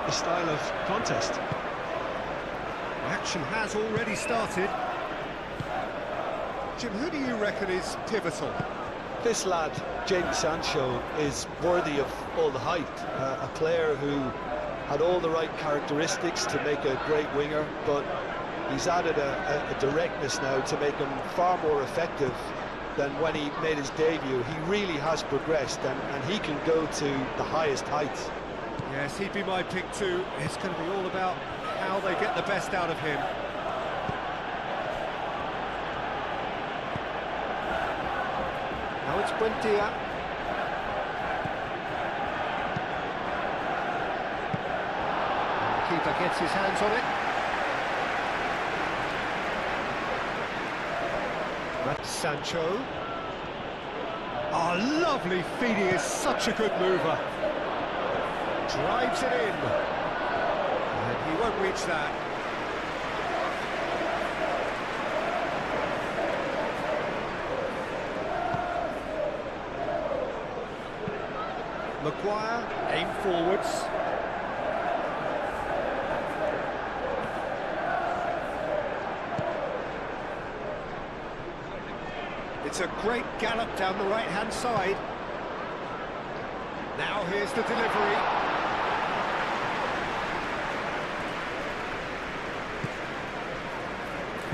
the style of contest. The action has already started. Jim, who do you reckon is pivotal? This lad, Jadon Sancho, is worthy of all the hype. A player who had all the right characteristics to make a great winger, but he's added a directness now to make him far more effective than when he made his debut. He really has progressed, and he can go to the highest heights. Yes, he'd be my pick too. It's going to be all about how they get the best out of him. Now it's Buendia. And the keeper gets his hands on it. That's Sancho. Oh, lovely feed, he is such a good mover. Drives it in. And he won't reach that. Maguire, aim forwards. It's a great gallop down the right-hand side. Now here's the delivery.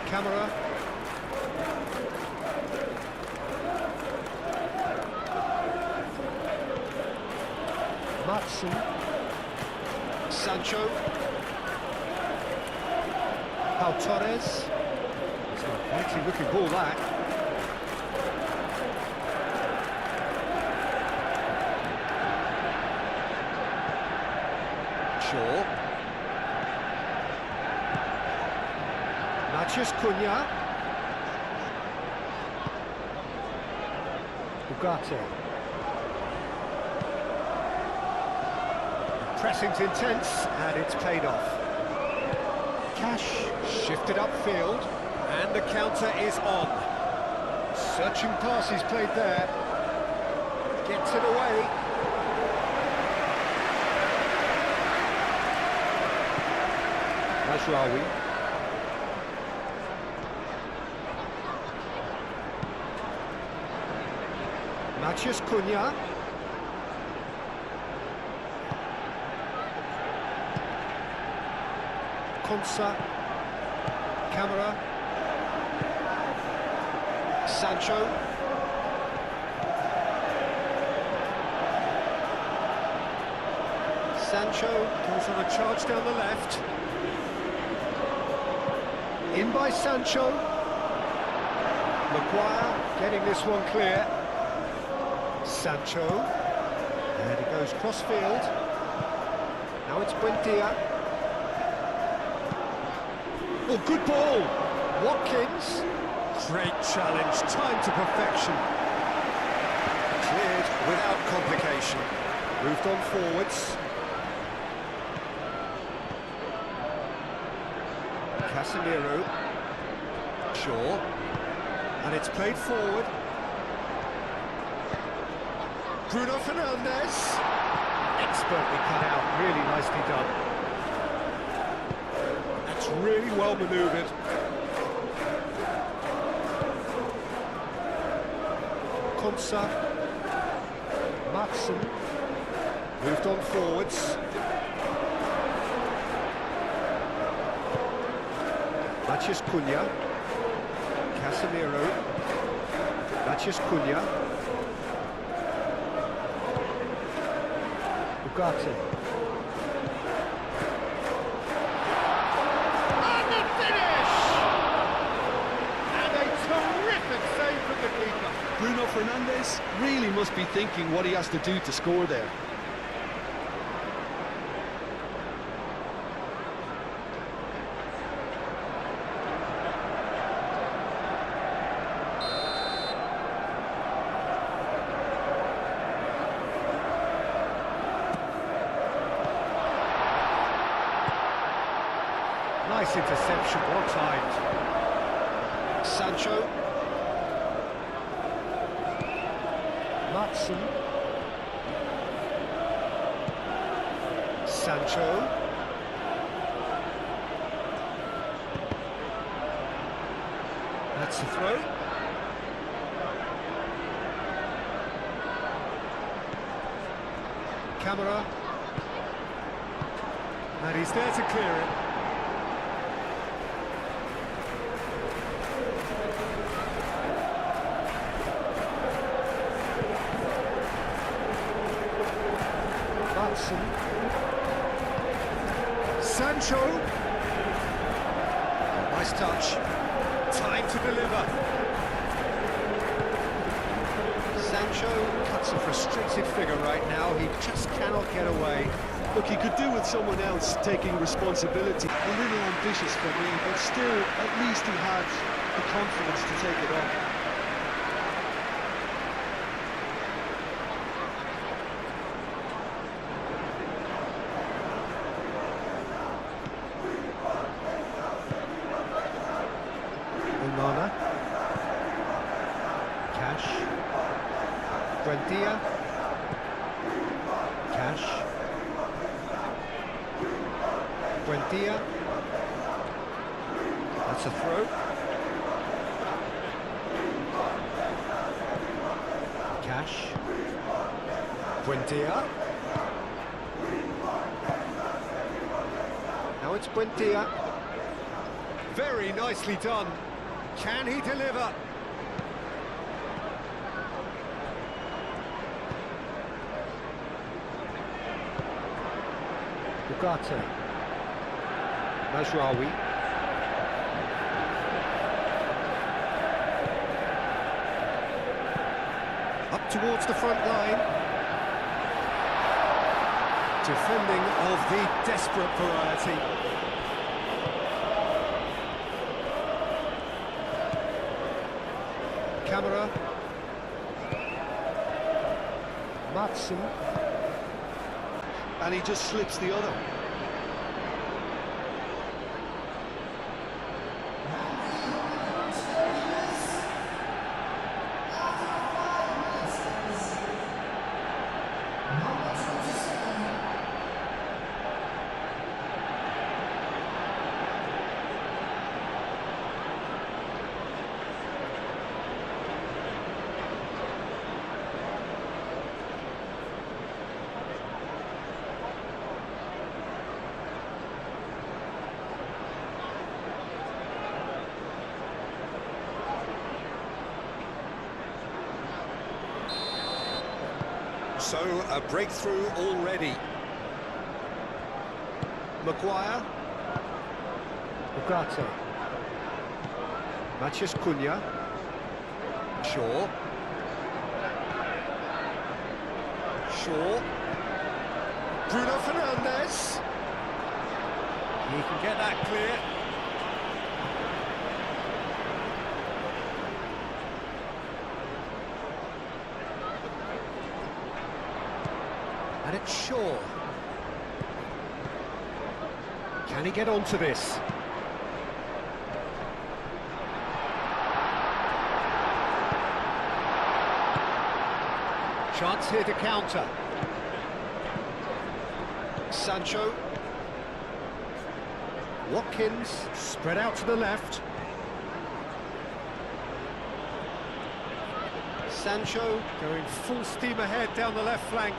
Camera. Matson. Sancho. Pau Torres. It's a mighty looking ball, that. Shaw. Matheus Cunha. Ugarte. Pressing's intense, and it's paid off. Cash shifted upfield, and the counter is on. Searching pass he's played there. Gets it away. Mazraoui. Matheus Cunha. Konsa. Camera. Sancho. Sancho goes on a charge down the left. In by Sancho. Maguire getting this one clear. Sancho. And he goes cross-field. Now it's Buendia. Oh, good ball! Watkins. Great challenge, time to perfection. Cleared without complication. Moved on forwards. Casemiro. Shaw. And it's played forward. Bruno Fernandes. Expertly cut out, really nicely done. That's really well manoeuvred. Konsa. Matson. Moved on forwards. Matheus Cunha. Casemiro. Matheus Cunha. Ugarte. And the finish! And a terrific save from the keeper. Bruno Fernandes really must be thinking what he has to do to score there. Nice interception, well timed. Sancho. Matson. Sancho. It's a throw. Camera. And he's there to clear it. Watson. Sancho. Nice touch. Time to deliver. Sancho cuts a frustrated figure right now. He just cannot get away. Look, he could do with someone else taking responsibility. A little ambitious for me, but still, at least he had the confidence to take it on. Onana. Cash. Buendia. Cash. Buendia. That's a throw. Cash. Buendia. Now it's Buendia. Very nicely done. Can he deliver? Ugarte. Mazraoui. Up towards the front line. Defending of the desperate variety. Camera. Matson. And he just slips the other. So, a breakthrough already. Maguire. Ugarte. Matheus Cunha. Shaw. Shaw. Bruno Fernandes. He can get that clear. And it's Shaw. Can he get onto this? Chance here to counter. Sancho. Watkins spread out to the left. Sancho going full steam ahead down the left flank.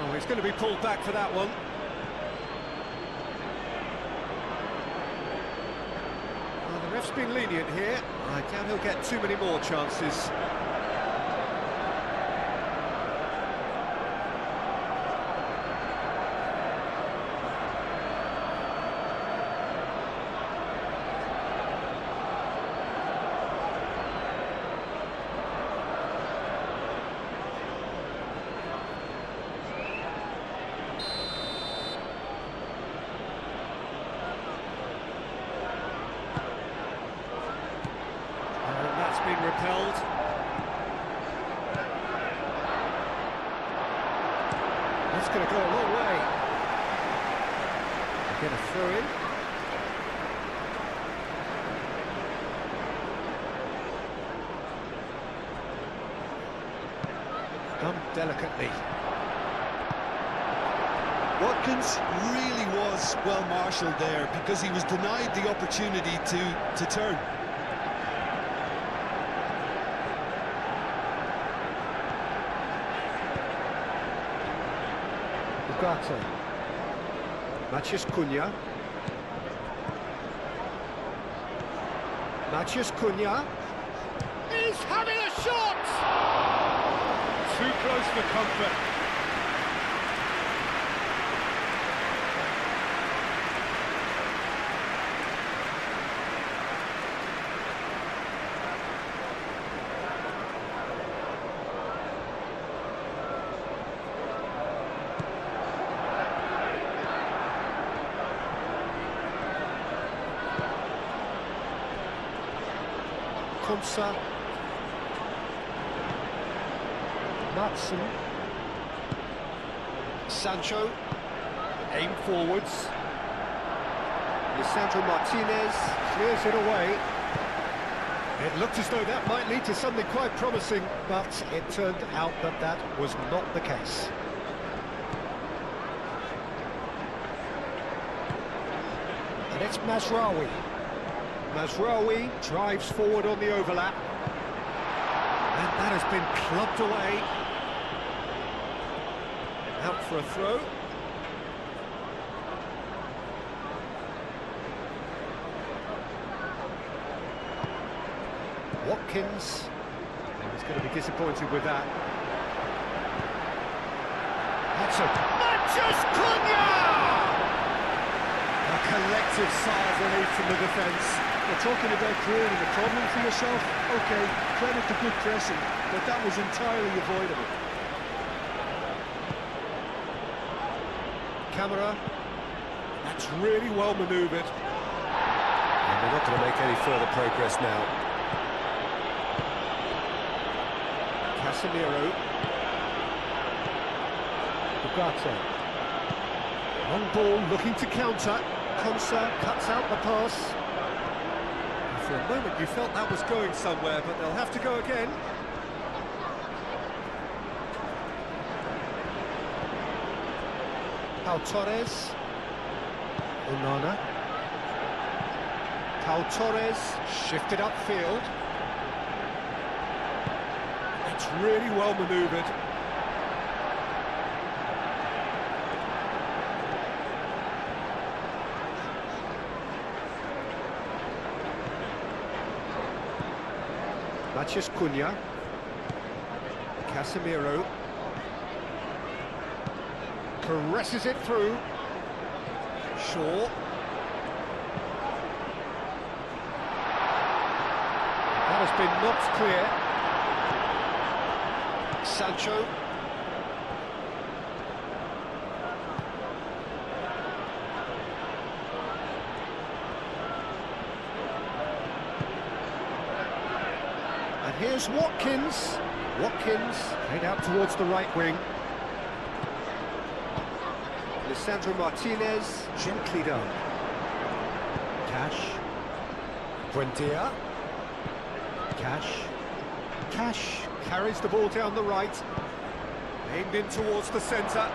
Oh, he's going to be pulled back for that one. Well, the ref's been lenient here. I doubt he'll get too many more chances. That's been repelled. That's going to go a long way. Get a throw in. Done delicately. Watkins really was well marshalled there because he was denied the opportunity to turn. Ugarte. Matheus Cunha. Matheus Cunha. He's having a shot! Too close for comfort. Konsa. Matson. Sancho. Aim forwards. Lisandro Martinez clears it away. It looked as though that might lead to something quite promising, but it turned out that that was not the case. And it's Mazraoui. Mazraoui drives forward on the overlap. And that has been clubbed away. Out for a throw. Watkins. He's going to be disappointed with that. That's a... Matheus Cunha! A collective sigh of relief from the defence. We're talking about creating a problem for yourself. Okay, credit to good pressing, but that was entirely avoidable. Camera. That's really well manoeuvred. And they're not going to make any further progress now. Casemiro. Ugarte. Long ball looking to counter. Konsa cuts out the pass. For a moment you felt that was going somewhere, but they'll have to go again. Pau Torres. Onana. Pau Torres shifted upfield. It's really well manoeuvred. Matheus Cunha. Casemiro. Caresses it through. Shaw. That has been knocked clear. Sancho. And here's Watkins. Watkins played out towards the right wing. Lisandro Martinez, gently done. Cash. Buendia. Cash. Cash carries the ball down the right. Aimed in towards the centre.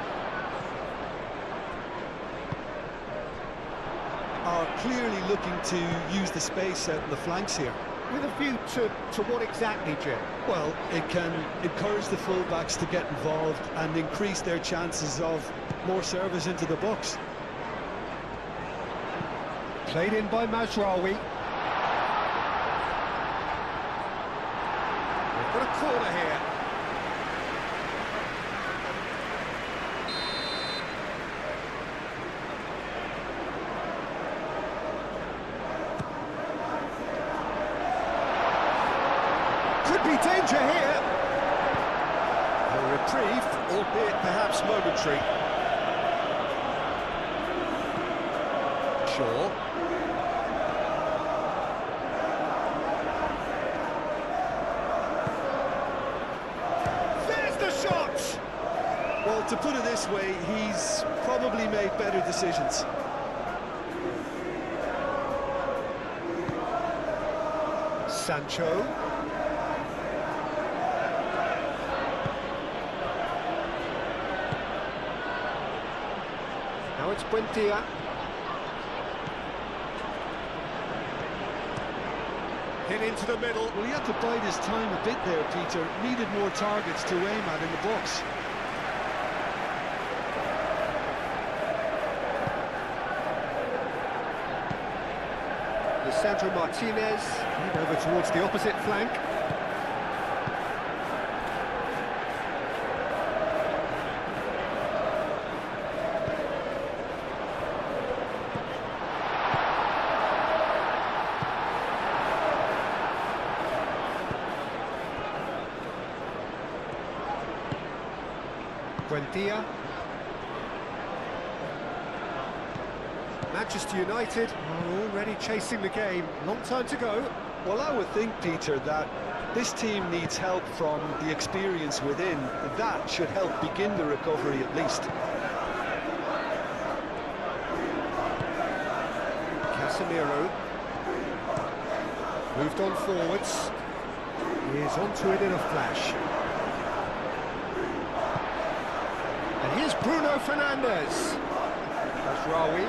Are clearly looking to use the space out in the flanks here. With a view to what exactly, Jim? Well, it can encourage the fullbacks to get involved and increase their chances of more service into the box. Played in by Mazraoui. They've got a corner here. Could be danger here. A reprieve, albeit perhaps momentary. Shaw. There's the shot! Well, to put it this way, he's probably made better decisions. Sancho. Now it's Buendia. Hit into the middle. Well, he had to bide his time a bit there, Peter. Needed more targets to aim at in the box. Sandro Martinez, over towards the opposite flank. Buendia. Manchester United are already chasing the game. Long time to go. Well, I would think, Peter, that this team needs help from the experience within. That should help begin the recovery at least. Casemiro. Moved on forwards. He is onto it in a flash. And here's Bruno Fernandes. That's Rawi.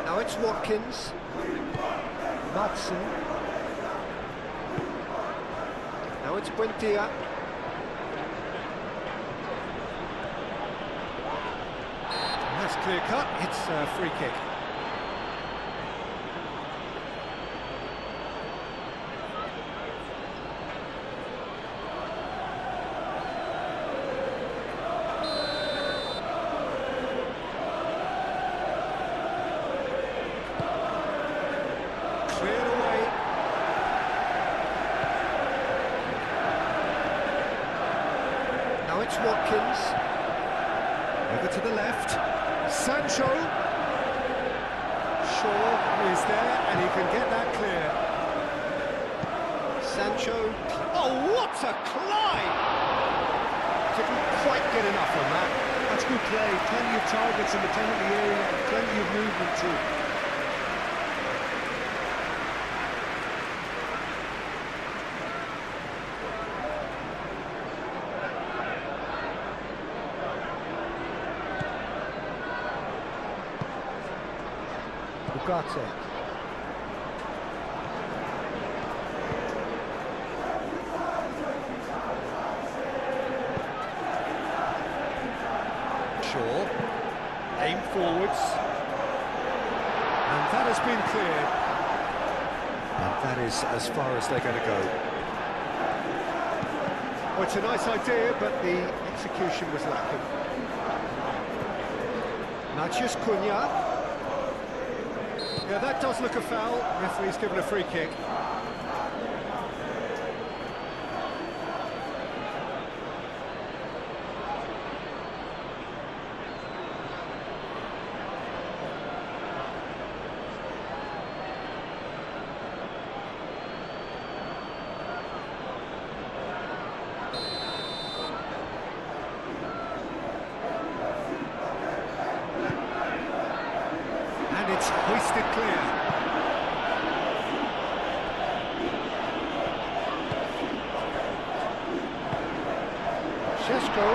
Now it's Watkins. Madsen. Now it's Buendia. And that's clear cut. It's a free kick. It's Watkins, over to the left, Sancho, Shaw is there and he can get that clear. Sancho, oh what a climb! Didn't quite get enough on that. That's good play, plenty of targets in the penalty area and plenty of movement too. Ugarte. Shaw. Aim forwards. And that has been cleared. And that is as far as they're going to go. Well, it's a nice idea, but the execution was lacking. Matheus Cunha. Yeah, that does look a foul. Referee's given a free kick. And it's hoisted clear. Šeško!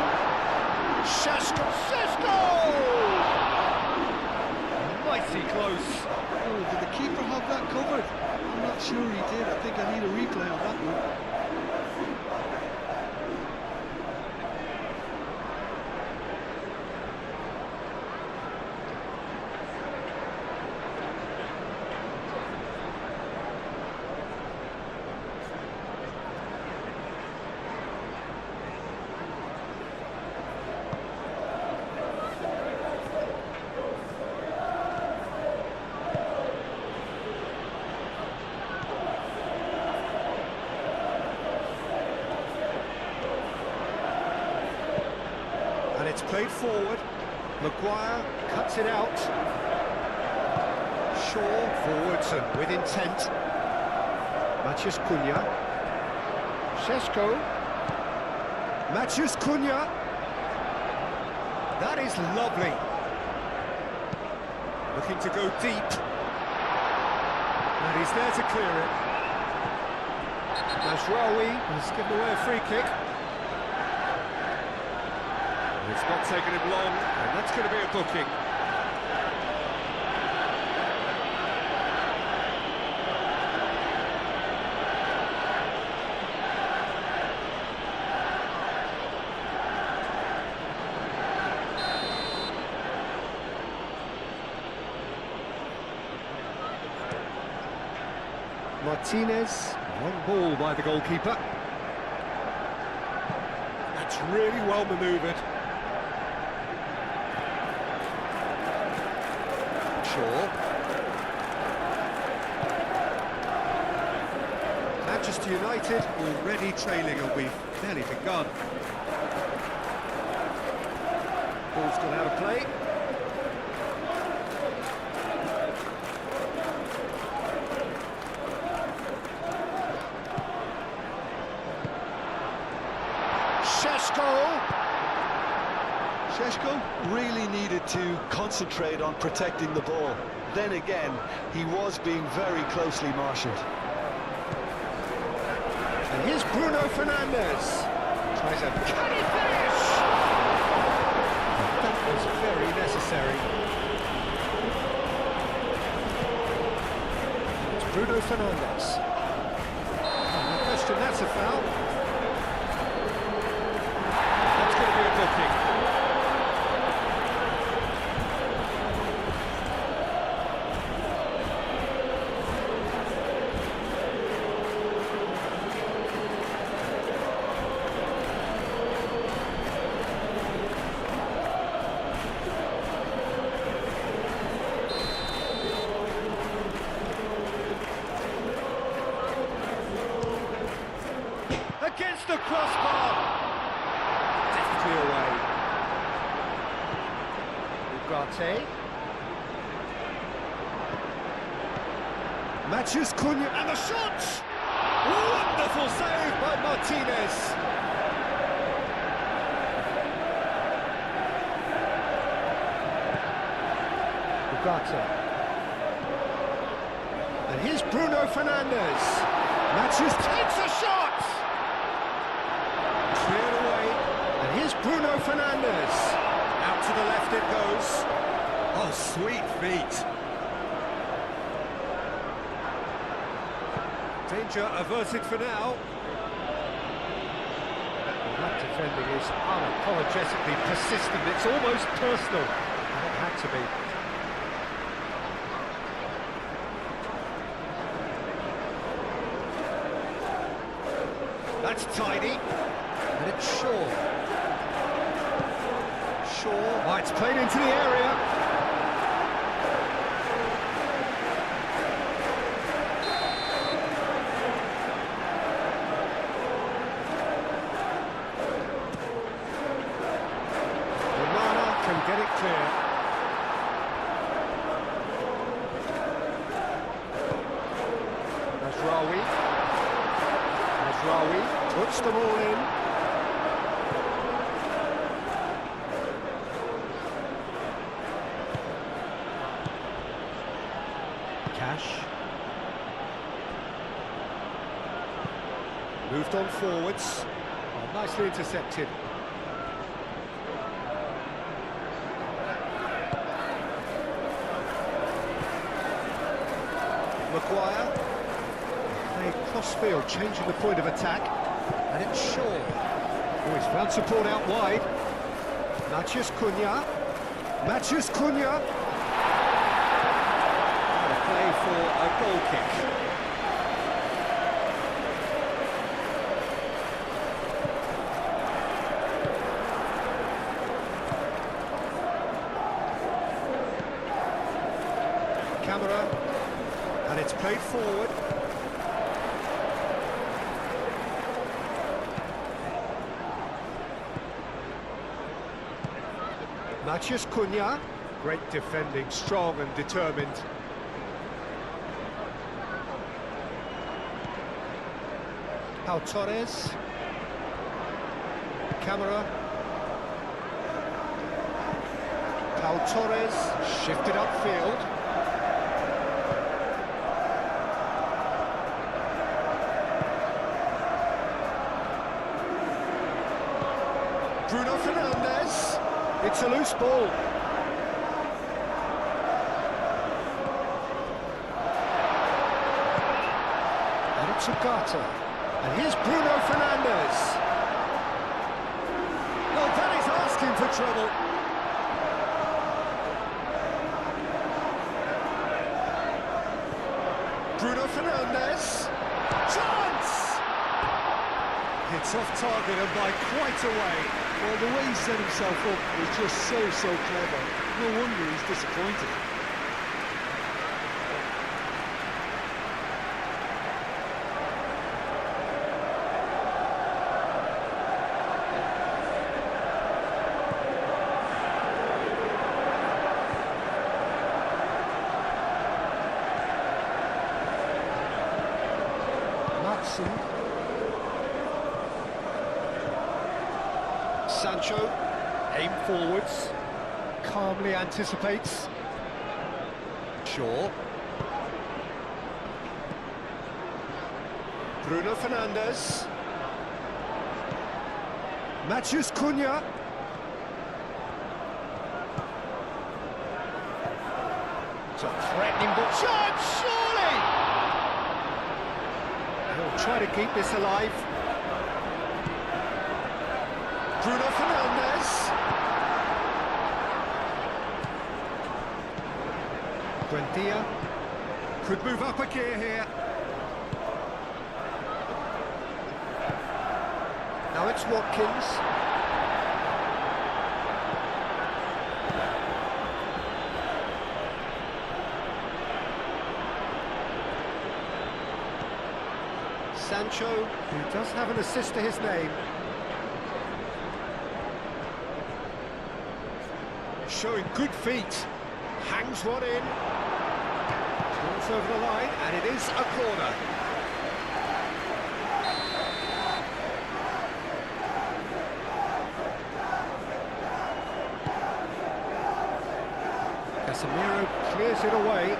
Mighty close. Oh, did the keeper have that covered? I'm not sure he did. I think I need a replay on that one. And it's played forward. Maguire cuts it out. Shaw forwards and with intent. Matheus Cunha. Šeško. Matheus Cunha. That is lovely. Looking to go deep. And he's there to clear it. Mazraoui has given away a free kick. It's not taken him long, and that's going to be a booking. Martinez, long ball by the goalkeeper. That's really well manoeuvred. Manchester United already trailing, and we've barely begun. Ball's gone out of play. Šeško really needed to concentrate on protecting the ball. Then again, he was being very closely marshalled. And here's Bruno Fernandes. Tries a canny finish! That was very necessary. It's Bruno Fernandes. No question, that's a foul. That's going to be a booking. Against the crossbar, deftly away. Ugarte. Matthews Cunha, and the shot! Wonderful save by Martinez. Ugarte. And here's Bruno Fernandes. Matthews takes a shot! Cleared away, and here's Bruno Fernandes. Out to the left it goes. Oh, sweet feet. Danger averted for now. Well, that defending is unapologetically persistent. It's almost personal. And it had to be. That's tidy. And it's Shaw. Oh, it's played into the area. Onana can get it clear. Mazraoui puts them all in. Moved on forwards. Oh, nicely intercepted. Maguire. Playing cross-field, changing the point of attack. And it's Shaw. Oh, he's found support out wide. Matthews Cunha. Matthews Cunha. And a play for a goal kick. Camera, and it's played forward. Matthews Cunha, great defending, strong and determined. Pau Torres. Camera. Pau Torres, shifted upfield. Bruno Fernandes. It's a loose ball. And it's Ugarte. And here's Bruno Fernandes. Oh, that is asking for trouble. Bruno Fernandes. Chance! It's off target and by quite a way. Well, the way he set himself up was just so clever. No wonder he's disappointed. Sancho, aim forwards, calmly anticipates. Shaw. Bruno Fernandes. Matheus Cunha. It's a threatening ball. Chance, surely! He'll try to keep this alive. Bruno Fernandes. Buendia could move up a gear here. Now it's Watkins. Sancho, who does have an assist to his name. Showing good feet, hangs one in, turns over the line, and it is a corner. Casemiro clears it away.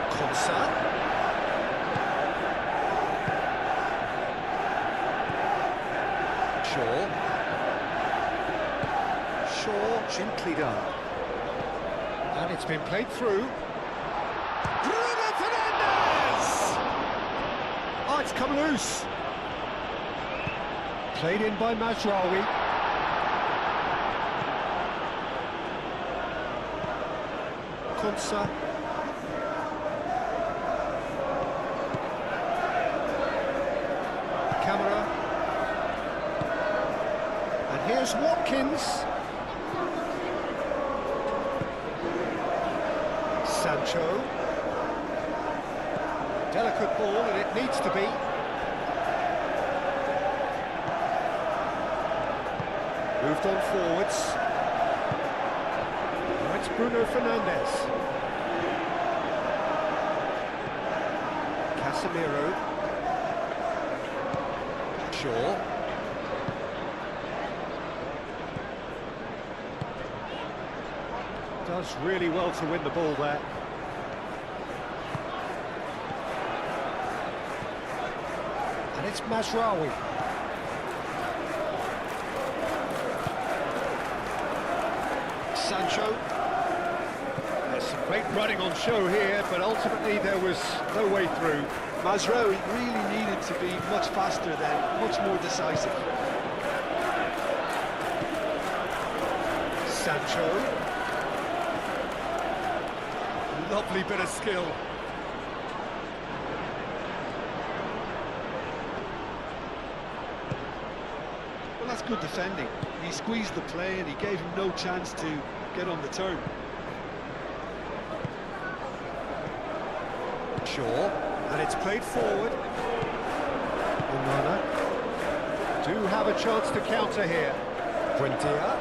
Konsa. Shaw. Gently done. And it's been played through. Bruno Fernandes! Oh, it's come loose. Played in by Mazraoui. Konsa. Camera. And here's Watkins. Sancho. Delicate ball, and it needs to be. Moved on forwards. Now it's Bruno Fernandes. Casemiro. Shaw. Does really well to win the ball there. And it's Mazraoui. Sancho. There's some great running on show here, but ultimately there was no way through. Mazraoui really needed to be much faster then, much more decisive. Sancho. Lovely bit of skill. Well, that's good defending. He squeezed the play and he gave him no chance to get on the turn. Shaw, and it's played forward. Onana do have a chance to counter here. Buendia.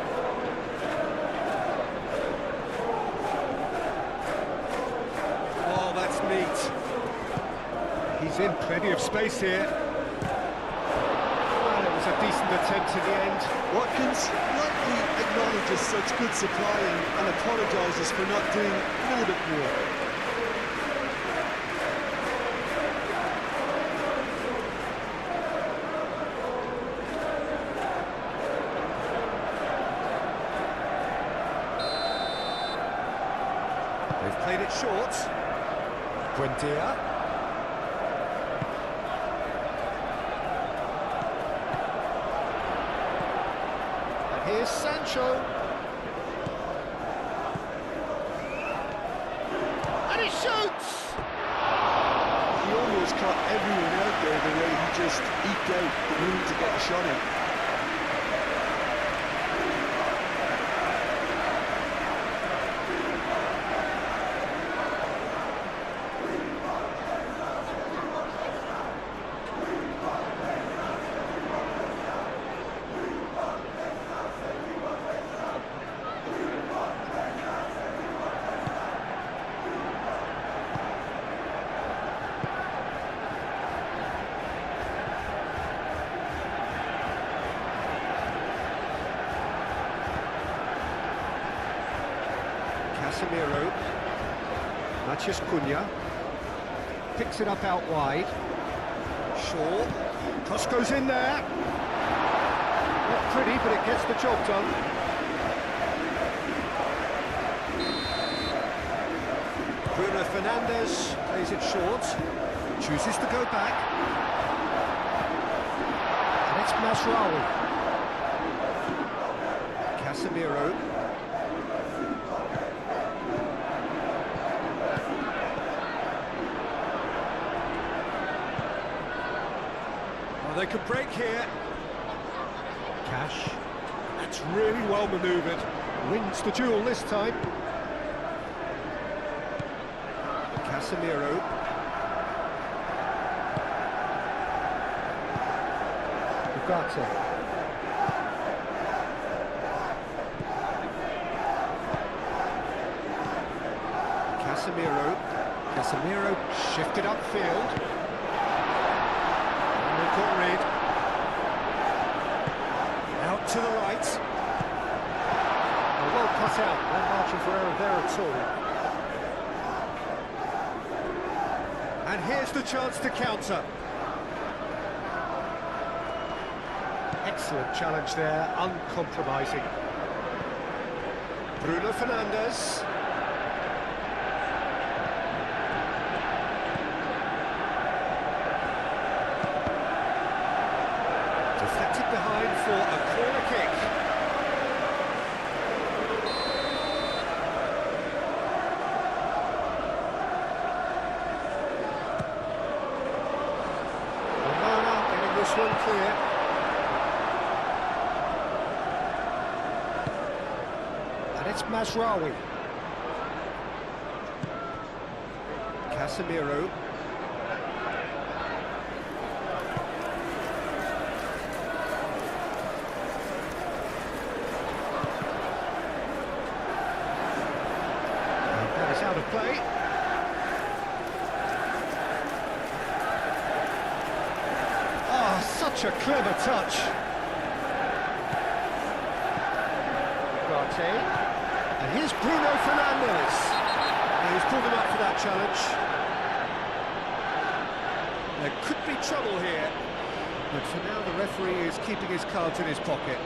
Oh, that's neat. He's in plenty of space here. And it was a decent attempt to the end. Watkins lightly acknowledges such good supply and apologises for not doing a little bit more. Played it short. Buendia. And here's Sancho. And he shoots! He almost caught everyone out there the way he just eked out the room to get the shot in. Casemiro, Matheus Cunha, picks it up out wide. Shaw, cross goes in there. Not pretty, but it gets the job done. Bruno Fernandes plays it short, chooses to go back. And it's Masraoui. Casemiro. They could break here. Cash. That's really well manoeuvred. Wins the duel this time. Casemiro. Ugarte. Casemiro. Casemiro shifted upfield. Caught Reed. Out to the right. Well cut out, not marching for error there at all. And here's the chance to counter. Excellent challenge there, uncompromising. Bruno Fernandes. Deflected behind for a corner kick. Onana getting this one clear. And it's Masraoui. Casemiro. Out of play. Oh, such a clever touch. Ugarte. And here's Bruno Fernandes. He's pulled him up for that challenge. There could be trouble here, but for now the referee is keeping his cards in his pocket.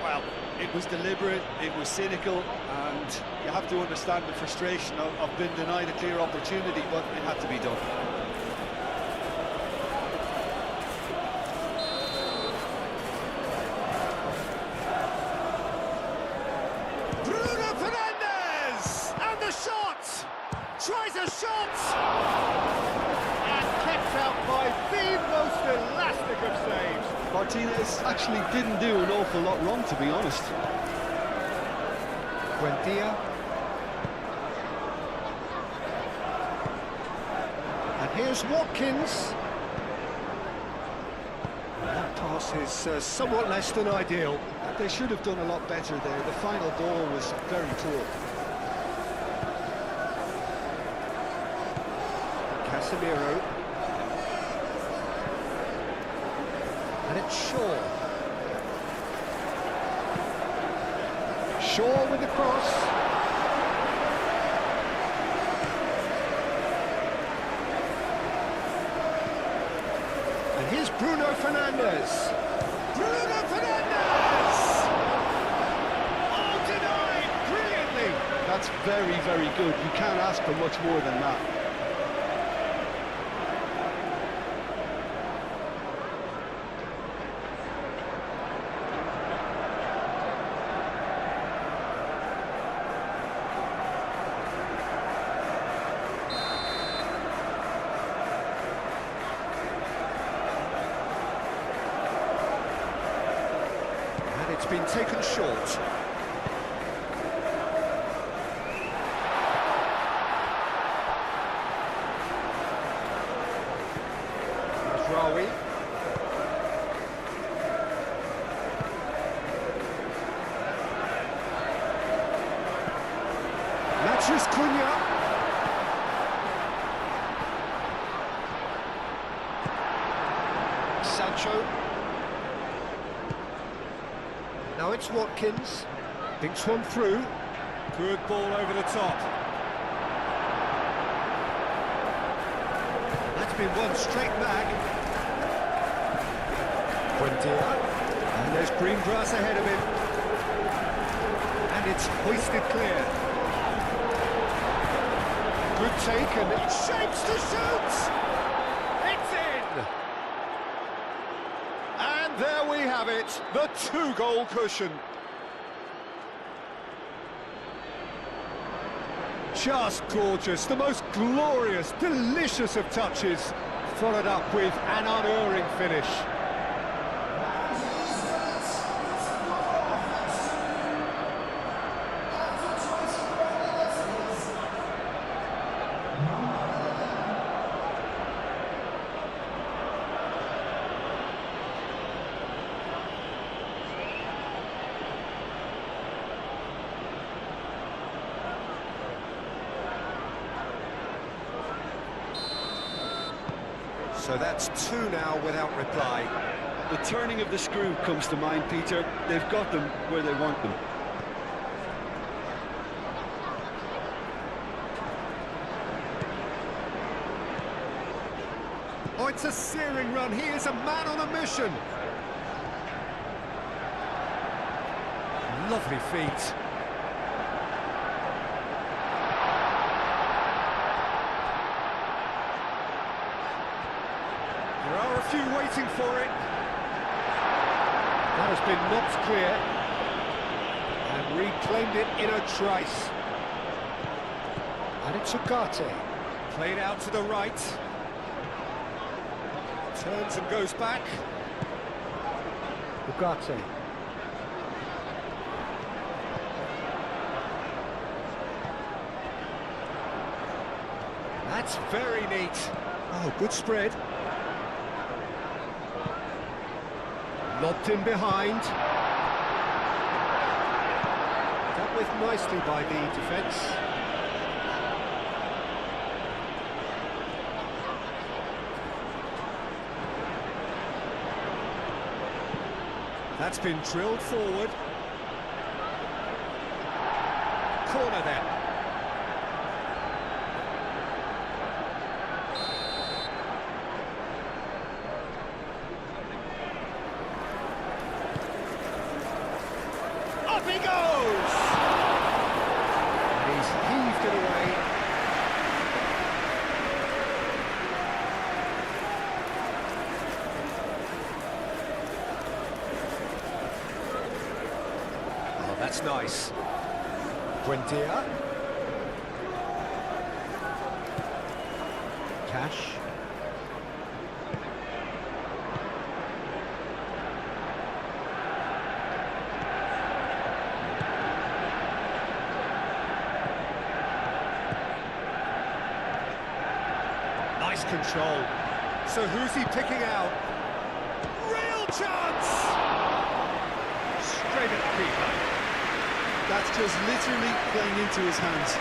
Well, it was deliberate, it was cynical, and you have to understand the frustration of being denied a clear opportunity, but it had to be done. Bruno Fernandes! And the shot! Tries a shot! And kept out by the most elastic of saves. Martinez actually didn't do an awful lot wrong, to be honest. Buendia. And here's Watkins. That pass is somewhat less than ideal. They should have done a lot better there. The final ball was very poor. Casemiro. And it's Shaw. Shaw with the cross. And here's Bruno Fernandes. Bruno Fernandes! Oh, denied brilliantly. That That's very, very good. You can't ask for much more than that. It's been taken short. Rawi. Matches Cunha. Sancho. Now it's Watkins, thinks one through. Good ball over the top. That's been one straight back. Buendia, and there's green grass ahead of him. And it's hoisted clear. Good take, and it shapes to shoot! It's in! And there we have it, the two-goal cushion. Just gorgeous, the most glorious, delicious of touches, followed up with an unerring finish. So that's two now without reply. The turning of the screw comes to mind, Peter. They've got them where they want them. Oh, it's a searing run. He is a man on a mission. Lovely feet. There are a few waiting for it. That has been knocked clear and reclaimed it in a trice. And it's Ugarte. Played out to the right. Turns and goes back. Ugarte. That's very neat. Oh, good spread. Lobbed in behind. Dealt with nicely by the defence. That's been drilled forward. Corner then. Up he goes! And he's heaved it away. Oh, that's nice. Buendia. Cash. Nice control. So who's he picking out? Real chance! Straight at the keeper. That's just literally playing into his hands.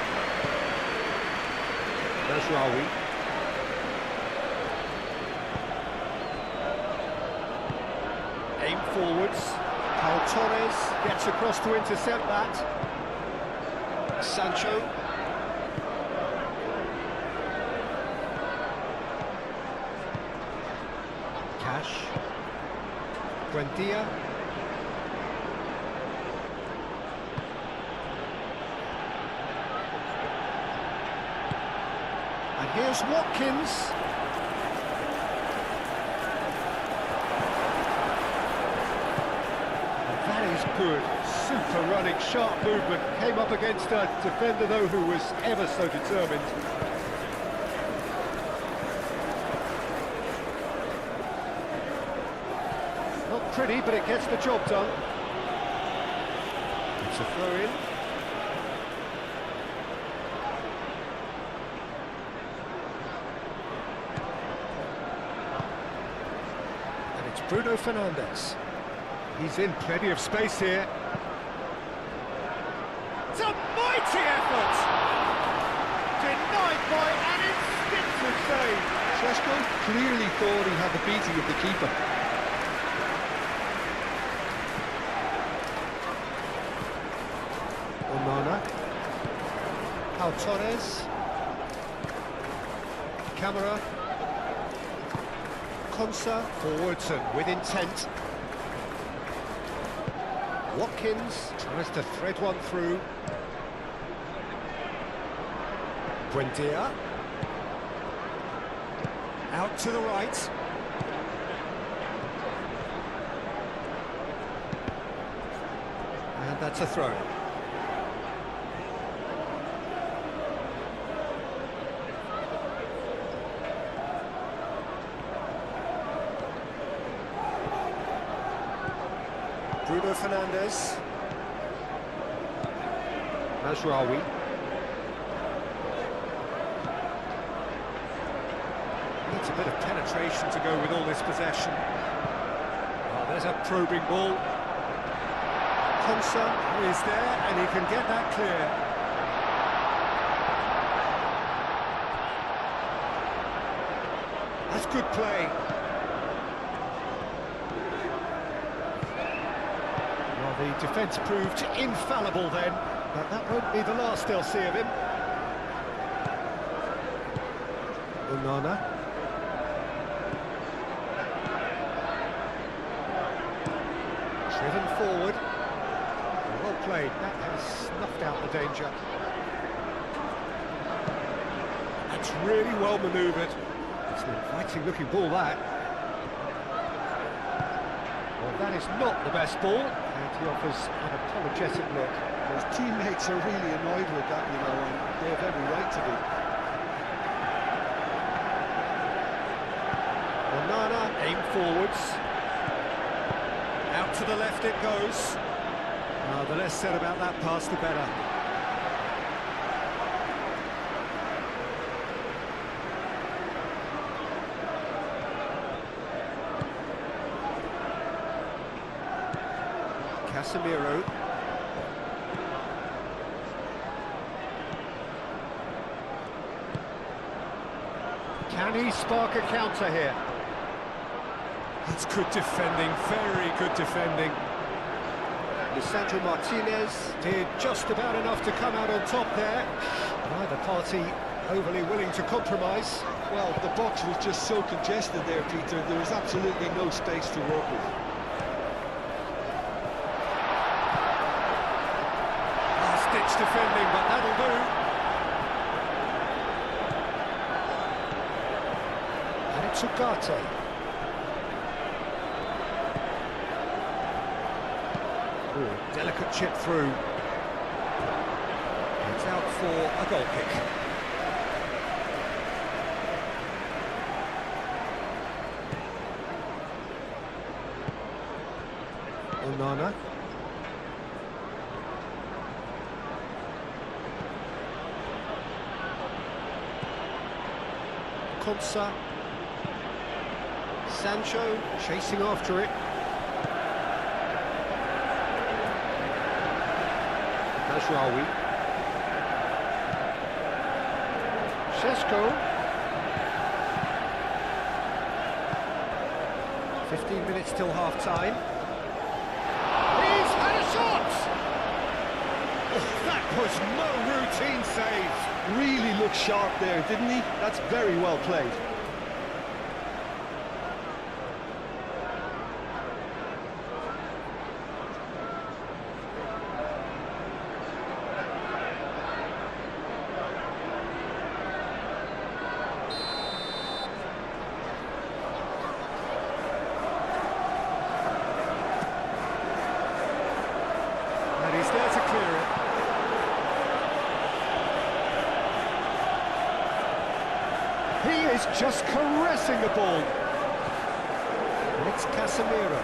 There's Rawi. Aim forwards. Paul Torres gets across to intercept that. Sancho. Cash. Buendia. Here's Watkins. That is good. Super running, sharp movement. Came up against a defender, though, who was ever so determined. Not pretty, but it gets the job done. It's a throw-in. And it's Bruno Fernandes. He's in plenty of space here. It's a mighty effort! Denied by an instinctive save. Šeško clearly thought he had the beating of the keeper. Onana. Pau Torres. Camera. Konsa forwards and with intent. Watkins tries to thread one through. Buendia. Out to the right. And that's a throw. Bruno Fernandes. Mazraoui. Needs a bit of penetration to go with all this possession. Oh, there's a probing ball. Konsa is there and he can get that clear. That's good play. The defence proved infallible then, but that won't be the last they'll see of him. Onana. Driven forward. Well played, that has snuffed out the danger. That's really well manoeuvred. It's an inviting looking ball, that. Well, that is not the best ball. And he offers an apologetic look. His teammates are really annoyed with that, you know, and they have every right to be. Onana, aim forwards. Out to the left it goes. The less said about that pass, the better. Casemiro. Can he spark a counter here? That's good defending, very good defending. Lisandro Martinez did just about enough to come out on top there. Neither party overly willing to compromise. Well, the box was just so congested there, Peter. There was absolutely no space to work with. Last-ditch defending, but that'll do. And it's Ugarte. Delicate chip through. It's out for a goal kick. Onana. Konsa. Sancho chasing after it. Mazraoui. Šeško. 15 minutes till half-time. He's had a shot! Oh, that was no routine save. Really looked sharp there, didn't he? That's very well played. is just caressing the ball. It's Casemiro.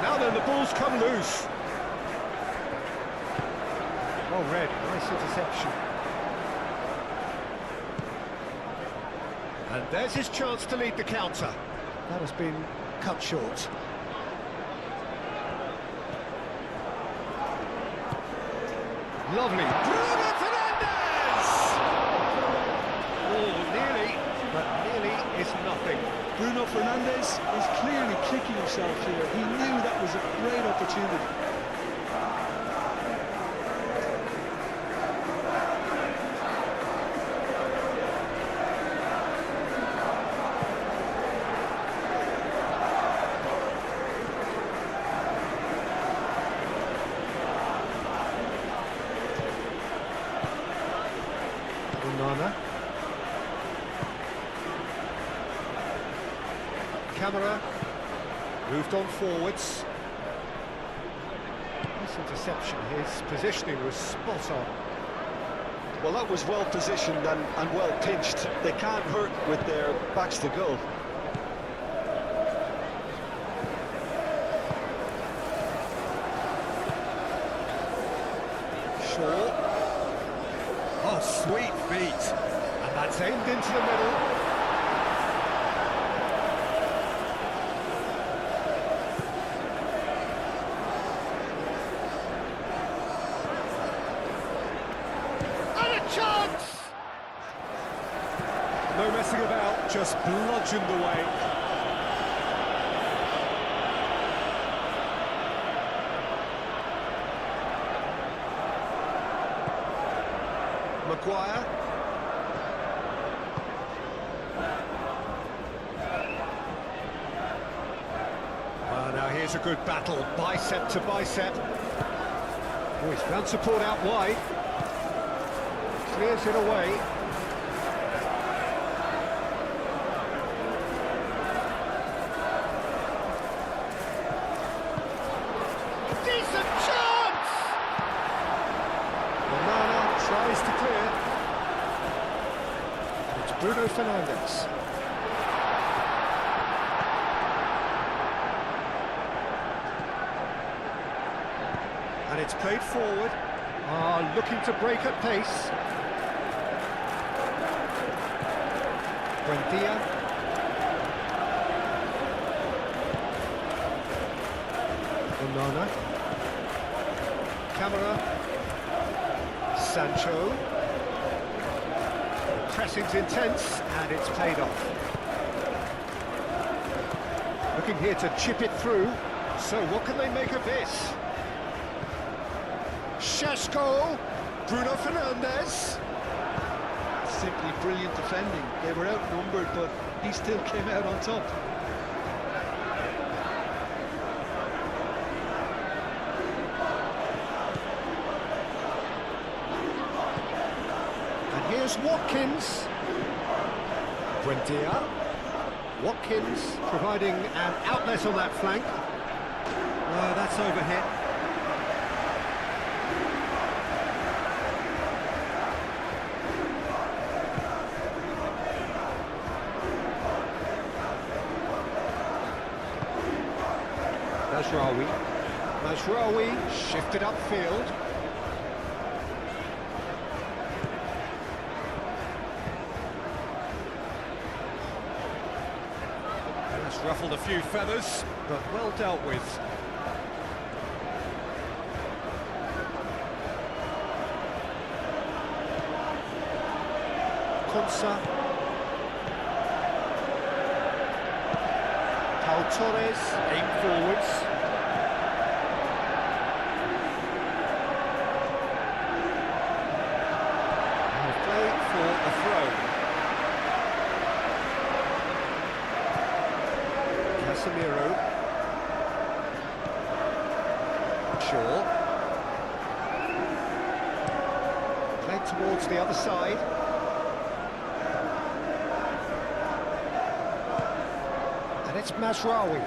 Now then, the ball's come loose. Well read, nice interception. And there's his chance to lead the counter. That has been cut short. Lovely. Bruno Fernandes! Oh, nearly, but nearly is nothing. Bruno Fernandes is clearly kicking himself here. He knew that was a great opportunity. Camera moved on forwards. This interception, his positioning was spot on. Well, that was well positioned and well pinched. They can't hurt with their backs to goal. Shaw. Oh, sweet feet. And that's aimed into the middle. Chance! No messing about, just bludgeoned away. Maguire. Well, now here's a good battle, bicep to bicep. Oh, he's found support out wide. Clears it away. Decent chance! Onana tries to clear. It's Bruno Fernandes. And it's played forward. Looking to break at pace. Buendia. Onana. Camera. Sancho. Pressing's intense, and it's paid off. Looking here to chip it through. So what can they make of this? Šeško. Bruno Fernandes. Simply brilliant defending. They were outnumbered, but he still came out on top. And here's Watkins. Buendia. Watkins providing an outlet on that flank. That's overhit. Mazraoui shifted upfield. That's ruffled a few feathers, but well dealt with. Konsa. Pau Torres aimed forwards. Casemiro. Shaw. Played towards the other side. And it's Mazraoui.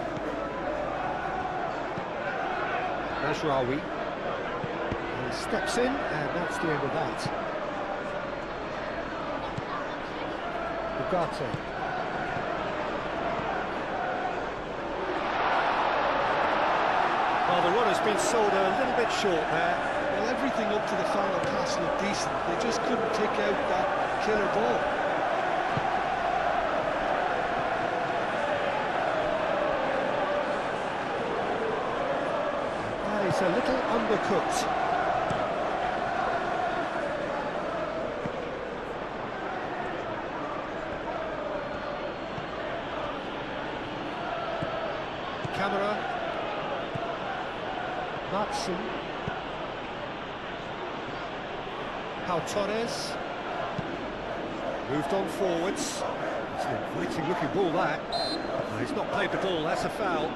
He steps in, and that's the end of that. Ugarte. Well, the run has been sold a little bit short there. Well, everything up to the final pass looked decent. They just couldn't pick out that killer ball. That is a little undercooked. Camera. Matson. Pau Torres. Moved on forwards. It's an inviting looking ball that. No, he's not played the ball, that's a foul.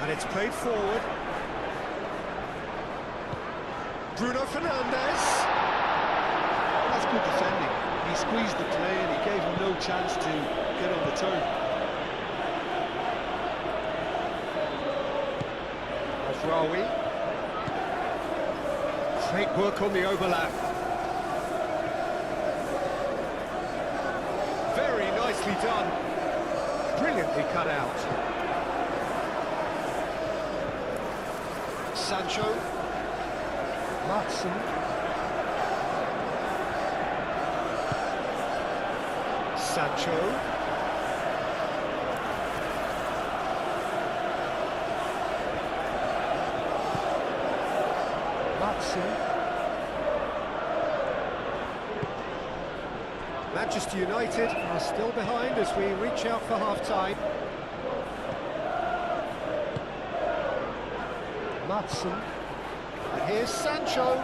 And it's played forward. Bruno Fernandes. That's good defending. He squeezed the play and he gave him no chance to get on the turn. Ashrawi. Great work on the overlap. Very nicely done. Brilliantly cut out. Sancho. Matson. Sancho. Matson. Manchester United are still behind as we reach out for half-time. Matson. And here's Sancho.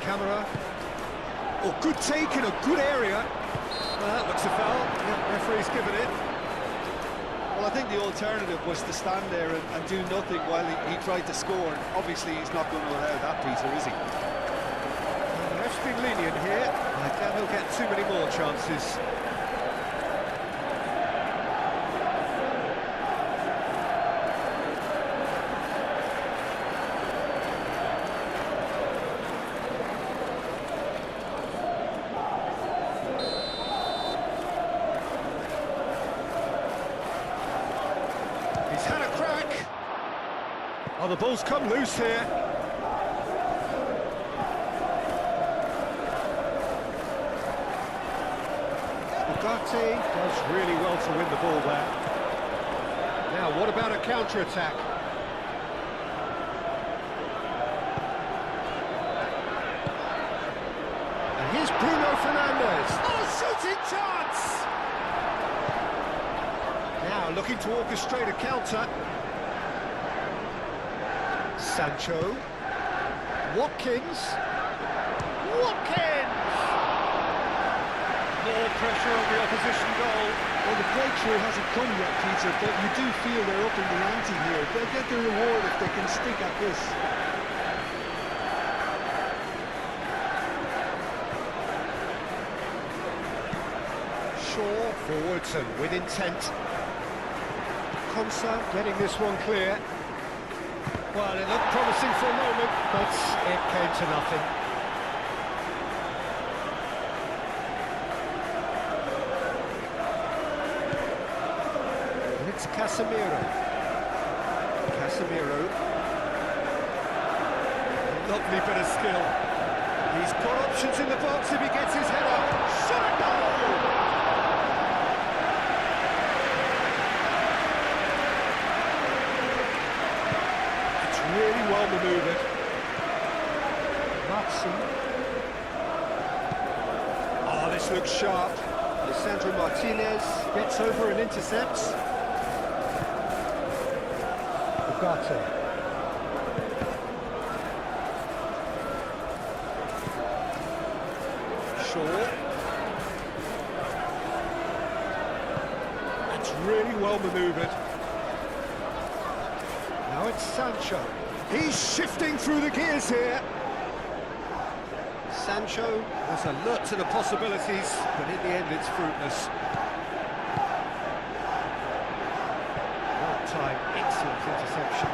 Camera. Oh, good take in a good area. Well, that looks a foul. Yeah, referee's given it. Well, I think the alternative was to stand there and do nothing while he tried to score. And obviously, he's not going to allow that, Peter, is he? Well, the ref's been lenient here. I doubt he'll get too many more chances. He's had a crack. Oh, the ball's come loose here. Ugarte does really well to win the ball there. Now, what about a counter-attack? And here's Bruno Fernandes. Oh, shooting chance! Now looking to orchestrate a counter. Sancho. Watkins. More pressure on the opposition goal. Well, the breakthrough hasn't come yet, Peter, but you do feel they're up in the ante here. They'll get their reward if they can stick at this. Shaw forwards and with intent. Konsa getting this one clear. Well, it looked promising for a moment, but it came to nothing. And it's Casemiro. Casemiro. Lovely bit of skill. He's got options in the box if he gets his head up. Shot a goal! Really well manoeuvred. Matson. Oh, this looks sharp. Lisandro Martinez gets over and intercepts. Ugarte. manoeuvred. Now it's Sancho. He's shifting through the gears here. Sancho was alert to the possibilities, but in the end it's fruitless. Well timed, excellent interception.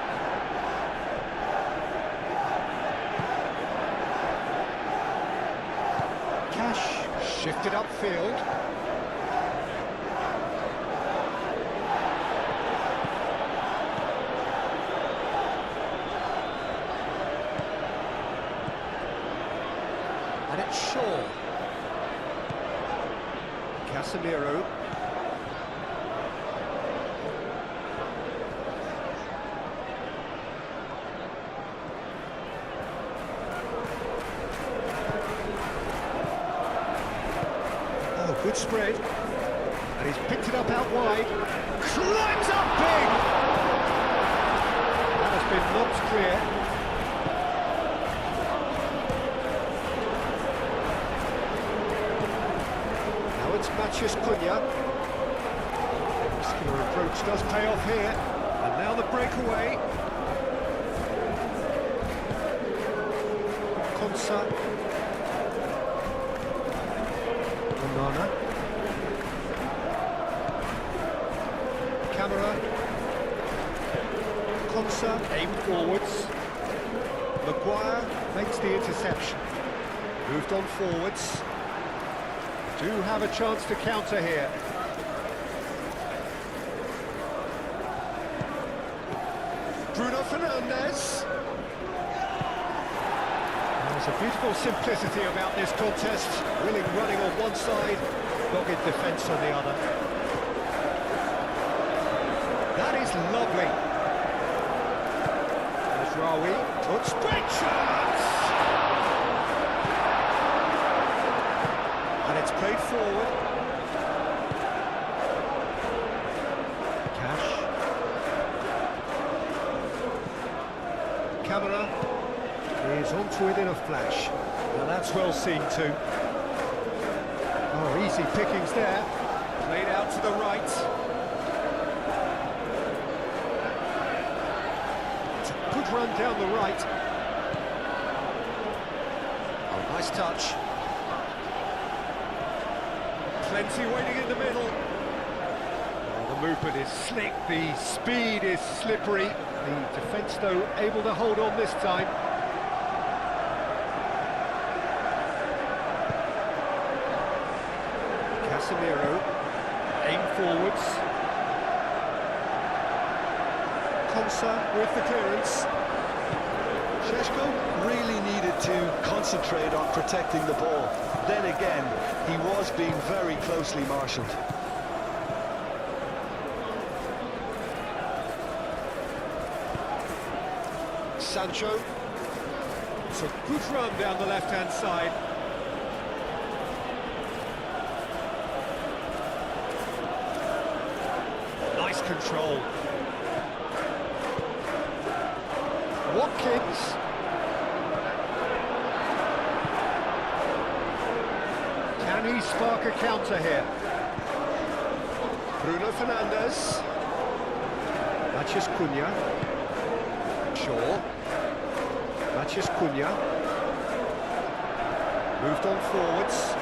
Cash shifted upfield. And it's Shaw. Casemiro. Oh, good spread. And he's picked it up out wide. Climbs up big! That has been knocked clear. It's Mathias Cunha. Muscular approach does pay off here. And now the breakaway. Konsa. Onana. Camera. Konsa aimed forwards. Maguire makes the interception. Moved on forwards. Do have a chance to counter here. Bruno Fernandes. There's a beautiful simplicity about this contest. Willing running on one side, dogged defence on the other. That is lovely. There's Rawi. Touch spread chance! And it's played forward. Cash. Camera is onto it in a flash. Now that's well seen too. Oh, easy pickings there. Played out to the right. It's a good run down the right. Oh, nice touch. Plenty waiting in the middle. Oh, the movement is slick, the speed is slippery. The defence, though, able to hold on this time. Casemiro, aim forwards. Konsa with the clearance. Šeško really needed to concentrate on protecting the ball. Then again, he was being very closely marshalled. Sancho. It's a good run down the left-hand side. Nice control. Watkins. Can he spark a counter here? Bruno Fernandes. Mathias Cunha. Shaw. Mathias Cunha. Moved on forwards.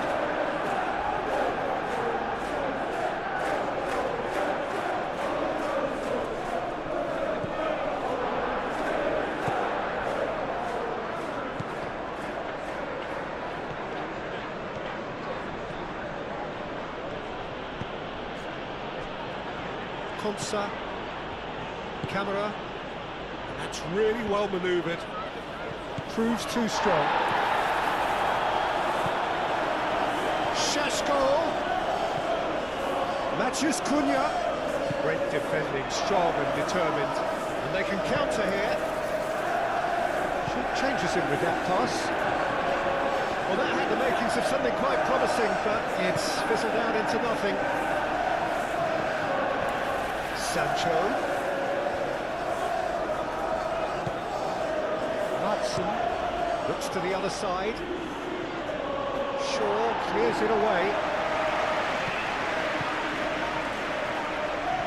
Konsa, Camera, that's really well manoeuvred. Proves too strong. Šeško, Mathias Cunha. Great defending, strong and determined, and they can counter here. Changes him with that pass. Well, that had the makings of something quite promising, but it's fizzled out into nothing. Sancho. Hudson looks to the other side. Shaw clears it away.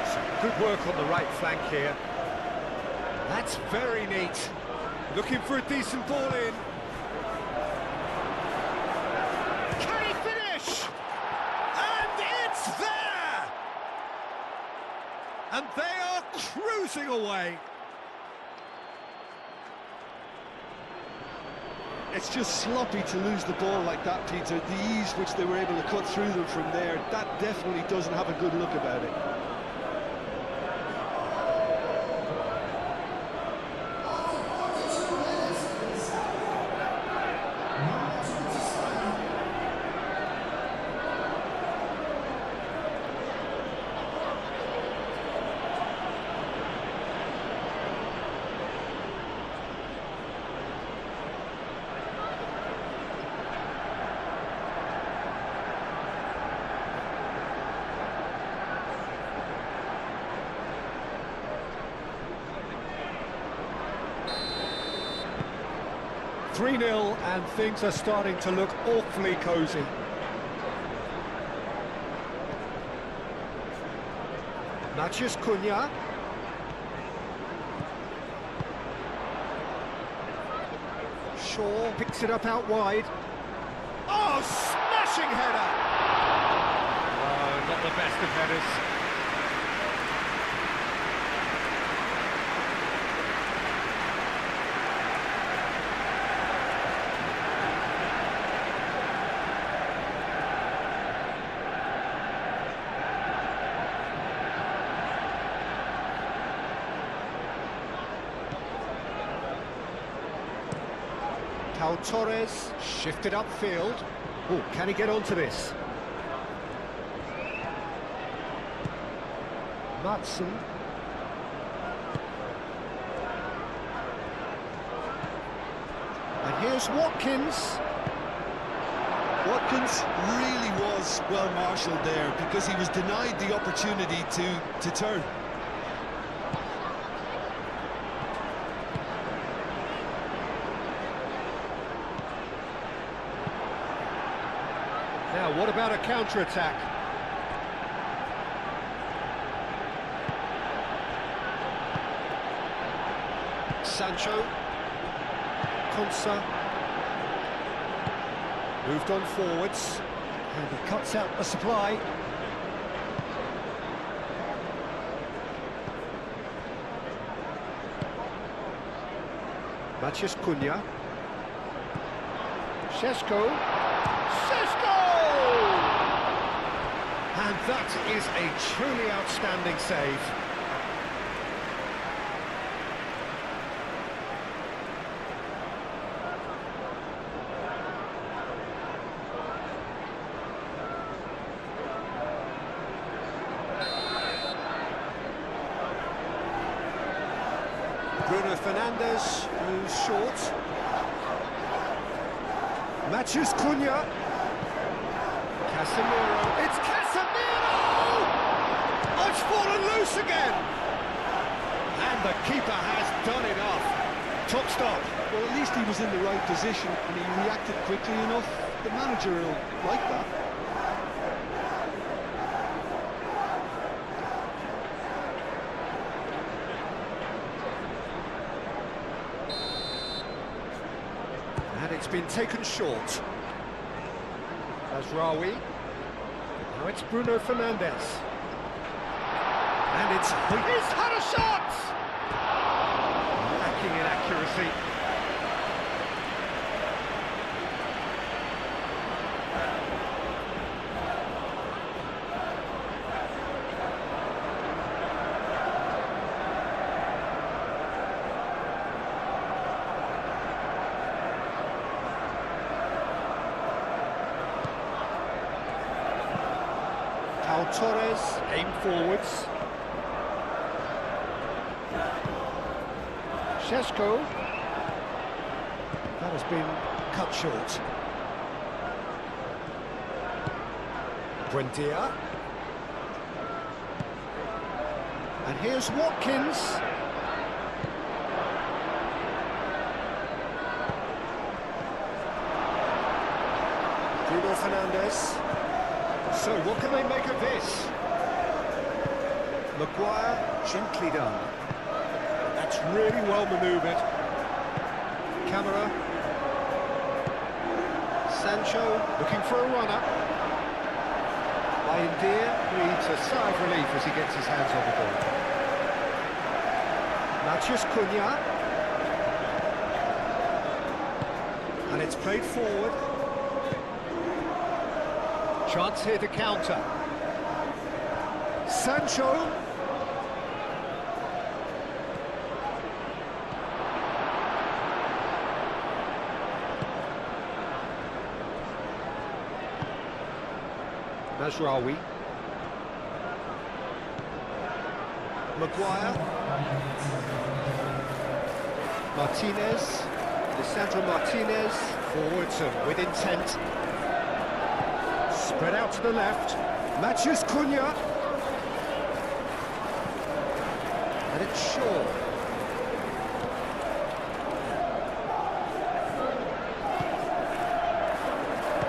Some Good work on the right flank here. That's very neat. Looking for a decent ball in. Can he finish? And it's there! And they are cruising away. It's just sloppy to lose the ball like that, Peter. The ease which they were able to cut through them from there, that definitely doesn't have a good look about it. Three-0, and things are starting to look awfully cosy. Matheus Cunha. Shaw picks it up out wide. Oh, smashing header! Oh, not the best of headers. Torres shifted upfield. Oh, can he get onto this? Madsen. And here's Watkins. Watkins really was well marshalled there because he was denied the opportunity to turn. Now, what about a counter-attack? Sancho. Konsa. Moved on forwards. And he cuts out the supply. Matheus Cunha. Šeško. And that is a truly outstanding save. Bruno Fernandes, who's short. Matheus Cunha. Casemiro. It's Casemiro! Oh, it's fallen loose again! And the keeper has done enough. Top stop. Well, at least he was in the right position and he reacted quickly enough. The manager will like that. And it's been taken short. Rawi. Now it's Bruno Fernandes. And he's had a shot! Lacking in accuracy. Torres, aim forwards. Šeško. That has been cut short. Buendia. And here's Watkins. Bruno Fernandes. So, what can they make of this? Maguire, gently done. That's really well manoeuvred. Camera. Sancho looking for a runner. Bayindir breathes a sigh of relief as he gets his hands on the ball. Matheus Cunha. And it's played forward. Chance here to counter. Sancho. Mazraoui. Maguire. Martinez. Lisandro Martinez. Forwards and with intent. Spread out to the left. Matheus Cunha. And it's Shaw.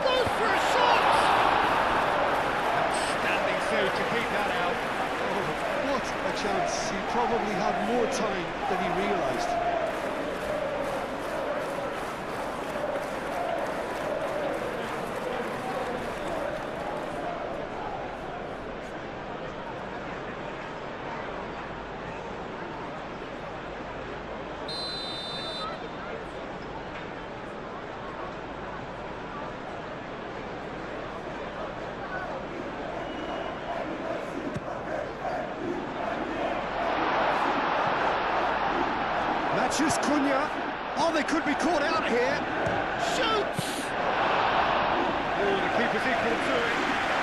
Goes for a shot! Outstanding save to keep that out. Oh, what a chance. He probably had more time than he realised. Matheus Cunha. Oh, they could be caught out here. Shoots! Oh, the keeper's equal to it.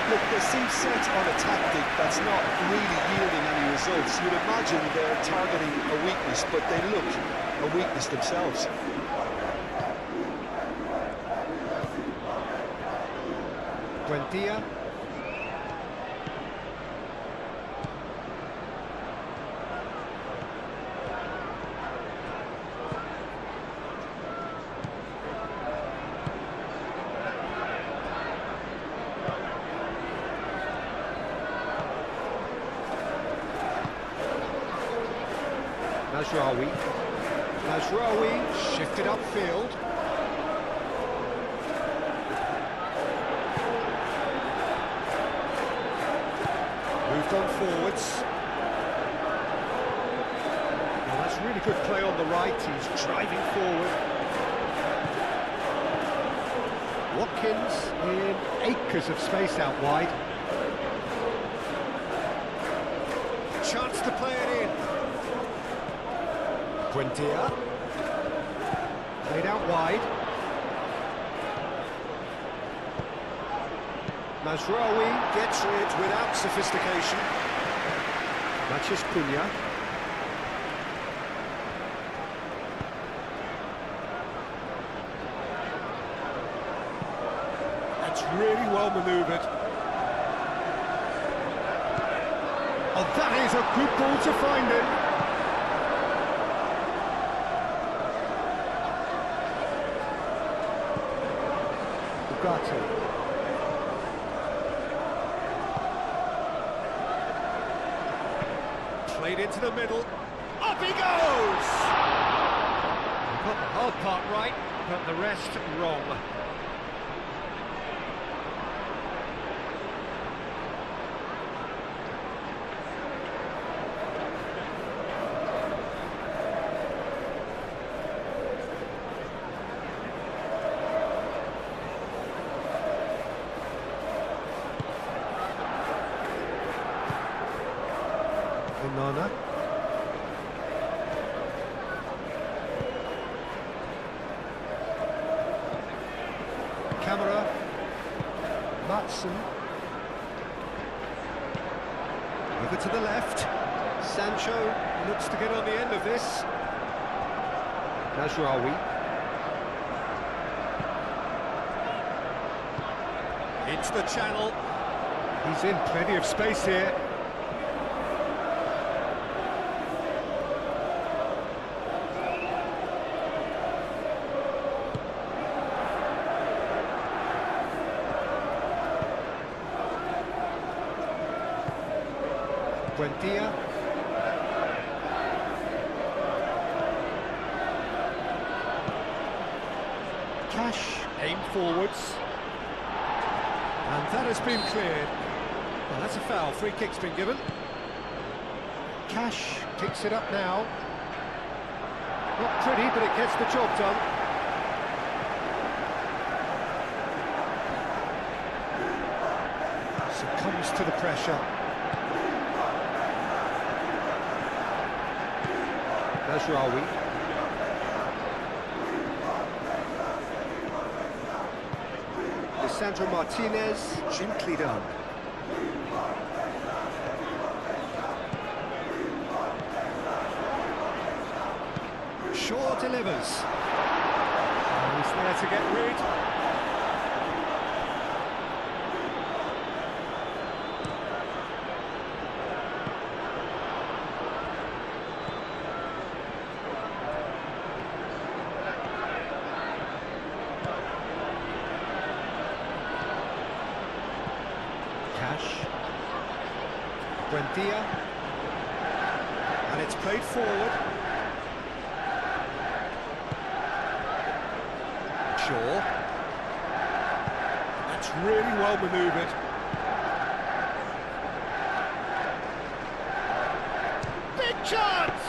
Look, they seem set on a tactic that's not really yielding any results. You'd imagine they're targeting a weakness, but they look a weakness themselves. Buendia. Mazraoui shifted upfield. Moved on forwards. Well, that's really good play on the right. He's driving forward. Watkins in acres of space out wide. Chance to play it in. Buendia. Played out wide. Mazraoui gets it without sophistication. Matheus Cunha. That's really well manoeuvred. Oh, that is a good ball to find it. Played into the middle. Up he goes! He got the hard part right, but the rest wrong. Nana. Camera. Matson. Over to the left. Sancho looks to get on the end of this. Mazraoui. Into the channel. He's in plenty of space here. Buendia. Cash, aim forwards. And that has been cleared. Well, that's a foul. Free kick's been given. Cash picks it up now. Not pretty, but it gets the job done. Succumbs to the pressure. Mazraoui. Lisandro Martinez, gently done. Shaw delivers. And he's there to get rid. Cash. Buendia. And it's played forward. Shaw. That's really well manoeuvred. Big chance!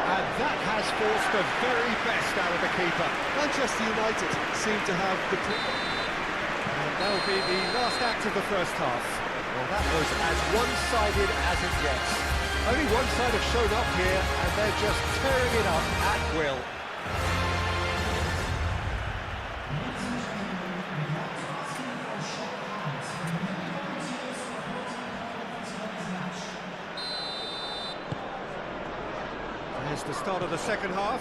And that has forced the very best out of the keeper. Manchester United seem to have the... And that'll be the last act of the first half. Well, that was as one-sided as it gets. Only one side have shown up here, and they're just tearing it up at will. There's the start of the second half.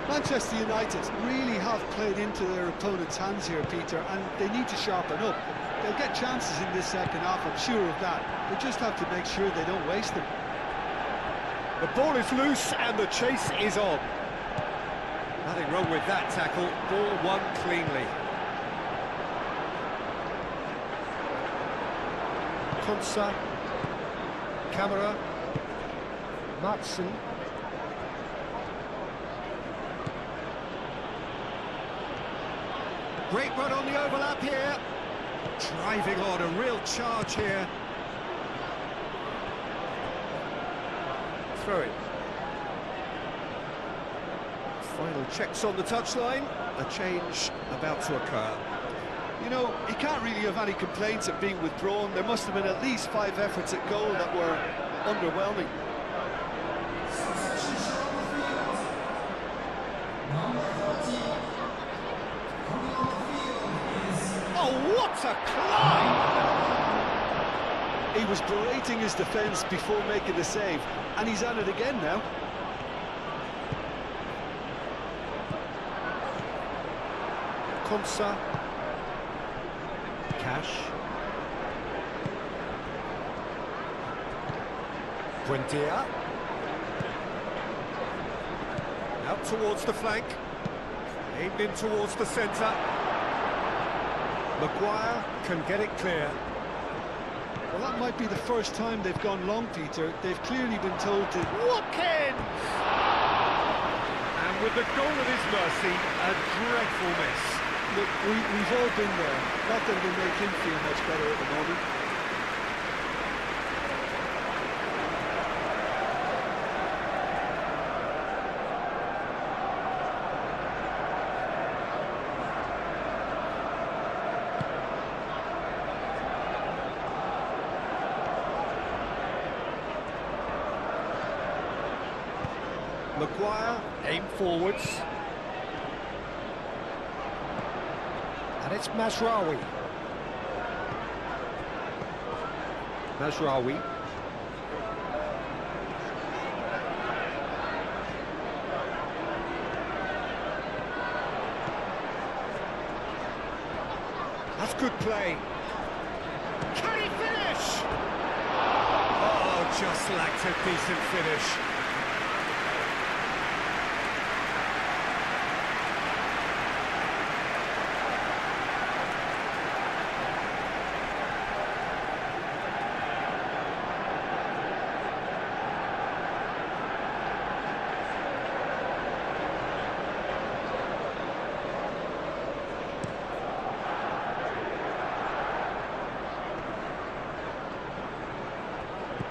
Manchester United really have played into their opponent's hands here, Peter, and they need to sharpen up. They'll get chances in this second half, I'm sure of that. They just have to make sure they don't waste them. The ball is loose and the chase is on. Nothing wrong with that tackle. Ball won cleanly. Konsa. Camera. Matson. Great run on the overlap here. Driving on, a real charge here. Throw it. Final checks on the touchline. A change about to occur. You know, he can't really have any complaints at being withdrawn. There must have been at least 5 efforts at goal that were underwhelming. Oh, what a climb! He was berating his defence before making the save, and he's at it again now. Konsa. Cash. Buendia. Out towards the flank. Aimed in towards the centre. Maguire can get it clear. Well, that might be the first time they've gone long, Peter. They've clearly been told to... Watkins! And with the goal at his mercy, a dreadful miss. Look, we've all been there. Not that it'll make him feel much better at the moment. Maguire, aim forwards. And it's Mazraoui. Mazraoui. That's good play. Can he finish? Oh, just lacked a decent finish.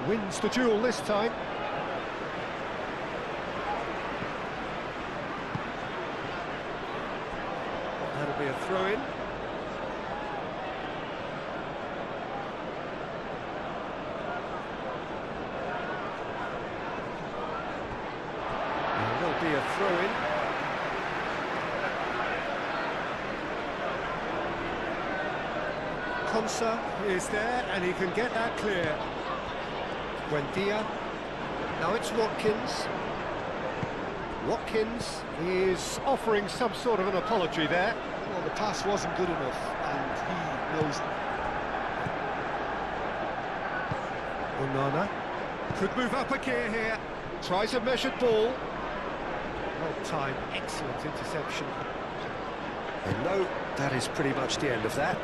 Wins the duel this time. That'll be a throw-in. There'll be a throw-in. Konsa is there, and he can get that clear. Buendia. Now it's Watkins. Watkins is offering some sort of an apology there. Well, the pass wasn't good enough, and he knows. Onana could move up a gear here. Tries a measured ball. Well timed, excellent interception. And no, that is pretty much the end of that.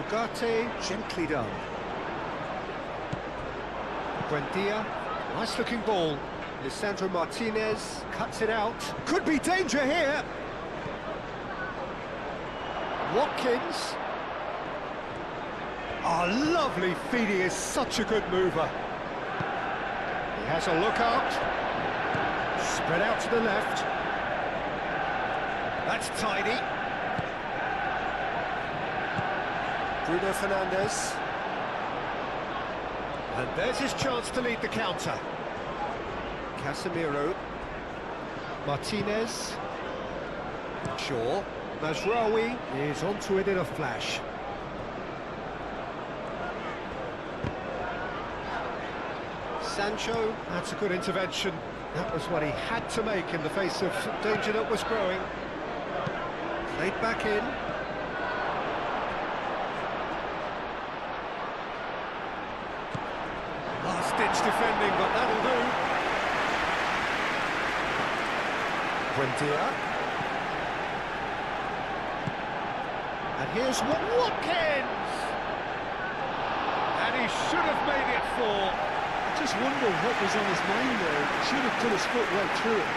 Ugarte, gently done. Buendia, nice looking ball. Lisandro Martinez cuts it out. Could be danger here. Watkins. Oh, lovely feed, he is such a good mover. He has a look out. Spread out to the left. That's tidy. Bruno Fernandes. And there's his chance to lead the counter. Casemiro. Martinez. Shaw. Mazraoui is onto it in a flash. Sancho, that's a good intervention. That was what he had to make in the face of danger that was growing. Played back in. Last-ditch defending, but that'll do. Buendia. And here's Watkins! And he should have made it 4. I just wonder what was on his mind there. He should have put his foot right through it.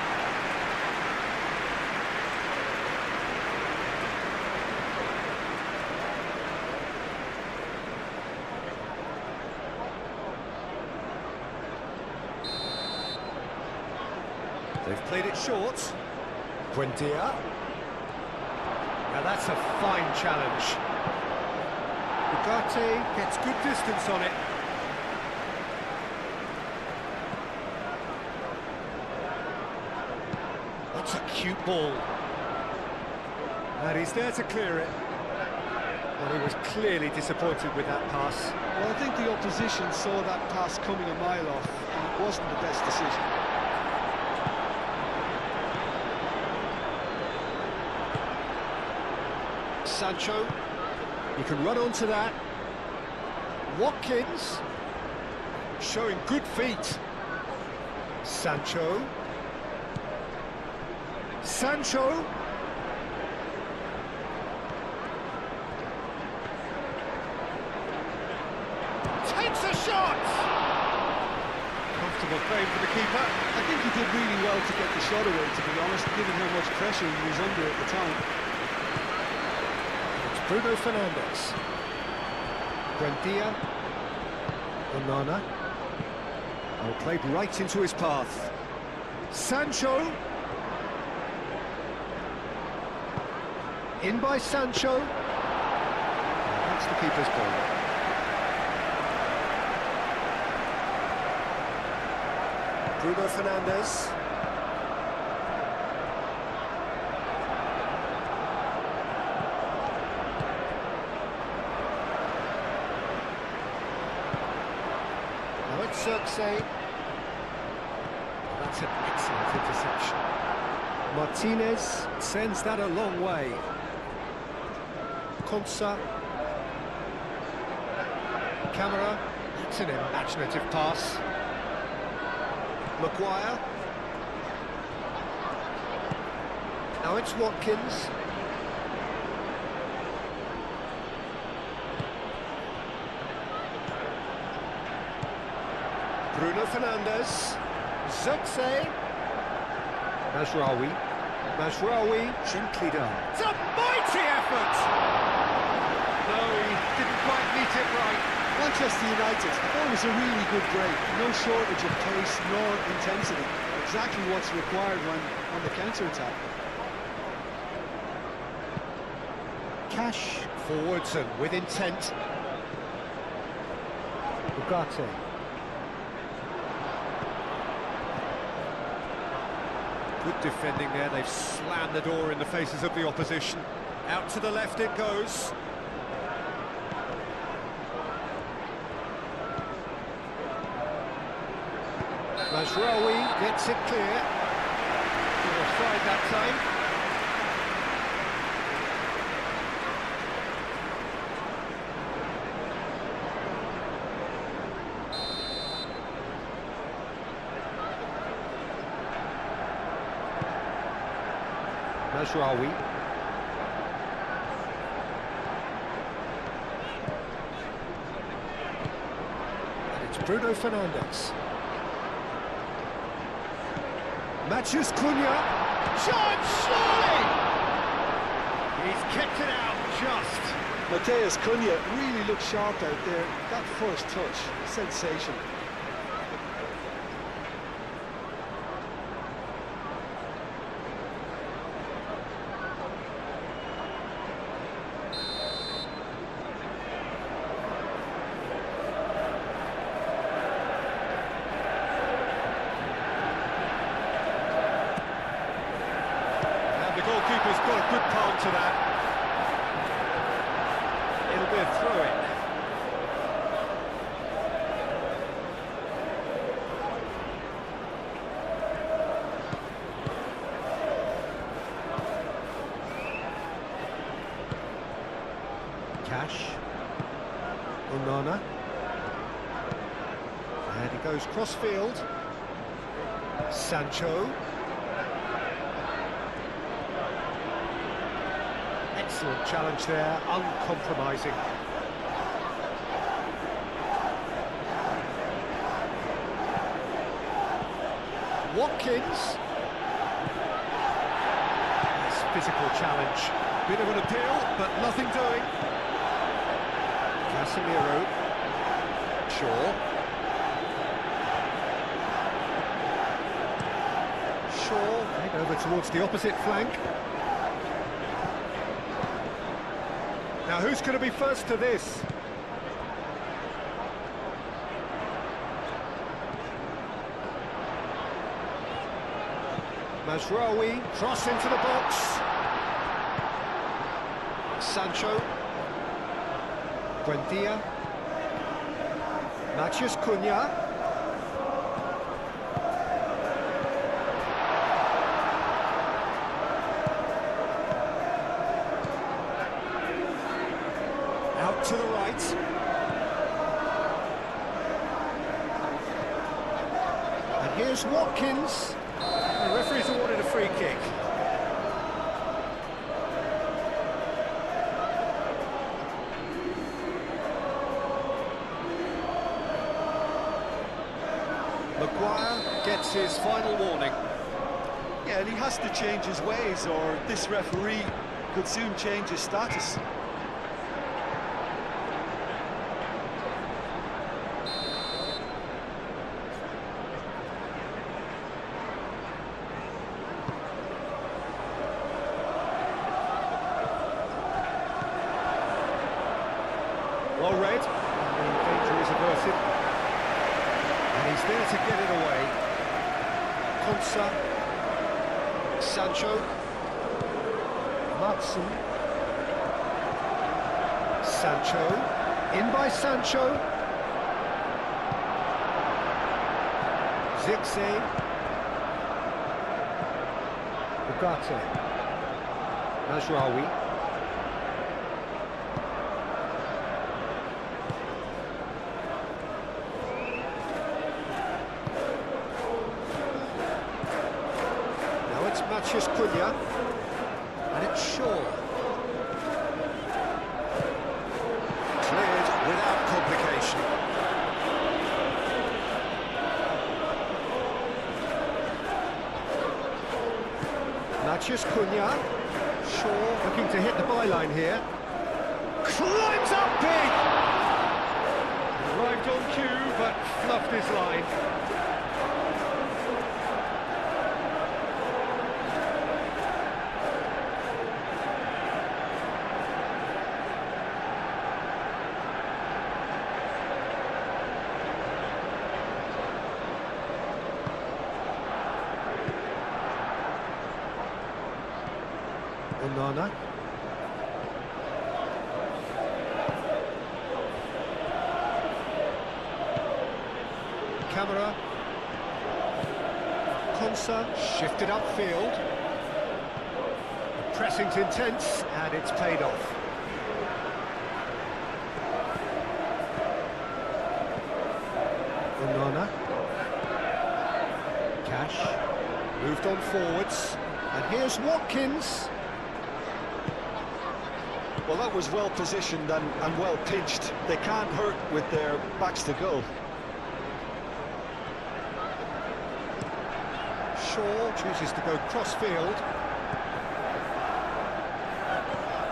They've played it short. Buendia. Now that's a fine challenge. Ugarte gets good distance on it. That's a cute ball. And he's there to clear it. Well, he was clearly disappointed with that pass. Well, I think the opposition saw that pass coming a mile off, and it wasn't the best decision. Sancho, you can run onto that. Watkins, showing good feet. Sancho. Sancho. Takes a shot! Comfortable claim for the keeper. I think he did really well to get the shot away, to be honest, given how much pressure he was under at the time. Bruno Fernandes. Buendia. Onana. Oh, played right into his path. Sancho. In by Sancho. That's the keeper's ball. Bruno Fernandes. Xerxes. That's an excellent interception. Martinez sends that a long way. Konsa. Camera. That's an imaginative pass. Maguire. Now it's Watkins. Bruno Fernandes. Xerxes. Mazraoui. Mazraoui, gently done. It's a mighty effort! No, gets it right. Manchester United, that was a really good break. No shortage of pace nor intensity. Exactly what's required when on the counter-attack. Cash forwards and with intent. Ugarte. Good defending there, they've slammed the door in the faces of the opposition. Out to the left it goes. Mazraoui gets it clear. Offside that time. Mazraoui. And it's Bruno Fernandes. Matches Cunha. Shot, surely! He's kept it out just. Matheus Cunha really looked sharp out there. That first touch, sensation. Goalkeeper's got a good palm to that. It'll be a throw-in. Cash. Onana. And he goes cross-field. Sancho. Excellent challenge there, uncompromising. Watkins. Nice physical challenge. Bit of an appeal, but nothing doing. Casemiro. Shaw. Shaw, right over towards the opposite flank. Now, who's going to be first to this? Mazraoui, cross into the box. Sancho. Buendia. Mathias Cunha. Out to the right. And here's Watkins. The referee's awarded a free kick. Maguire gets his final warning. Yeah, and he has to change his ways, or this referee could soon change his status. Well read, the danger is averted, and he's there to get it away. Konsa, Sancho, Matson, Sancho, in by Sancho, Zirkzee, Ugarte, Mazraoui. Mathias Cunha, and it's Shaw. Cleared without complication. Mathias Cunha, Shaw looking to hit the byline here. Climbs up big! on cue, but fluffed his line. Onana. Camera. Konsa shifted upfield. The pressing's intense and it's paid off. Onana. Cash. Moved on forwards. And here's Watkins. Well, that was well positioned and well pitched. They can't hurt with their backs to goal. Shaw chooses to go cross-field.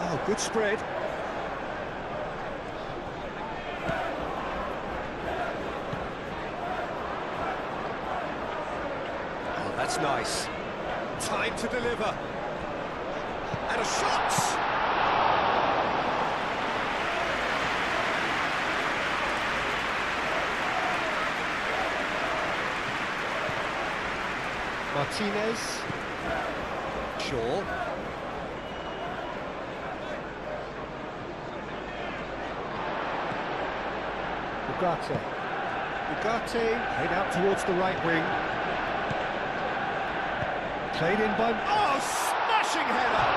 Oh, good spread. Oh, that's nice. Time to deliver. And a shot! Martinez. Shaw. Ugarte played out towards the right wing. Played in by... Oh, smashing header!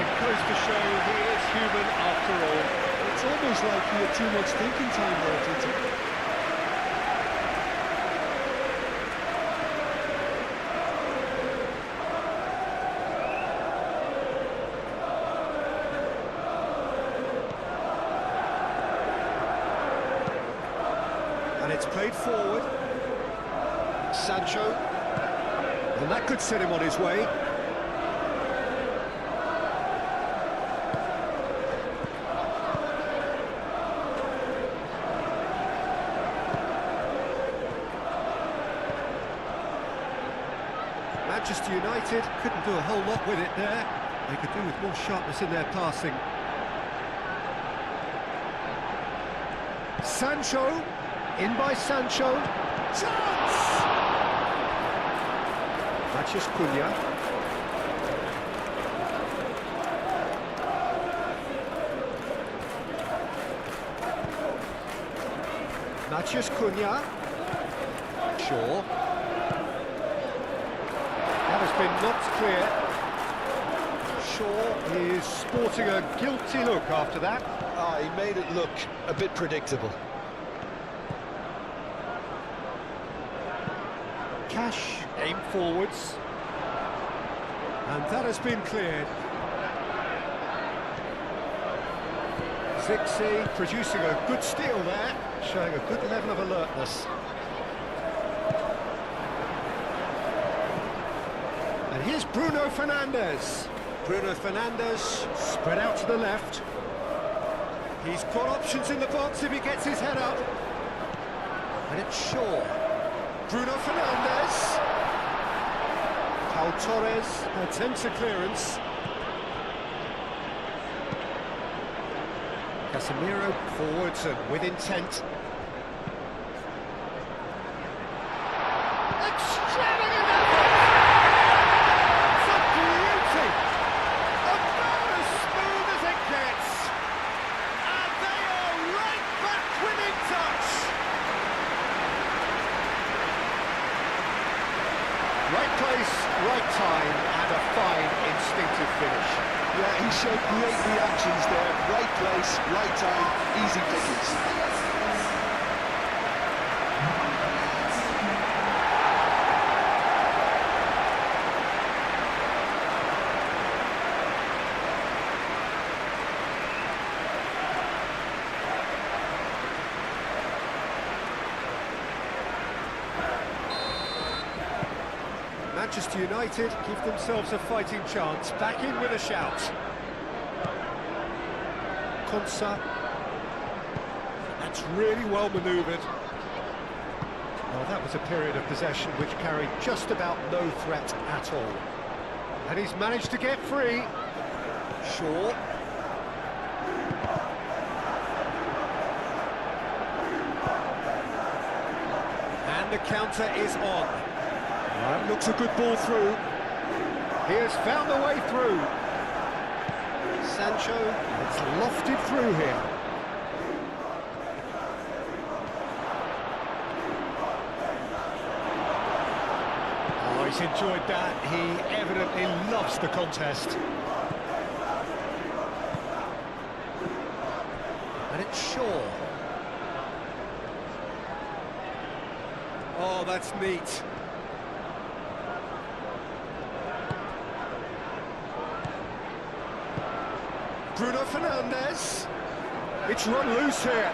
It goes to show he is human after all. It's almost like he had too much thinking time there, didn't he? And it's played forward. Sancho. And that could set him on his way. Manchester United couldn't do a whole lot with it there. They could do with more sharpness in their passing. Sancho. In by Sancho. Chance! Mathias Cunha. Mathias Cunha. Shaw. That has been knocked clear. Shaw is sporting a guilty look after that. He made it look a bit predictable. Cash, aim forwards, and that has been cleared. Zixi producing a good steal there, showing a good level of alertness. And here's Bruno Fernandes. Bruno Fernandes spread out to the left. He's got options in the box if he gets his head up. And it's Shaw. Bruno Fernandes. Pau Torres attempts a clearance. Casemiro forwards and with intent. Extravagant effort! It's a beauty! About as smooth as it gets! And they are right back within touch! Right place, right time, and a fine instinctive finish. Yeah, he showed great reactions there. Right place, right time, easy pickings. Manchester United give themselves a fighting chance, back in with a shout. Konsa. That That's really well manoeuvred. Well, that was a period of possession which carried just about no threat at all. And he's managed to get free. Shaw. And the counter is on. That looks a good ball through. He has found a way through. Sancho, it's lofted through here. Oh, he's enjoyed that. He evidently loves the contest. And it's Shaw. Oh, that's neat. Bruno Fernandes. It's run loose here.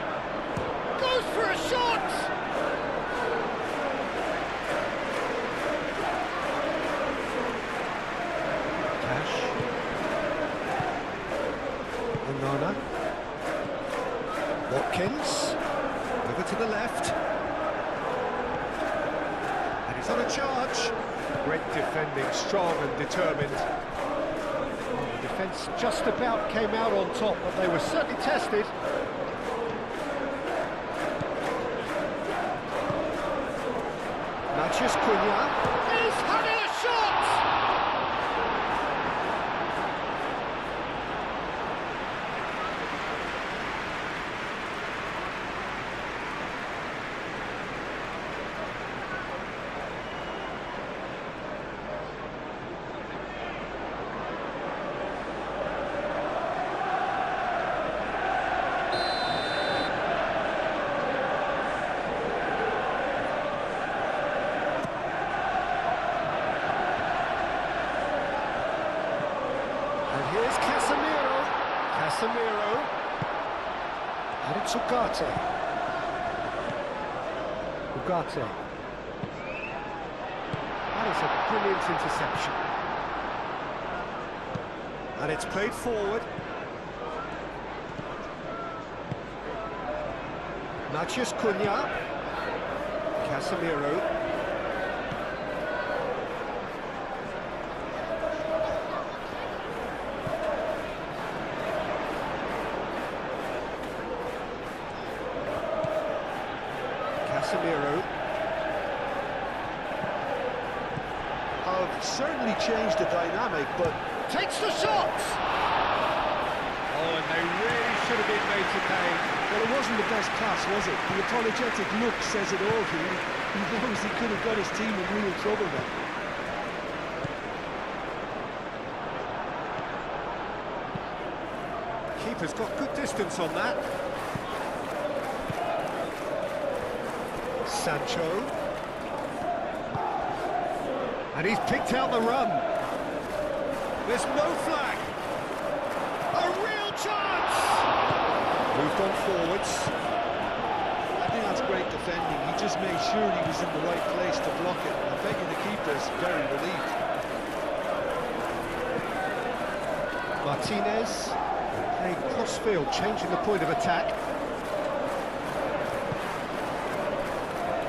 Goes for a shot! Cash. Onana. Watkins. Over to the left. And he's on a charge. Great defending, strong and determined. The defence just about came out on top, but they were certainly tested. Matheus Cunha. He's having a shot! Here's Casemiro. Casemiro. And it's Ugarte. Ugarte. That is a brilliant interception. And it's played forward. Matheus Cunha. Casemiro. Casemiro. Have certainly changed the dynamic, but Takes the shot! Oh, and they really should have been made to pay. well, it wasn't the best pass, was it? The apologetic look says it all. He knows he could have got his team in real trouble then. Keeper's got good distance on that. Sancho. And he's picked out the run. There's no flag. A real chance! Moved on forwards. I think that's great defending. He just made sure he was in the right place to block it. I bet you the keeper's very relieved. Martinez. Playing cross-field, changing the point of attack.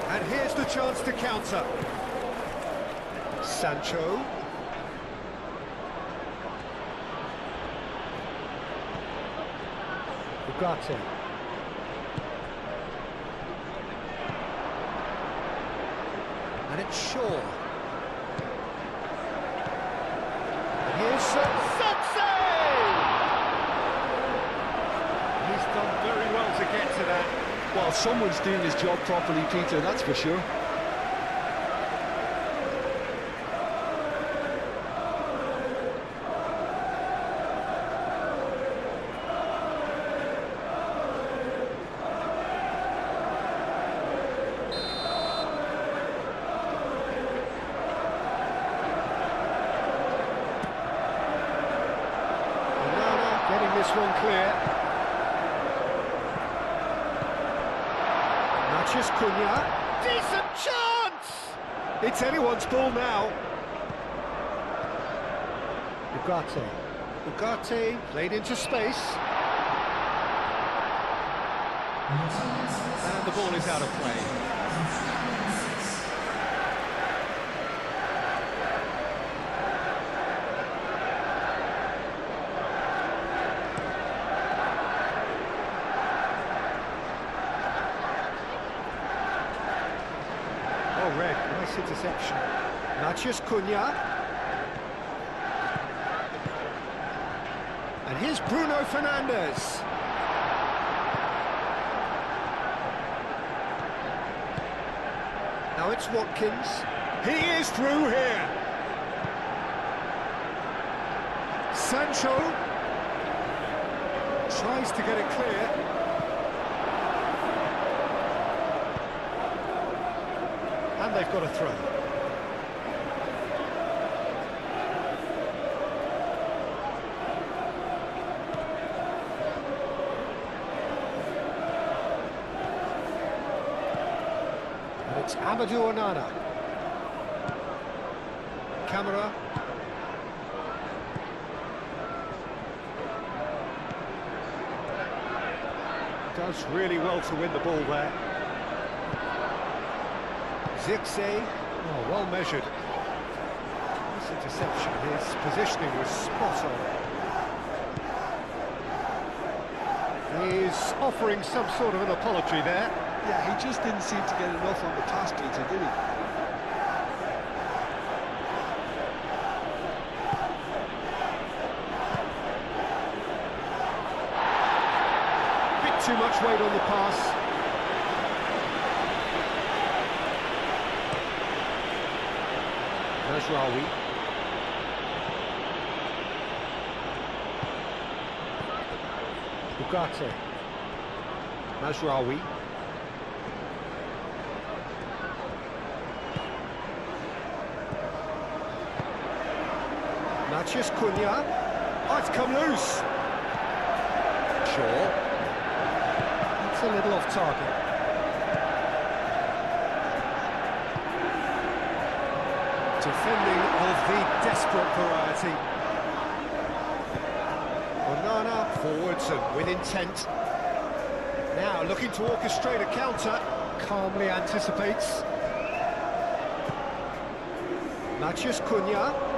And here's the chance to counter. Sancho. Ugarte. And it's Shaw. And here's Sensei! He's done very well to get to that. Well, someone's doing his job properly, Peter, that's for sure. Getting this one clear. Matheus Cunha. Decent chance! It's anyone's ball now. Ugarte. Ugarte played into space. And the ball is out of play. Oh, red, nice interception. Matheus Cunha. And here's Bruno Fernandes. Now it's Watkins. He is through here. Sancho tries to get it clear. And they've got a throw. It's Amadou Onana. Camera. Does really well to win the ball there. Zirkzee. Oh, well measured. This interception, his positioning was spot on. He's offering some sort of an apology there. Yeah, he just didn't seem to get enough on the pass, Peter, did he? Bit too much weight on the pass. Mazraoui. Ugarte. Mazraoui. Matheus Cunha. Oh, it's come loose. Sure. It's a little off target. Defending of the desperate variety. Onana forwards and with intent. Now looking to orchestrate a counter. Calmly anticipates. Matheus Cunha.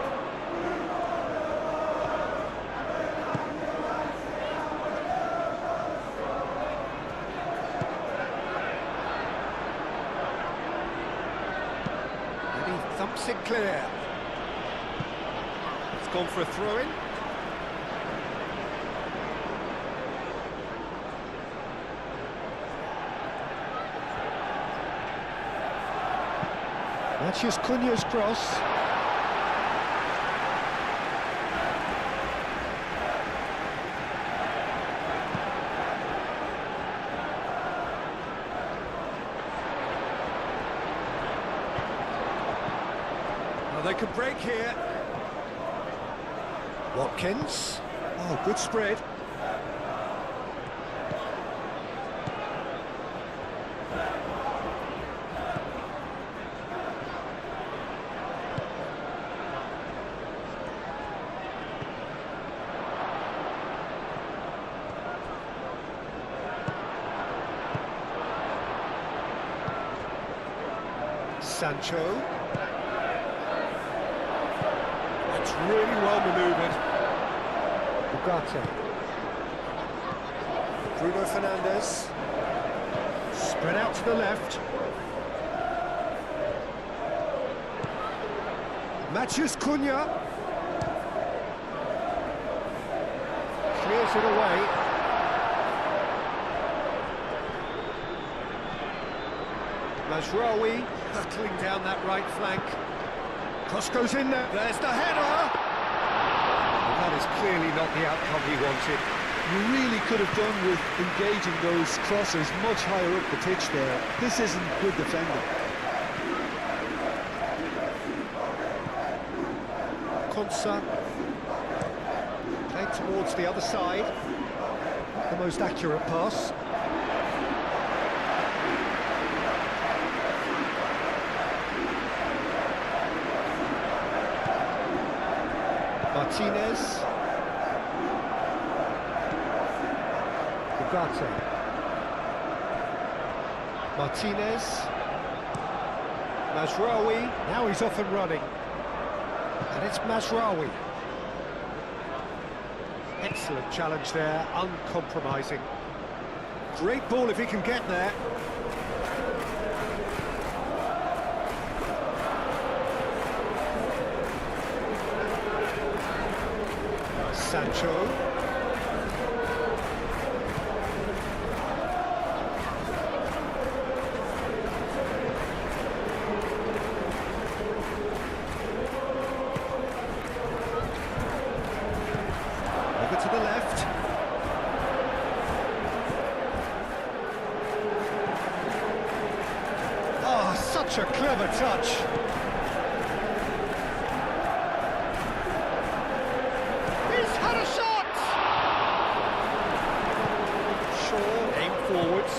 Thumps it clear. It's gone for a throw-in. Matheus Cunha's cross. They could break here. Watkins. Oh, good spread. Sancho. Really well manoeuvred. Ugarte. Bruno Fernandes. Spread out to the left. Matheus Cunha. Clears it away. Mazraoui hurtling down that right flank. Cross goes in there. There's the header. And that is clearly not the outcome he wanted. You really could have done with engaging those crossers much higher up the pitch there. This isn't good defending. Konsa. Played towards the other side. Not the most accurate pass. Martinez. Ugarte. Martinez. Mazraoui. Now he's off and running. And it's Mazraoui. Excellent challenge there, uncompromising. Great ball if he can get there. Sancho. Over to the left. Oh, such a clever touch. He's had a shot! Shaw, aim forwards.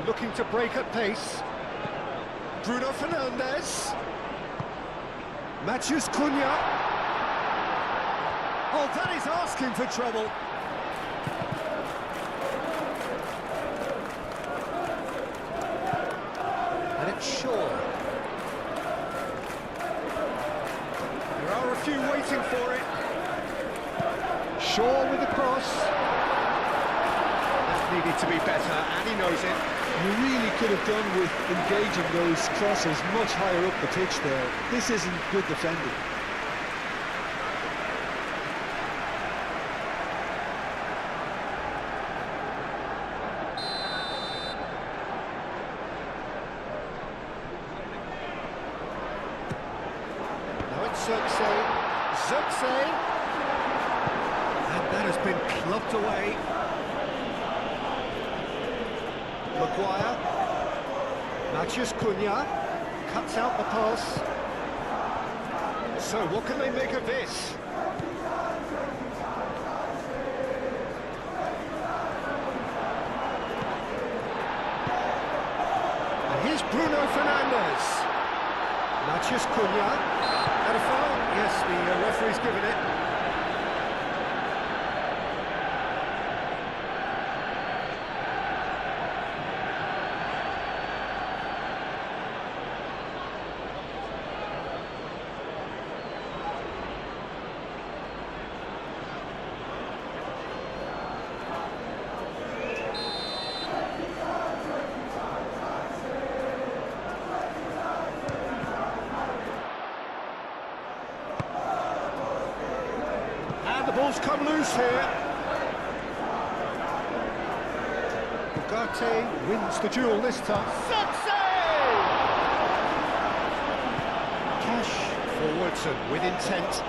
Looking to break at pace. Bruno Fernandes. Matheus Cunha. Oh, that is asking for trouble. And it's Shaw. There are a few waiting for it. Shaw with the cross. That needed to be better, and he knows it. You really could have done with engaging those crosses much higher up the pitch there. This isn't good defending. Now it's Zirkzee. And that has been clubbed away. Maguire. Matheus Cunha cuts out the pass. So what can they make of this? And here's Bruno Fernandes. Matheus Cunha. Had a foul? Yes, the referee's given it. The ball's come loose here. Ugarte wins the duel this time. Zirkzee! Cash forwards and with intent.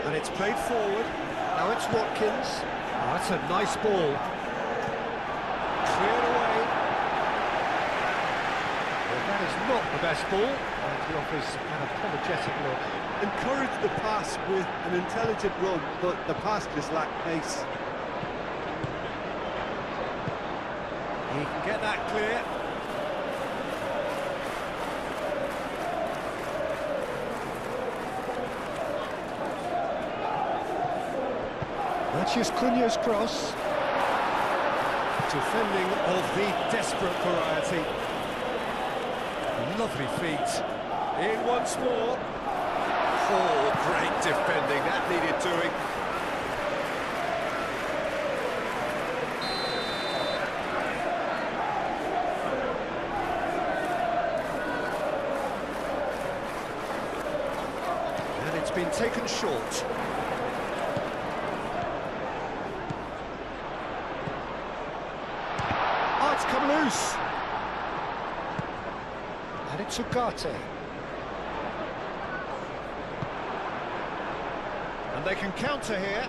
And it's played forward. Now it's Watkins. Oh, that's a nice ball. Cleared away. Well, that is not the best ball. And he offers an apologetic look. Encourage the pass with an intelligent run, but the pass just lacked pace. He can get that clear. Matheus Cunha's cross. Defending of the desperate variety. Lovely feet. In once more. Oh, great defending, that needed doing. And it's been taken short. Oh, it's come loose. And it's Ugarte. And they can counter here.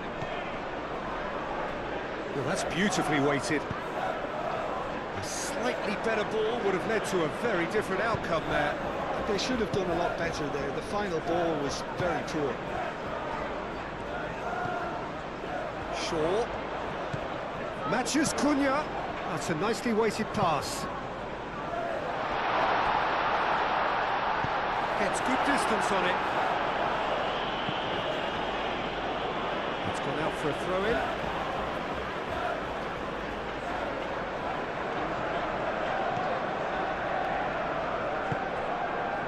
Well, that's beautifully weighted. A slightly better ball would have led to a very different outcome there. They should have done a lot better there. The final ball was very poor. Shaw. Matheus Cunha. That's a nicely weighted pass. Gets good distance on it. It's gone out for a throw-in.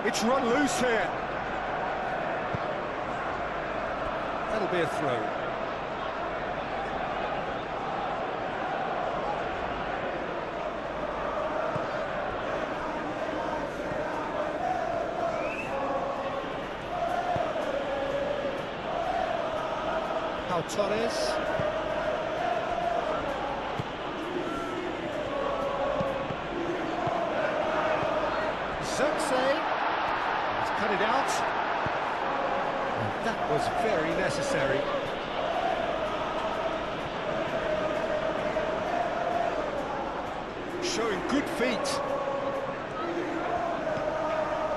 It's run loose here. That'll be a throw. Torres. Zirkzee. He's cut it out. And that was very necessary. Showing good feet.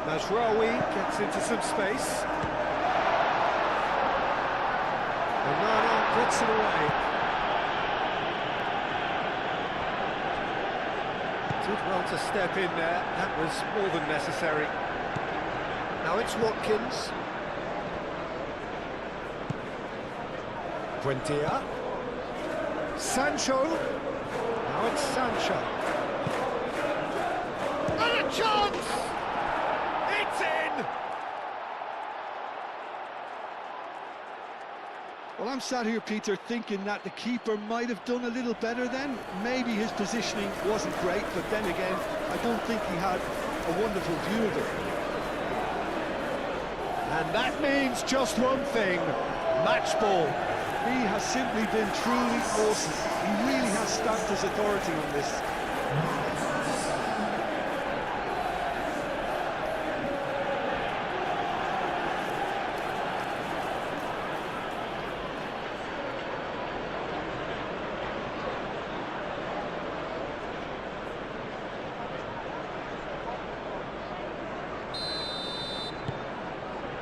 Mazraoui gets into some space. Gets it away. Did well to step in there. That was more than necessary. Now it's Watkins. Buendia. Sancho. Now it's Sancho. And a chance! It's in! Well, I'm sat here, Peter, thinking that the keeper might have done a little better then. Maybe his positioning wasn't great, but then again, I don't think he had a wonderful view of it. And that means just one thing, match ball. He has simply been truly awesome. He really has stamped his authority on this.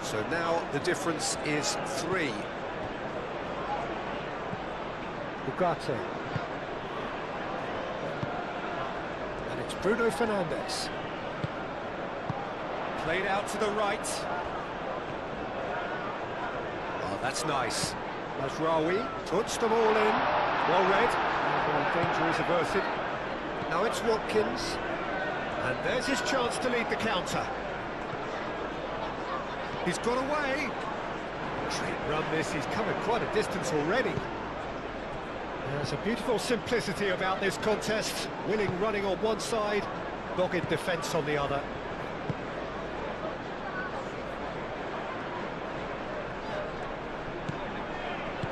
So now the difference is 3. Ugarte. And it's Bruno Fernandes. Played out to the right. Oh, that's nice. Mazraoui puts them all in. Well read. And danger is averted. Now it's Watkins. And there's his chance to lead the counter. He's got away. Great run this, he's covered quite a distance already. There's a beautiful simplicity about this contest. Winning running on one side, dogged defence on the other.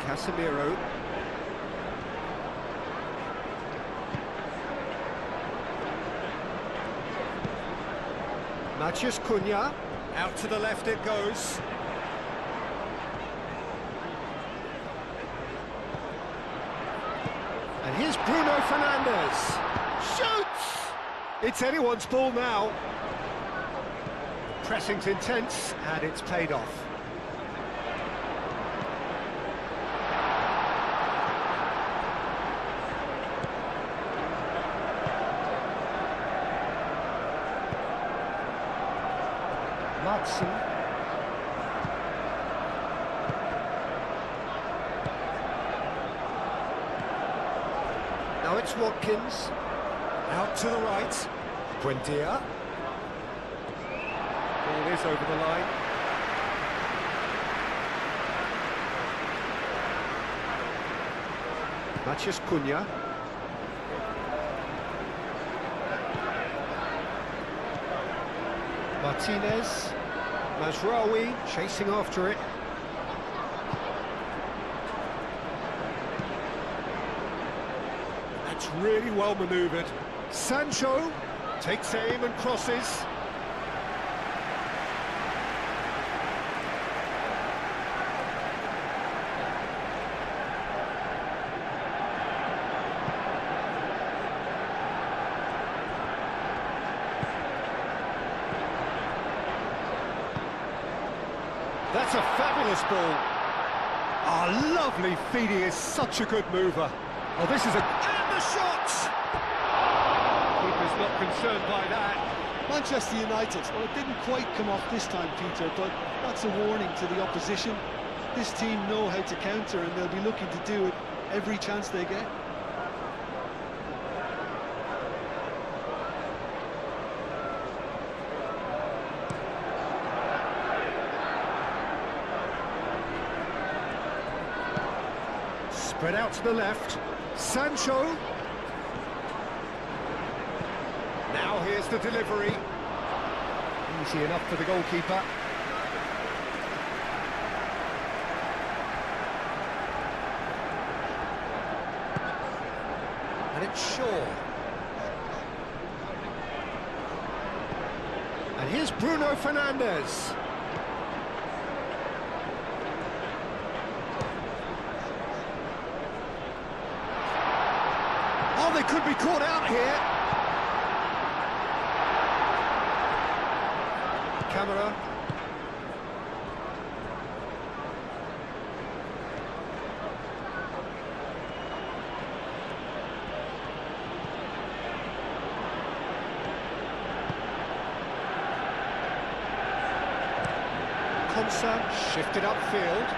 Casemiro. Matheus Cunha. Out to the left it goes. And here's Bruno Fernandes. Shoots! It's anyone's ball now. Pressing's intense, and it's paid off. Madsen. Now it's Watkins. Out to the right. Buendia. Ball is over the line. Matheus Cunha. Martinez. Mazraoui chasing after it. That's really well manoeuvred. Sancho takes aim and crosses. That's a fabulous ball. Oh, lovely feed, he is such a good mover. Oh, this is a... And the shot! Keeper's not concerned by that. Manchester United, well, it didn't quite come off this time, Peter, but that's a warning to the opposition. This team know how to counter, and they'll be looking to do it every chance they get. Spread out to the left. Sancho. Now here's the delivery. Easy enough for the goalkeeper. And it's Shaw. And here's Bruno Fernandes. Oh, they could be caught out here. Camera. Konsa shifted upfield.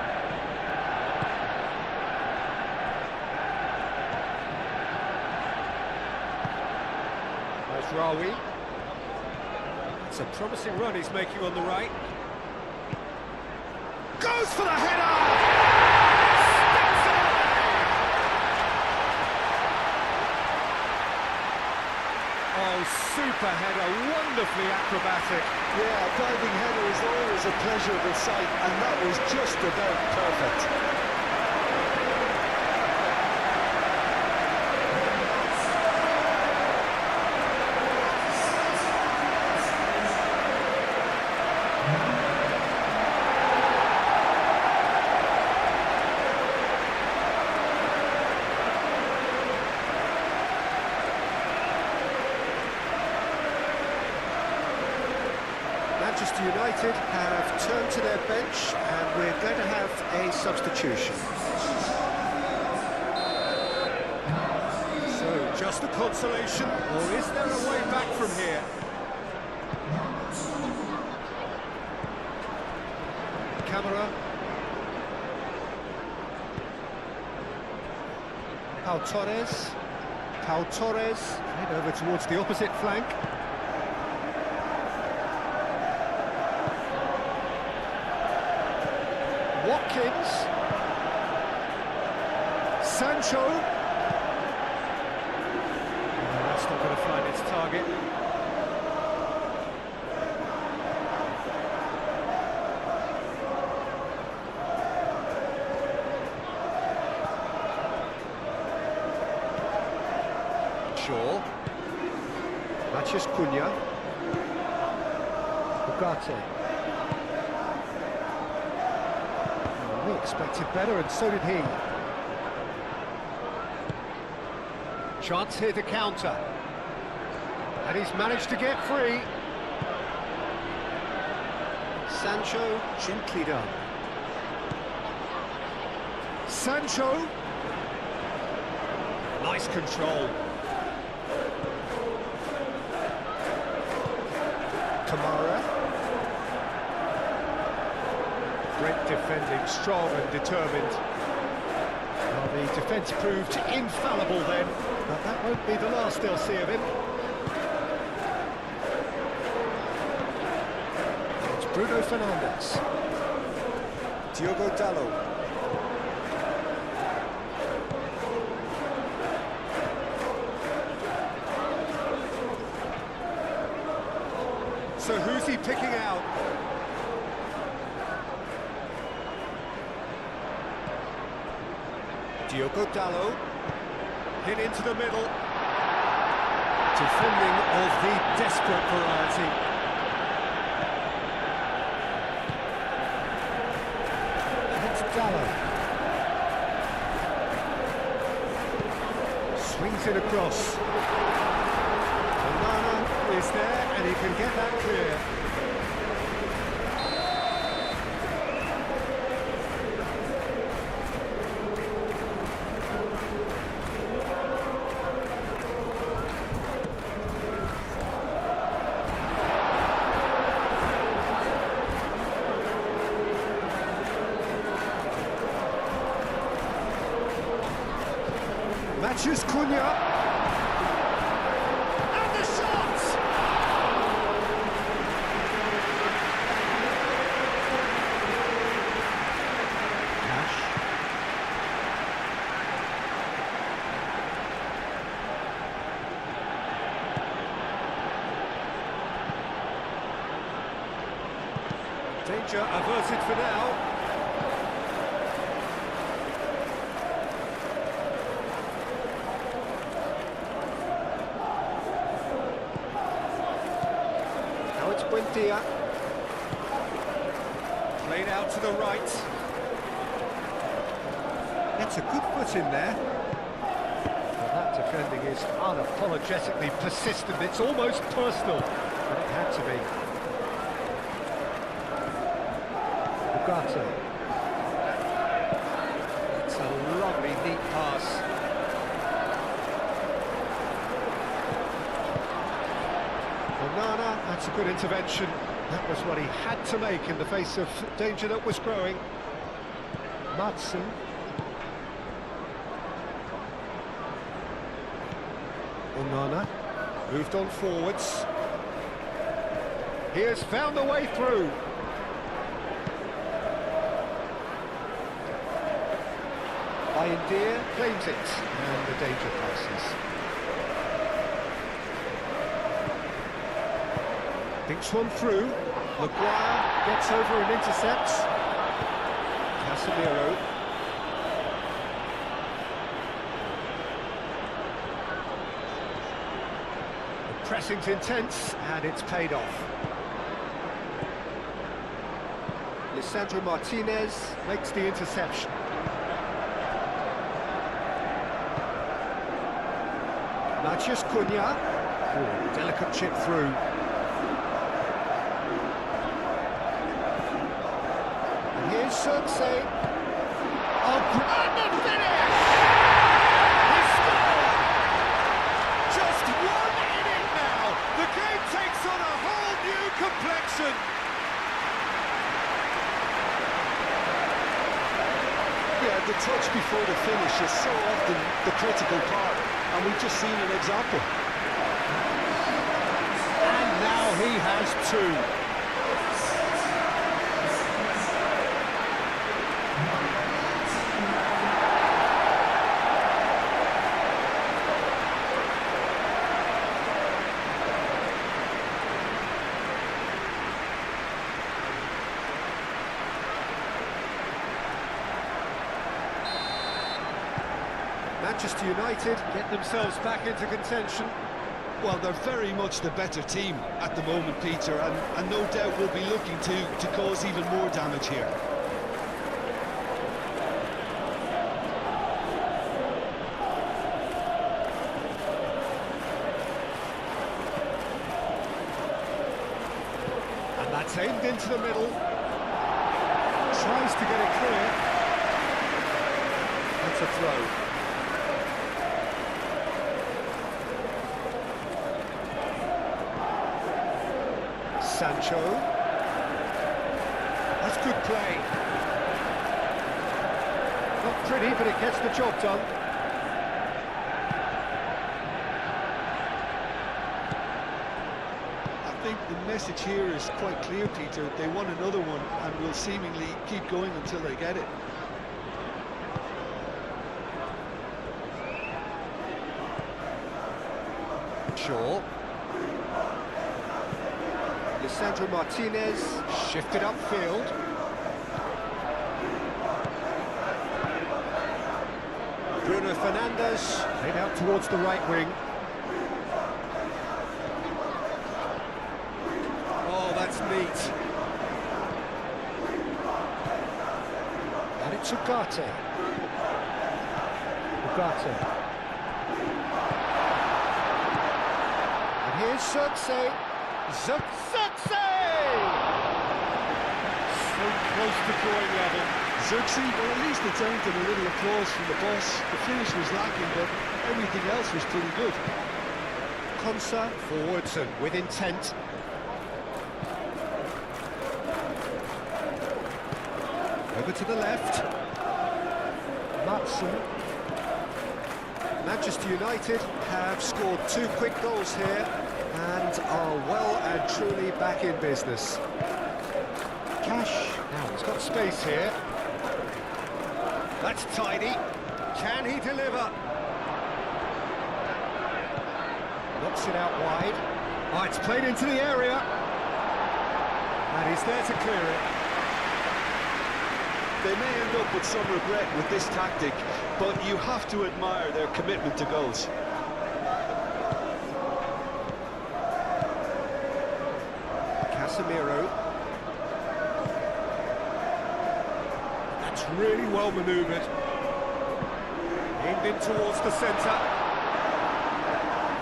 There's Rawi. It's a promising run he's making on the right. Goes for the header! Spins it away! Oh, super header, wonderfully acrobatic. Yeah, a diving header is always a pleasurable sight, and that was just about perfect. Manchester United have turned to their bench and we're going to have a substitution. So, just a consolation, or is there a way back from here? Camera. Pau Torres, head over towards the opposite flank. Watkins, Sancho. Oh, that's not going to find its target. Shaw, Matheus Cunha, Ugarte. We expected better, and so did he. Chance here to counter. And he's managed to get free. Sancho, gently done. Sancho. Nice control. Kamara. Brent defending, strong and determined. Well, the defence proved infallible then, but that won't be the last they'll see of him. It's Bruno Fernandes. Diogo Dalot. So who's he picking out? Diogo Dalot, hit into the middle. Defending of the desperate variety. It's Dalot. Swings it across. Onana is there and he can get that clear. Matheus Cunha. And the shot! Cash. Danger averted for now. Now it's Buendia. Played out to the right. Gets a good foot in there. Well, that defending is unapologetically persistent. It's almost personal, but it had to be. Ugarte. It's a lovely, neat pass. Onana, that's a good intervention. That was what he had to make in the face of danger that was growing. Madsen. Onana moved on forwards. He has found a way through. Buendia claims it, and the danger passes. Thinks one through. Maguire gets over and intercepts. Casemiro. The pressing's intense, and it's paid off. Lisandro Martinez makes the interception. Matheus Cunha. Oh, delicate chip through. And here's Xerxes. Oh, and the finish! He scored! Just one inning now. The game takes on a whole new complexion. Yeah, the touch before the finish is so often the critical part, and we've just seen an example. And now he has two. Manchester United get themselves back into contention. Well, they're very much the better team at the moment, Peter, and no doubt will be looking to cause even more damage here. And that's aimed into the middle. Tries to get it clear. That's a throw. Sancho. That's good play. Not pretty, but it gets the job done. I think the message here is quite clear, Peter. They want another one and will seemingly keep going until they get it. Shaw. Lisandro Martinez shifted upfield. Bruno Fernandes played out towards the right wing. Oh, that's neat. And it's Ugarte. And here's Xerxes. Xerxes! So close to drawing level. Xerxes, well, at least it's earned him a little applause from the boss. The finish was lacking, but everything else was pretty good. Konsa forwards and with intent. Over to the left. Madsen. Manchester United have scored 2 quick goals here and are well and truly back in business. Cash, now he's got space here. That's tidy. Can he deliver? Knocks it out wide. Oh, it's played into the area. And he's there to clear it. They may end up with some regret with this tactic, but you have to admire their commitment to goals. Casemiro. That's really well manoeuvred. Aimed in towards the centre.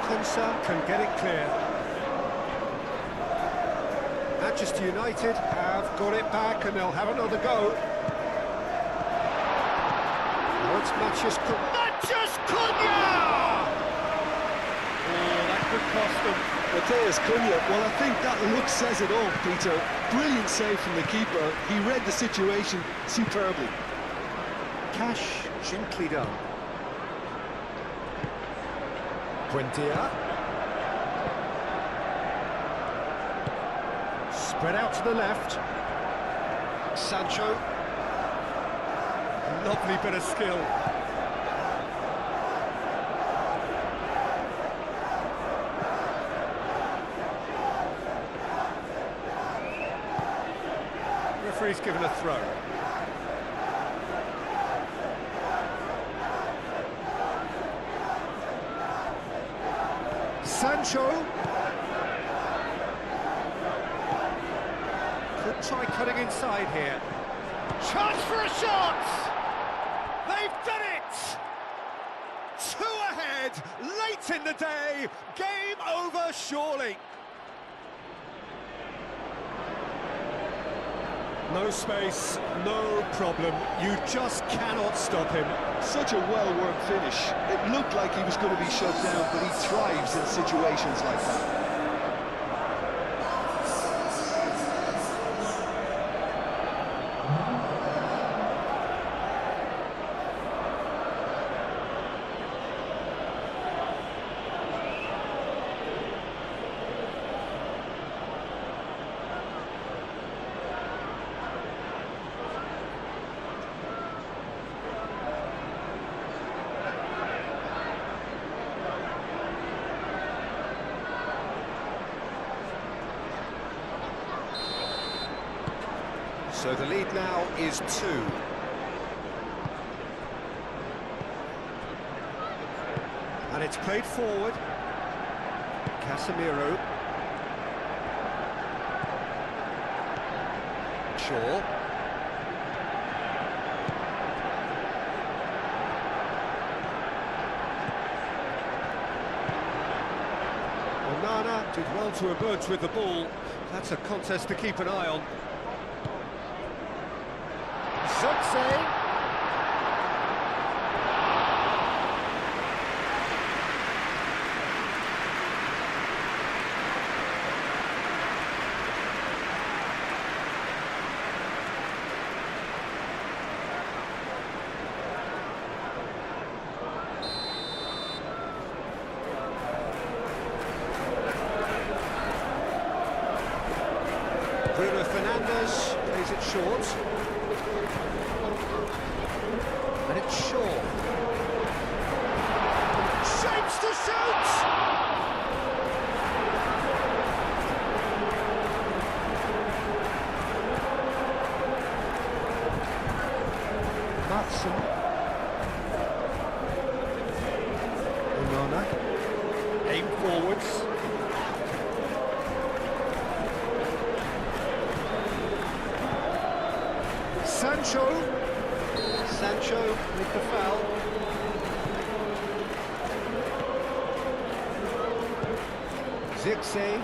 Konsa can get it clear. Manchester United have got it back and they'll have another go. Now it's Mathias Cunha! Oh, that could cost them. Mathias Cunha, well, I think that look says it all, Peter. Brilliant save from the keeper. He read the situation superbly. Cash gently done. Buendia. Spread out to the left. Sancho. Lovely bit of skill. Referee's given a throw. Sancho. Could try cutting inside here. Chance for a shot! They've done it! 2 ahead, late in the day, game over surely. No space, no problem, you just cannot stop him. Such a well-worked finish. It looked like he was going to be shut down, but he thrives in situations like that. So the lead now is 2. And it's played forward. Casemiro. Shaw. Onana did well to emerge with the ball. That's a contest to keep an eye on. Zirkzee. Bruno Fernandes plays it short. And it's Shaw. Shapes to shoot! Matson. Onana. Aim forwards. Sancho with the foul. Zirkzee.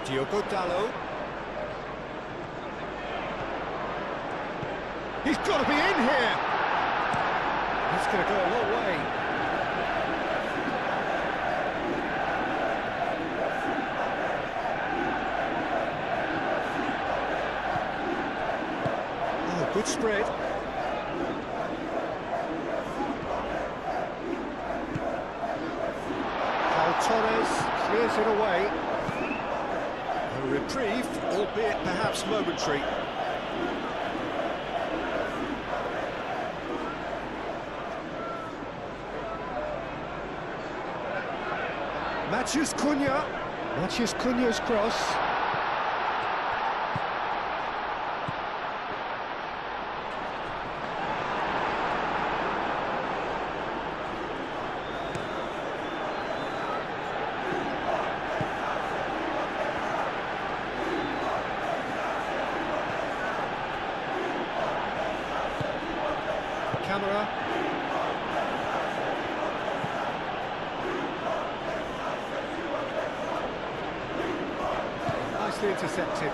Diogo Dalot. He's got to be in here! That's going to go a long way. Good spread. Torres clears it away. A reprieve, albeit perhaps momentary. Mathias Cunha. Mathias Cunha's cross. camera. Nicely intercepted.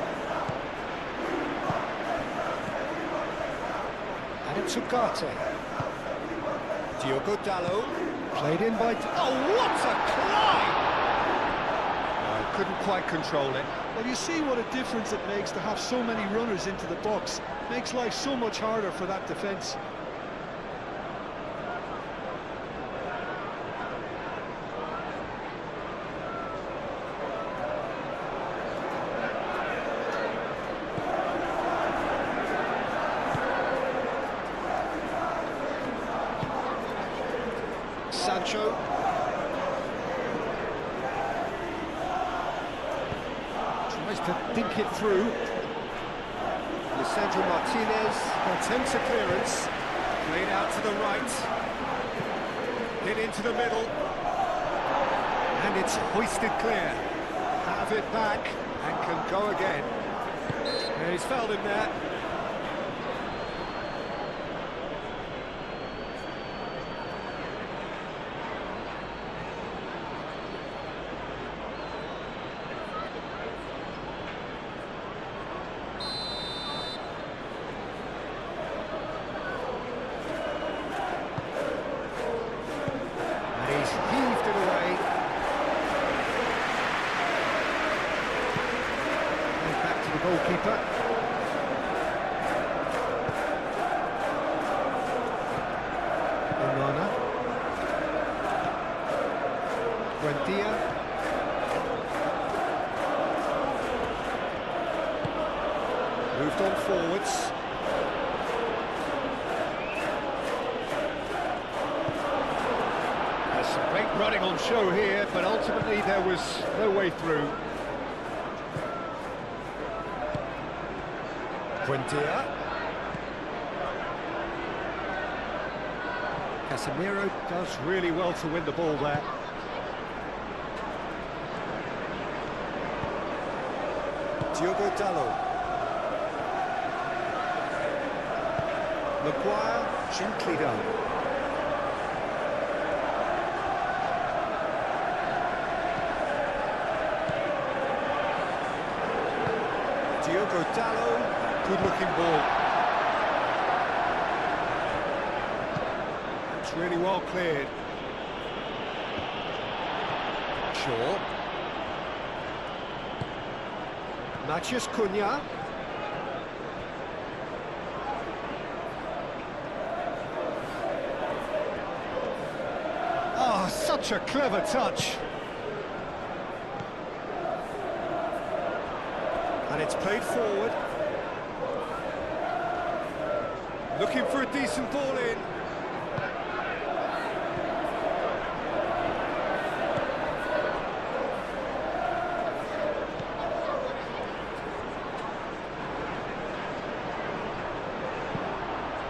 And it's Ugarte. Diogo Dalot. Played in by... Oh, what a climb! No, couldn't quite control it. Well, you see what a difference it makes to have so many runners into the box. Makes life so much harder for that defence. Sancho. Tries to dink it through. Lisandro Martinez attempts a clearance. Played out to the right. Hit into the middle. And it's hoisted clear. Have it back and can go again. And he's fouled him there. Heaved it away. And back to the goalkeeper. Onana. Buendia. Moved on forwards. Some great running on show here, but ultimately there was no way through. Buendia. Casemiro does really well to win the ball there. Diogo Dalot. Maguire, gently done. Diogo Dalot, good-looking ball. It's really well cleared. Shaw. Matheus Cunha. Oh, such a clever touch. And it's played forward. Looking for a decent ball in.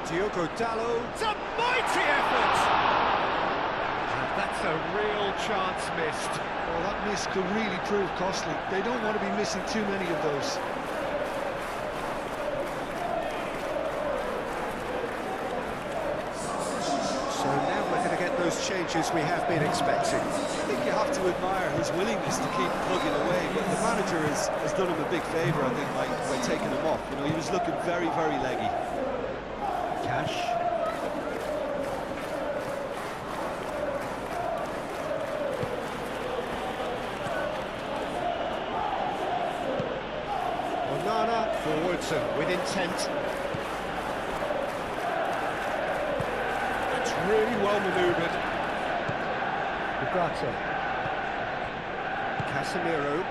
Diogo Dalot. It's a mighty effort! And that's a real chance missed. Well, that miss could really prove costly. They don't want to be missing too many of those. So now we're going to get those changes we have been expecting. I think you have to admire his willingness to keep plugging away, but the manager has done him a big favour, I think, by taking him off. You know, he was looking very, very leggy. Cash. Onana forwards and with intent. It's really well manoeuvred. Ugarte. Casemiro.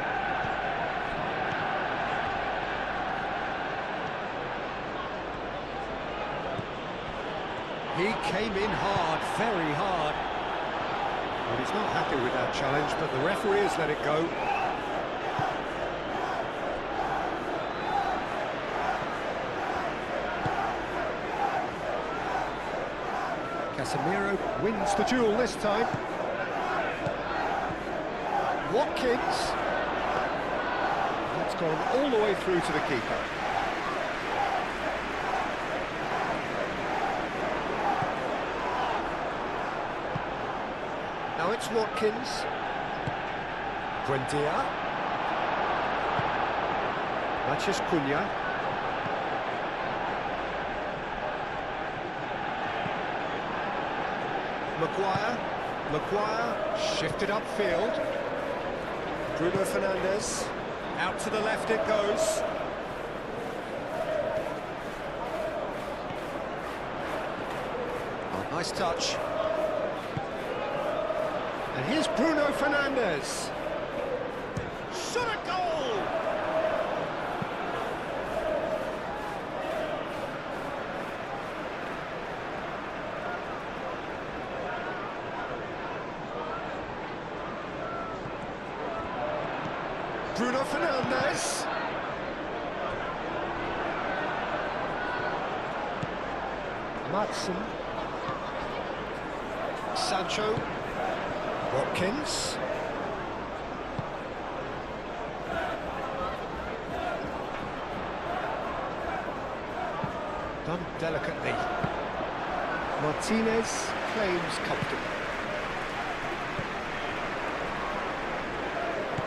He came in hard, very hard. Well, he's not happy with that challenge, but the referee has let it go. Casemiro wins the duel this time. Watkins. That's gone all the way through to the keeper. it's Watkins. Buendia. Matches Cunha. Maguire shifted upfield. Bruno Fernandes. Out to the left it goes. Oh, nice touch. And here's Bruno Fernandes. Shot a goal! Bruno Fernandes. Madsen. Sancho. Watkins. Done delicately. Martinez claims comfortable.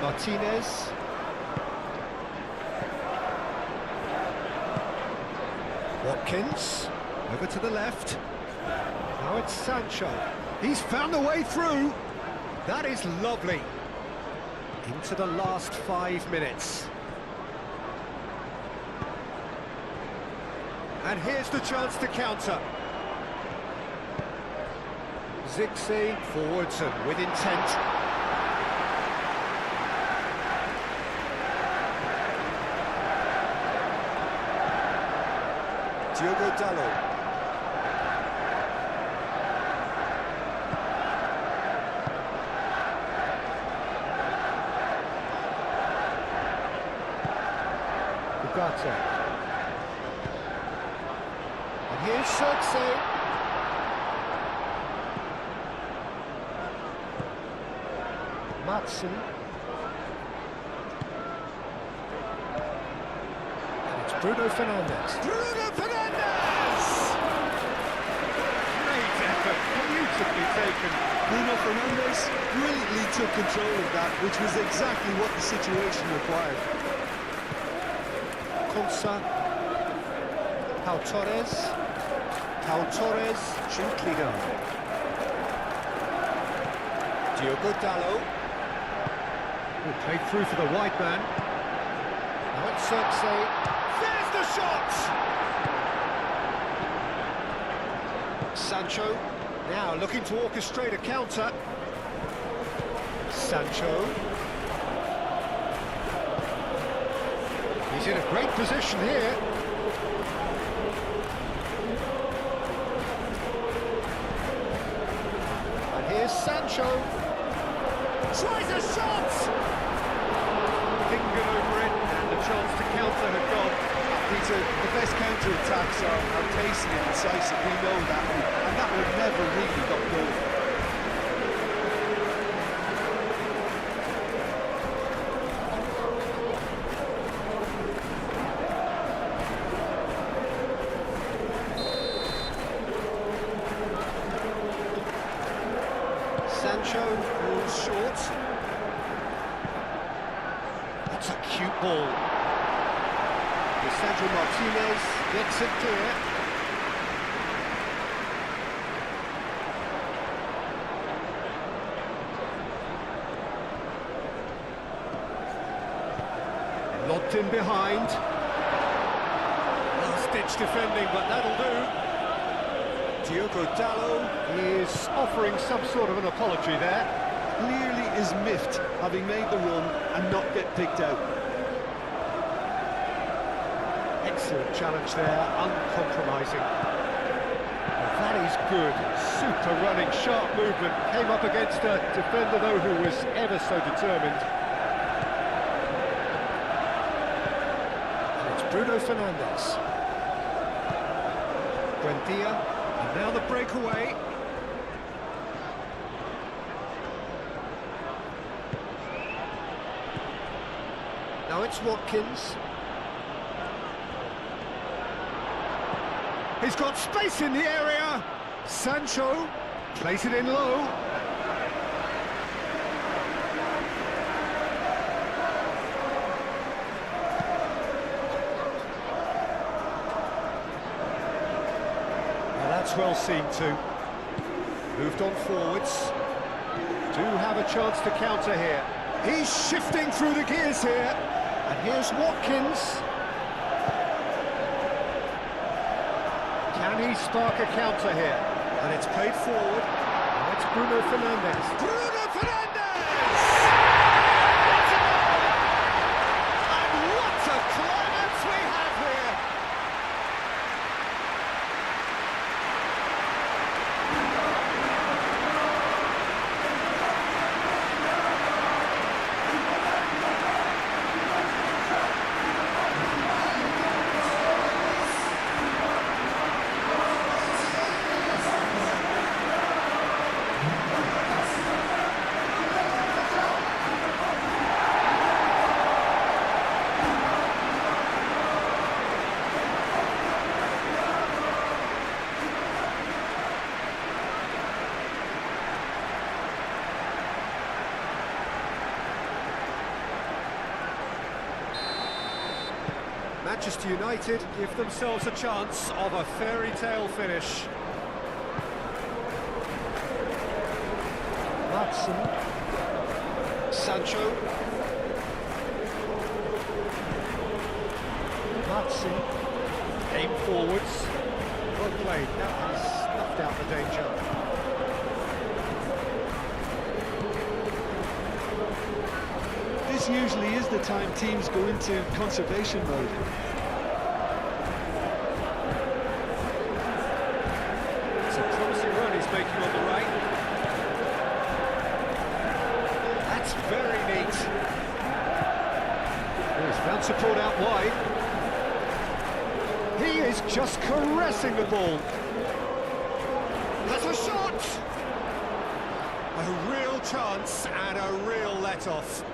Martinez. Watkins. Over to the left. Now it's Sancho. He's found a way through. That is lovely. Into the last 5 minutes. And here's the chance to counter. Zigzag forwards and with intent. Diogo Dalot. And here's Zirkzee. Madsen. And it's Bruno Fernandes. Bruno Fernandes! Great effort, beautifully taken. Bruno Fernandes brilliantly took control of that, which was exactly what the situation required. Konsa. Pau Torres, gently done. Diogo Dalot. Who played through for the wide man. Now it's Zirkzee. There's the shot! Sancho, now looking to orchestrate a counter. Sancho. He's in a great position here. And here's Sancho. Tries a shot! Fingered over it, and the chance to counter had gone. The best counter-attacks are pacey and incisive, we know that, and that would never really got going. Sancho falls short. That's a cute ball. Sandro Martinez gets it clear. Locked in behind. Last-ditch defending, but that'll do. Diogo Dalot is offering some sort of an apology there. Clearly is miffed, having made the run and not get picked out. Excellent challenge there, uncompromising. Well, that is good, super running, sharp movement. Came up against a defender though who was ever so determined. And it's Bruno Fernandes. Buendia, and now the breakaway. Now it's Watkins. He's got space in the area. Sancho plays it in low. well seen to. Moved on forwards. Do have a chance to counter here. He's shifting through the gears here. And here's Watkins. Can he spark a counter here? And it's played forward. And it's Bruno Fernandes. Bruno Fernandes! What a goal! And what a climax we have here! Manchester United give themselves a chance of a fairy tale finish. Watson. Sancho. Watson. Aim forwards. Well played. That has snuffed out the danger. This usually is the time teams go into conservation mode. It's a promising run he's making on the right. That's very neat. Oh, he's found support out wide. He is just caressing the ball. That's a shot! A real chance and a real let-off.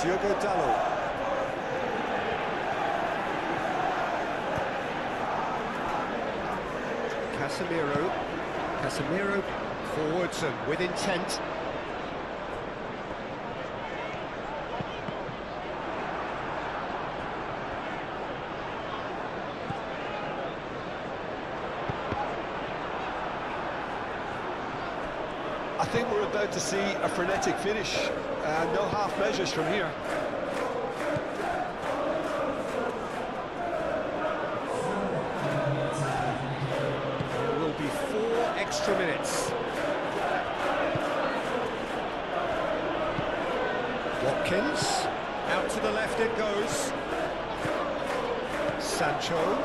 Diogo Dalot. Casemiro forwards and with intent. I think we're about to see a frenetic finish, no half measures from here. There will be 4 extra minutes. Watkins, out to the left it goes. Sancho.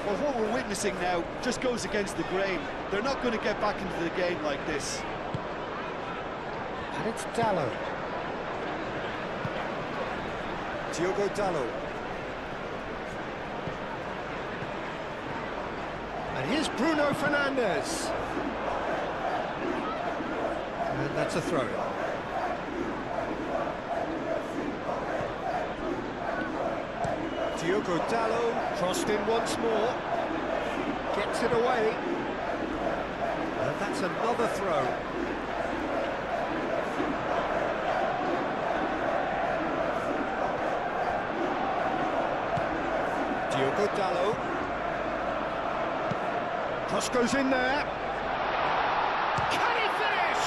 Well, what we're witnessing now just goes against the grain. They're not going to get back into the game like this. And it's Dalot. Diogo Dalot. And here's Bruno Fernandes. And that's a throw. Diogo Dalot crossed in once more, gets it away, and that's another throw. Diogo Dalot, cross goes in there. Can he finish?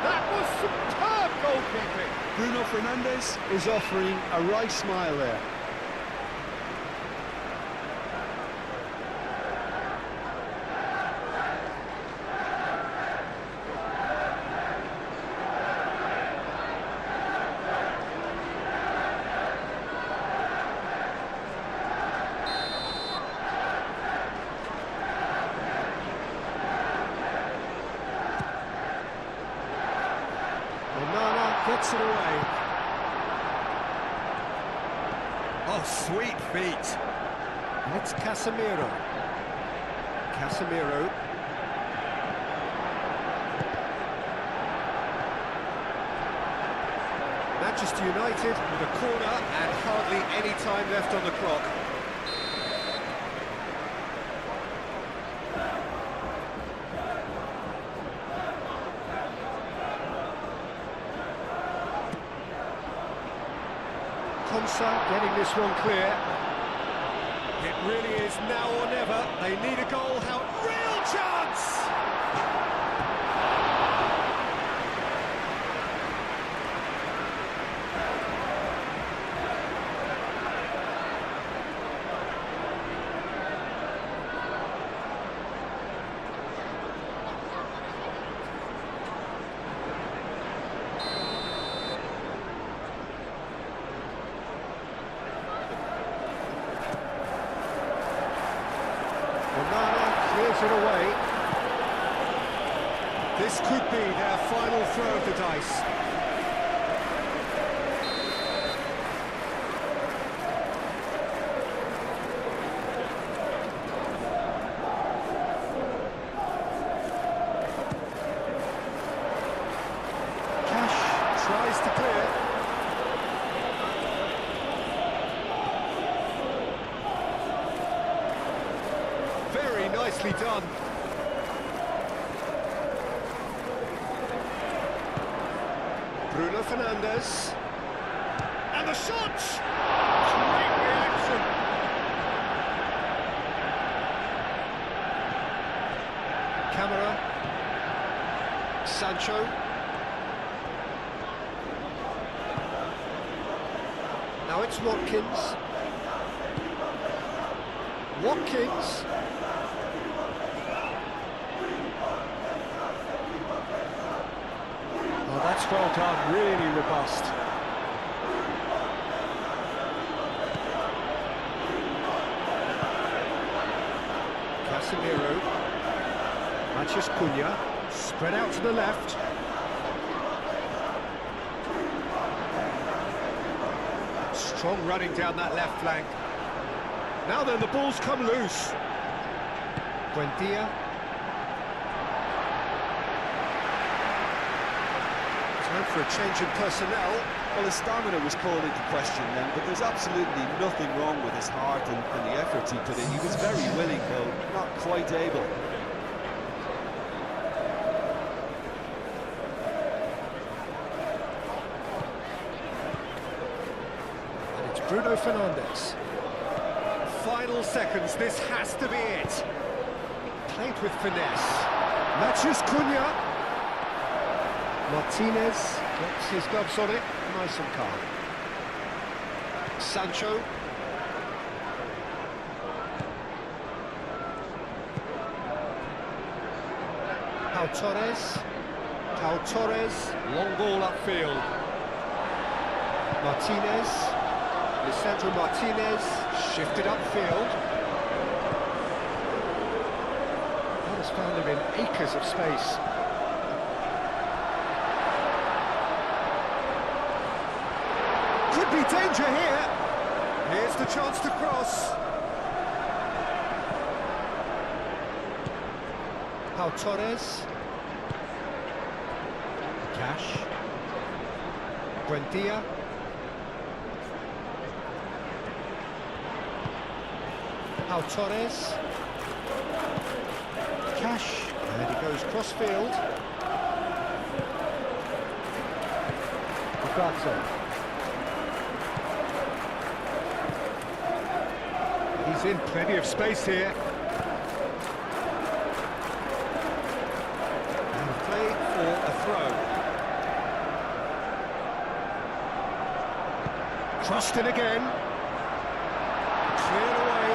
That was superb goalkeeping. Bruno Fernandes is offering a right smile there. slots it away. Oh, sweet feet. And it's Casemiro. Casemiro. Manchester United with a corner and hardly any time left on the clock. Konsa getting this one clear. It really is now or never. They need a goal. How real chance! Clears it away. This could be their final throw of the dice. Cash tries to clear. Very nicely done. Bruno Fernandes. And the shot! Great reaction. Camera. Sancho. Now it's Watkins. Watkins. Oh, that's well done, really robust. Casemiro. Matheus Cunha. Spread out to the left. Strong running down that left flank. Now then, the ball's come loose. Buendia. Time for a change in personnel. Well, his stamina was called into question then, but there's absolutely nothing wrong with his heart and the efforts he put in. He was very willing, though not quite able. And it's Bruno Fernandes. Final seconds, this has to be it. Played with finesse. Matheus Cunha. Martinez gets his gloves on it, nice and calm. Sancho. Pau Torres. Pau Torres. Long ball upfield. Martinez. Lisandro Martinez. Shifted upfield. That has found him in acres of space. Could be danger here. Here's the chance to cross. Pau Torres. Cash. Buendia. Pau Torres. Cash. And he goes cross-field. Roberto. He's in plenty of space here. And play for a throw. Crossed in again. Cleared away.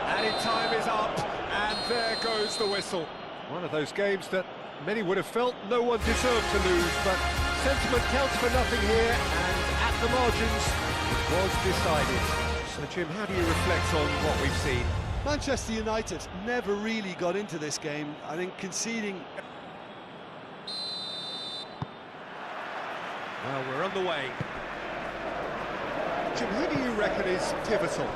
Added time is up, and there goes the whistle. One of those games that many would have felt no one deserved to lose, but sentiment counts for nothing here, and at the margins, it was decided. So, Jim, how do you reflect on what we've seen? Manchester United never really got into this game. I think conceding Well, we're on the way. Jim, who do you reckon is pivotal?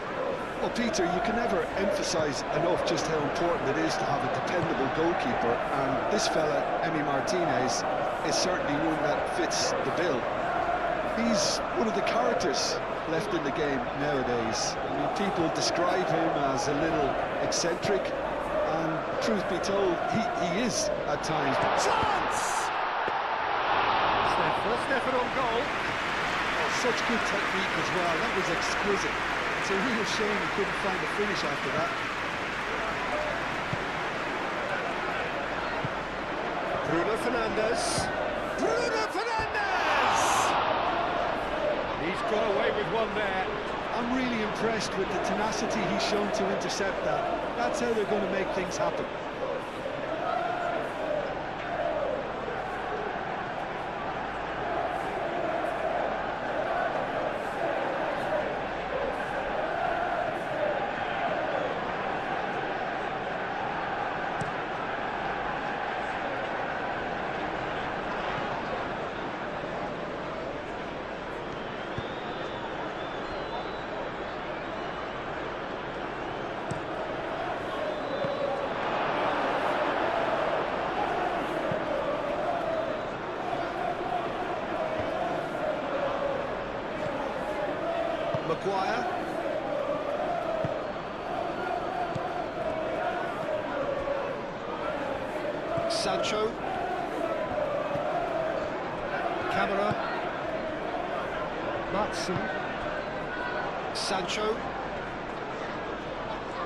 Well, Peter, you can never emphasise enough just how important it is to have a dependable goalkeeper, and this fella, Emi Martinez, is certainly one that fits the bill. He's one of the characters left in the game nowadays. I mean, people describe him as a little eccentric, and truth be told, he is at times. Chance! First effort on goal. Oh, such good technique as well. That was exquisite. It's a real shame he couldn't find a finish after that. Bruno Fernandes. Bruno Fernandes! He's got away with one there. I'm really impressed with the tenacity he's shown to intercept that. That's how they're going to make things happen. Maguire. Sancho. Camera. Matson. Sancho.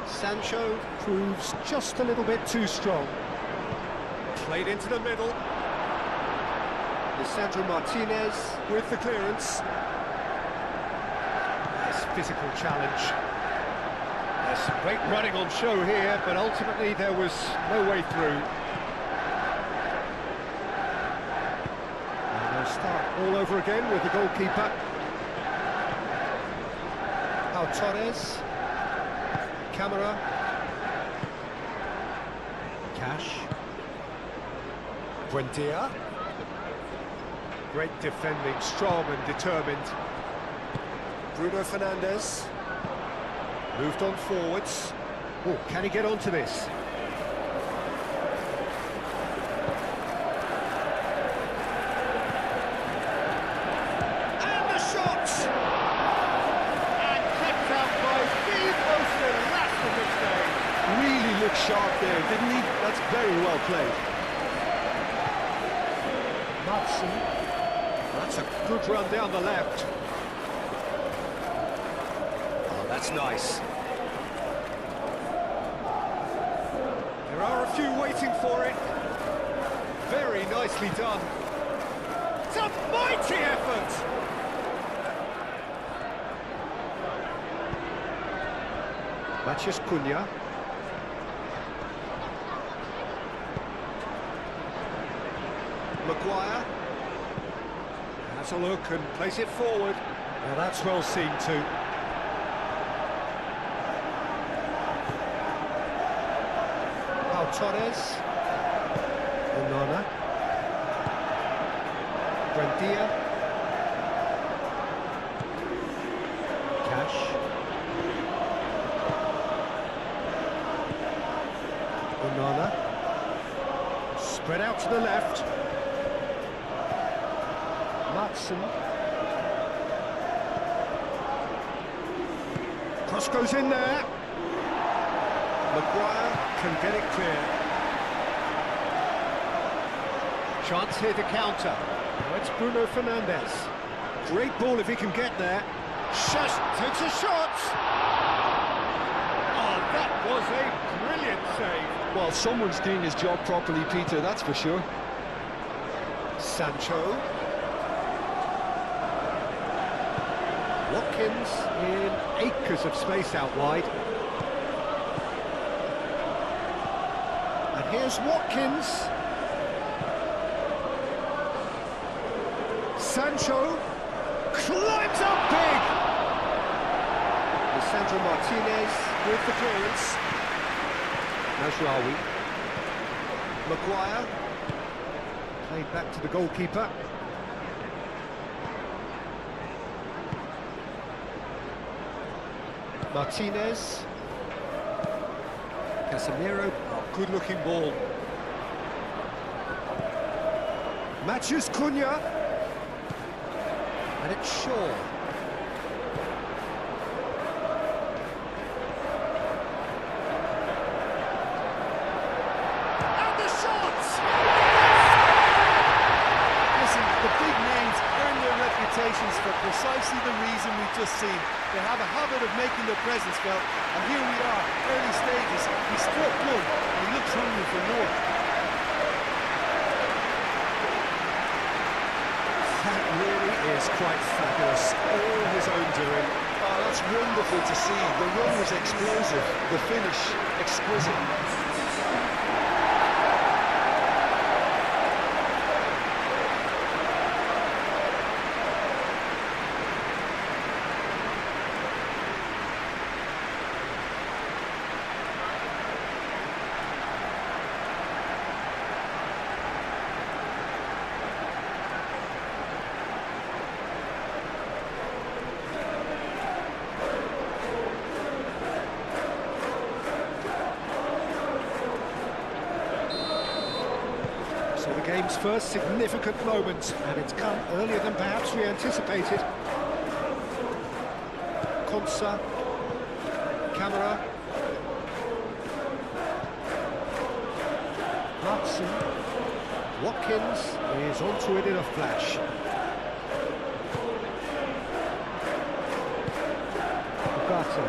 Sancho proves just a little bit too strong. Played into the middle. Lisandro Martinez with the clearance. Physical challenge. There's some great running on show here, but ultimately there was no way through. And they'll start all over again with the goalkeeper. Pau Torres. Camera. Cash. Buendia. Great defending, strong and determined. Bruno Fernandes, moved on forwards. Oh, can he get onto this? And the shot! And kept out by the most elastic game. Really looked sharp there, didn't he? That's very well played. Matson. That's a good run down the left. That's nice. There are a few waiting for it. Very nicely done. It's a mighty effort! Matheus Cunha. Maguire. Has a look and plays it forward. Now that's well seen too. Torres, Onana, Buendia, Cash, Onana, spread out to the left, Matson, cross goes in there, Maguire can get it clear. Chance here to counter. Oh, it's Bruno Fernandes. Great ball if he can get there. Shush, takes a shot! Oh, that was a brilliant save. Well, someone's doing his job properly, Peter, that's for sure. Sancho. Watkins in acres of space out wide. And here's Watkins. Sancho climbs up big. Lisandro Martinez with the clearance. Mazraoui. Maguire. Played back to the goalkeeper. Martinez. Casemiro. Oh, good-looking ball. Matches Cunha. And it's Shaw. And the shot! Listen, the big names earn their reputations for precisely the reason we've just seen. They have a habit of making their presence felt, and here we are, early stages. He struck good, and he looks hungry for more. That really is quite fabulous. All his own doing. Oh, that's wonderful to see. The run was explosive, the finish exquisite. So the game's first significant moment, and it's come earlier than perhaps we anticipated. Konsa, Camera, Hudson, Watkins is onto it in a flash. Ugarte.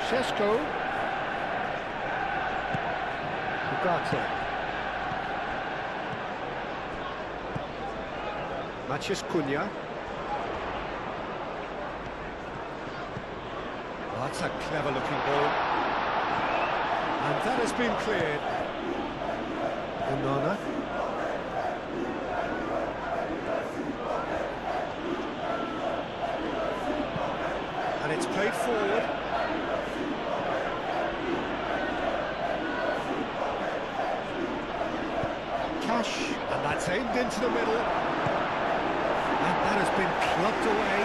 Šeško. Ugarte. Matches Cunha. Oh, that's a clever looking ball. And that has been cleared. Onana. And it's played forward. And that's aimed into the middle, and that has been clubbed away.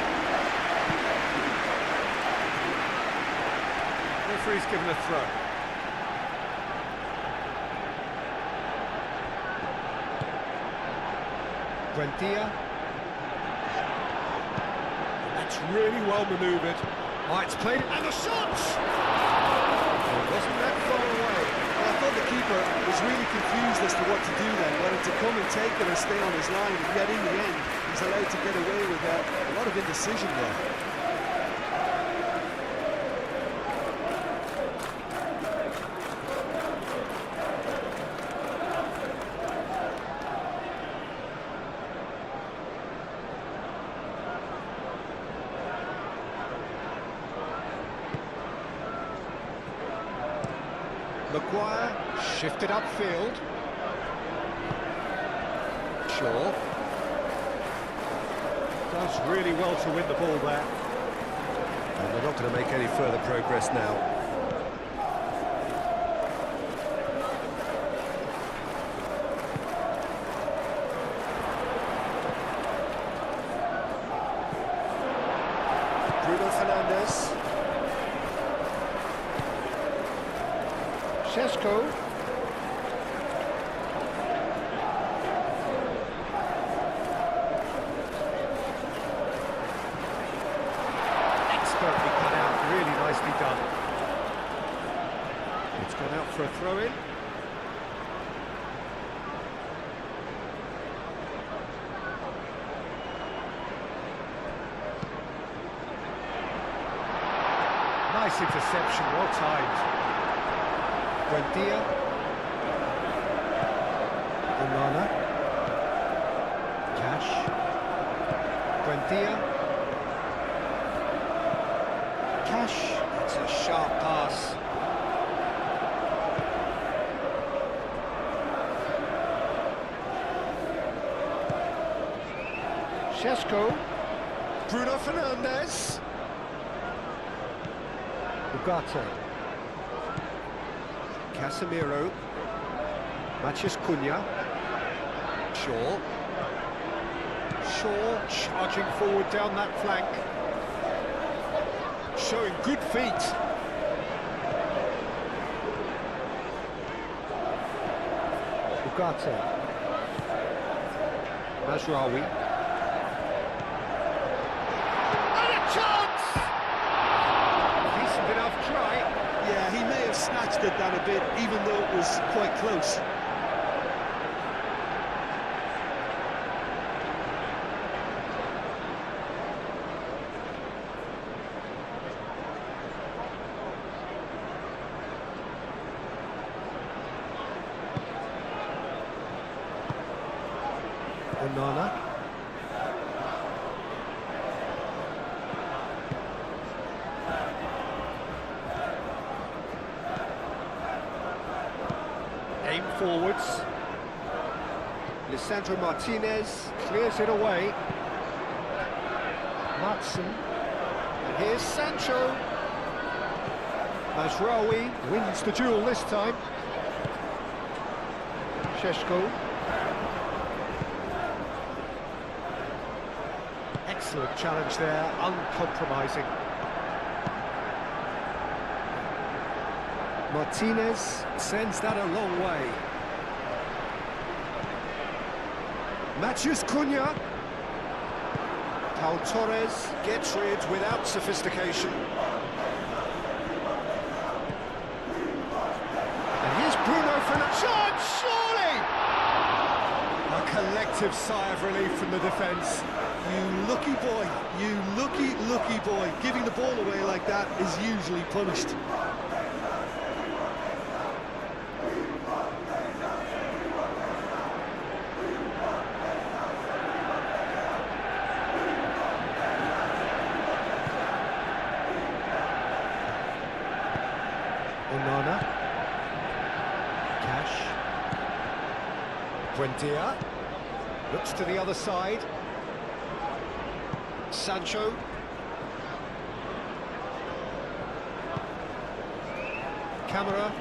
Referee's given a throw. Buendia. That's really well manoeuvred. Oh, it's played, and the shot! It wasn't that far away. I thought the keeper was really confused as to what to do then, whether to come and take it or stay on his line, and yet in the end, he's allowed to get away with a lot of indecision there. Maguire shifted upfield. Shaw does really well to win the ball there. And they're not going to make any further progress now. Bruno Fernandes. Šeško. Expertly cut out, really nicely done. It's gone out for a throw-in. Nice interception, well timed. Buendia. Onana. Cash. Buendia. Cash. That's a sharp pass. Šeško. Bruno Fernandes. Ugarte. Casemiro. Matches Cunha. Shaw. Shaw charging forward down that flank. Showing good feet. Ugarte. Mazraoui. And a chance! Decent enough try. Yeah, he may have snatched at that a bit, even though it was quite close. Onana. Aim forwards. Lisandro Martinez clears it away. Matson. And here's Sancho. Mazraoui wins the duel this time. Šeško. Excellent challenge there, uncompromising. Martinez sends that a long way. Matheus Cunha. Pau Torres gets rid without sophistication. And here's Bruno Fernandes. Surely! A collective sigh of relief from the defence. You lucky boy, you lucky boy. Giving the ball away like that is usually punished. Onana. Cash. Buendia. Looks to the other side. Sancho. Camera.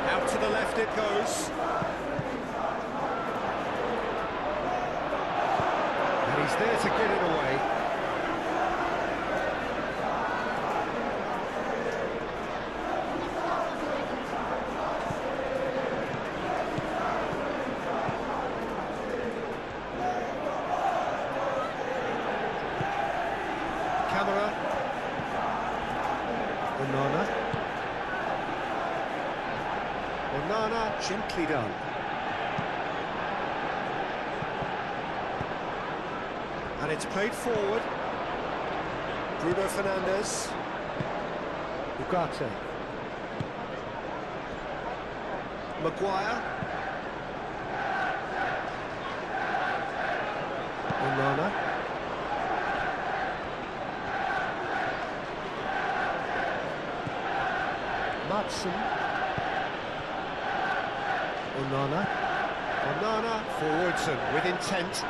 Out to the left it goes. And he's there to get it away. Camera. Onana. Onana, gently done. And it's played forward. Bruno Fernandes. Ugarte. Maguire. Onana. Matson. Onana. Onana forwards and with intent.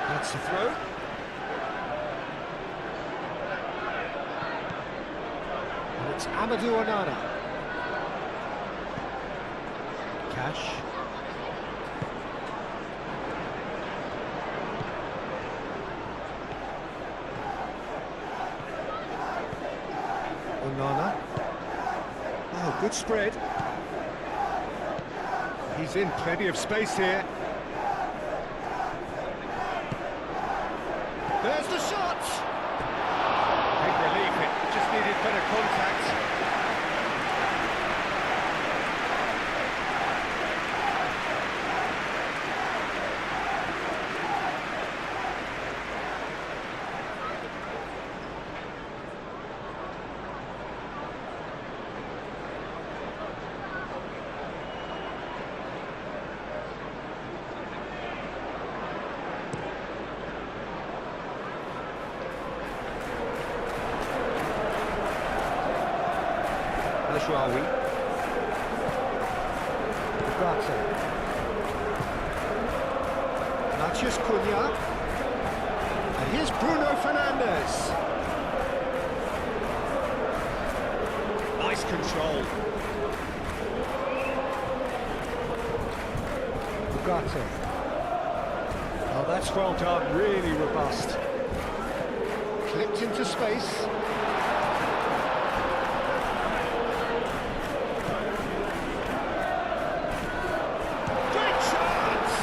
That's a throw. And it's Amadou Onana. Cash. Onana. Oh, good spread. He's in plenty of space here. There's the shot! Big relief, it just needed better contact. Mazraoui. Ugarte. Matheus Cunha. And here's Bruno Fernandes. Nice control. Gato. Oh, that's well done, really robust. Clipped into space. Great chance!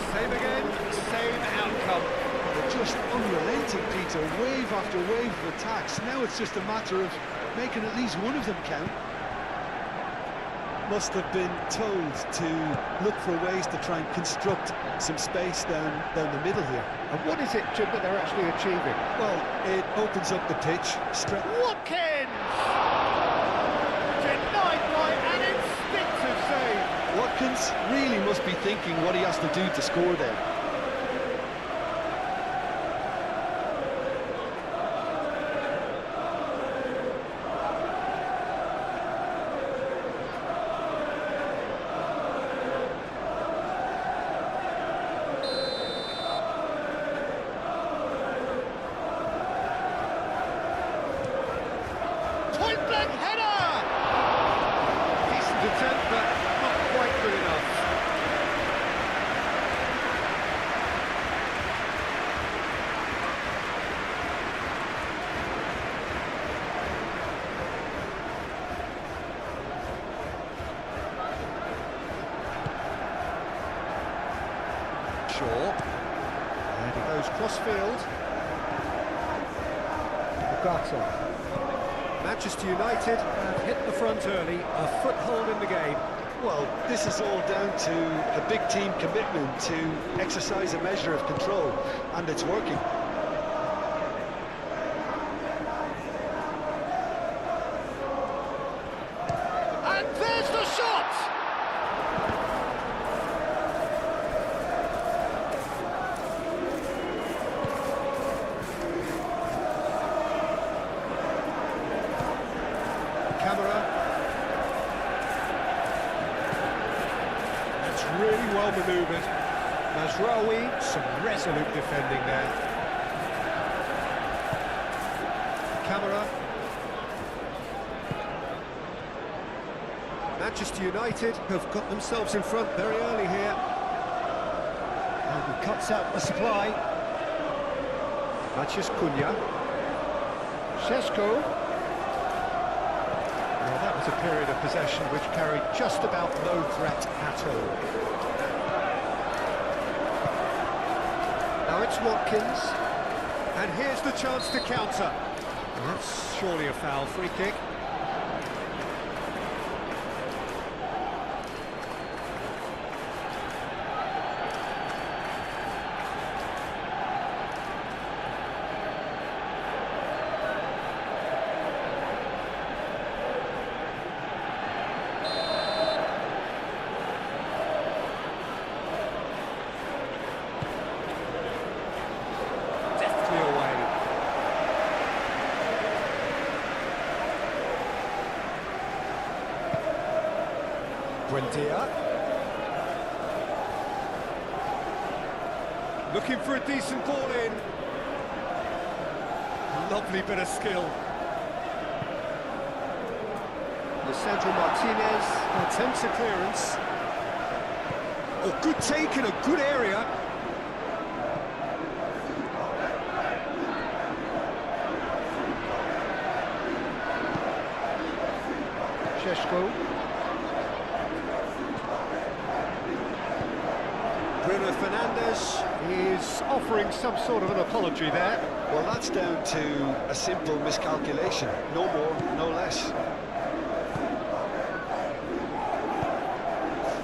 Same again, same outcome. They're just unrelenting, Peter, wave after wave of attacks. Now it's just a matter of making at least one of them count. Must have been told to look for ways to try and construct some space down the middle here. And what is it, Jim, that they're actually achieving? Well, it opens up the pitch. Watkins! Denied by an instinctive save. Watkins really must be thinking what he has to do to score there. Point-blank header! Decent attempt, but not quite good enough. Shaw. And he goes cross-field. Gato. Manchester United have hit the front early, a foothold in the game. Well, this is all down to a big team commitment to exercise a measure of control, and it's working. And there's the shot! Camera. That's really well manoeuvred. Mazraoui, some resolute defending there. Camera. Manchester United have got themselves in front very early here. And he cuts out the supply. Maciej Cunha. Šeško. Well, that was a period of possession which carried just about no threat at all. Now it's Watkins, and here's the chance to counter. And that's surely a foul, free kick. Buendia. Looking for a decent ball in. Lovely bit of skill. Lisandro Martinez attempts a clearance. Oh, good take in a good area. Šeško. Bruno Fernandes is offering some sort of an apology there. Well, that's down to a simple miscalculation. No more, no less.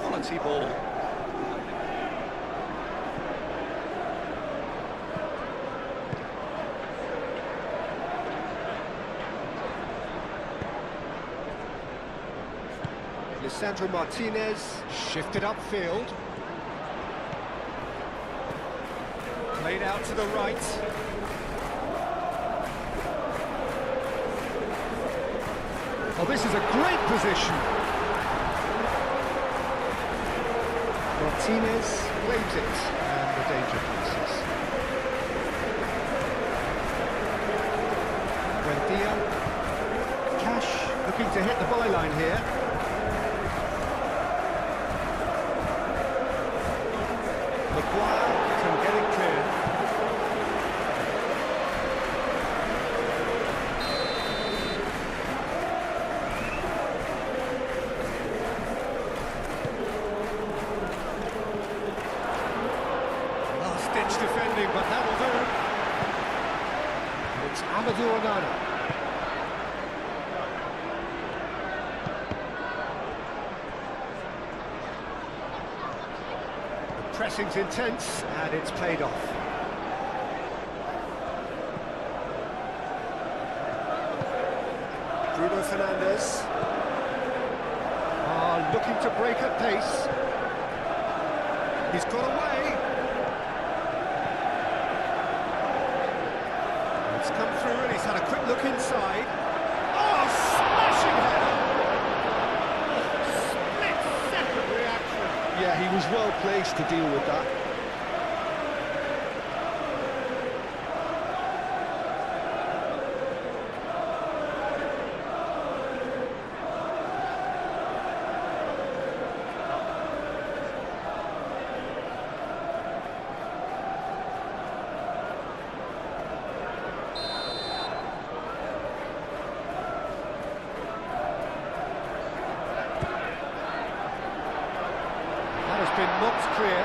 Quality ball. Lisandro Martinez shifted upfield. Played out to the right. Oh, this is a great position. Martinez claims it, and the danger passes. Buendia. Cash looking to hit the byline here. pressing's intense, and it's paid off. Bruno Fernandes. Looking to break at pace. He's got away. It's come through and he's had a quick look inside. Oh, smashing header! Split-second reaction. Yeah, he was well placed to deal with that. Been knocked clear.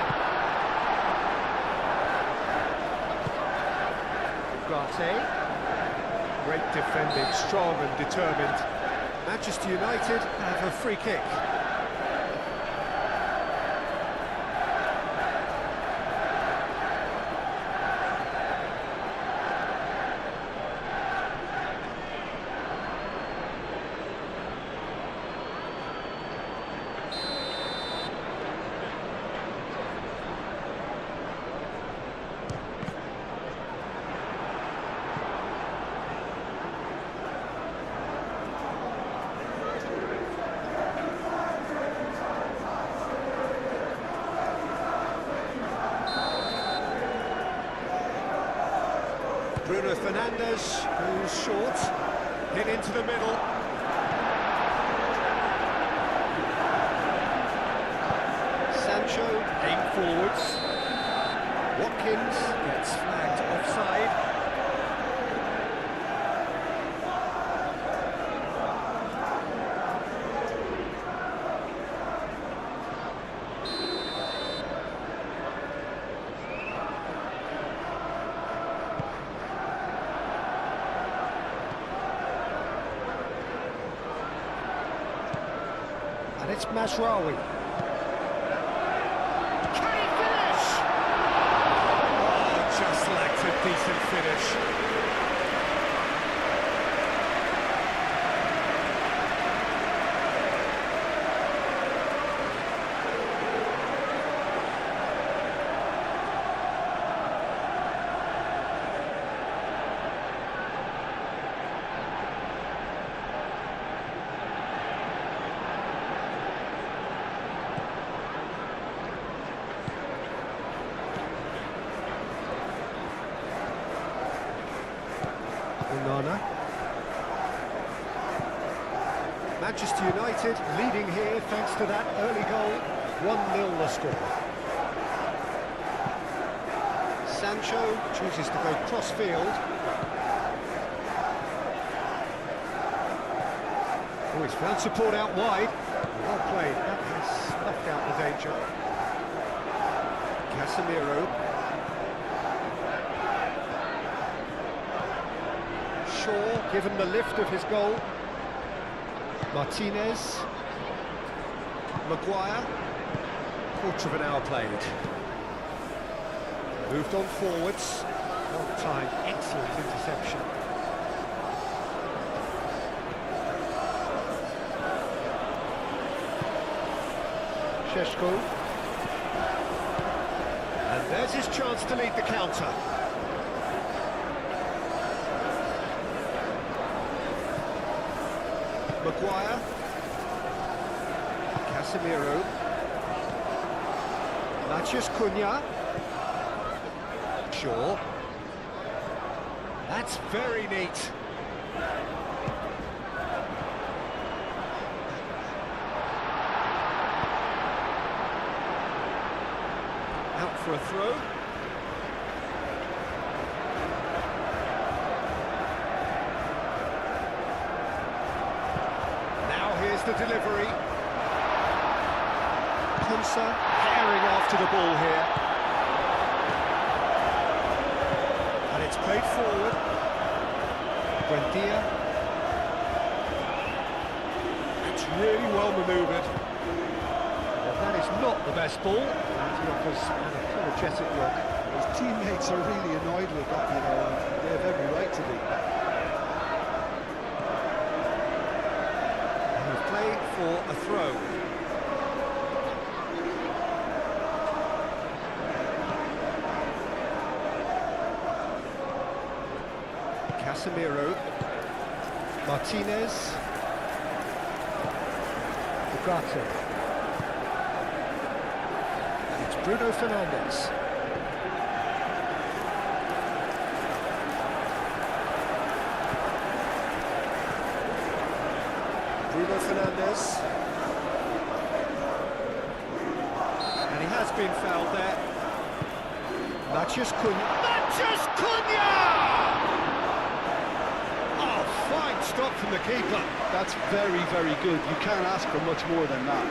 Ugarte. Great defending, strong and determined. Manchester United have a free kick. Bruno Fernandes, who's short, hit into the middle. Sancho, aim forwards. Watkins gets flagged offside. And it's Masraoui. Can he finish? Oh, just lacked a decent finish. Onana. Manchester United leading here thanks to that early goal. 1-0 the score. Sancho chooses to go cross-field. Oh, he's found support out wide. Well played. That has snuffed out the danger. Casemiro. Shaw, given the lift of his goal. Martinez. Maguire. Quarter of an hour played. Moved on forwards. Well timed, excellent interception. Šeško. And there's his chance to lead the counter. Maguire. Casemiro. Matheus Cunha. Shaw. That's very neat. Out for a throw. The delivery. Konsa herring after the ball here. And it's played forward. Buendia. It's really well manoeuvred. Well, That is not the best ball, and he offers an apologetic look. His teammates are really annoyed with that, you know, and they have every right to be. And he's playing for a throw. Casemiro, Martinez, Ugarte. It's Bruno Fernandes. Bruno Fernandes. And he has been fouled there. Matheus Cunha. Matheus Cunha! Fine stop from the keeper. That's very, very good. You can't ask for much more than that.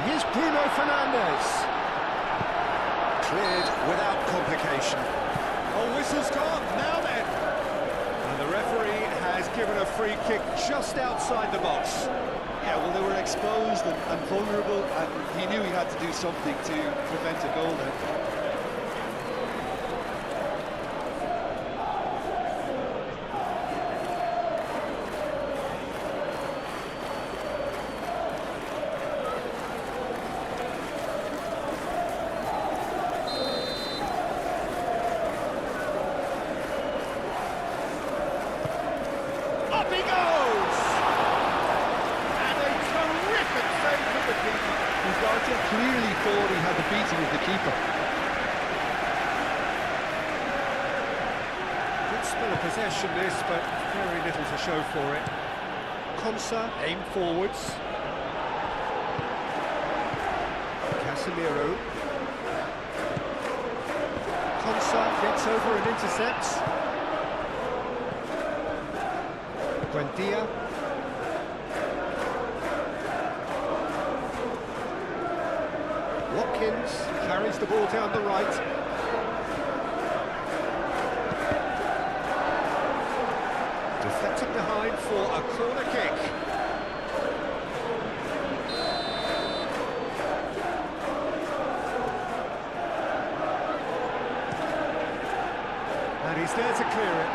Here's Bruno Fernandes. Cleared without complication. Oh, whistle's gone, now then. And the referee has given a free kick just outside the box. Yeah, well, they were exposed and vulnerable, and he knew he had to do something to prevent a goal there. Up he goes! And a terrific save from the keeper. Ugarte clearly thought he had the beating of the keeper. Good spell of possession this, but very little to show for it. Konsa aim forwards. Casemiro. Konsa gets over and intercepts. Buendia. Watkins carries the ball down the right. Deflected behind for a corner kick. And he's there to clear it.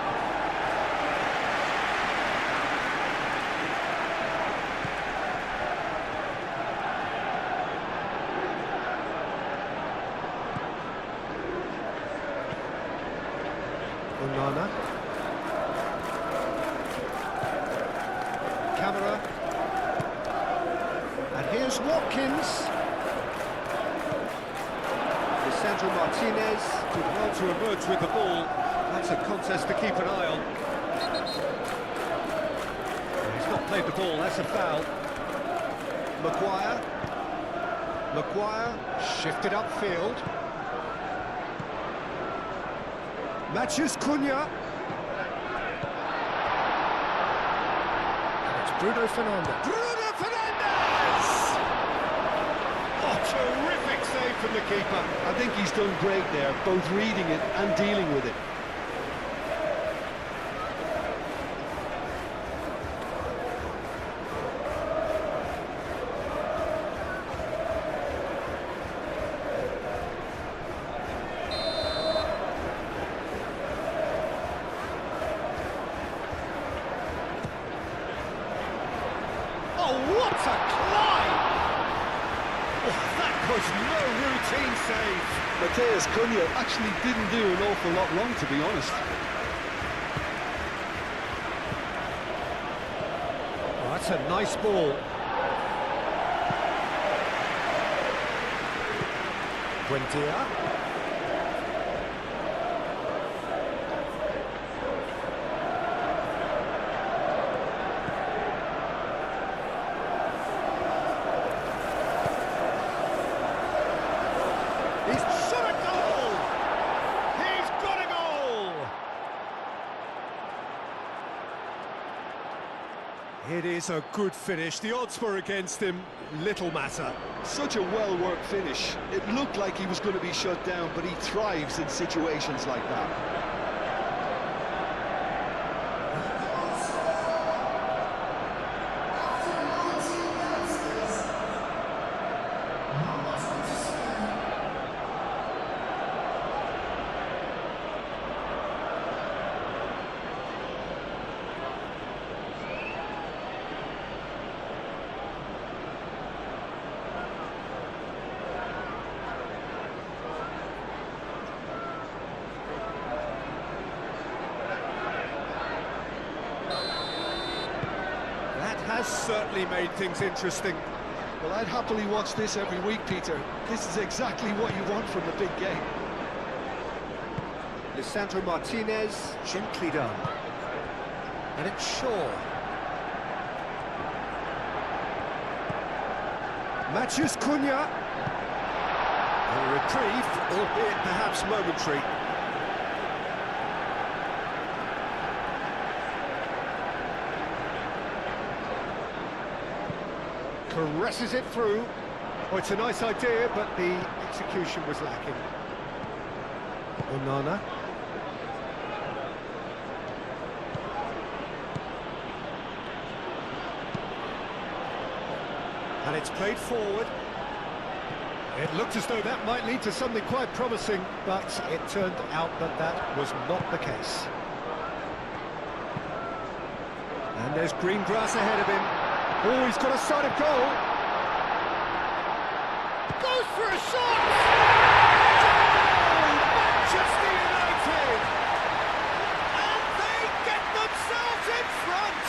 Onana. Camera. And here's Watkins. Lisandro Martinez did well to emerge with the ball. That's a contest to keep an eye on. He's not played the ball, that's a foul. Maguire. Maguire shifted upfield. Matheus Cunha. And it's Bruno Fernandes. Bruno Fernandes! Oh, terrific save from the keeper. I think he's done great there, both reading it and dealing with it. Oh, what a climb! Oh, that was no routine save. Matheus Cunha actually didn't do an awful lot wrong, to be honest. Oh, that's a nice ball. Buendia. He's shot a goal! is a good finish. The odds were against him, little matter. Such a well-worked finish. It looked like he was going to be shut down, but he thrives in situations like that. Has certainly made things interesting. Well, I'd happily watch this every week, Peter. This is exactly what you want from a big game. Lisandro Martinez, gently done. And it's Shaw. Matheus Cunha. A reprieve, albeit perhaps momentary. Caresses it through. Oh, it's a nice idea, but the execution was lacking. Onana. And it's played forward. It looked as though that might lead to something quite promising, but it turned out that that was not the case. And there's green grass ahead of him. Oh, he's got a sight of goal. Goes for a shot! Goal! Manchester United! And they get themselves in front!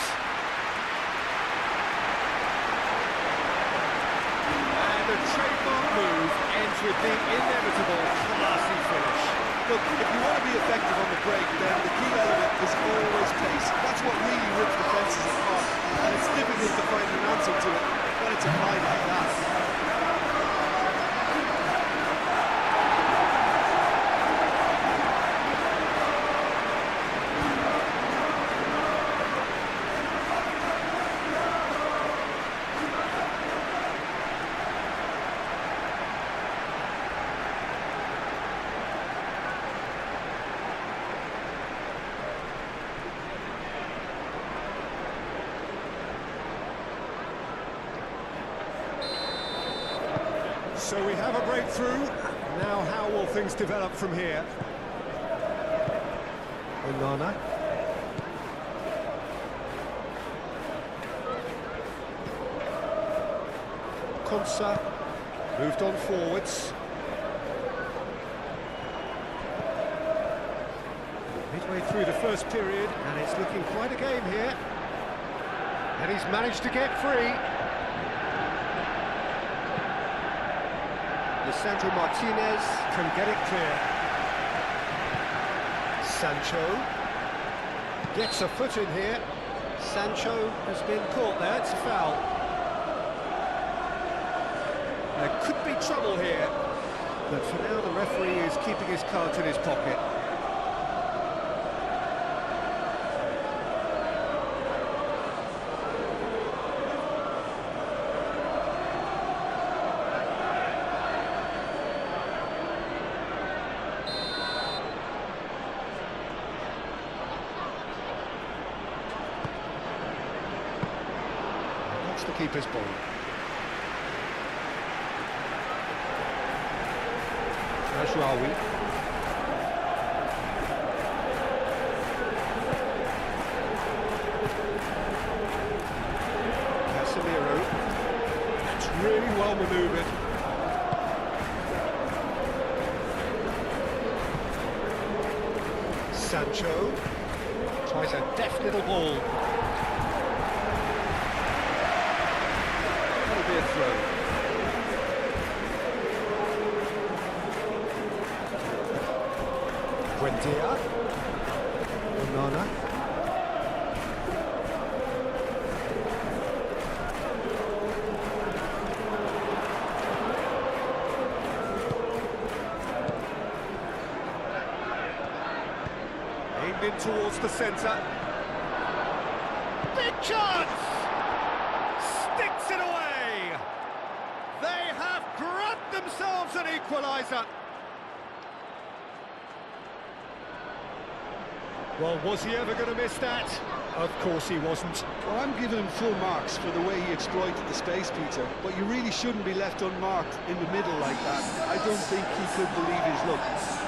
And the trademark move ends with the inevitable classy finish. Look, if you want to be effective on the break, then the key element is always pace. That's what really rips defences apart. And it's difficult to find an answer to it when it's applied like that. So we have a breakthrough. Now how will things develop from here? Onana. Konsa moved on forwards. Midway through the first period, and it's looking quite a game here. And he's managed to get free. Lisandro Martinez can get it clear. Sancho gets a foot in here. Sancho has been caught there, it's a foul. There could be trouble here, but for now the referee is keeping his cards in his pocket. The keeper's ball. Ashrawi. Casemiro. That's really well manoeuvred. Sancho tries a deft little ball. A throw. Buendia. Onana. Aimed in towards the centre. Big chance! becomes an equaliser. Well, was he ever going to miss that? Of course he wasn't. Well, I'm giving him full marks for the way he exploited the space, Peter, but you really shouldn't be left unmarked in the middle like that. I don't think he could believe his luck.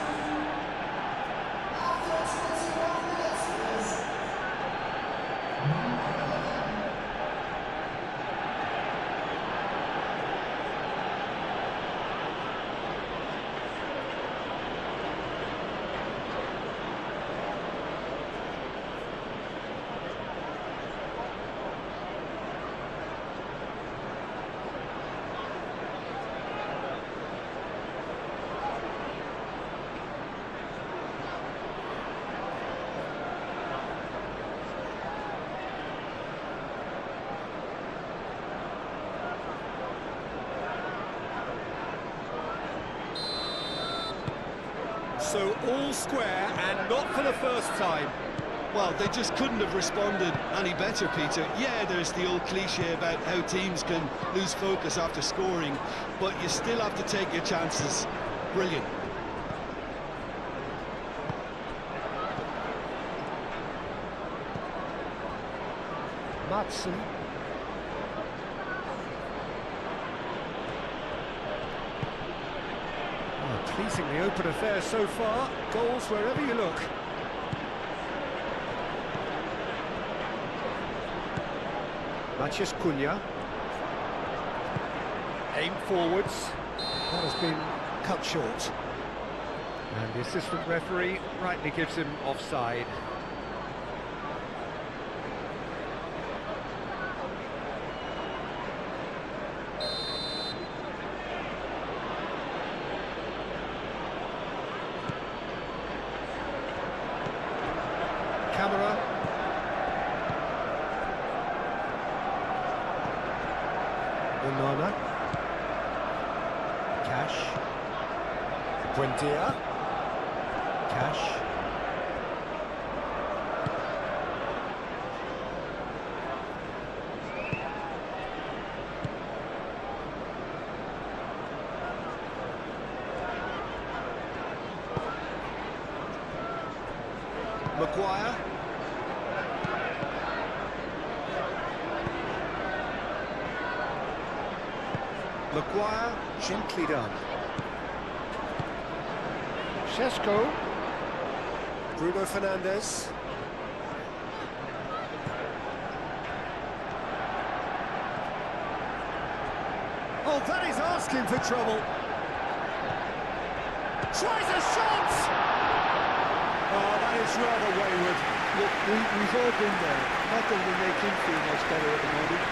So all square, and not for the first time. Well, they just couldn't have responded any better, Peter. Yeah, there's the old cliche about how teams can lose focus after scoring, but you still have to take your chances. Brilliant. Madsen. Pleasingly open affair so far. Goals wherever you look. Maciej Cunha. Aim forwards. That has been cut short. And the assistant referee rightly gives him offside. Camera. Onana. Cash. Buendia. Cash. Maguire. Maguire, gently done. Šeško. Bruno Fernandes. Oh, that is asking for trouble. Tries a shot! Oh, that is rather wayward. Look, we've all been there. Not that we make him feel much better at the moment.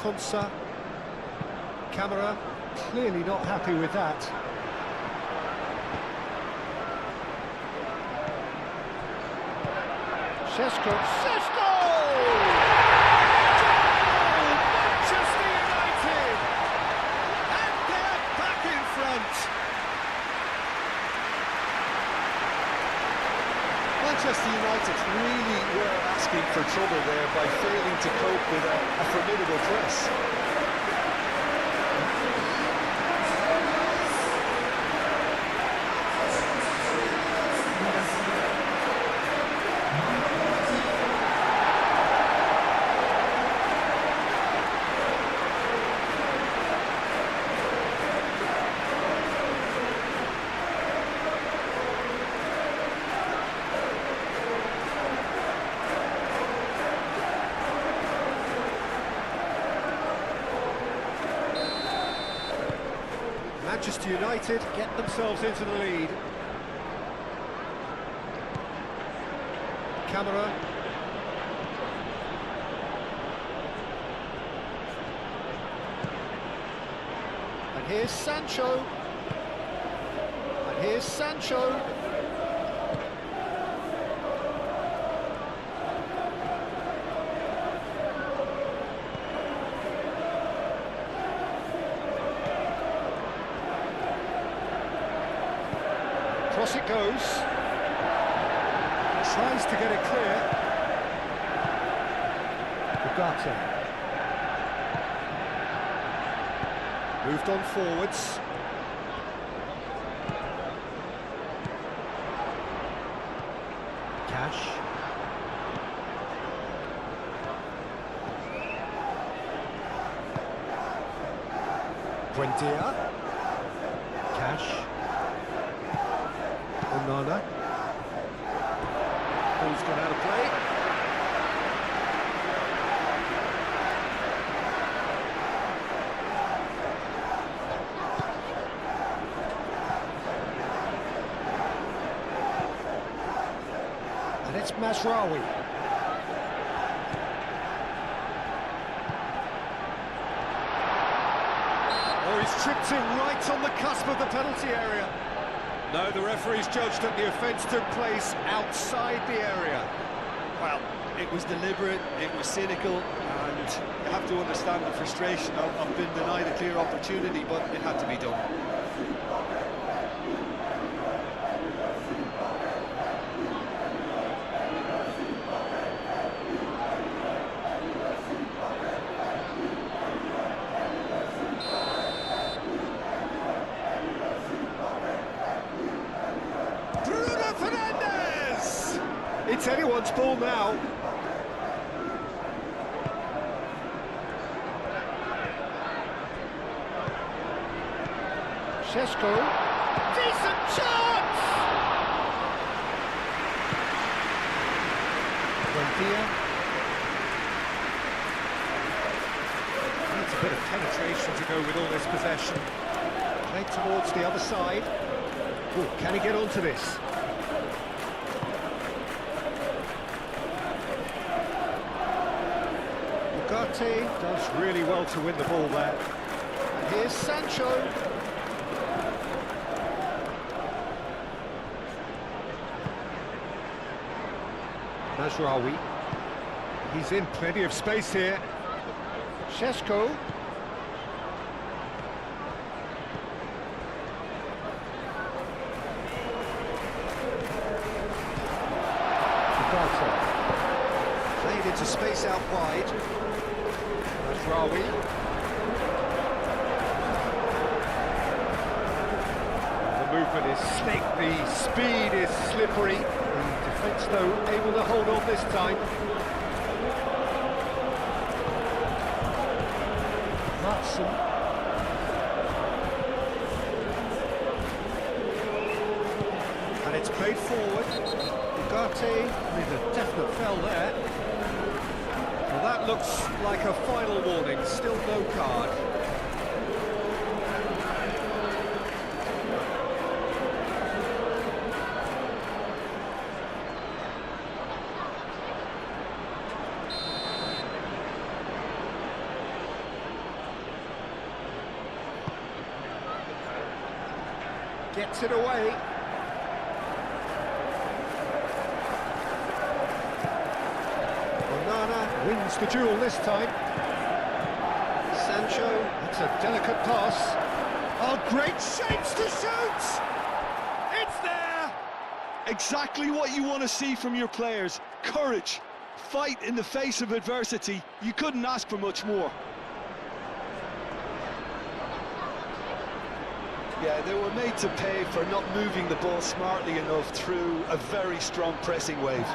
Konsa. Camera, clearly not happy with that. Šeško. Šeško! Manchester United! And they're back in front! Manchester United really were asking for trouble there by failing to cope with a formidable press. Manchester United get themselves into the lead. Camera. And here's Sancho. And here's Sancho. Across it goes. Tries to get it clear. Ugarte. Moved on forwards. Cash. Buendia. Cash. Onana. Ball's gone out of play. And it's Mazraoui. Oh, he's tripped him right on the cusp of the penalty area. No, the referee's judged that the offence took place outside the area. Well, it was deliberate, it was cynical, and you have to understand the frustration of being denied a clear opportunity, but it had to be done. It's anyone's ball now. Šeško. Decent chance! Buendia. Needs a bit of penetration to go with all this possession. Played towards the other side. Ooh, can he get onto this? Ugarte does really well to win the ball there. And here's Sancho. Mazraoui. He's in plenty of space here. Šeško. Ugarte. Played into space out wide. Mazraoui. The movement is slick, the speed is slippery. The defence, though, able to hold on this time. Matson. And it's played forward. Ugarte with a definite foul there. Well, that looks like a final warning, still no card. Gets it away. Wins the duel this time. Sancho, that's a delicate pass. Oh, great shapes to shoot! It's there! Exactly what you want to see from your players. Courage, fight in the face of adversity. You couldn't ask for much more. Yeah, they were made to pay for not moving the ball smartly enough through a very strong pressing wave.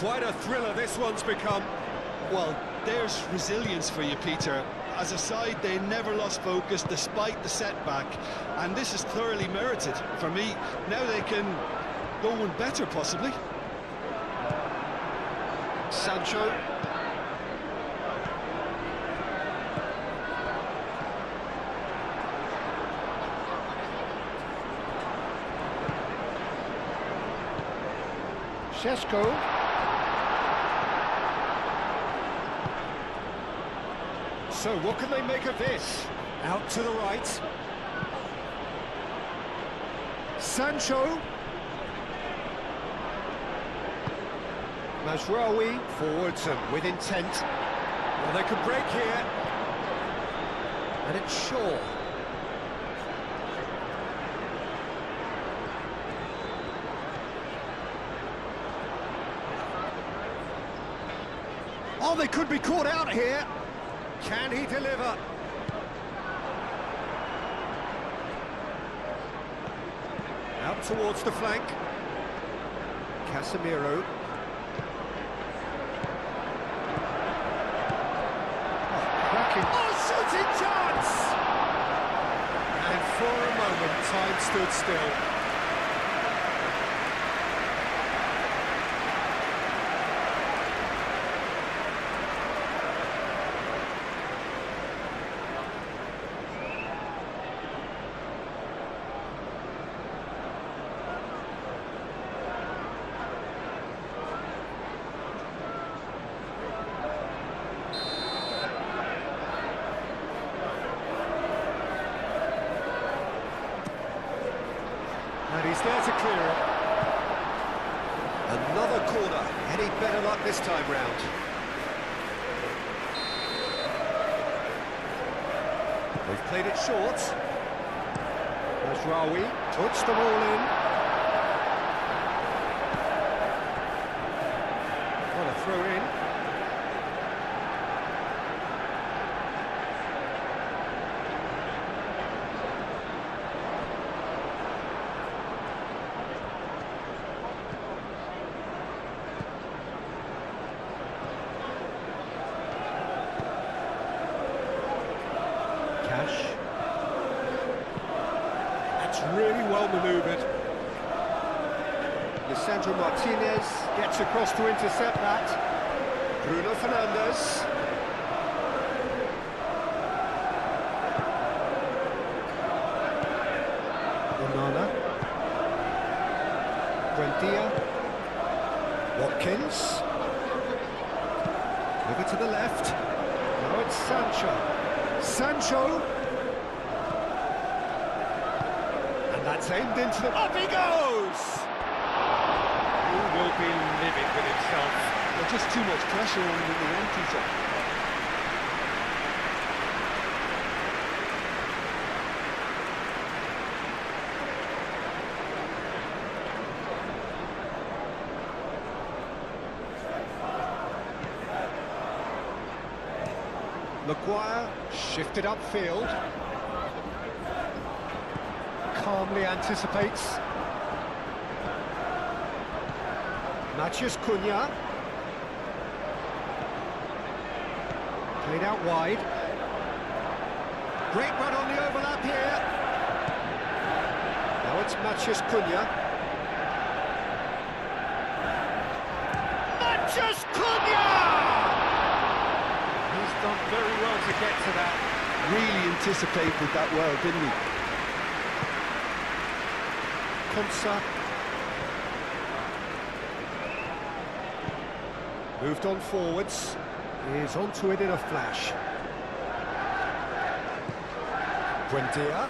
Quite a thriller this one's become. Well, there's resilience for you, Peter. As a side, they never lost focus despite the setback, and this is thoroughly merited. For me, now they can go one better, possibly. Sancho. Šeško. So what can they make of this? Out to the right. Sancho. Mazraoui forwards and with intent. Well, they could break here. And it's Shaw. Oh, they could be caught out here. Can he deliver? Out towards the flank. Casemiro. Oh, shooting chance! And for a moment, time stood still. And he's there to clear it. Another corner. Any better luck this time round? They've played it short. Mazraoui puts them all in. What a throw in. That's really well manoeuvred. Lisandro Martinez gets across to intercept that. Bruno Fernandes. Onana. Buendia. Watkins. Over to the left. Now it's Sancho. Sancho. And that's aimed into the... Up he goes! He will be livid with himself. There's just too much pressure on him in the empty zone. Maguire shifted upfield. Calmly anticipates. Matheus Cunha. Played out wide. Great run on the overlap here. Now it's Matheus Cunha. Matheus Cunha! He's done very well to get to that. Really anticipated that well, didn't he? Konsa. Moved on forwards. Is onto it in a flash. Buendia.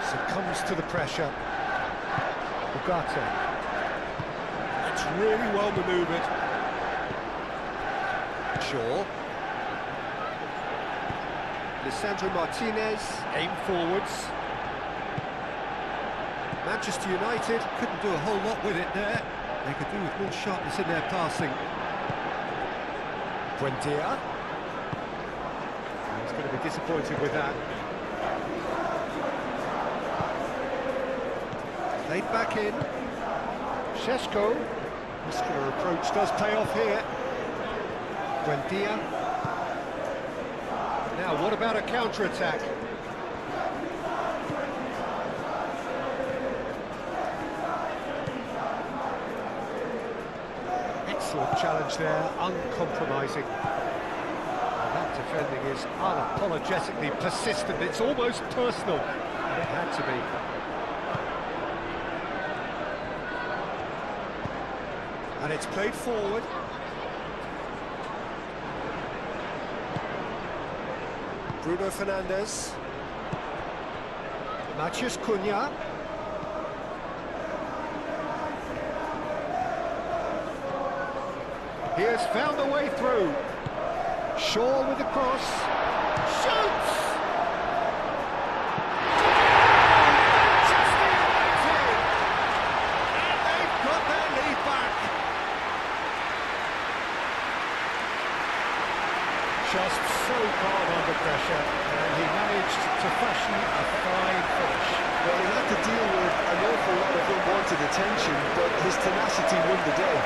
Succumbs to the pressure. Ugarte. That's really well manoeuvred. Shaw. Lisandro Martinez, aim forwards. Manchester United couldn't do a whole lot with it there. They could do with more sharpness in their passing. Buendia. He's going to be disappointed with that. Played back in. Šeško. Muscular approach does pay off here. Buendia. Now, what about a counter-attack? Excellent challenge there, uncompromising. And that defence defending is unapologetically persistent. It's almost personal. It had to be. And it's played forward. Bruno Fernandes. Matheus Cunha. He has found a way through. Shaw with the cross. Shoots! Manchester United! And they've got their lead back. Just so calm under pressure, and he managed to fashion a fine finish. Well, he had to deal with an awful lot of unwanted attention, but his tenacity won the day.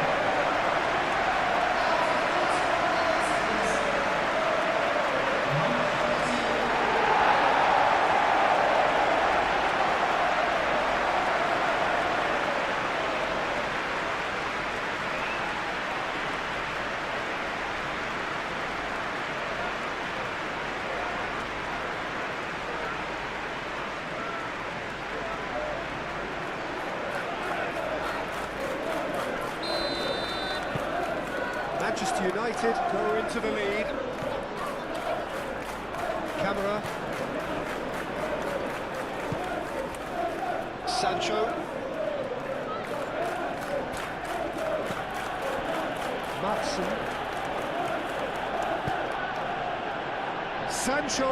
Manchester United go into the lead. Camera. Sancho. Matson. Sancho.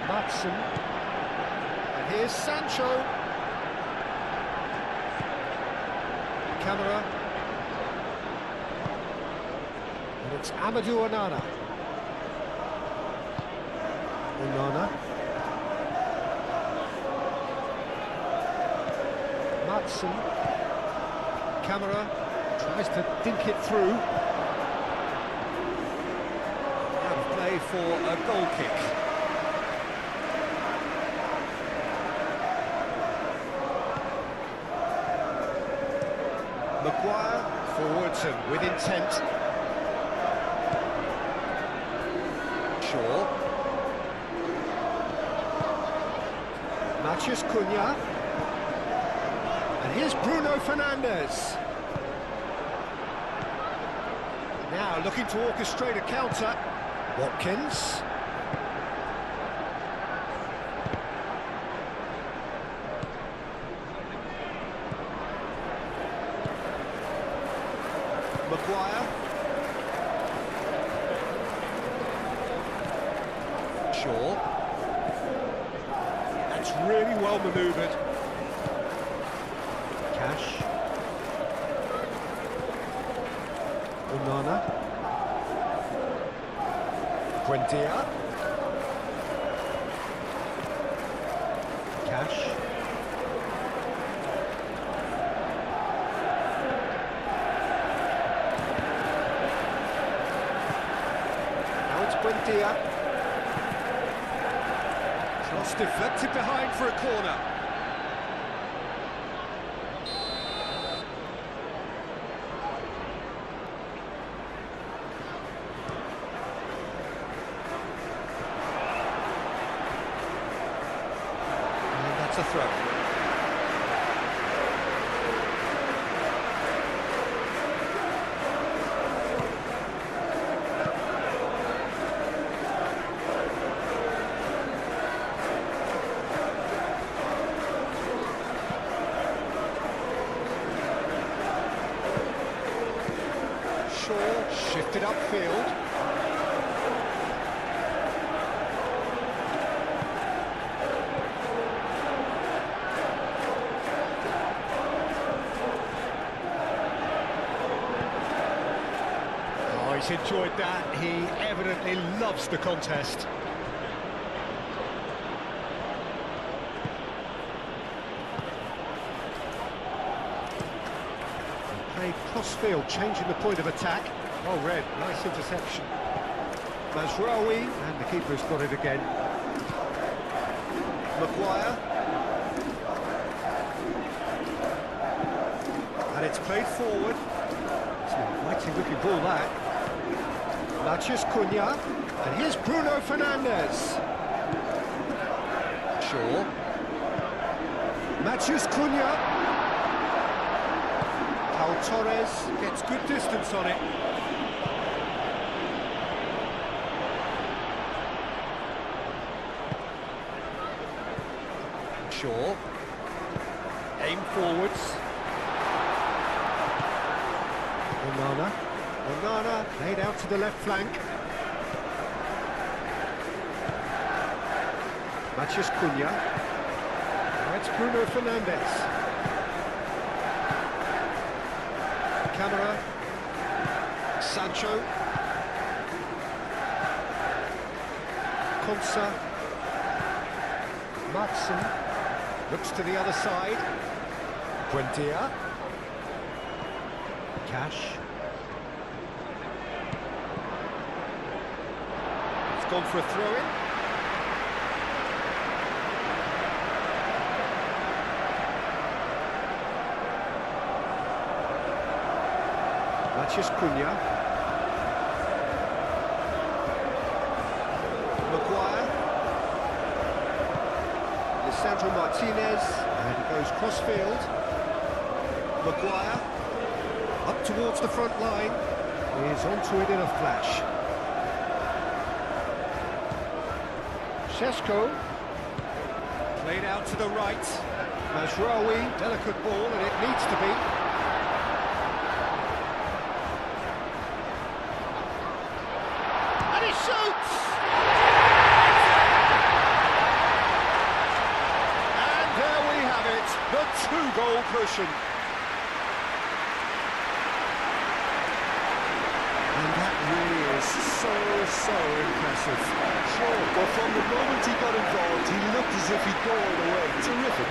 Matson. And here's Sancho. Camera. It's Amadou Onana. Onana. Matson. Camera tries to dink it through. Out of play for a goal kick. Maguire forwards and with intent. Shaw. Matheus Cunha. And here's Bruno Fernandes. Now looking to orchestrate a counter. Watkins. Maguire. Shaw. That's really well manoeuvred. Cash. Onana. Buendia. Cash. Now it's Buendia. Cross deflected behind for a corner. And that's a throw. Shifted upfield. Oh, he's enjoyed that. He evidently loves the contest. Played cross-field, changing the point of attack. Well read, nice interception. Mazraoui, and the keeper's got it again. Maguire. And it's played forward. It's an inviting looking ball, that. Matheus Cunha, and here's Bruno Fernandes. Shaw. Matheus Cunha. Pau Torres gets good distance on it. Shaw. Aim forwards. Onana laid out to the left flank. Matheus Cunha. Now it's Bruno Fernandes. Camera. Sancho. Konsa. Matson. Looks to the other side. Buendia. Cash. It's gone for a throw-in. Matheus Cunha. Maguire. Lisandro Martinez. And he goes cross-field. Maguire. Up towards the front line. He's onto it in a flash. Šeško. Played out to the right. Mazraoui. Delicate ball, and it needs to be. And he shoots! And there we have it, the two-goal cushion. So impressive. Sure, but from the moment he got involved, he looked as if he'd go all the way. Terrific.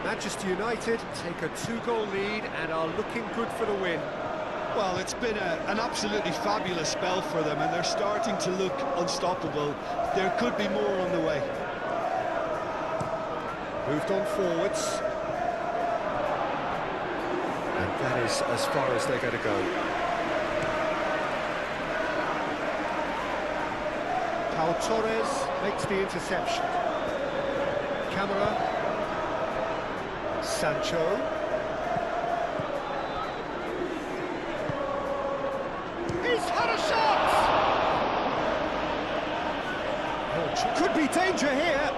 Manchester United take a two-goal lead and are looking good for the win. Well, it's been an absolutely fabulous spell for them, and they're starting to look unstoppable. There could be more on the way. Moved on forwards. And that is as far as they're going to go. Pau Torres makes the interception. Camera. Sancho. He's had a shot! Oh, could be danger here.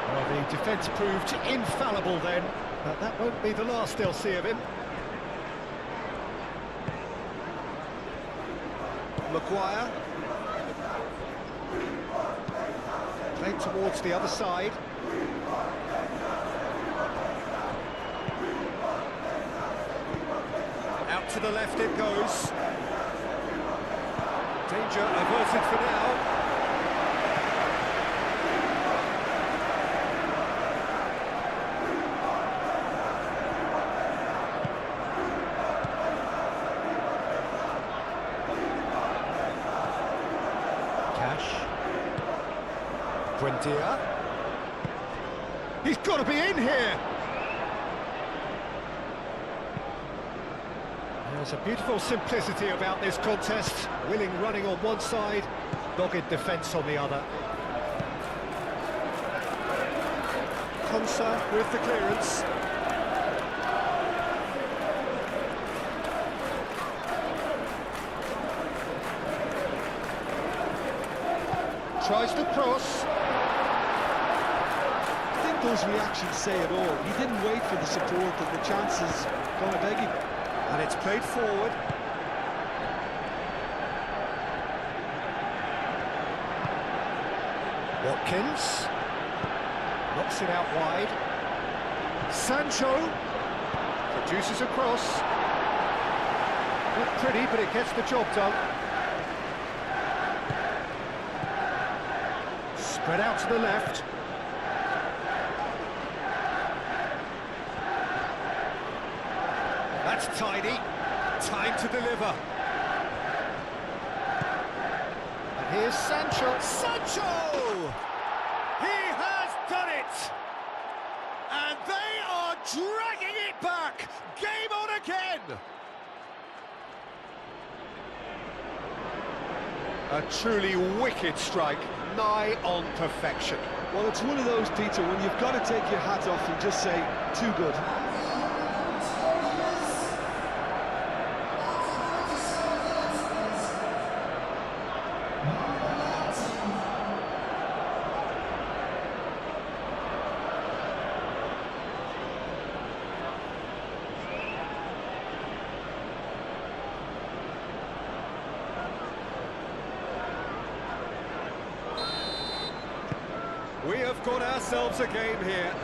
Well, the defence proved infallible then, but that won't be the last they'll see of him. Maguire. Played towards the other side. Out to the left it goes. Danger averted for now. Buendia. He's got to be in here! There's a beautiful simplicity about this contest. Willing running on one side, dogged defence on the other. Konsa with the clearance. Tries to cross. Those reactions say it all. He didn't wait for the support, and the chances gonna beg him. And it's played forward. Watkins. Knocks it out wide. Sancho produces a cross. Not pretty, but it gets the job done. Spread out to the left. That's tidy. Time to deliver. And here's Sancho. Sancho! He has done it! And they are dragging it back! Game on again! A truly wicked strike, nigh on perfection. Well, it's one of those, Peter, when you've got to take your hat off and just say, too good. We have got ourselves a game here.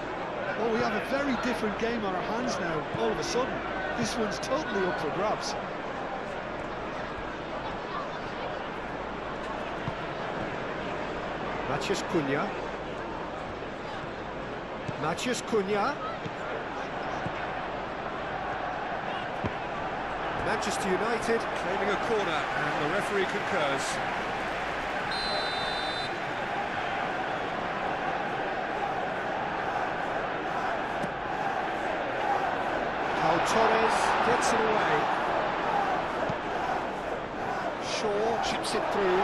Well, we have a very different game on our hands now, all of a sudden. This one's totally up for grabs. Matheus Cunha. Matheus Cunha. Manchester United claiming a corner, and the referee concurs. Torres gets it away. Shaw chips it through.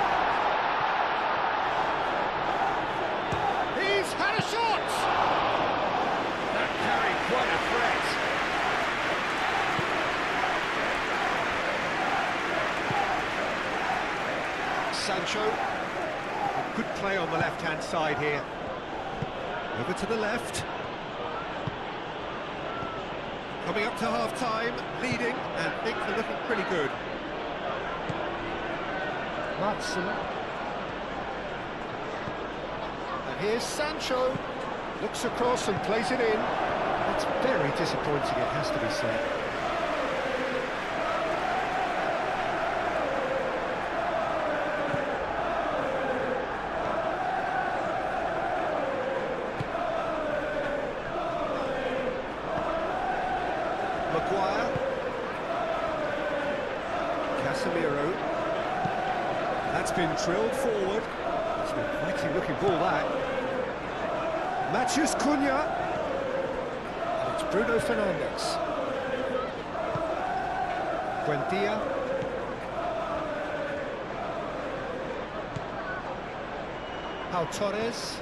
He's had a shot! That carried quite a threat. Sancho. Good play on the left-hand side here. Over to the left. Coming up to half-time, leading, and things are looking pretty good. Madsen. And here's Sancho. Looks across and plays it in. That's very disappointing, it has to be said. Casemiro. That's been drilled forward. It's been a mighty looking ball, that. Matheus Cunha. And it's Bruno Fernandes. Buendia. Pau Torres.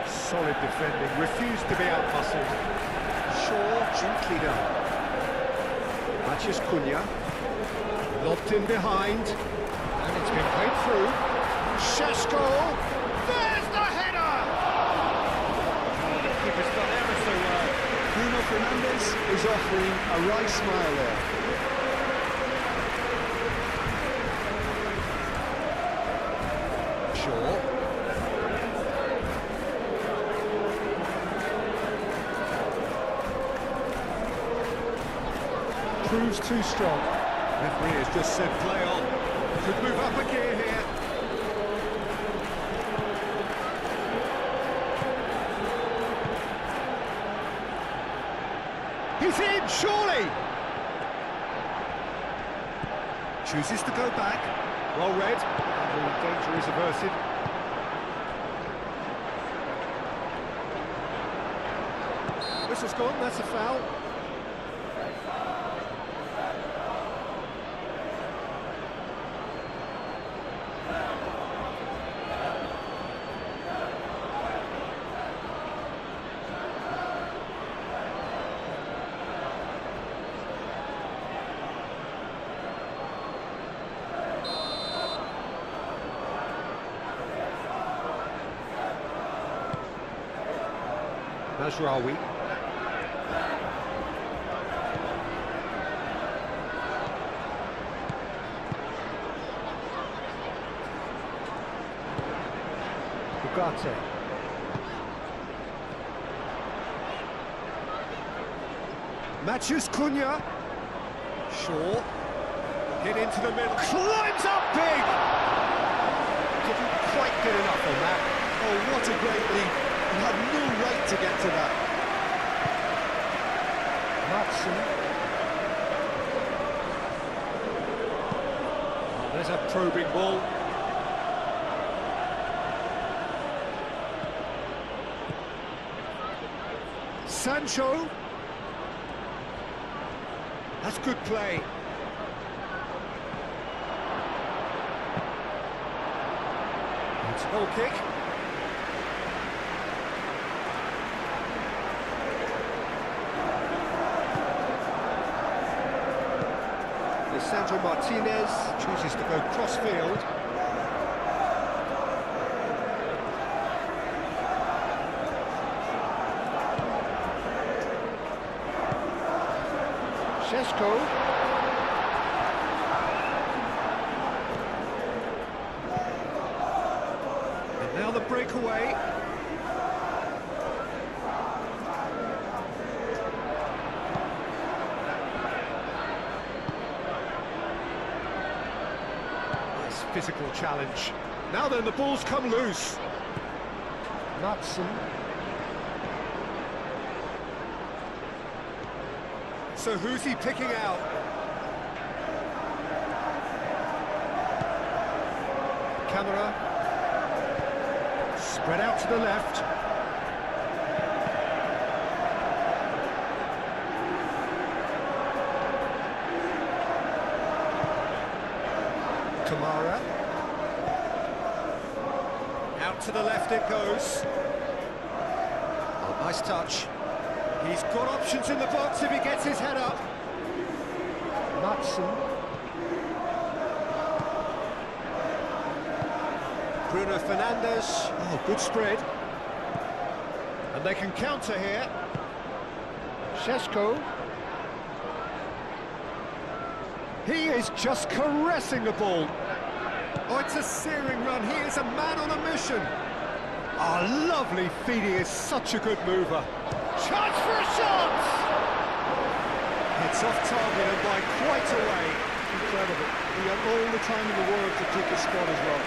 Solid defending, refused to be out-muscled. Shaw, gently done. Matheus Cunha. Lobbed in behind. And it's been played through. Šeško. There's the header! Oh, the keeper's done ever so well. Bruno Fernandes is offering a wry smile there. Shaw. Proves too strong. Referee has just said play on. Could move up a gear here. He's in, surely! Chooses to go back. Well read. And the danger is averted. Whistle's gone, that's a foul. Mazraoui. Ugarte. Matches Cunha. Shaw. Hit into the middle. Climbs up big! Didn't quite get enough on that. Oh, what a great lead. He had no right to get to that. Matson. Oh, there's a probing ball. Sancho. That's good play. It's a goal kick. Lisandro Martinez chooses to go cross-field. Šeško. And now the breakaway. Nice physical challenge. Now then, the ball's come loose. Matson. So who's he picking out? Camera. Spread out to the left. Kamara. Out to the left it goes. Oh, nice touch. He's got options in the box if he gets his head up. Matson. Bruno Fernandes. Oh, good spread. And they can counter here. Šeško. He is just caressing the ball. Oh, it's a searing run. He is a man on a mission. Oh, lovely feet. He is such a good mover. Chance for a shot! It's off target and by quite a way. Incredible. He had all the time in the world to pick his spot as well.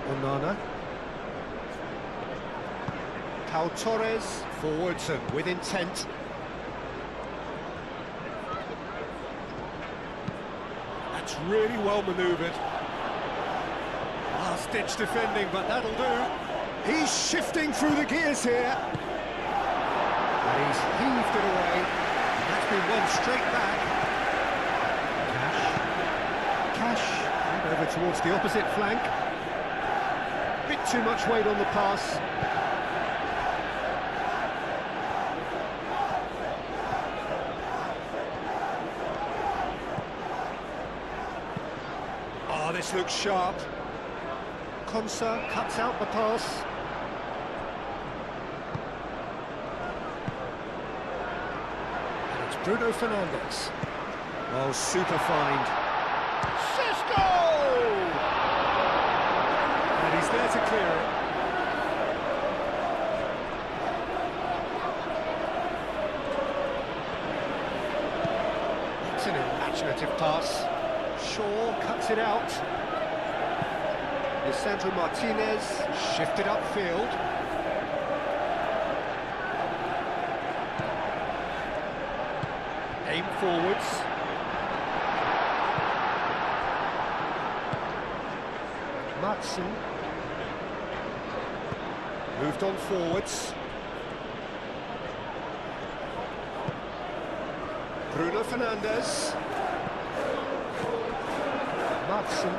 Onana. Pau Torres forwards and with intent. That's really well manoeuvred. Last-ditch defending, but that'll do. He's shifting through the gears here. And he's heaved it away. That's been won straight back. Cash. And over towards the opposite flank. Bit too much weight on the pass. Oh, this looks sharp. Konsa cuts out the pass. And it's Bruno Fernandes. Oh, super find. Šeško! And he's there to clear it. It's an imaginative pass. Shaw cuts it out. Lisandro Martinez shifted upfield. Aim forwards. Matson. Moved on forwards. Bruno Fernandes. Matson.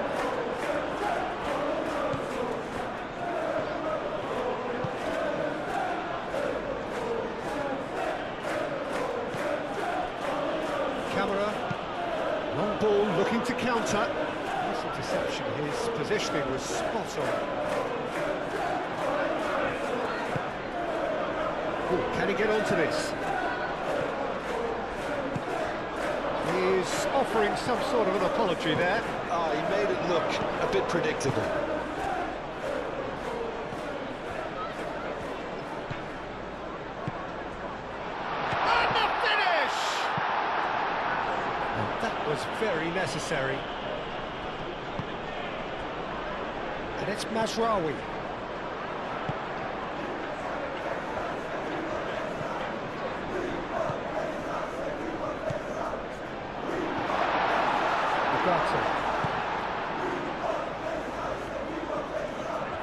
Camera. Long ball looking to counter. Nice interception, his positioning was spot on. Ooh, can he get onto this? He's offering some sort of an apology there. Oh, he made it look a bit predictable. And the finish! And that was very necessary. And it's Mazraoui.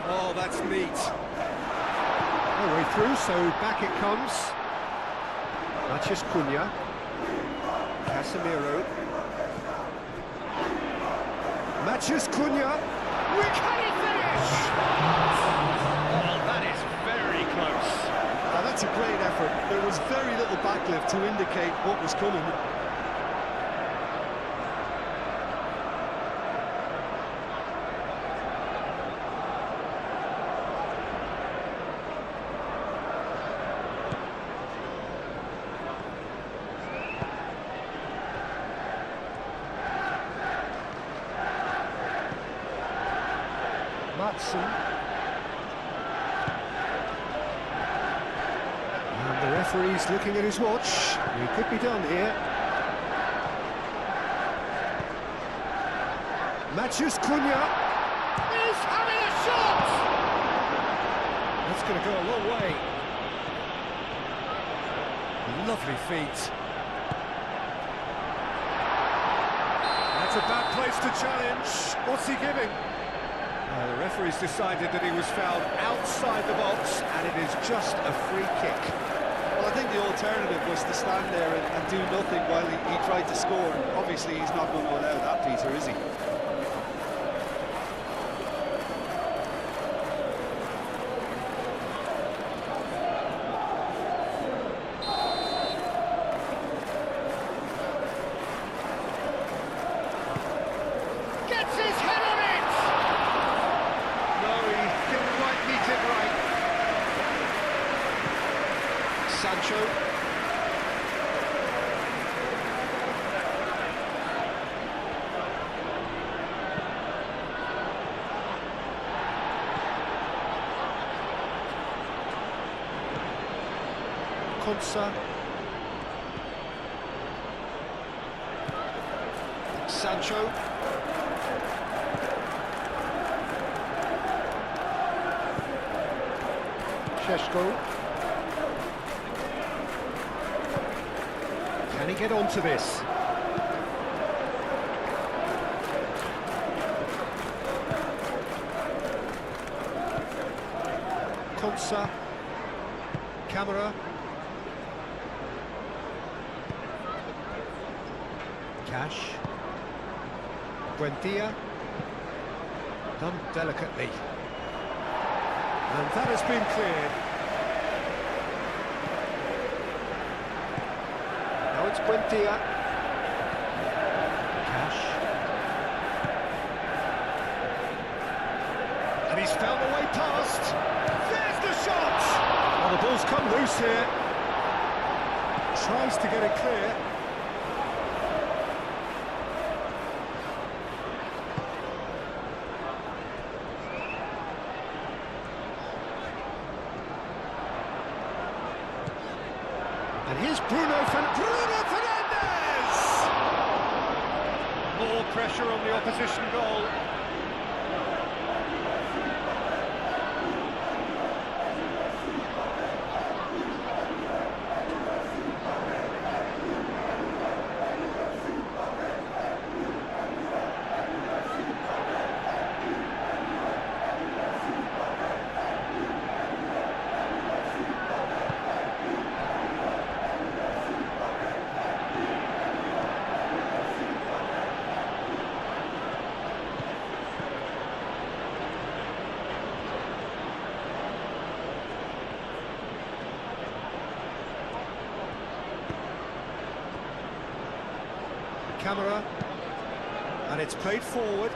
Oh, that's neat. All the way through, so back it comes. Matheus Cunha. Casemiro. Matheus Cunha. Can he finish? Oh, that is very close. Now, that's a great effort. There was very little backlift to indicate what was coming. And the referee's looking at his watch. He could be done here. Matheus Cunha is having a shot! That's going to go a long way. Lovely feet. That's a bad place to challenge. What's he giving? The referee's decided that he was fouled outside the box, and it is just a free kick. Well, I think the alternative was to stand there and do nothing while he tried to score. Obviously, he's not going to allow that, Peter, is he? Gets his head on it! No, he didn't quite meet it right. Sancho. Konsa. Sancho. Šeško. Can he get onto this? Konsa. Camera. Cash. Buendia. Done delicately. And that has been cleared. Now it's Buendia. Cash. And he's found a way past. There's the shot! Well, the ball's come loose here. Tries to get it clear. And here's Bruno Fernandes! More pressure on the opposition goal. Camera, and it's played forward.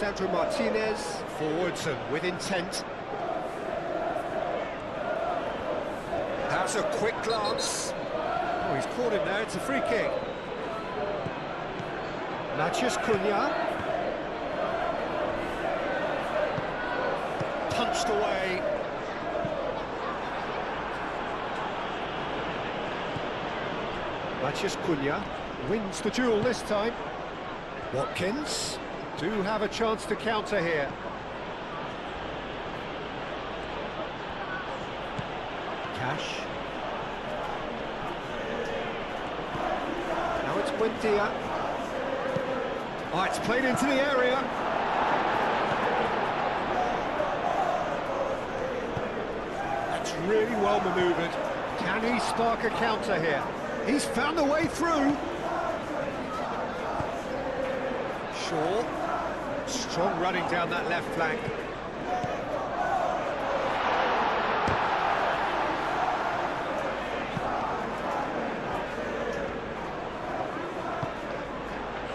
Sandro Martinez, forwards and with intent. Has a quick glance. Oh, he's caught him there, it's a free kick. Matheus Cunha. Punched away. Matheus Cunha wins the duel this time. Watkins do have a chance to counter here. Cash. Now it's Buendia. Oh, it's played into the area. That's really well manoeuvred. Can he spark a counter here? He's found a way through. Shaw. Strong running down that left flank.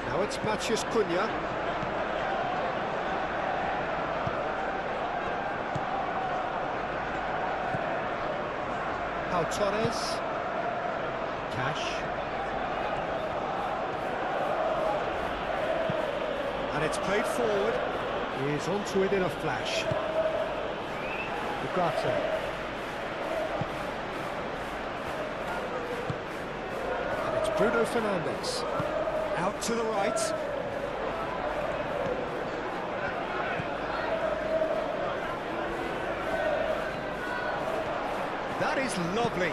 Now it's Matheus Cunha. Pau Torres. Cash. And it's played forward. He's onto it in a flash. Ugarte. And it's Bruno Fernandes. Out to the right. That is lovely.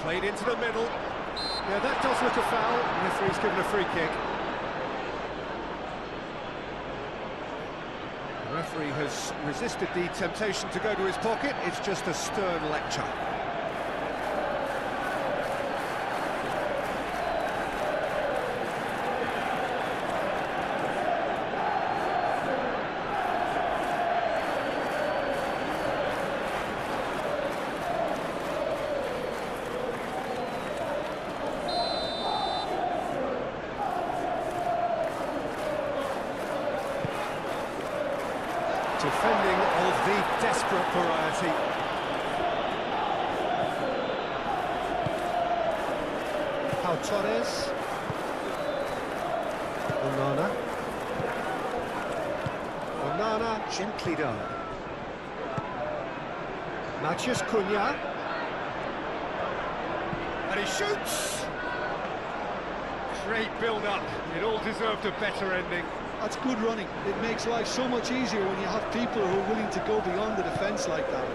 Played into the middle. Yeah, that does look a foul. The referee's given a free kick. The referee has resisted the temptation to go to his pocket. It's just a stern lecture. Defending of the desperate variety. Pau Torres. Onana gently done. Matheus Cunha. And he shoots! Great build-up. It all deserved a better ending. That's good running. It makes life so much easier when you have people who are willing to go beyond the defence like that.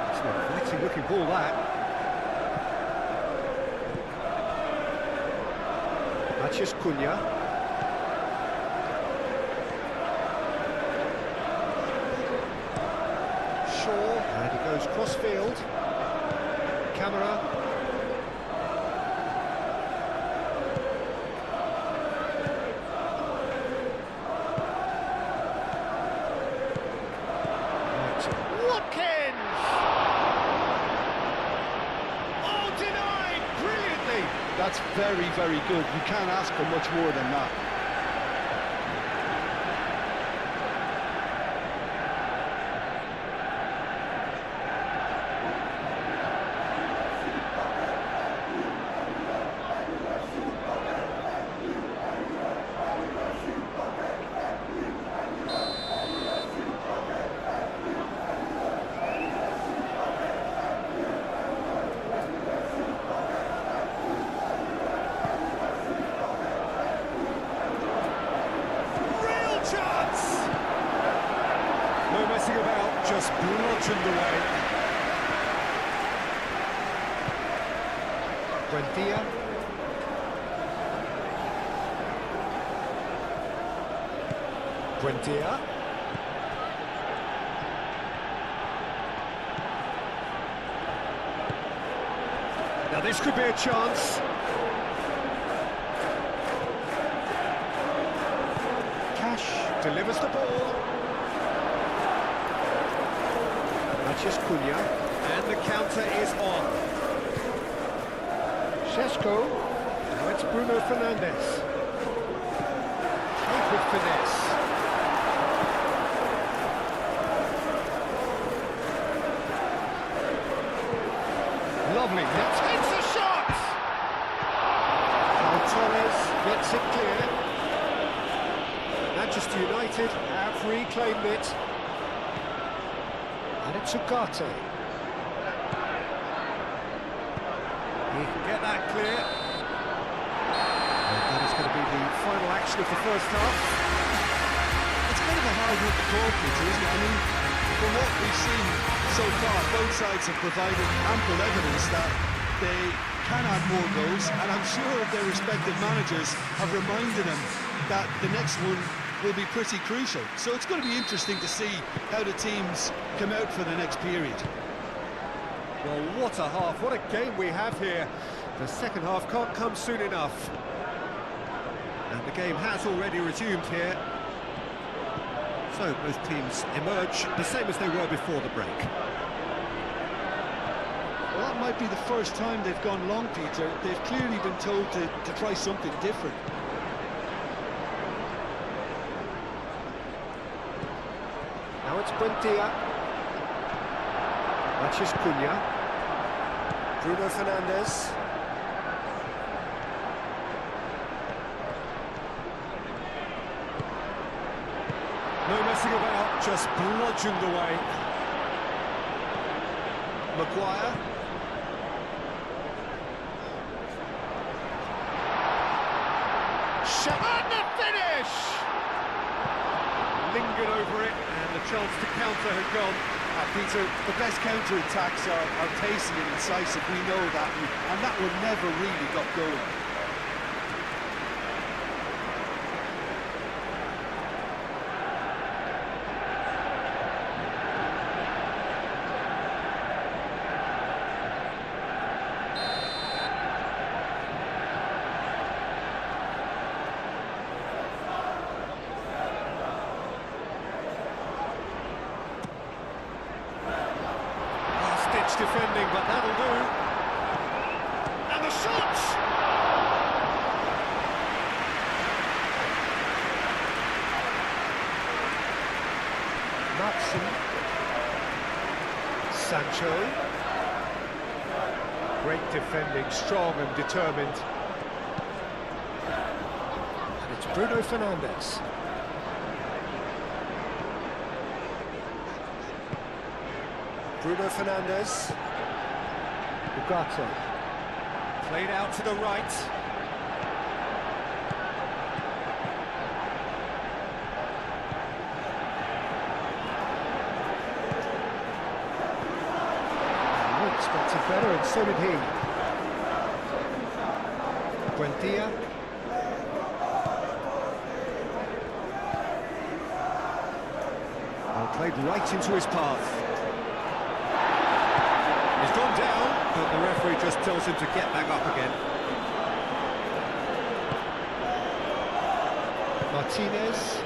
It's an inviting looking ball, that. Matheus Cunha. Shaw. And he goes cross-field. Camera. Watkins! Oh, denied brilliantly! That's very, very good. You can't ask for much more than that. No messing about, just bludgeoned away. Buendia. Buendia. Now this could be a chance. Cash delivers the ball. Matheus Cunha, and the counter is on. Šeško. Now it's Bruno Fernandes. With finesse. Lovely. That takes a shot. Torres gets it clear. Manchester United have reclaimed it. And it's Ugarte. He can get that clear. That is going to be the final action of the first half. It's kind of a hard one to call, Peter, isn't it? I mean, from what we've seen so far, both sides have provided ample evidence that they can add more goals, and I'm sure their respective managers have reminded them that the next one will be pretty crucial. So it's going to be interesting to see how the teams come out for the next period. Well, what a half, what a game we have here. The second half can't come soon enough. And the game has already resumed here. So both teams emerge the same as they were before the break. Well, that might be the first time they've gone long, Peter. They've clearly been told to try something different. Now it's Buendia. Matches Cunha. Bruno Fernandes. No messing about, just bludgeoned away. Maguire. Shot and the finish! Lingered over it, and the chance to counter had gone. Peter, the best counter-attacks are pacey and incisive, we know that, and that one never really got going. Defending, but that'll do. And the shot! Matson. Sancho. Great defending, strong and determined. And it's Bruno Fernandes. Bruno Fernandes. Ugarte. Played out to the right. He expected better, and so did he. Buendia. Well, played right into his path. He's gone down, but the referee just tells him to get back up again. Martinez.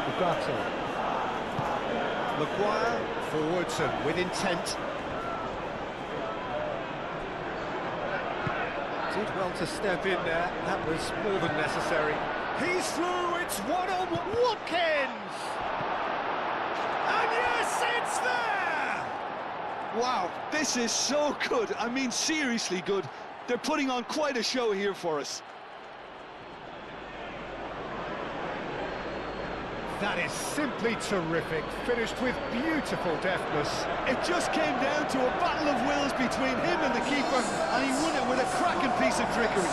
Ugarte. Maguire forwards and with intent. Did well to step in there, that was more than necessary. He's through, it's one-on-one. Watkins! And yes, it's there! Wow, this is so good. I mean, seriously good. They're putting on quite a show here for us. That is simply terrific, finished with beautiful deftness. It just came down to a battle of wills between him and the keeper, and he won it with a cracking piece of trickery.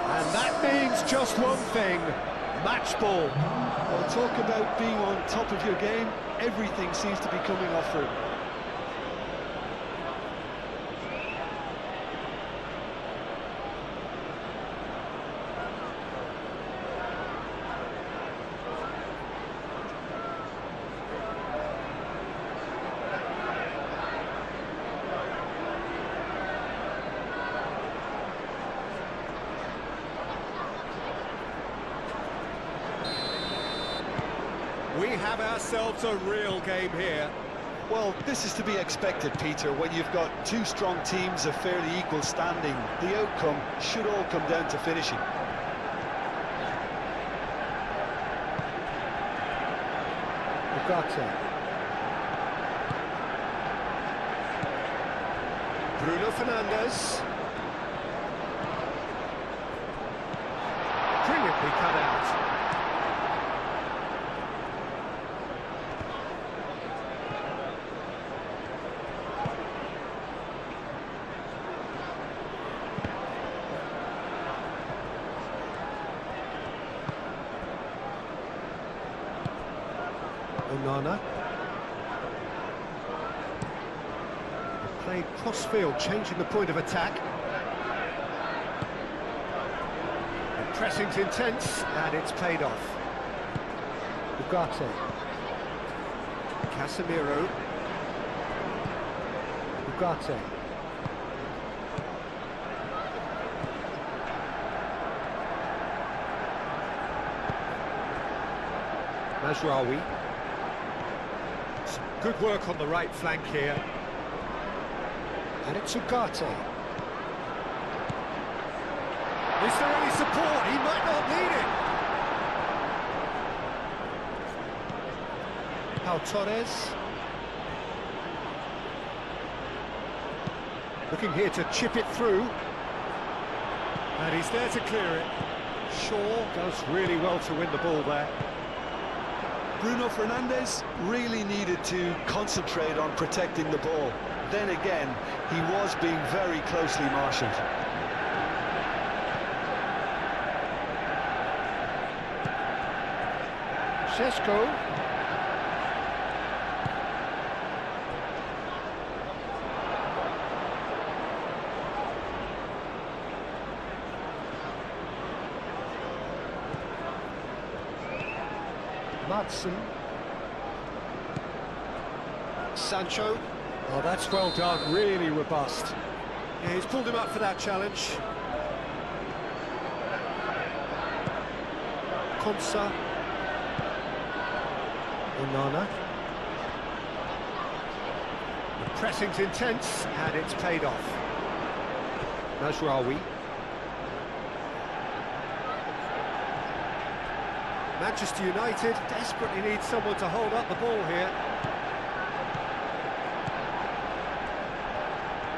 And that means just one thing, match ball. Well, talk about being on top of your game. Everything seems to be coming off for him. We have ourselves a real game here. Well, this is to be expected, Peter. When you've got two strong teams of fairly equal standing, the outcome should all come down to finishing. Ugarte. Bruno Fernandes. Brilliantly cut out. Onana. Played cross-field, changing the point of attack. The pressing's intense, and it's paid off. Ugarte. Casemiro. Ugarte. Mazraoui. Some good work on the right flank here. And it's Ugarte. Is there any support? He might not need it. Pau Torres. Looking here to chip it through. And he's there to clear it. Shaw does really well to win the ball there. Bruno Fernandes really needed to concentrate on protecting the ball. Then again, he was being very closely marshalled. Šeško. Madsen. Sancho. Oh, that's well done, really robust. Yeah, he's pulled him up for that challenge. Konsa. Onana. The pressing's intense, and it's paid off. Mazraoui. Manchester United desperately need someone to hold up the ball here.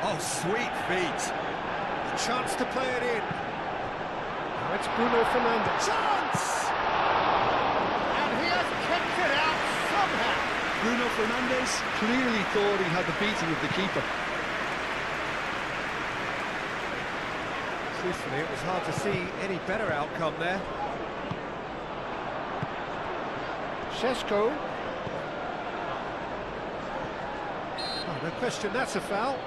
Oh, sweet feet. A chance to play it in. Now it's Bruno Fernandes. Chance! And he has kept it out somehow. Bruno Fernandes clearly thought he had the beating of the keeper. Truthfully, it was hard to see any better outcome there. Šeško. Oh, no question, that's a foul.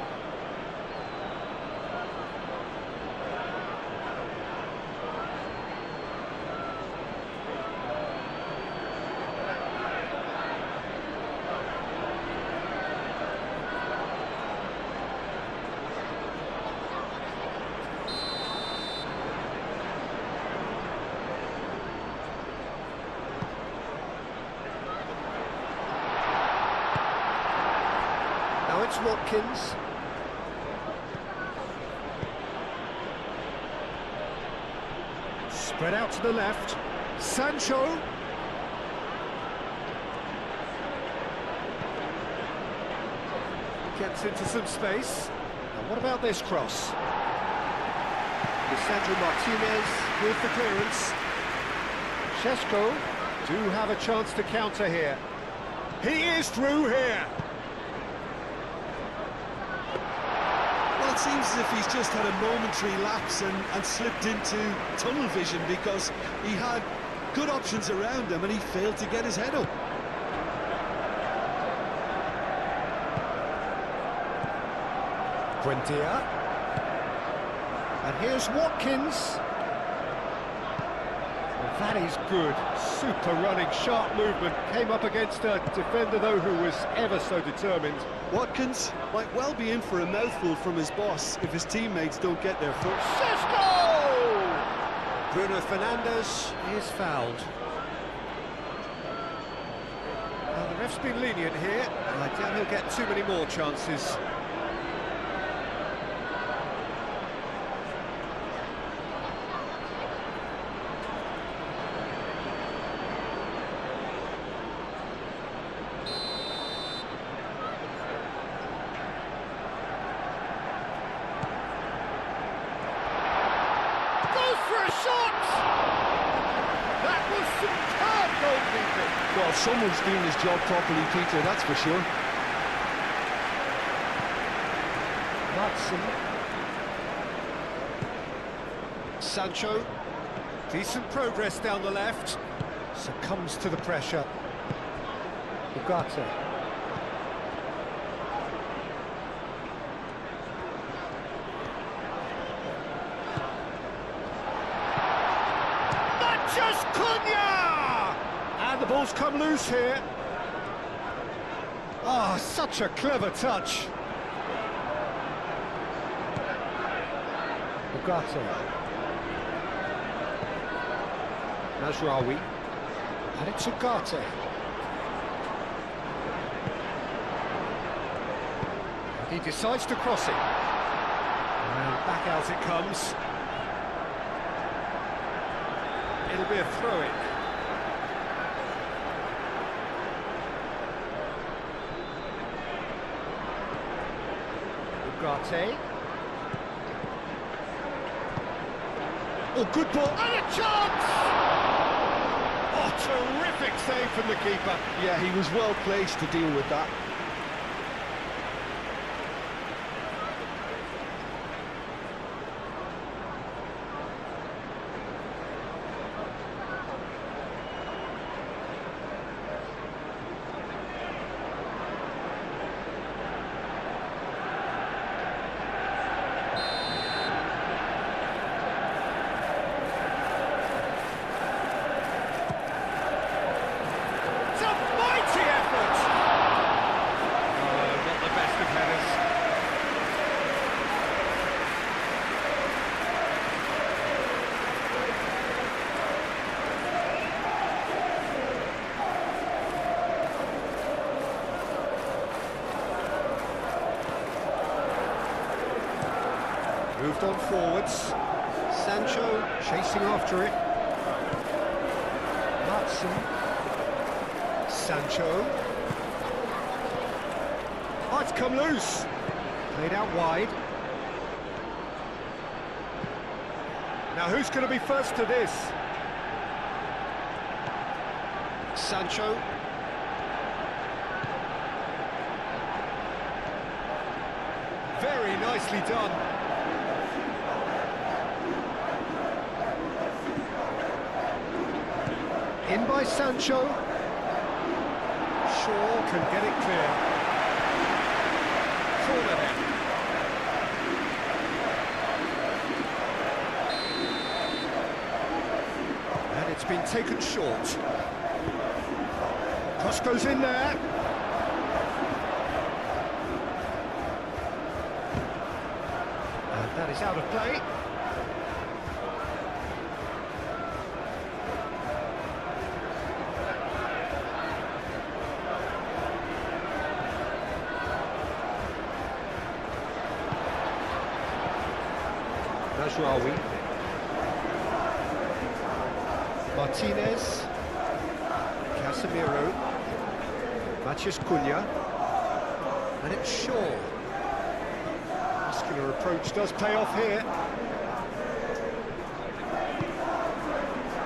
Now it's Watkins. Spread out to the left. Sancho. Gets into some space. And what about this cross? Lisandro Martinez with the clearance. Šeško do have a chance to counter here. He is through here. Well, it seems as if he's just had a momentary lapse and slipped into tunnel vision, because he had good options around him and he failed to get his head up. Buendia. And here's Watkins. Well, that is good. Super running, sharp movement. Came up against a defender, though, who was ever so determined. Watkins might well be in for a mouthful from his boss if his teammates don't get their foot. Šeško! Bruno Fernandes is fouled. Now the Ref's been lenient here, and I doubt he'll get too many more chances. Goes for a shot! That was superb goalkeeping. Well, someone's doing his job properly, Peter, that's for sure. Matson. Sancho. Decent progress down the left. Succumbs to the pressure. Ugarte. Just Cunha! And the ball's come loose here. Oh, such a clever touch. Ugarte. Mazraoui. And it's Ugarte. He decides to cross it. And back out it comes. It'll be a throw-in. Ugarte. Oh, good ball. And a chance! Oh, terrific save from the keeper. Yeah, he was well placed to deal with that. Moved on forwards. Sancho chasing after it. Matson. Sancho. Oh, it's come loose. Played out wide. Now who's going to be first to this? Sancho. Very nicely done. In by Sancho. Shaw can get it clear. Corner then. And it's been taken short. Cross goes in there. And that is out of play. Mazraoui. Martinez. Casemiro. Matheus Cunha. And it's Shaw. Muscular approach does pay off here.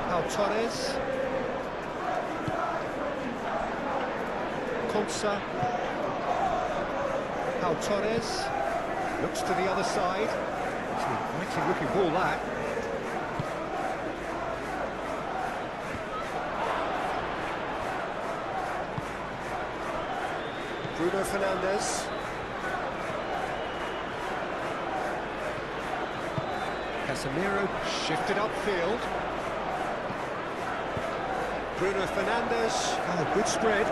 Pau Torres. Konsa. Pau Torres. Looks to the other side. It's an inviting looking ball, that. Bruno Fernandes. Casemiro shifted upfield. Bruno Fernandes. Oh, good spread.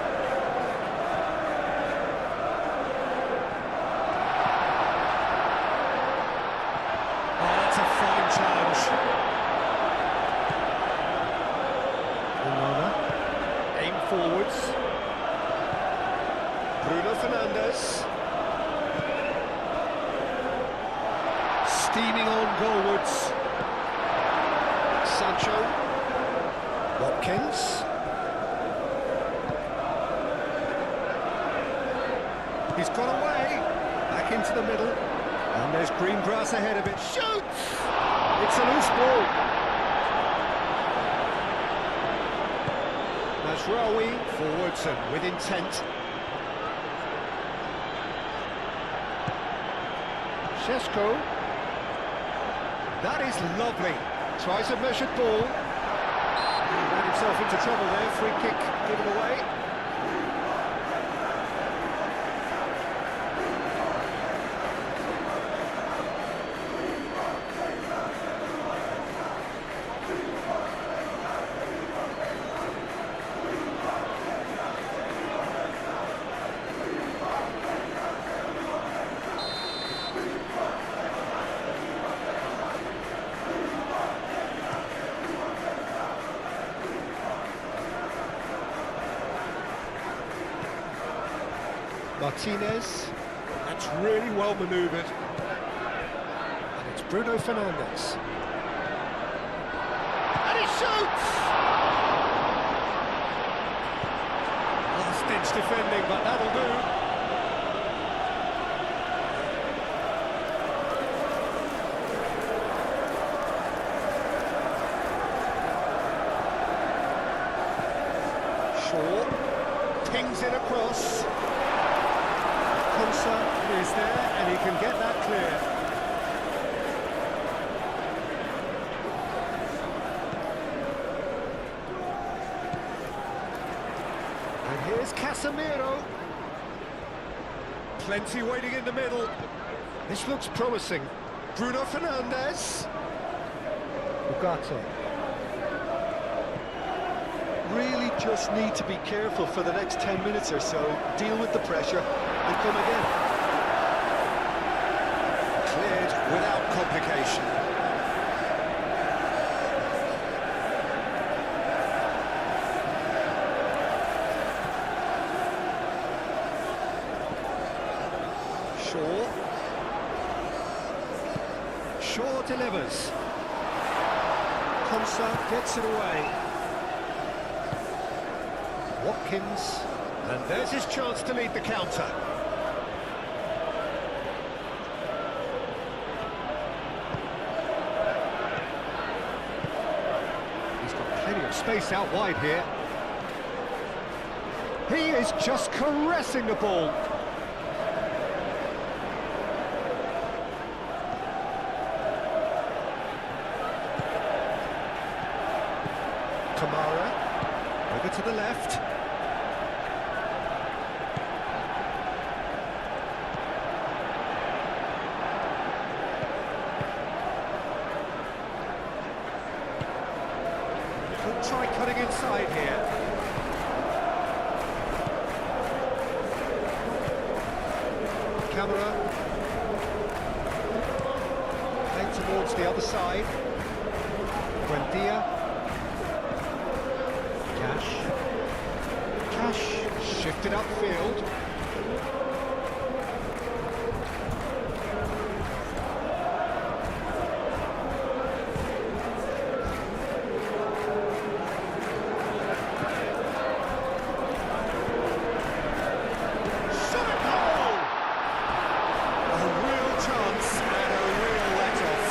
Oh, that's a fine challenge. Onana. Aim forwards. Bruno Fernandes. Steaming on goalwards. Sancho. Watkins. He's got away. Back into the middle. And there's green grass ahead of it. Shoots! It's a loose ball. Mazraoui forwards and with intent. Šeško. That is lovely. Tries a measured ball. Ran himself into trouble there. Free kick given away. Martinez, that's really well manoeuvred. And it's Bruno Fernandes. And he shoots! Last-ditch defending, but that'll do. Shaw pings it across. Is there, and he can get that clear. And here's Casemiro. Plenty waiting in the middle. This looks promising. Bruno Fernandes. Ugarte. Really just need to be careful for the next 10 minutes or so. Deal with the pressure and come again. Cleared without complication. Shaw delivers. Konsa gets it away. Watkins, and there's his chance to lead the counter. He's got plenty of space out wide here. He is just caressing the ball. Kamara, over to the left. Could try cutting inside here. Camera. Playing towards the other side. Buendia. Cash shifted upfield. Shot it goal! A real chance and a real let-off.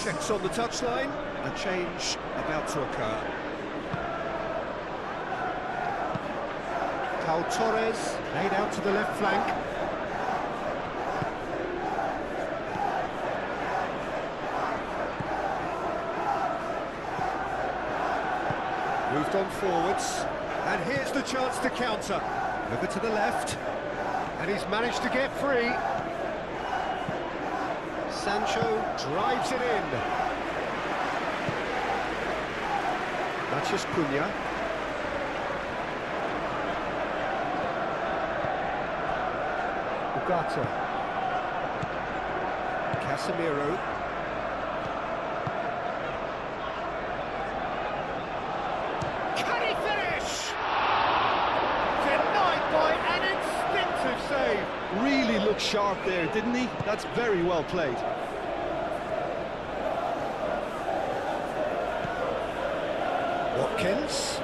Checks on the touchline, a change about to occur. Pau Torres laid out to the left flank. Moved on forwards, and here's the chance to counter. Over to the left, and he's managed to get free. Sancho drives it in. Matheus Cunha. Ugarte. Casemiro. Can he finish? Denied by an instinctive save. Really looked sharp there, didn't he? That's very well played. Watkins.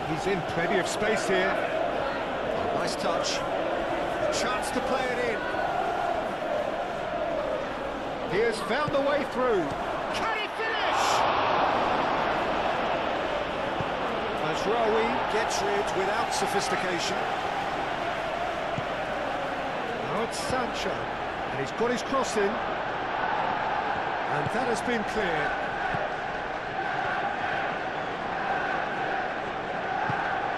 He's in plenty of space here. Nice touch. A chance to play it in. He has found the way through. Can he finish? Mazraoui gets rid without sophistication. Now it's Sancho. And he's got his cross in. And that has been cleared.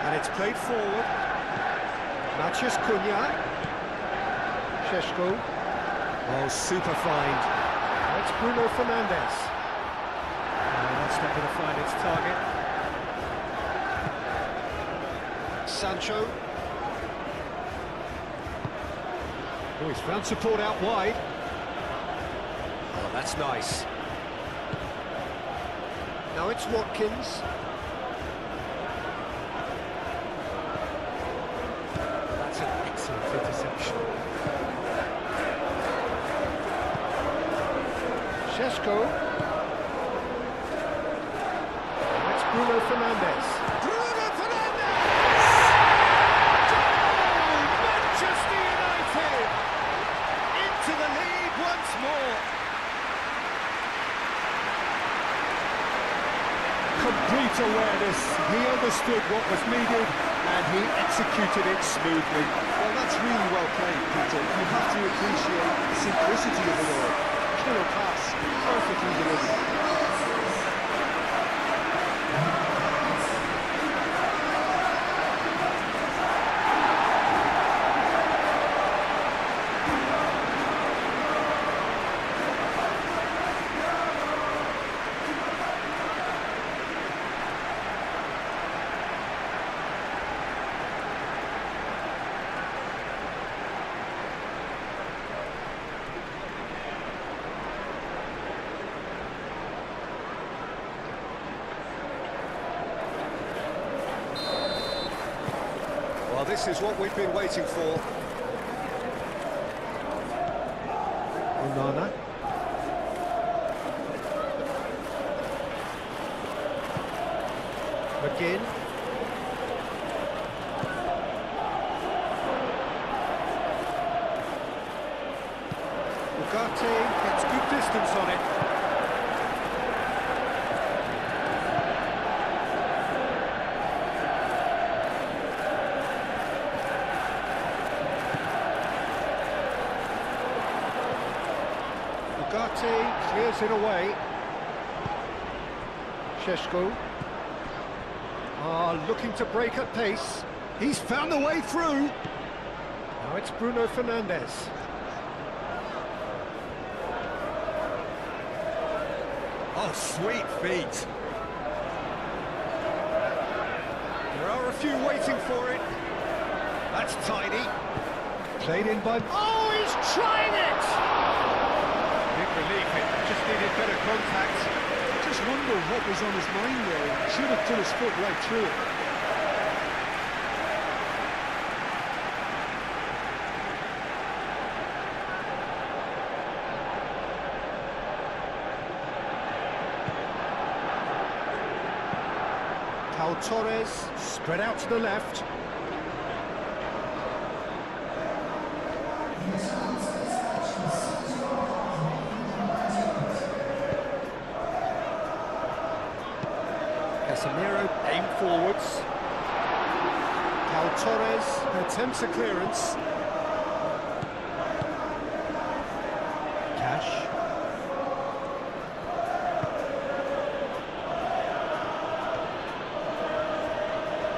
And it's played forward. Matheus Cunha. Šeško. Oh, super find. That's Bruno Fernandes. Oh, that's not going to find its target. Sancho. Oh, he's found support out wide. Oh, that's nice. Now it's Watkins. That's an excellent interception. Šeško. That's Bruno Fernandes. Bruno Fernandes! Oh, Manchester United! Into the lead once more. Complete awareness. He understood what was needed and he executed it smoothly. Well, that's really well played, Peter. You have to appreciate the simplicity of it all. Killer pass, perfectly delivered. Well, this is what we've been waiting for. Onana. McGinn. Ugarte gets good distance on it. Ugarte clears it away. Šeško. Looking to break at pace. He's found the way through. Now it's Bruno Fernandes. Oh, sweet feet. There are a few waiting for it. That's tidy. Played in by... Oh, he's trying it! Big relief, it just needed better contact. I just wonder what was on his mind there. He should have put his foot right through it. Torres spread out to the left. Casemiro aim forwards. Torres attempts a clearance. Cash.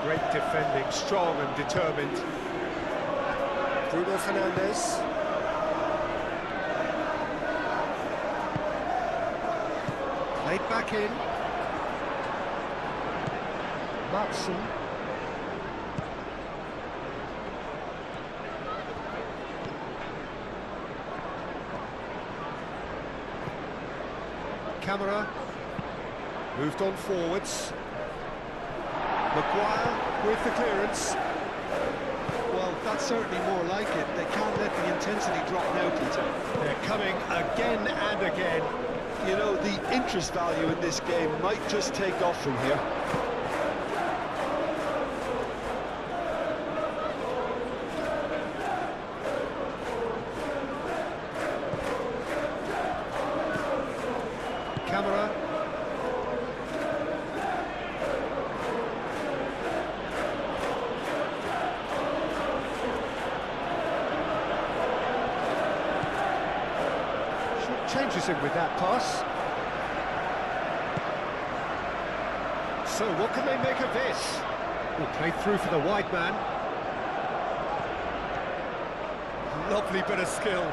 Great defending, strong and determined. Bruno Fernandes. Played back in. Matson. Camera moved on forwards. Maguire with the clearance. Well, that's certainly more like it. They can't let the intensity drop now, Peter. They're coming again and again. You know, the interest value in this game might just take off from here. Camera. Changes him with that pass. So what can they make of this? Well, played through for the wide man. Lovely bit of skill.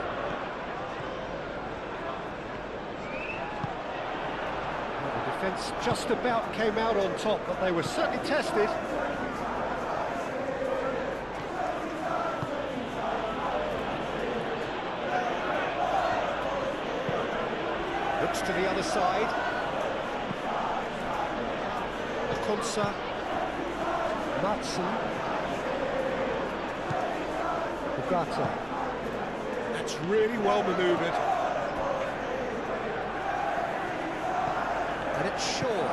Well, the defence just about came out on top, but they were certainly tested. Looks to the other side. Konsa. Matson. Bugata. That's really well manoeuvred. And it's Shaw.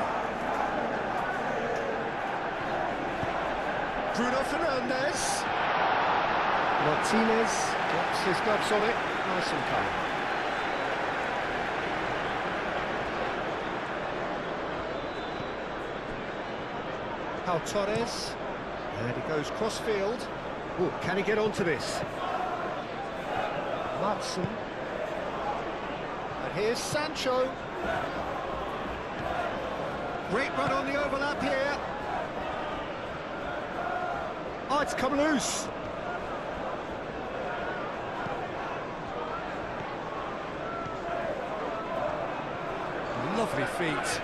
Bruno Fernandes. Martinez gets his gloves on it. Nice and calm. Pau Torres, and he goes cross-field. Oh, can he get onto this? Matson. And here's Sancho. Great run on the overlap here. Oh, it's come loose. Lovely feet.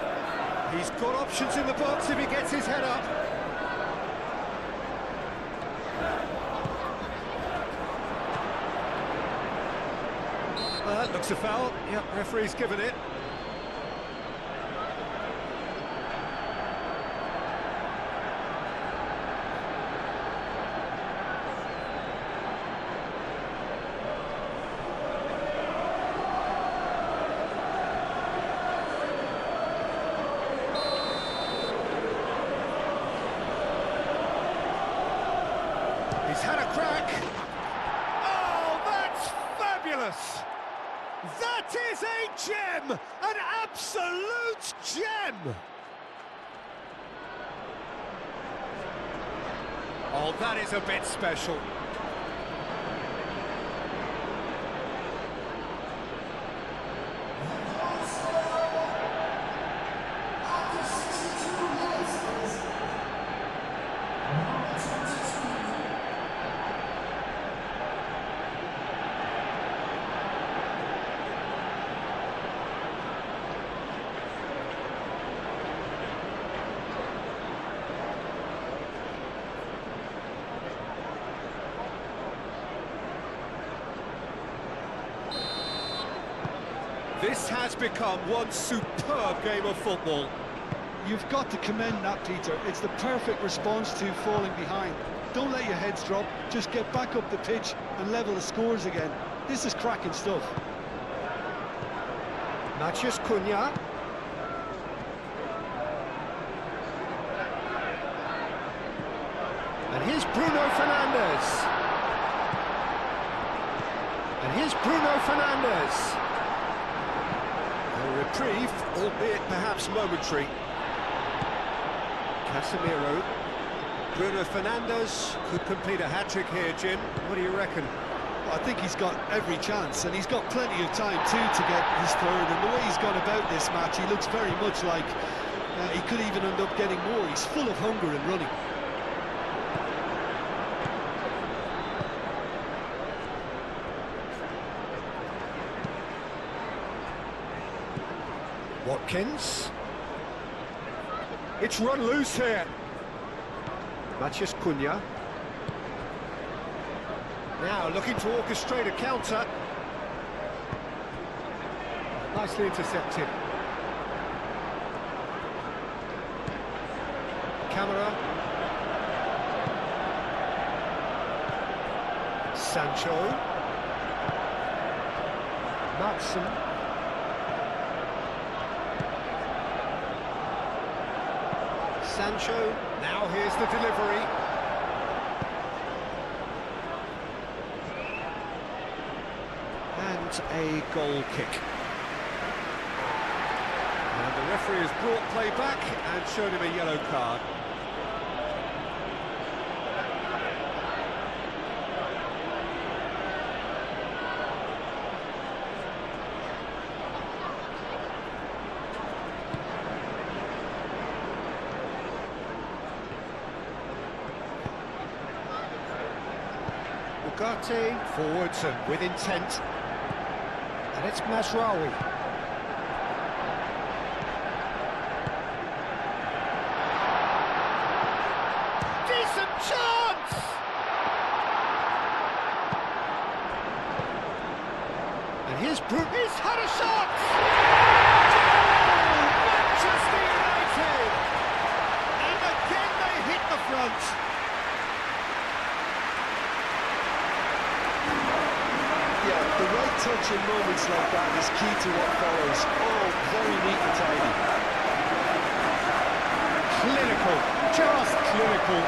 He's got options in the box if he gets his head up. That looks a foul. Yep, referee's given it. He's had a crack. Oh, that's fabulous! That is a gem! An absolute gem! Oh, that is a bit special. This has become one superb game of football. You've got to commend that, Peter. It's the perfect response to falling behind. Don't let your heads drop, just get back up the pitch and level the scores again. This is cracking stuff. Matheus Cunha. And here's Bruno Fernandes. And here's Bruno Fernandes. A reprieve, albeit perhaps momentary. Casemiro. Bruno Fernandes could complete a hat-trick here, Jim. What do you reckon? Well, I think he's got every chance, and he's got plenty of time too to get his third. And the way he's gone about this match, he looks very much like he could even end up getting more. He's full of hunger and running. Watkins. It's run loose here. Matheus Cunha. Now looking to orchestrate a counter. Nicely intercepted. Camera. Sancho. Matson. Sancho. Now here's the delivery. And a goal kick. And the referee has brought play back and shown him a yellow card. Ugarte forwards and with intent. And it's Masraoui. Decent chance! And here's Brute. He's had a shot! Oh, Manchester United! And again they hit the front. Yeah, the right touch in moments like that is key to what follows. Oh, very neat and tidy. Clinical, just clinical.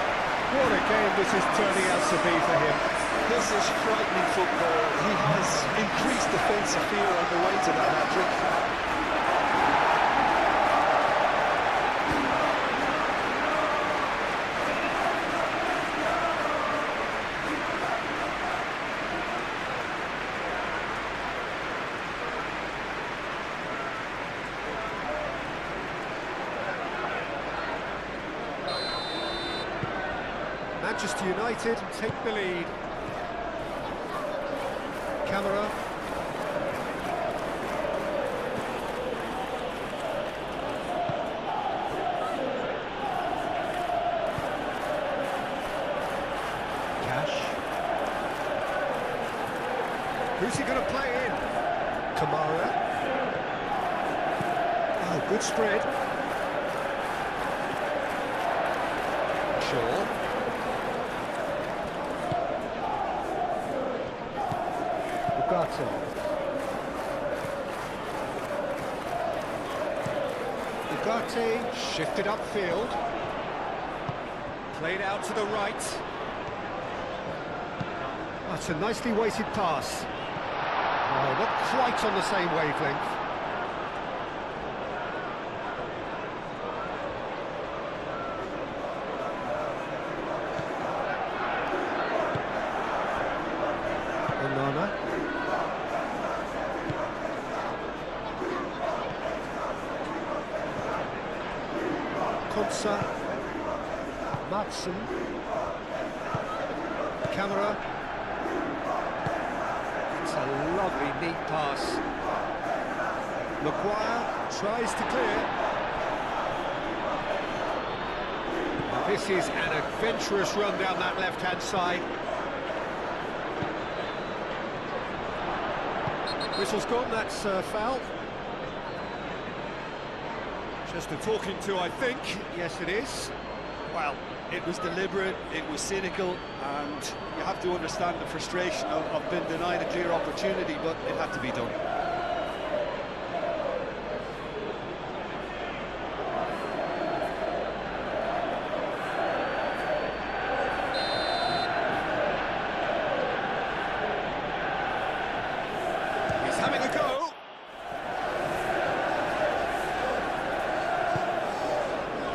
What a game this is turning out to be for him. This is frightening football. He has increased defensive fear on the way to that hat-trick. Manchester United take the lead. Camera. Cash. Who's he going to play in? Kamara. Oh, good spread. Shaw. Ugarte. Ugarte shifted upfield. Played out to the right. That's a nicely weighted pass. Oh, not quite on the same wavelength. Onana. Konsa. Matson. Camera. It's a lovely, neat pass. Maguire tries to clear. Now this is an adventurous run down that left-hand side. Whistle's gone, that's foul. Just a talking to, I think. Yes, it is. Well, it was deliberate, it was cynical, and you have to understand the frustration of being denied a clear opportunity, but it had to be done. He's having a go.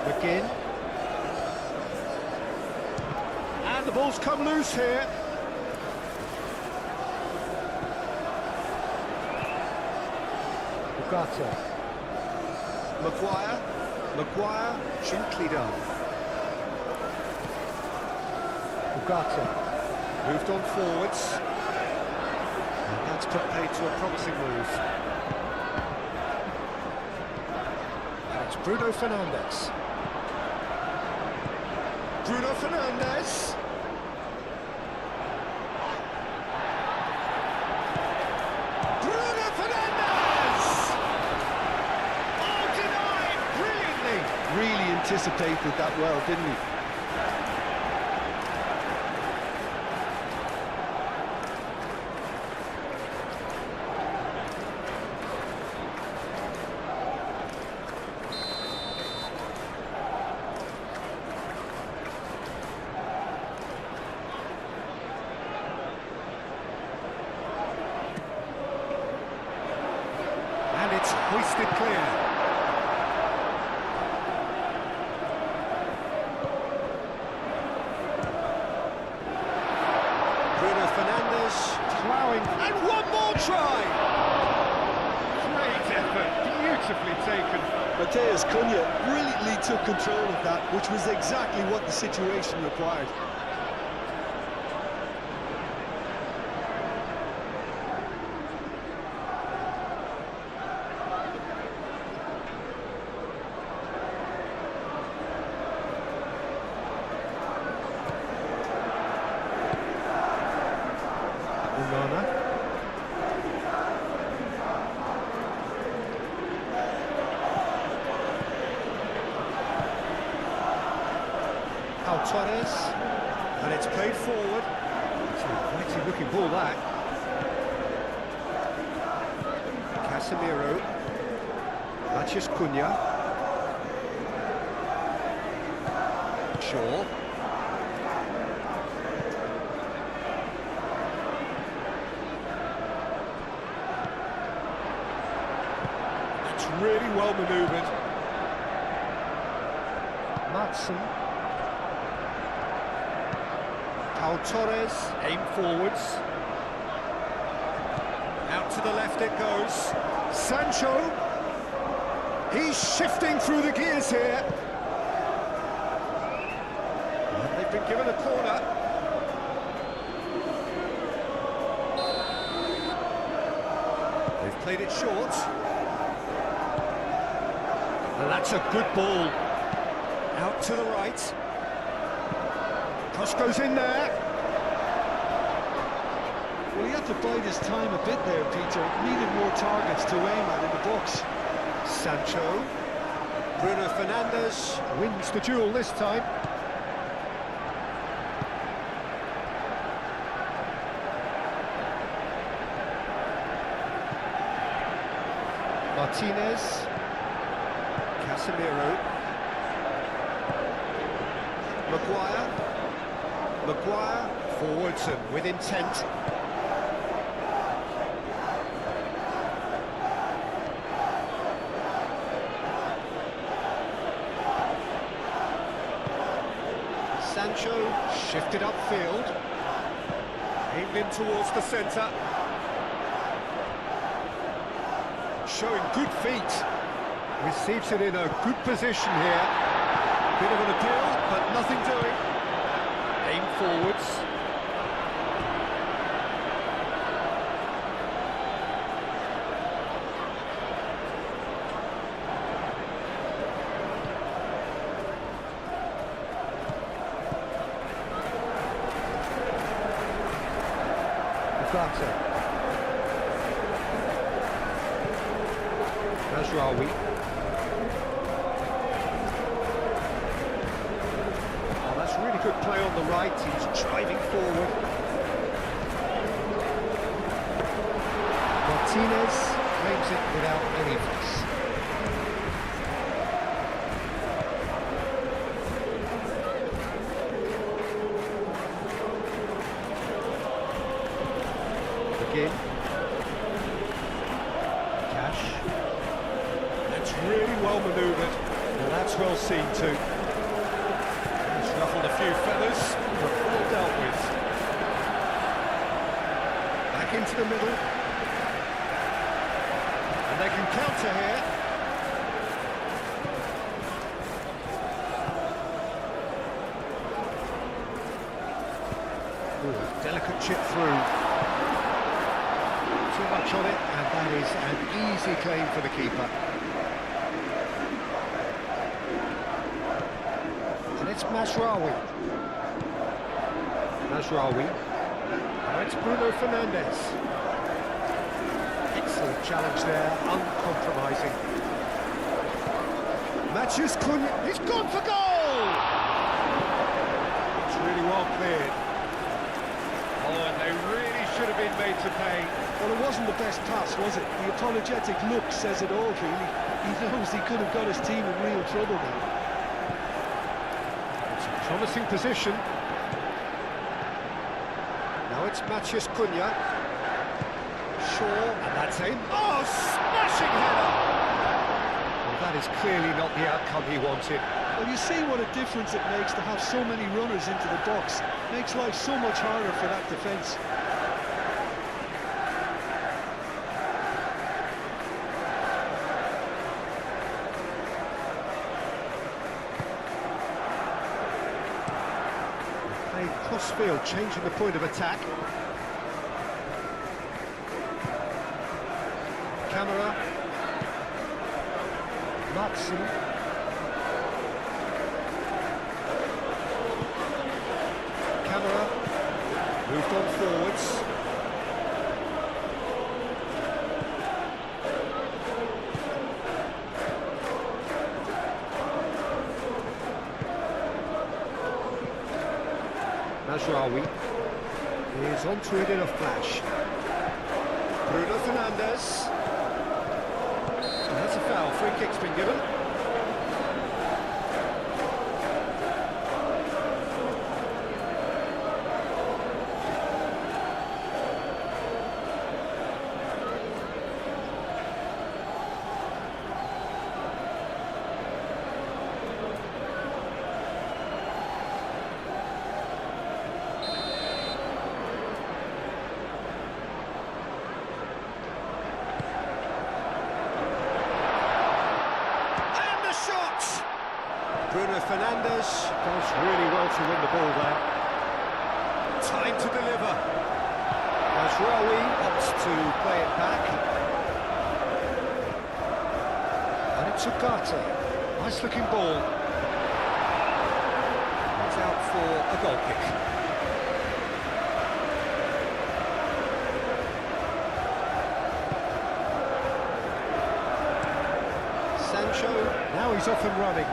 McGinn. And the ball's come loose here. Ugarte. Maguire, gently done. Ugarte. Moved on forwards. And that's put paid to a promising move. And it's Bruno Fernandes. Bruno Fernandes. Bruno Fernandes! Oh, denied brilliantly. Really anticipated that well, didn't he? And it's hoisted clear. Bruno Fernandes ploughing, and one more try! Great effort, beautifully taken. Mateus Cunha brilliantly took control of that, which was exactly what the situation required. Torres, and it's played forward. It's a mighty looking ball, that. Casemiro, Mateus Cunha, Shaw. It's really well manoeuvred. Matson. Torres, aim forwards. Out to the left it goes. Sancho. He's shifting through the gears here. And they've been given a corner. They've played it short. And that's a good ball. Out to the right. Cross goes in there. Well, he had to bide his time a bit there, Peter. Needed more targets to aim at in the box. Sancho. Bruno Fernandes wins the duel this time. Martinez. Casemiro. Maguire, forwards and with intent. Sancho shifted upfield, aimed in towards the centre. Showing good feet. Receives it in a good position here. Bit of an appeal, but nothing doing. Aim forwards. Ugarte. Mazraoui. Really good play on the right, he's driving forward. Martinez claims it without any fuss. Again. Cash. That's really well manoeuvred. Well, that's well seen too. Ruffled a few feathers, but all dealt with. Back into the middle. And they can counter here. Ooh, delicate chip through. Too much on it, and that is an easy claim for the keeper. It's Mazraoui. Now it's Bruno Fernandes. Excellent challenge there, uncompromising. Matches Cunha, he's gone for goal! It's really well cleared. Oh, and they really should have been made to pay. Well, it wasn't the best pass, was it? The apologetic look says it all, really. He knows he could have got his team in real trouble now. It's a promising position. Now it's Matches Cunha. Shaw, and that's him. Oh, smashing header! Well, that is clearly not the outcome he wanted. Well, you see what a difference it makes to have so many runners into the box. Makes life so much harder for that defence. Playing cross-field, changing the point of attack. Camera. Matson. Camera. Moved on forwards. Mazraoui is onto it in a flash. Bruno Fernandes. That's a foul, free kick's been given. Bruno Fernandes does really well to win the ball there. Time to deliver. Mazraoui opts to play it back. And it's Ugarte. Nice looking ball. It's out for a goal kick. Sancho, now he's off and running.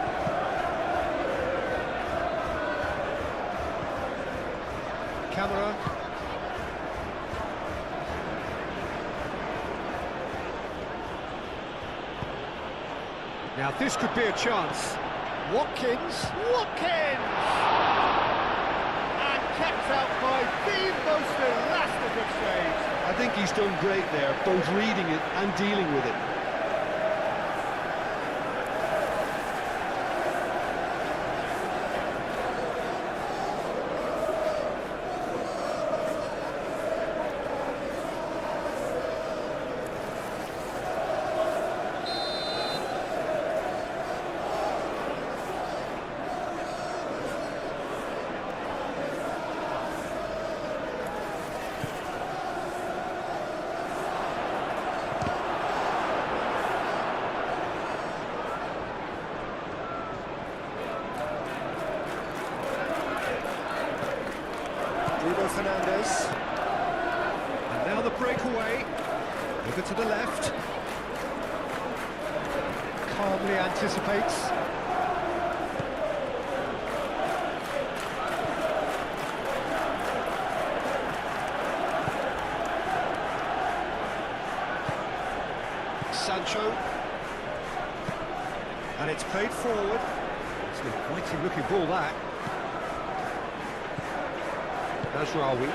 Camera. Now this could be a chance. Watkins. And kept out by the most elastic saves. I think he's done great there, both reading it and dealing with it. Bruno Fernandes. And now the breakaway. Over to the left. Calmly anticipates. Sancho. And it's played forward. It's a pointy looking ball, that. Mazraoui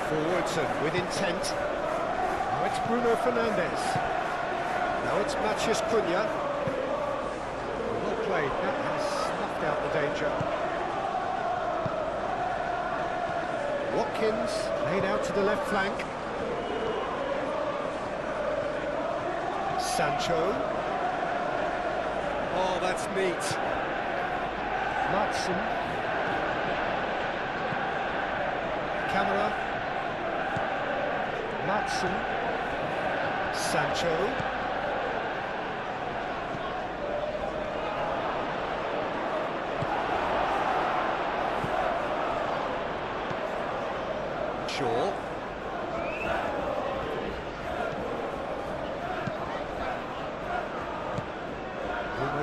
forwards and with intent. Now it's Bruno Fernandes. Now it's Mathias Cunha. Well played, that has snuffed out the danger. Watkins played out to the left flank. Sancho. Oh, that's neat. Matson. Camera. Matson. Sancho. Shaw.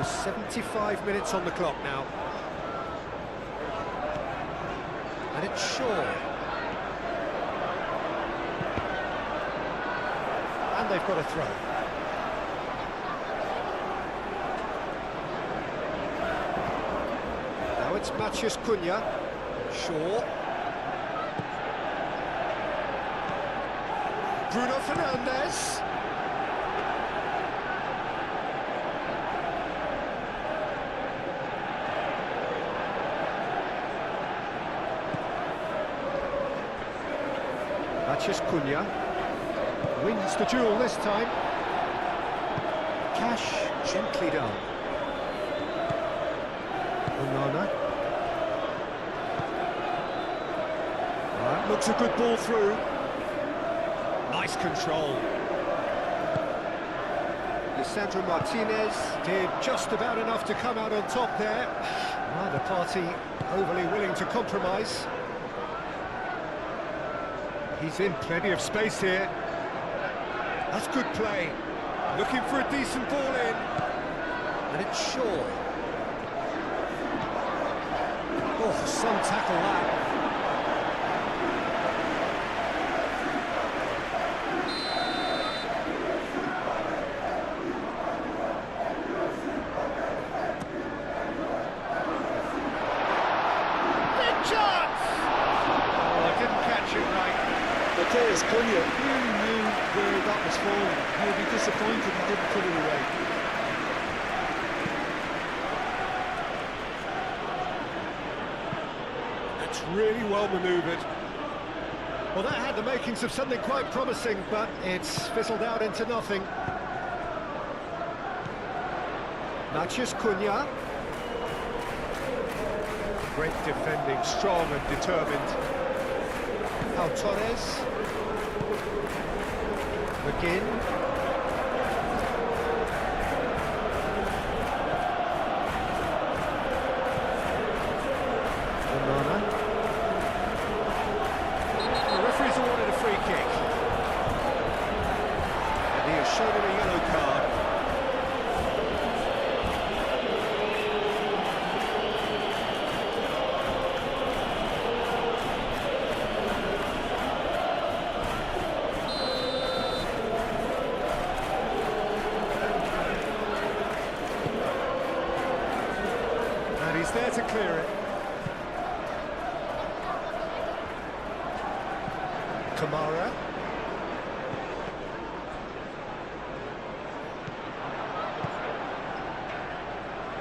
75 minutes on the clock now. And it's Shaw. And they've got a throw. Now it's Matheus Cunha. Shaw. Bruno Fernandes. Matheus Cunha wins the duel this time. Cash gently done. Onana. That looks a good ball through. Nice control. Lisandro Martinez did just about enough to come out on top there. Neither party overly willing to compromise. He's in plenty of space here. That's good play. Looking for a decent ball in. And it's Shaw. Oh, some tackle that. Matheus Cunha really knew where that was falling. He'll be disappointed he didn't put it away. That's really well manoeuvred. Well, that had the makings of something quite promising, but it's fizzled out into nothing. Matheus Cunha. Great defending, strong and determined. Torres. McGinn. Onana. The referee's awarded a free kick. And he has shown him a yellow card. He's there to clear it. Kamara.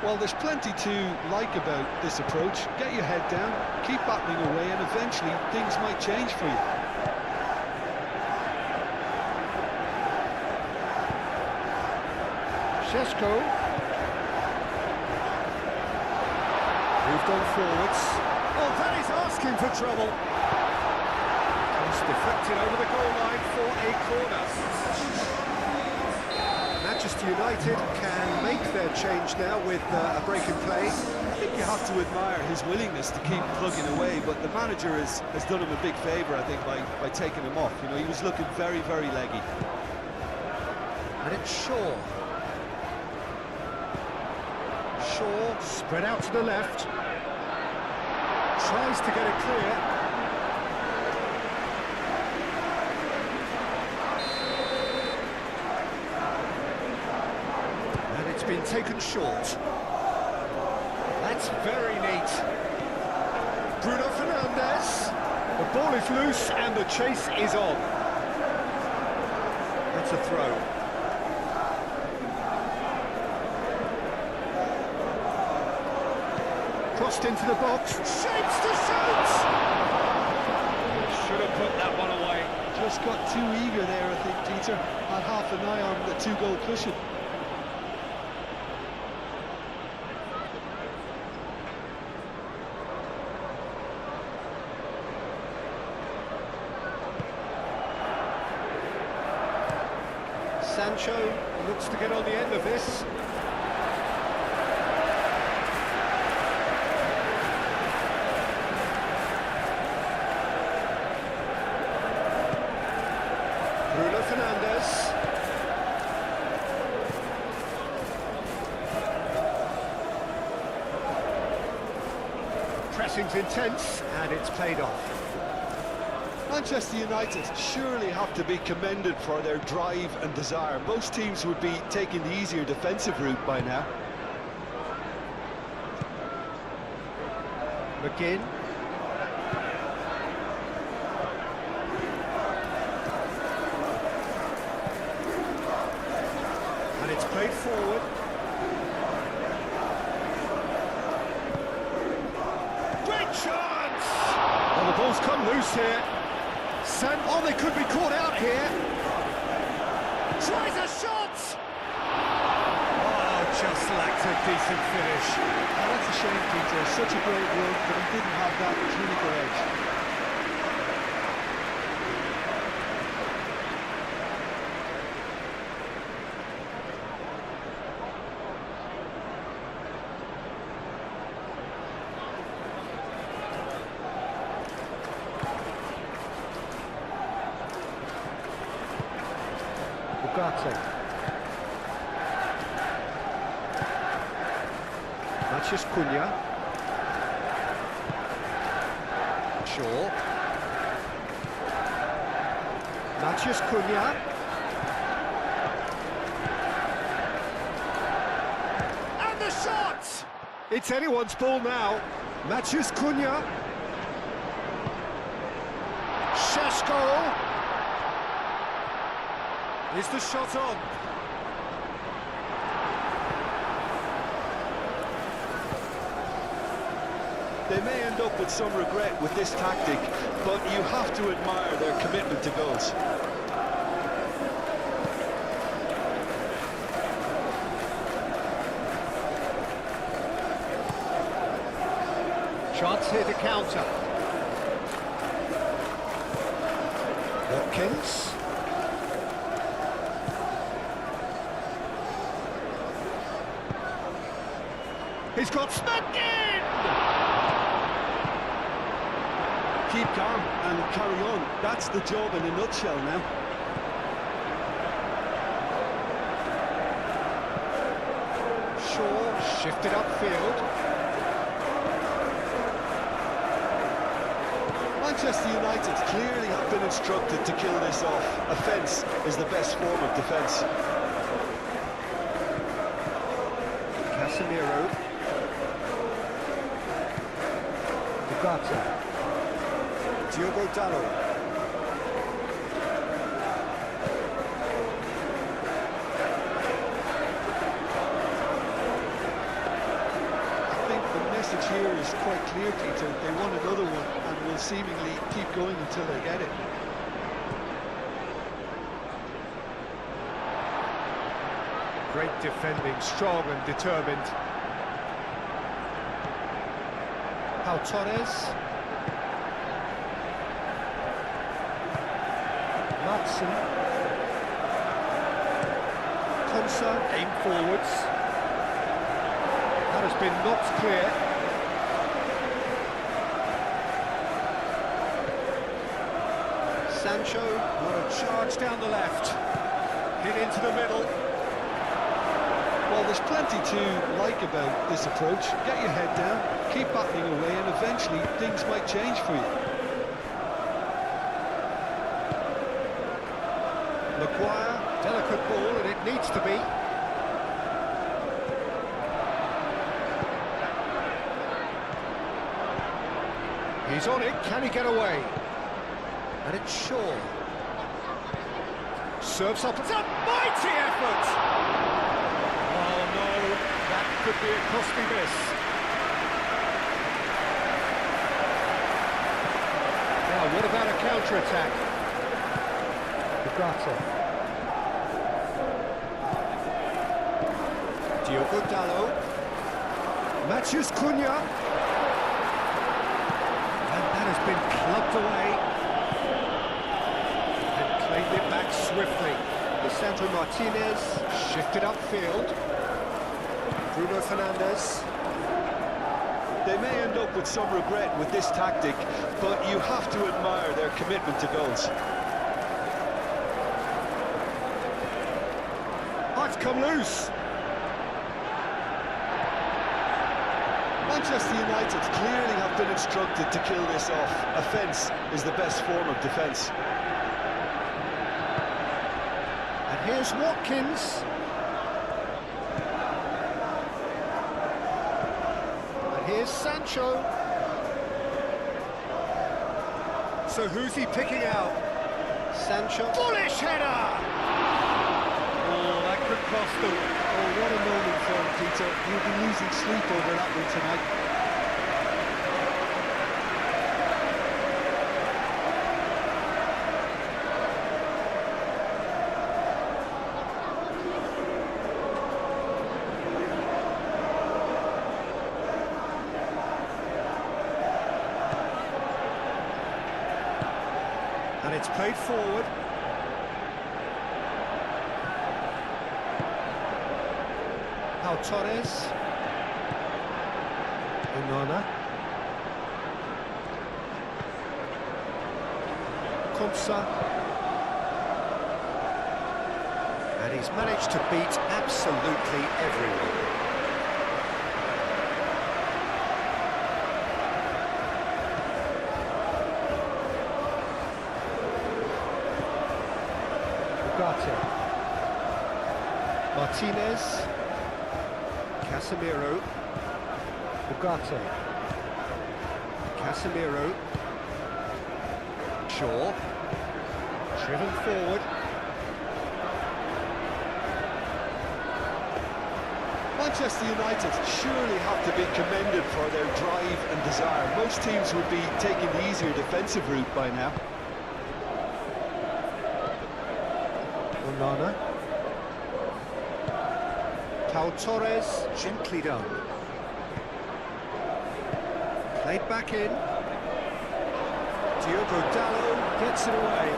Well, there's plenty to like about this approach. Get your head down, keep battling away, and eventually things might change for you. Šeško. Moved on forwards. Oh, that is asking for trouble. It's deflected over the goal line for a corner. Manchester United can make their change now with a break in play. I think you have to admire his willingness to keep plugging away, but the manager has done him a big favour, I think, by taking him off. You know, he was looking very, very leggy. And it's Shaw. Shaw spread out to the left. Tries to get it clear. And it's been taken short. That's very neat. Bruno Fernandes. The ball is loose and the chase is on. That's a throw. Crossed into the box, shapes to shoot! Should have put that one away. Just got too eager there, I think, Peter. Had half an eye on the two-goal cushion. Sancho looks to get on the end of this. Bruno Fernandes. pressing's intense, and it's paid off. Manchester United surely have to be commended for their drive and desire. Most teams would be taking the easier defensive route by now. McGinn. And it's played forward. Great chance! Well, the ball's come loose here. Oh, they could be caught out here. Tries a shot! Oh, just lacked a decent finish. Oh, that's a shame, Peter. Such a great run, but he didn't have that clinical edge. Matheus Cunha. Shaw. Matheus Cunha. And the shot! It's anyone's ball now. Matheus Cunha. Šeško. Is the shot on? They may end up with some regret with this tactic, but you have to admire their commitment to goals. Chance here to counter. Watkins. He's got smacked in! Keep calm and carry on. That's the job in a nutshell now. Shaw shifted upfield. Manchester United clearly have been instructed to kill this off. Offence is the best form of defence. Casemiro. Ugarte. Diogo Dalot. I think the message here is quite clear, Peter. They want another one and will seemingly keep going until they get it. Great defending, strong and determined. Pau Torres. Madsen. Konsa, aim forwards. That has been knocked clear. Sancho, what a charge down the left. Hit into the middle. Well, there's plenty to like about this approach. Get your head down, keep battling away, and eventually things might change for you. Maguire, delicate ball, and it needs to be. He's on it, can he get away? And it's Shaw. Serves up, it's a mighty effort! Oh no, that could be a costly miss. Now, what about a counter-attack? Ugarte. Diogo Dalot. Matheus Cunha. And that has been clubbed away. And claimed it back swiftly. Lisandro Martinez shifted upfield. Bruno Fernandes. They may end up with some regret with this tactic, but you have to admire their commitment to goals. Oh, it's come loose. Manchester United clearly have been instructed to kill this off. Offence is the best form of defence. And here's Watkins. And here's Sancho. So who's he picking out? Sancho. Bullish header! Oh, that could cost them. Oh, what a moment for him, Peter. He'll be losing sleep over that one tonight. And it's played forward. Torres. Onana. Konsa. And he's managed to beat absolutely everyone. Ugarte. Martinez. Casemiro. Ugarte. Casemiro. Shaw. Driven forward. Manchester United surely have to be commended for their drive and desire. Most teams would be taking the easier defensive route by now. Onana. Torres, gently done. Played back in. Diogo Dalot gets it away.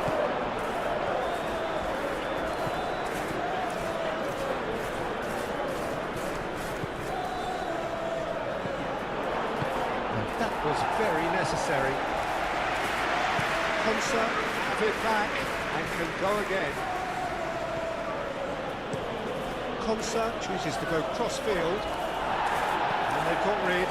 And that was very necessary. Konsa have it back and can go again. Konsa chooses to go cross-field, and they've got rid.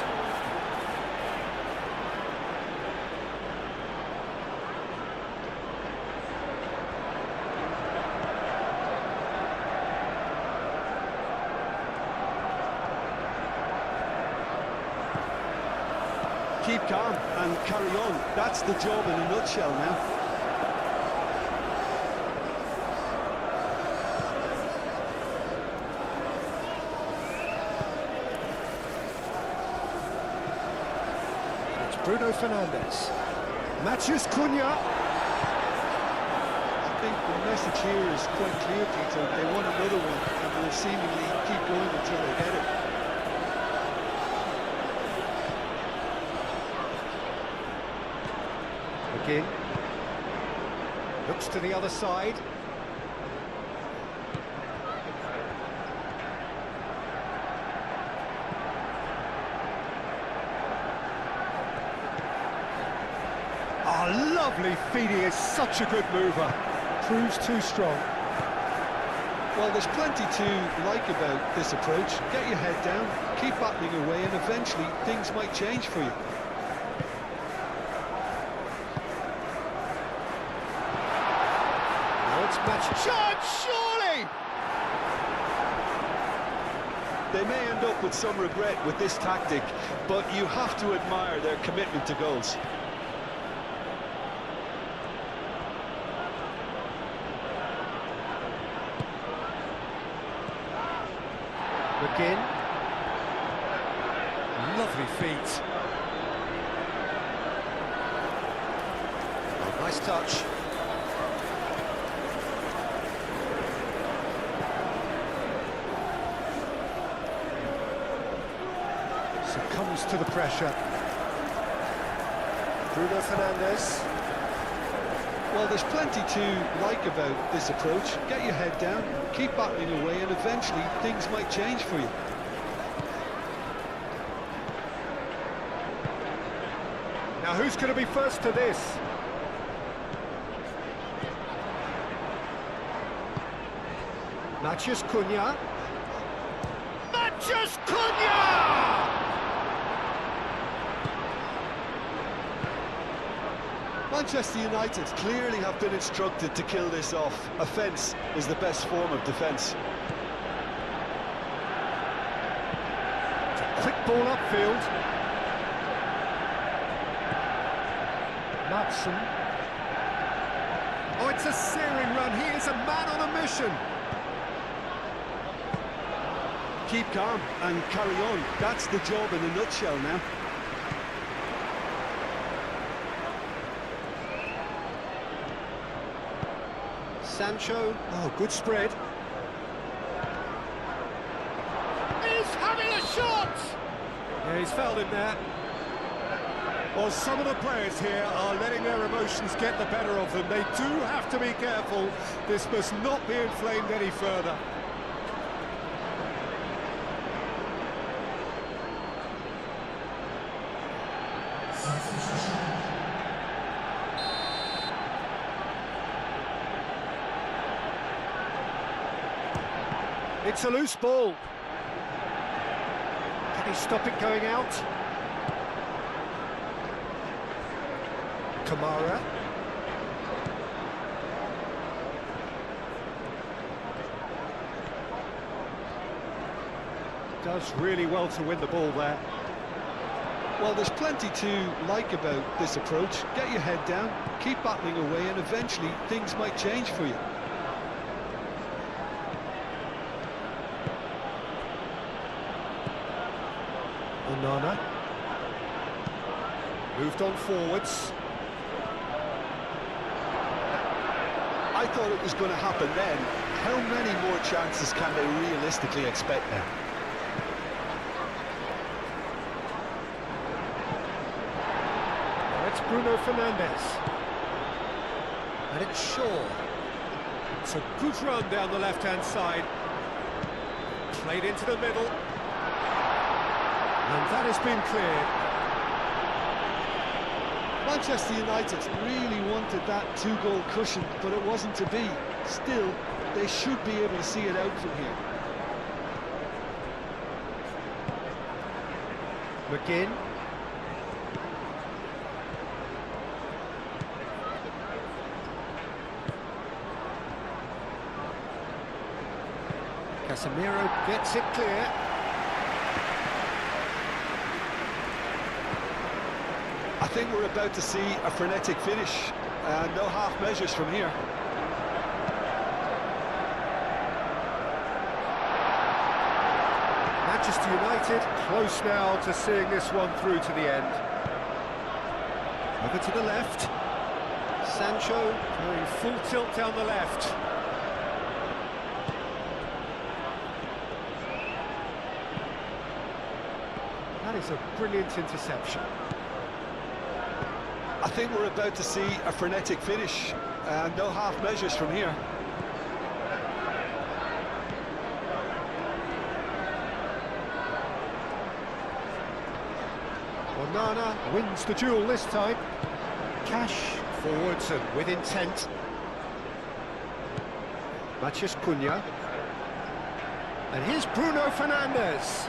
Keep calm and carry on. That's the job in a nutshell now. Bruno Fernandes. Matheus Cunha. I think the message here is quite clear, Peter. They want another one and will seemingly keep going until they get it. McGinn. Looks to the other side. Lovely feed, he is such a good mover. Proves too strong. Well, there's plenty to like about this approach. Get your head down, keep battling away, and eventually things might change for you. Now it's match chance, surely! They may end up with some regret with this tactic, but you have to admire their commitment to goals. McGinn. Lovely feet. Oh, nice touch. Succumbs to the pressure. Bruno Fernandes. Well, there's plenty to like about this approach. Get your head down, keep battling away, and eventually things might change for you. Now who's going to be first to this? Matheus Cunha. Matheus Cunha! Manchester United clearly have been instructed to kill this off. Offence is the best form of defence. Quick ball upfield. Madsen. Oh, it's a searing run. He is a man on a mission. Keep calm and carry on. That's the job in a nutshell now. Sancho. Oh, good spread. He's having a shot! Yeah, he's fouled him there. Well, some of the players here are letting their emotions get the better of them. They do have to be careful. This must not be inflamed any further. It's a loose ball. Can he stop it going out? Kamara. Does really well to win the ball there. Well, there's plenty to like about this approach. Get your head down, keep battling away, and eventually things might change for you. Onana. Moved on forwards. I thought it was going to happen then. How many more chances can they realistically expect now? It's Bruno Fernandes. And it's Shaw. It's a good run down the left-hand side. Played into the middle. And that has been cleared. Manchester United really wanted that two-goal cushion, but it wasn't to be. Still, they should be able to see it out from here. McGinn. Casemiro gets it clear. I think we're about to see a frenetic finish, and no half measures from here. Manchester United close now to seeing this one through to the end. Over to the left. Sancho going full tilt down the left. That is a brilliant interception. I think we're about to see a frenetic finish, and no half measures from here. Onana wins the duel this time. Cash forwards and with intent. Matheus Cunha. And here's Bruno Fernandes.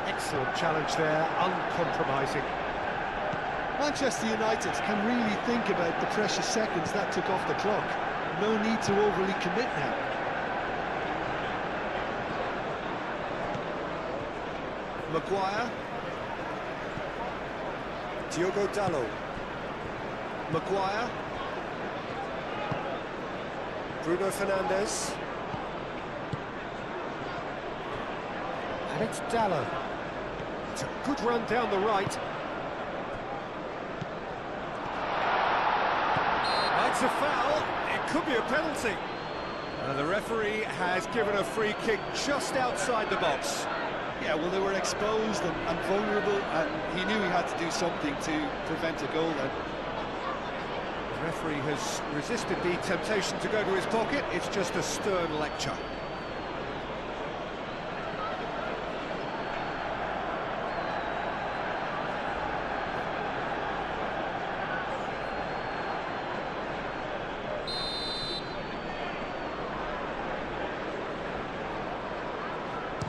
Excellent challenge there, uncompromising. Manchester United can really think about the precious seconds that took off the clock. No need to overly commit now. Maguire. Diogo Dalot. Maguire. Bruno Fernandes. And it's Dalot. It's a good run down the right. It's a foul. It could be a penalty. The referee has given a free kick just outside the box. Yeah, well, they were exposed and vulnerable, and he knew he had to do something to prevent a goal then. The referee has resisted the temptation to go to his pocket. It's just a stern lecture.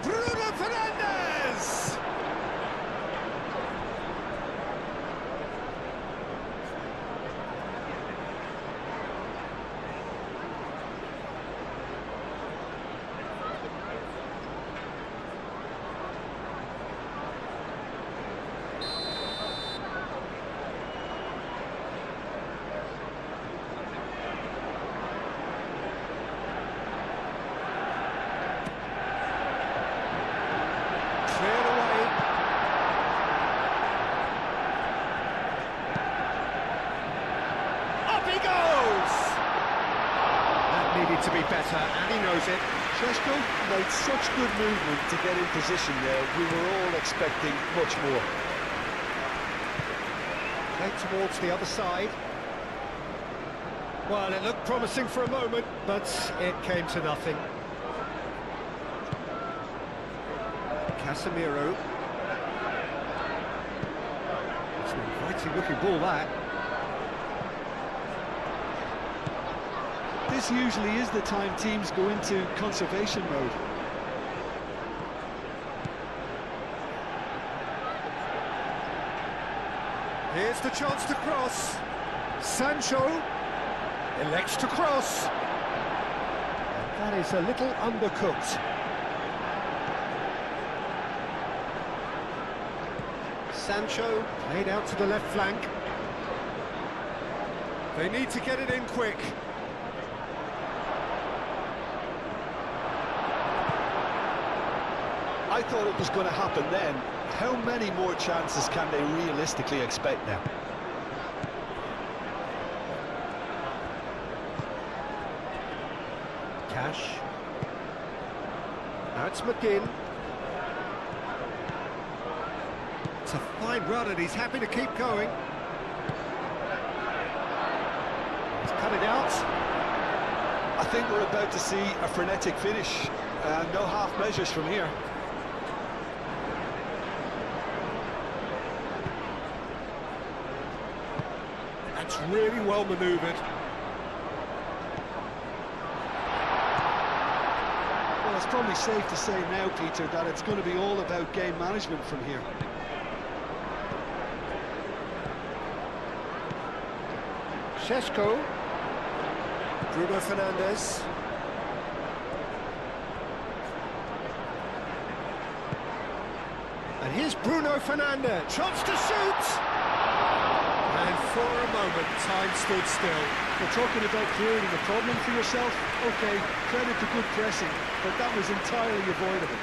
Bruno Fernandes! better, and he knows it. Šeško made such good movement to get in position there. We were all expecting much more. Played towards the other side. Well, it looked promising for a moment, but it came to nothing. Casemiro. It's an inviting looking ball, that. This usually is the time teams go into conservation mode. Here's the chance to cross. Sancho elects to cross. And that is a little undercooked. Sancho played out to the left flank. They need to get it in quick. I thought it was going to happen then. How many more chances can they realistically expect now? Cash. Now it's McGinn. It's a fine run and he's happy to keep going. He's cut it out. I think we're about to see a frenetic finish. No half measures from here. That's really well manoeuvred. Well, it's probably safe to say now, Peter, that it's going to be all about game management from here. Šeško. Bruno Fernandes. And here's Bruno Fernandes. Chance to shoot! And for a moment, time stood still. We're talking about creating a problem for yourself. OK, credit to good pressing, but that was entirely avoidable.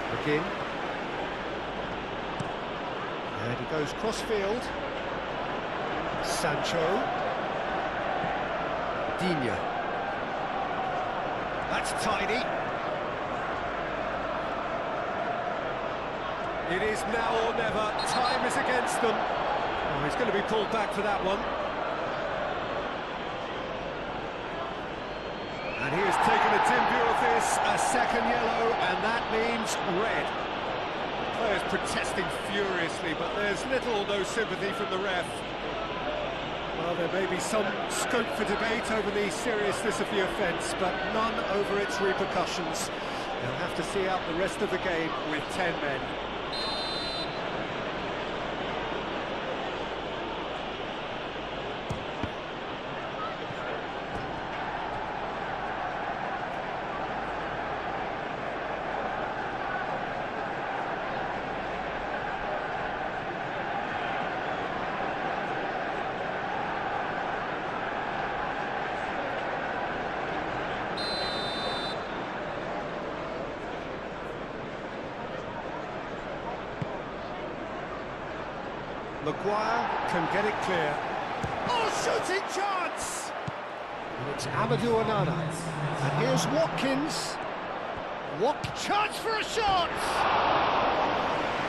McGinn. And he goes cross-field. Sancho. Digne. That's tidy. It is now or never. Time is against them. Oh, he's going to be pulled back for that one. And he has taken a dim view of this, a second yellow, and that means red. The players protesting furiously, but there's little or no sympathy from the ref. Well, there may be some scope for debate over the seriousness of the offence, but none over its repercussions. They'll have to see out the rest of the game with 10 men. Maguire can get it clear. Oh, shooting chance! And it's Amadou Onana. And here's Watkins. Chance for a shot!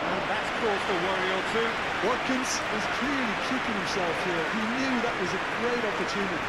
And that's caused a worry or two. Watkins is clearly kicking himself here. He knew that was a great opportunity.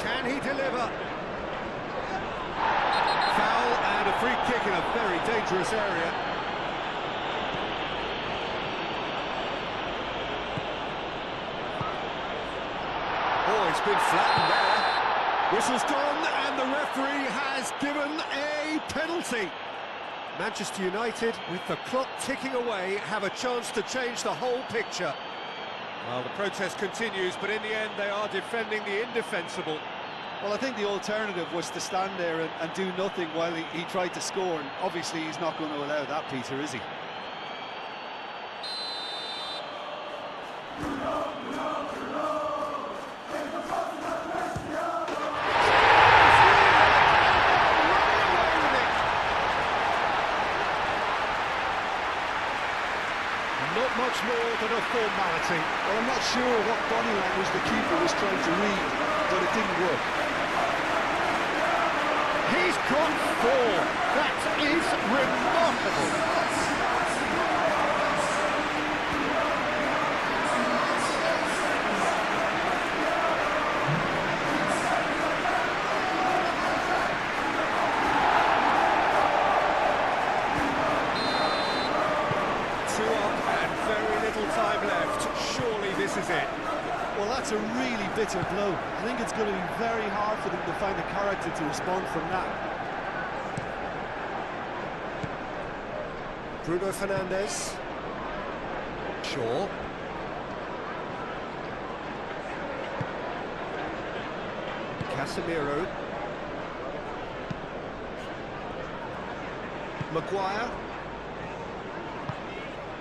Can he deliver? Foul and a free kick in a very dangerous area. Oh, it's been flattened there. Whistle's gone and the referee has given a penalty. Manchester United, with the clock ticking away, have a chance to change the whole picture. Well, the protest continues, but in the end they are defending the indefensible. Well, I think the alternative was to stand there and do nothing while he tried to score, and obviously he's not going to allow that, Peter, is he? Not much more than a formality. Well, I'm not sure what body language the keeper was trying to read, but it didn't work. He's got 4. That is remarkable. Time left. Surely this is it. Well, that's a really bitter blow. I think it's going to be very hard for them to find the character to respond from that. Bruno Fernandes. Shaw. Casemiro. Maguire.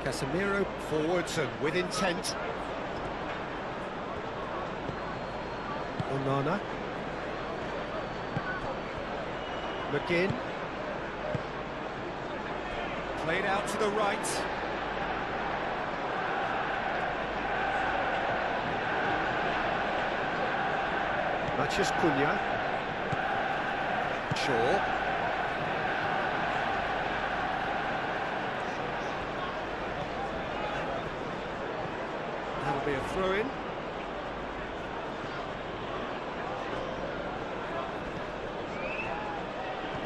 Casemiro forwards and with intent. Onana. McGinn. Played out to the right. Mathias Cunha. Shaw. That'll be a throw-in.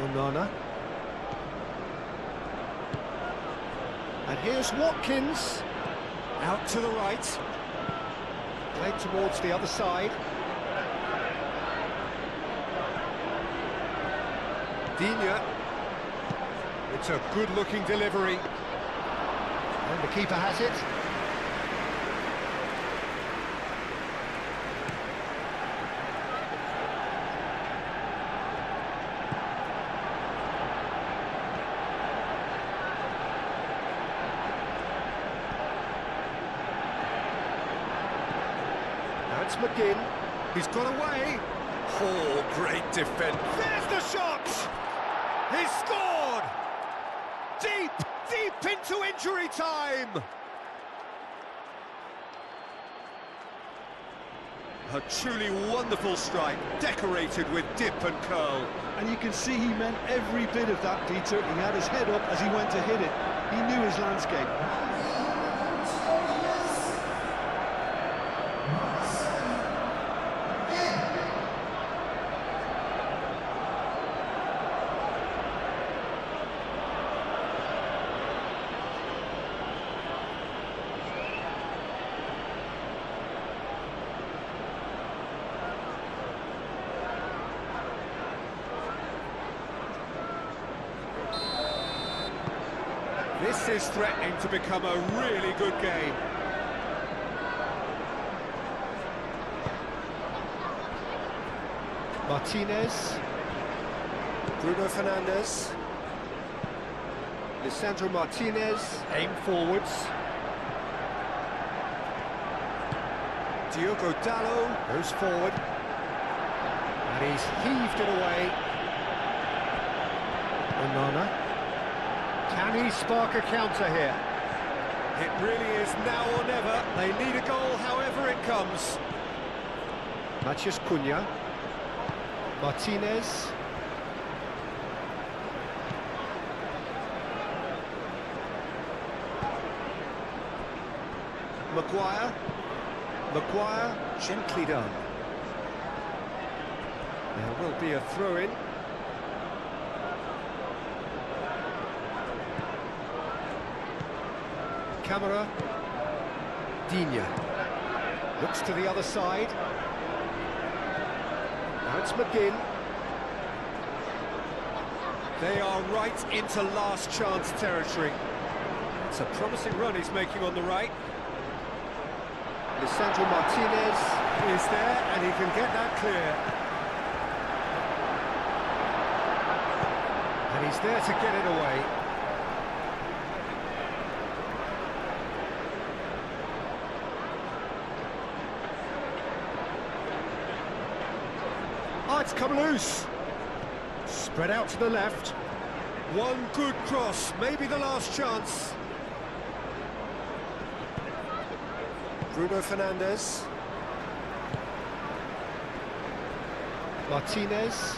Onana. And here's Watkins. Out to the right. Played towards the other side. Digne. It's a good-looking delivery. And the keeper has it. That's McGinn. He's got away. Oh, great defence. There's the shot! He's scored! Deep into injury time! A truly wonderful strike, decorated with dip and curl. And you can see he meant every bit of that, Peter. He had his head up as he went to hit it. He knew his landscape. This is threatening to become a really good game. Martinez. Bruno Fernandes. Lisandro Martinez. Aim forwards. Diogo Dalot goes forward. And he's heaved it away. Onana. Can he spark a counter here? It really is now or never. They need a goal however it comes. Mathias Cunha. Martinez. Maguire. Maguire, gently done. There will be a throw-in. Camera. Digne. Looks to the other side. Now it's McGinn. They are right into last chance territory. It's a promising run he's making on the right. Lisandro Martinez is there, and he can get that clear. And he's there to get it away. Oh, it's come loose. Spread out to the left. One good cross, maybe the last chance. Bruno Fernandes. Martinez.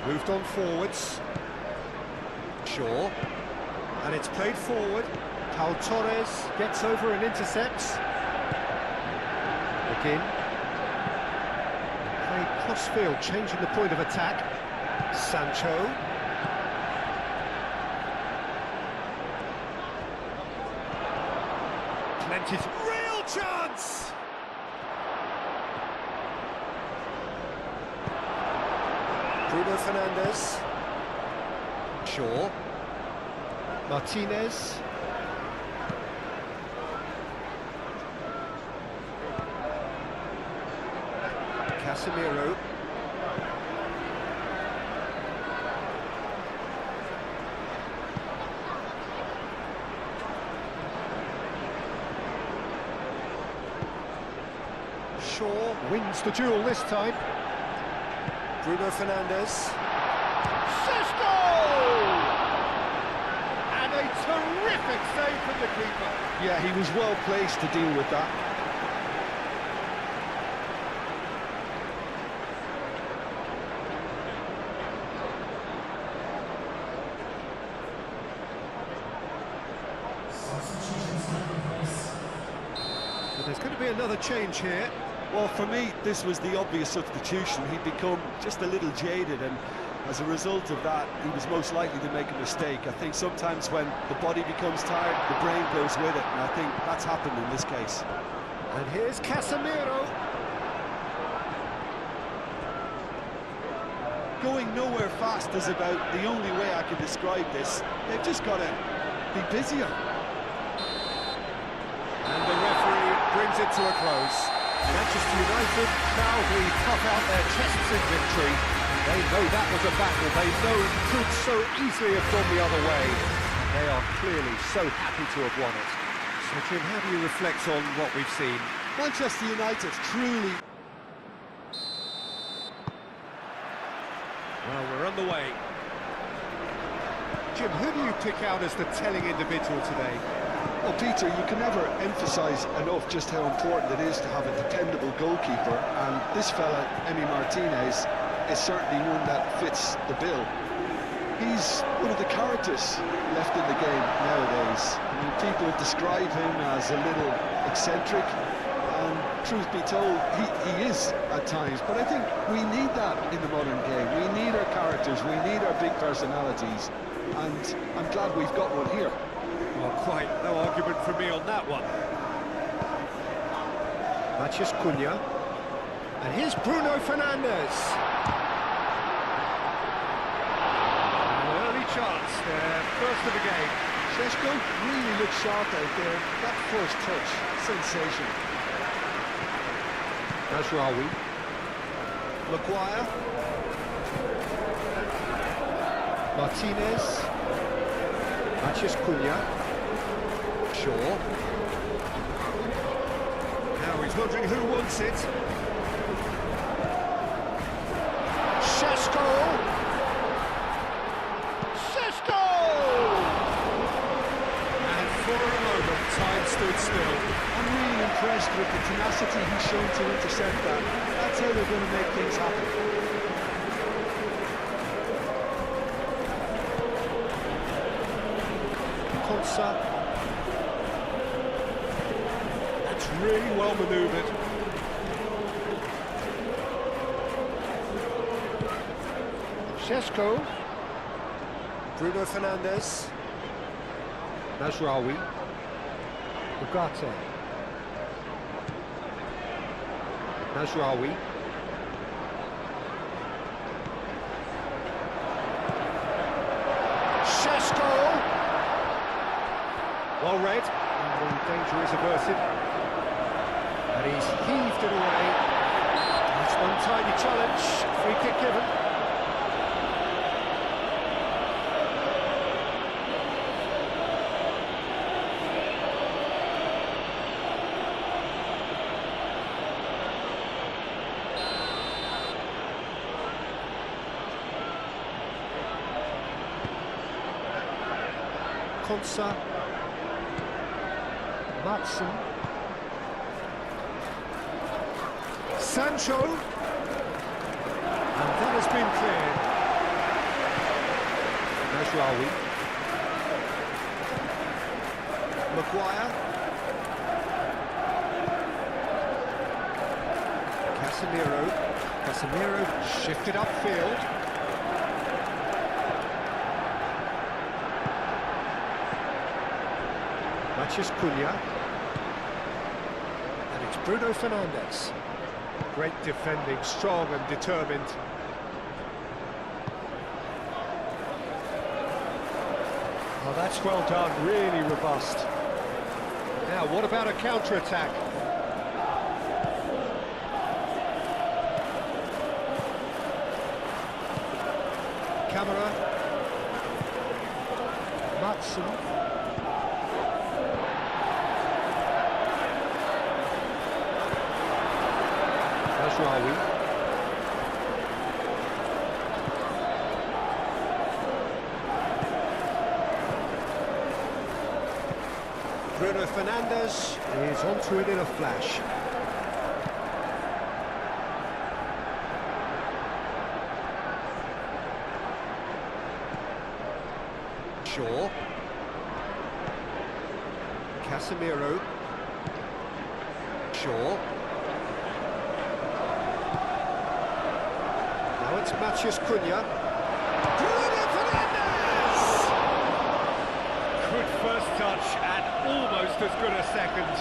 Moved on forwards. Shaw. And it's played forward. Pau Torres gets over and intercepts. Again. Played cross-field, changing the point of attack. Sancho. Plenty. Real chance! Bruno Fernandes. Shaw. Martinez. Casemiro. Shaw wins the duel this time. Bruno Fernandes. Sesko! And a terrific save from the keeper. Yeah, he was well placed to deal with that. But there's going to be another change here. Well, for me, this was the obvious substitution. He'd become just a little jaded, and as a result of that, he was most likely to make a mistake. I think sometimes when the body becomes tired, the brain goes with it, and I think that's happened in this case. And here's Casemiro. Going nowhere fast is about the only way I can describe this. They've just got to be busier. And the referee brings it to a close. Manchester United proudly puff out their chests in victory. They know that was a battle. They know it could so easily have gone the other way. They are clearly so happy to have won it. So, Jim, how do you reflect on what we've seen? Manchester United truly... Well, we're on the way. Jim, who do you pick out as the telling individual today? Well, Peter, you can never emphasise enough just how important it is to have a dependable goalkeeper, and this fella, Emi Martinez, is certainly one that fits the bill. He's one of the characters left in the game nowadays. I mean, people describe him as a little eccentric, and truth be told, he is at times, but I think we need that in the modern game. We need our characters, we need our big personalities, and I'm glad we've got one here. Well, quite no argument from me on that one. Matheus Cunha. And here's Bruno Fernandes. An early chance there, first of the game. Sesko really looked sharp out there. That first touch, sensational. Mazraoui. Maguire. Martinez. Matheus Cunha. Shaw. Now he's wondering who wants it. Sesko! Sesko! And for a moment, time stood still. I'm really impressed with the tenacity he's shown to intercept that. That's how they're going to make things happen. Konsa. That's really well manoeuvred. Sesko. Bruno Fernandes. Mazraoui. Ugarte. Mazraoui. Sesko. Well read, and the danger is averted. And he's heaved it away. That's one tiny challenge. Free kick given. Konsa, Matson, Sancho, and that has been cleared. Najraoui, Maguire, Casemiro shifted upfield. Cunha, and it's Bruno Fernandes. Great defending, strong and determined. Oh, that's well done, really robust. Now, what about a counter-attack? Camera, Matson. Bruno Fernandes is onto it in a flash. Shaw. Casemiro. Shaw. Now it's Matheus Cunha. Bruno Fernandes! Good first touch and almost as good a second.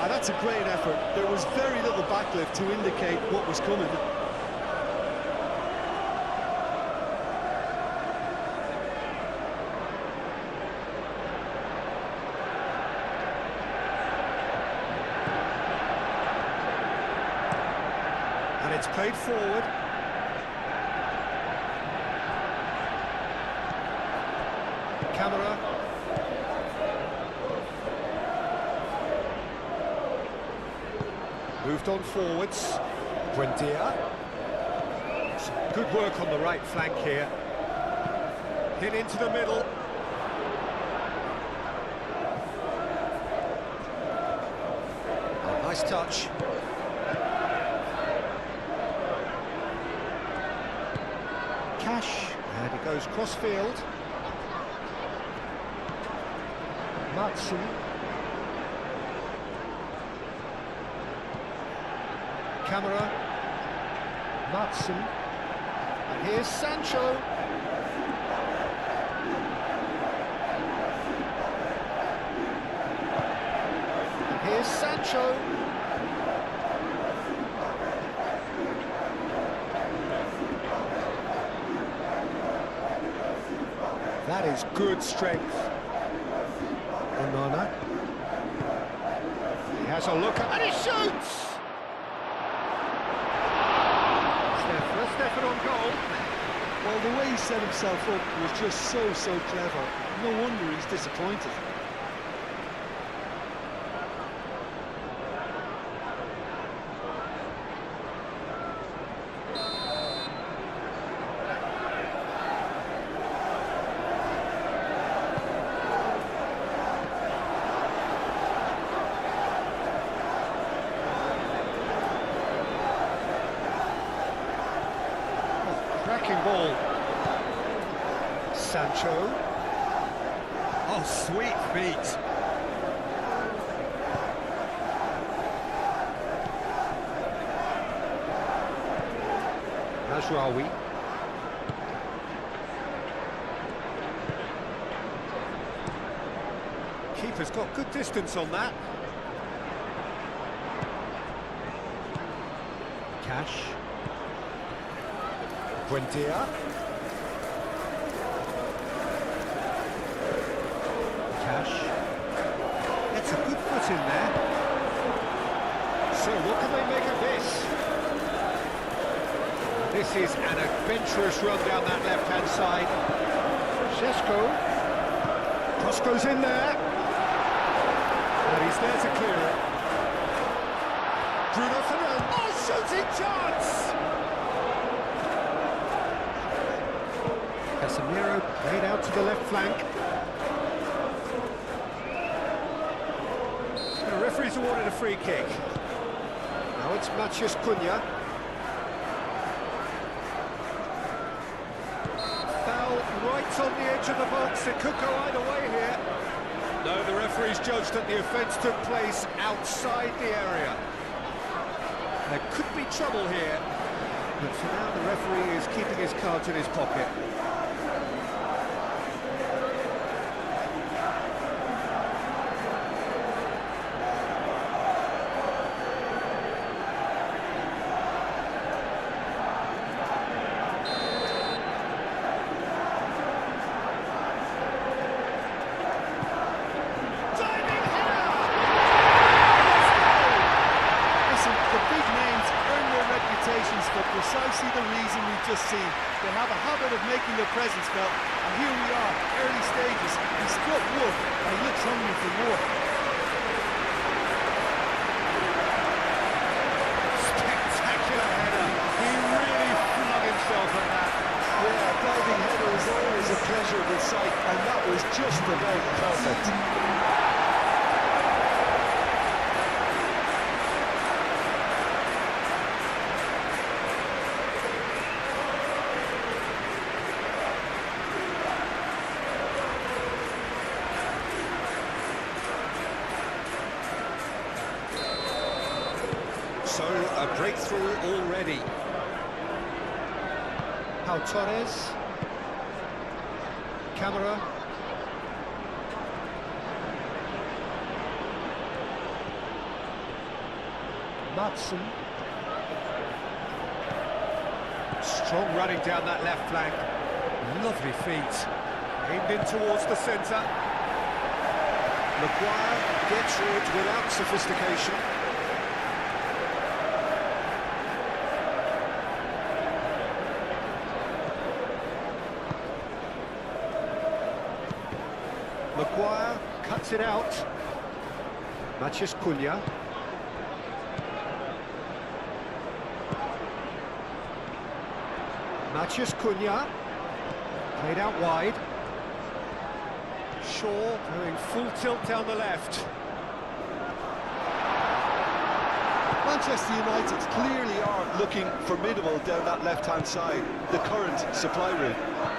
That's a great effort. There was very little backlift to indicate what was coming. And it's played forward. Camera. Moved on forwards. Buendia. Some good work on the right flank here. Hit into the middle. Oh, nice touch. Cash. And it goes cross-field. Matson. Camera. Matson. And here's Sancho. And here's Sancho. That is good strength. Onana. He has a look at, and he shoots! It's their first effort on goal. Well, the way he set himself up was just so clever. No wonder he's disappointed. Cracking ball. Sancho. Oh, sweet feet. Najraoui. Keeper's got good distance on that. Cash. Buendia. Cash. Gets a good foot in there. So This is an adventurous run down that left-hand side. Sesko. Cross goes in there. And he's there to clear it. Bruno Fernandes. Oh, shooting chance! Casemiro played out to the left flank. The referee's awarded a free kick. Now it's Matheus Cunha. Foul right on the edge of the box. It could go either way here. No, the referee's judged that the offence took place outside the area. There could be trouble here. But for now, the referee is keeping his cards in his pocket. For precisely the reason we've just seen. They have a habit of making their presence felt, and here we are, early stages. He struck wood, and he looks hungry for more. Spectacular header. He really flung himself at that. Yeah, a diving header is always a pleasurable sight, and that was just about perfect. So, a breakthrough already. Pau Torres. Camera. Madsen. Strong running down that left flank. Lovely feet. Aimed in towards the centre. Maguire gets it without sophistication. Maguire cuts it out. Matheus Cunha. Matheus Cunha. Played out wide. Shaw going full tilt down the left. Manchester United clearly are looking formidable down that left-hand side, the current supply route.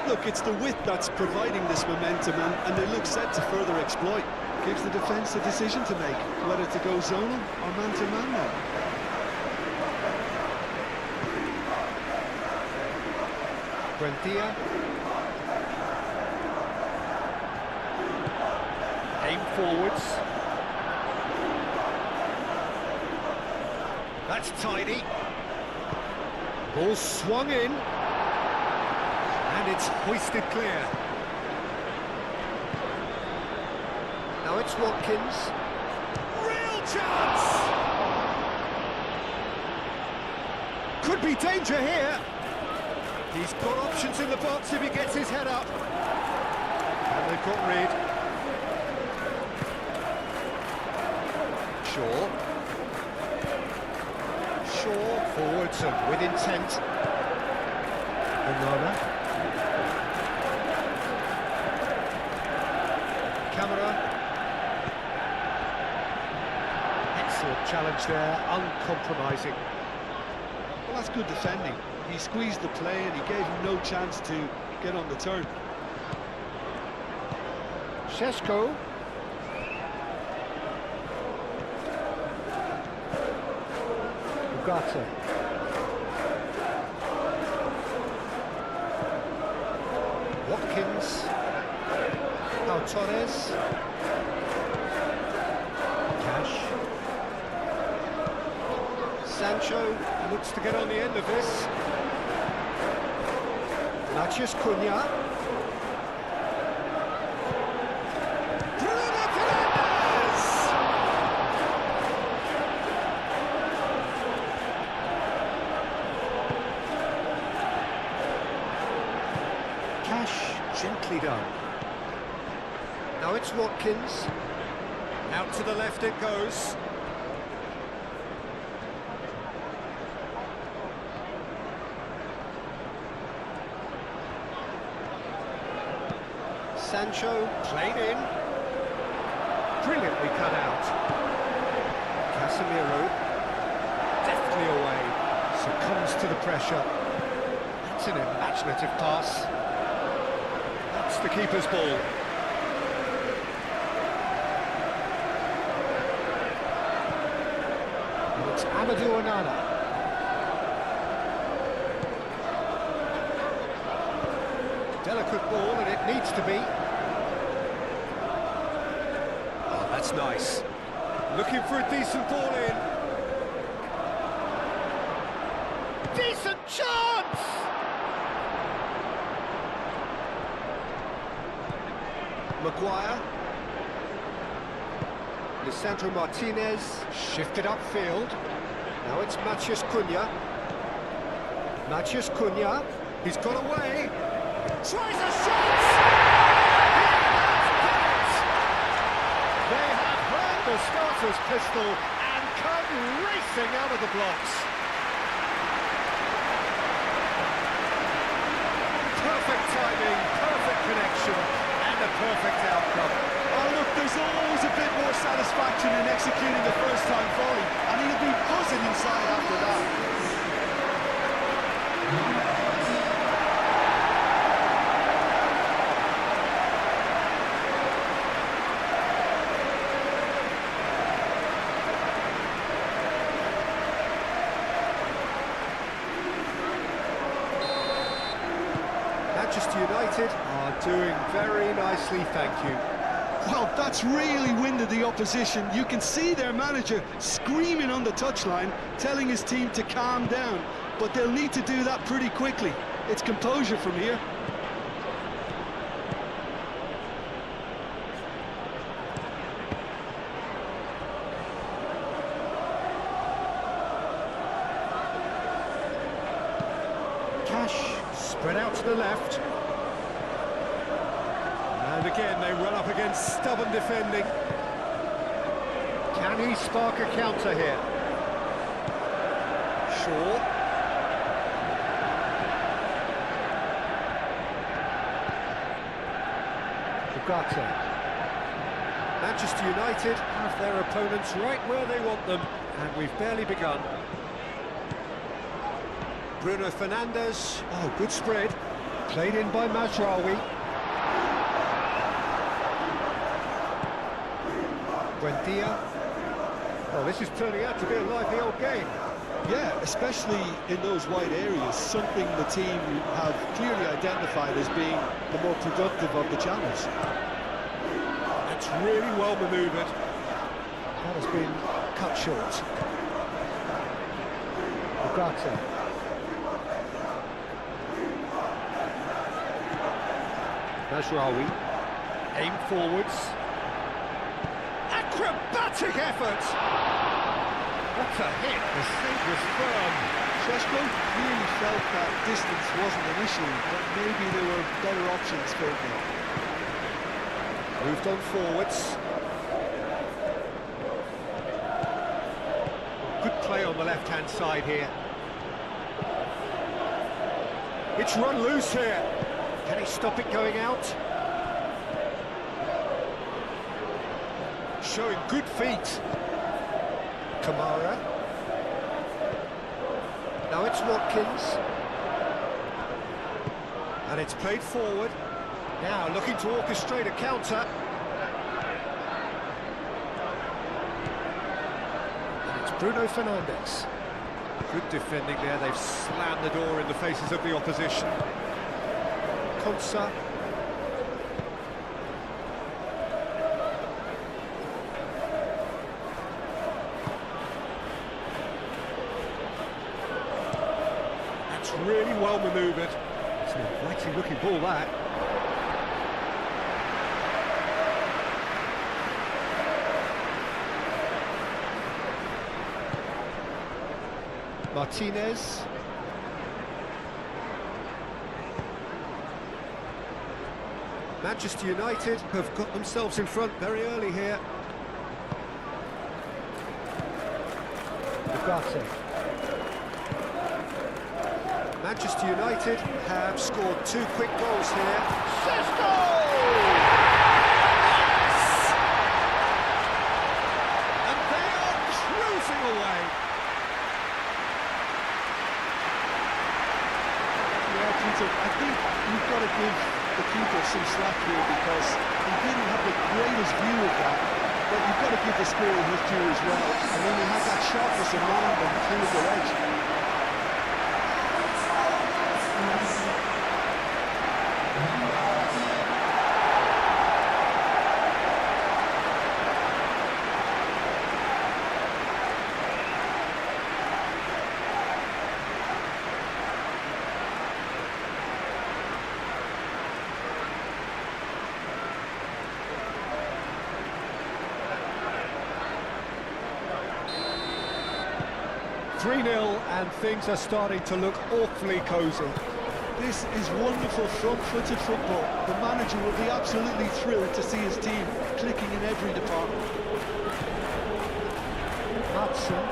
Look, it's the width that's providing this momentum, and they look set to further exploit. Gives the defence a decision to make, whether to go zonal or man-to-man now. Buendia. Aim forwards. That's tidy. Ball swung in. And it's hoisted clear. Now it's Watkins. Real chance! Could be danger here. He's got options in the box if he gets his head up. And they've got Reed. Shaw. Shaw forwards and with intent. Onana. Camera. Excellent challenge there, uncompromising. Well, that's good defending. He squeezed the play and he gave him no chance to get on the turn. Sesko. Ugarte. Watkins. Pau Torres. Cash. Sancho looks to get on the end of this. Matheus Cunha. Bruno Fernandes! Cash, gently done. Now it's Watkins. Out to the left it goes. Sancho, played in. Brilliantly cut out. Casemiro, deftly away. Succumbs to the pressure. That's an imaginative pass. That's the keeper's ball. And it's Amadou Onana. Delicate ball, and it needs to be. Oh, that's nice. Looking for a decent ball in. Decent chance! Maguire. Lisandro Martinez, shifted upfield. Now it's Matheus Cunha. Matheus Cunha, he's got away. Tries a shot! They have heard the starter's pistol and come racing out of the blocks. Perfect timing, perfect connection, and a perfect outcome. Oh look, there's always a bit more satisfaction in executing a first-time volley, and he'll be buzzing inside after that. Manchester United are doing very nicely, thank you. Well, that's really winded the opposition. You can see their manager screaming on the touchline, telling his team to calm down. But they'll need to do that pretty quickly. It's composure from here. Cash, spread out to the left. And again, they run up against stubborn defending. Can he spark a counter here? Shaw. Ugarte. Manchester United have their opponents right where they want them, and we've barely begun. Bruno Fernandes. Oh, good spread. Played in by Mazraoui. Buendia. Oh, this is turning out to be a lively old game. Yeah, especially in those wide areas, something the team have clearly identified as being the more productive of the channels. That's really well manoeuvred. That has been cut short. Ugarte. Mazraoui. Aim forwards. Acrobatic effort! What a hit! The save was firm. Šeško really felt that distance wasn't an issue, but maybe there were better options for him now. Moved on forwards. Good play on the left-hand side here. It's run loose here. Can he stop it going out? Showing good feet. Kamara. Now it's Watkins. And it's played forward. Now looking to orchestrate a counter. And it's Bruno Fernandes. Good defending there. They've slammed the door in the faces of the opposition. Konsa. That's really well manoeuvred. It's an inviting looking ball, that. Martinez. Manchester United have got themselves in front very early here. Ugarte. Manchester United have scored 2 quick goals here. Sesko! And they are cruising away. Yeah, Peter, I think you've got to give the keeper some slack here because he didn't have the greatest view of that, but you've got to give the scorer his due as well. And then he had that sharpness of mind and clinical edge. 3-0 and things are starting to look awfully cosy. This is wonderful front-footed football. The manager will be absolutely thrilled to see his team clicking in every department. Hudson.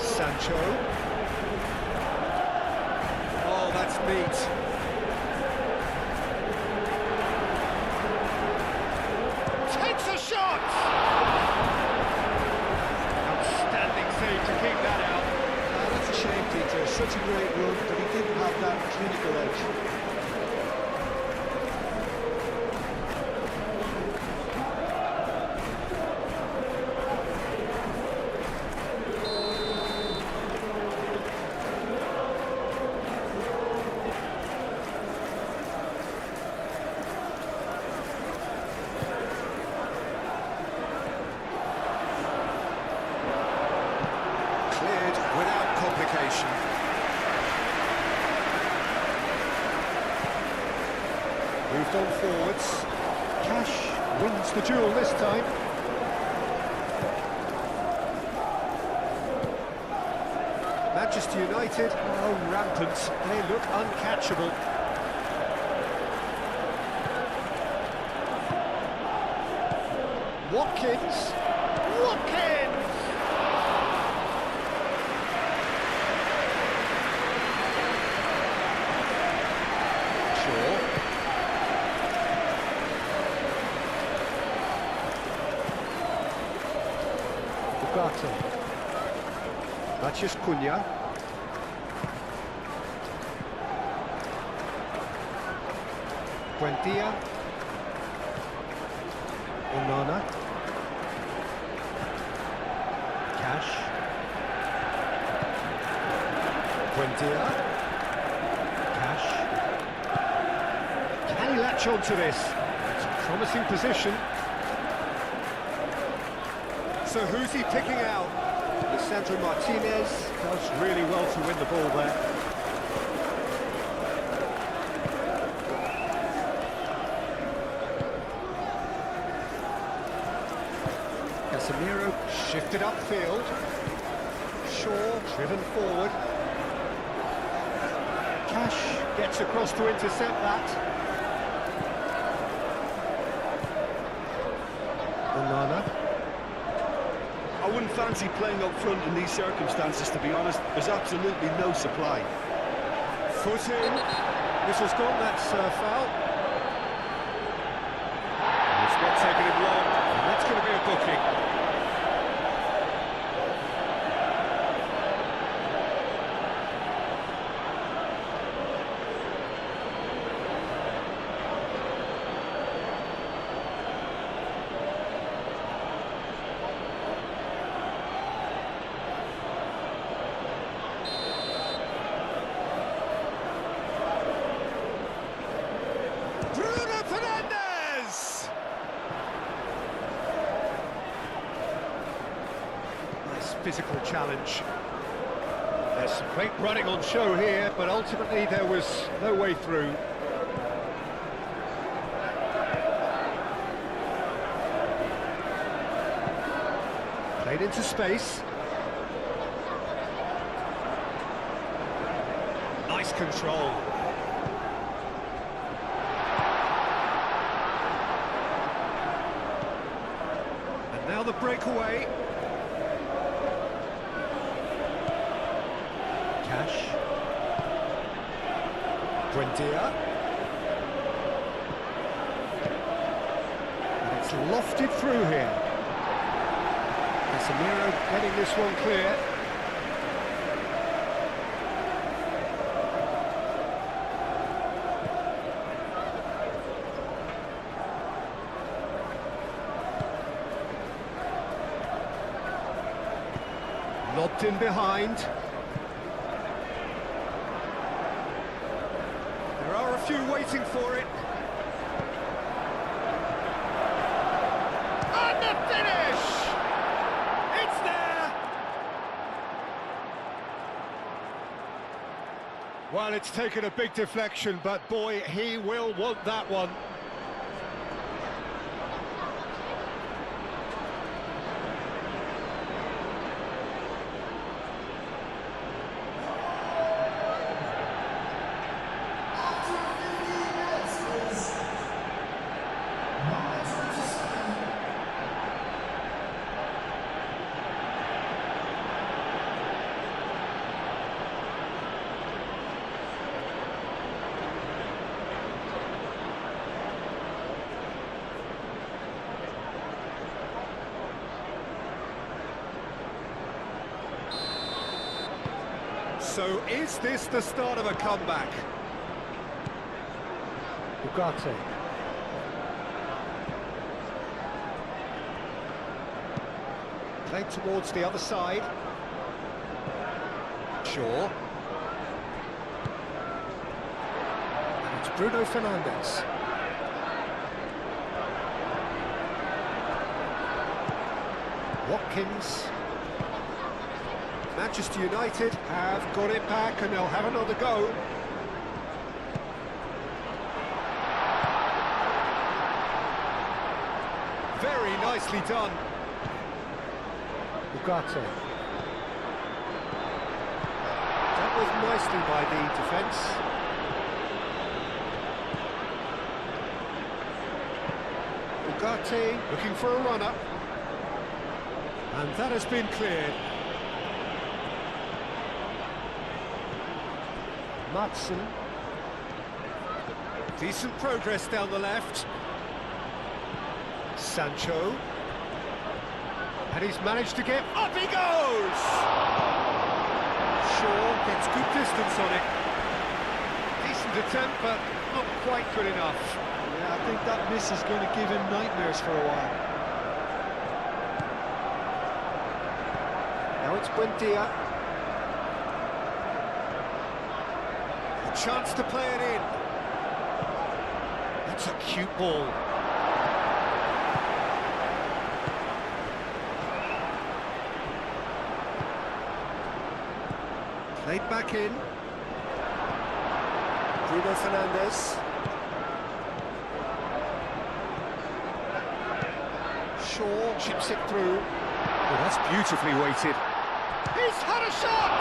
Sancho. Oh, that's neat. Takes a shot! Outstanding save to keep that out. That's a shame, Peter. Such a great run, but he didn't have that clinical edge. Without complication. Moved on forwards. Cash wins the duel this time. Manchester United are rampant. They look uncatchable. Watkins. Ugarte. Matheus Cunha. Buendia. Onana. Cash. Buendia. Cash. Can he latch on to this? It's a promising position. So who's he picking out? Lisandro Martinez does really well to win the ball there. Casemiro shifted upfield. Shaw driven forward. Cash gets across to intercept that. Onana. I wouldn't fancy playing up front in these circumstances, to be honest. There's absolutely no supply. Foot in. Whistle's gone, that's foul. It's not taking him long, and that's going to be a booking. Physical challenge. There's some great running on show here, but ultimately there was no way through. Played into space. Nice control. the breakaway. Cash. Buendia. And it's lofted through here. Casemiro getting this one clear. Lobbed in behind. There are a few waiting for it. And the finish! It's there! Well, it's taken a big deflection, but boy, he will want that one. So is this the start of a comeback? Ugarte. Played towards the other side. Shaw. And it's Bruno Fernandes. Watkins. Manchester United have got it back and they'll have another go. Very nicely done. Ugarte. Dealt with nicely by the defence. Ugarte looking for a runner. And that has been cleared. Madsen. Decent progress down the left. Sancho. And he's managed to get... Up he goes! Shaw gets good distance on it. Decent attempt, but not quite good enough. Yeah, I think that miss is going to give him nightmares for a while. Now it's Buendia. Chance to play it in. That's a cute ball. Played back in. Bruno Fernandes. Shaw chips it through. Oh, that's beautifully weighted. He's had a shot!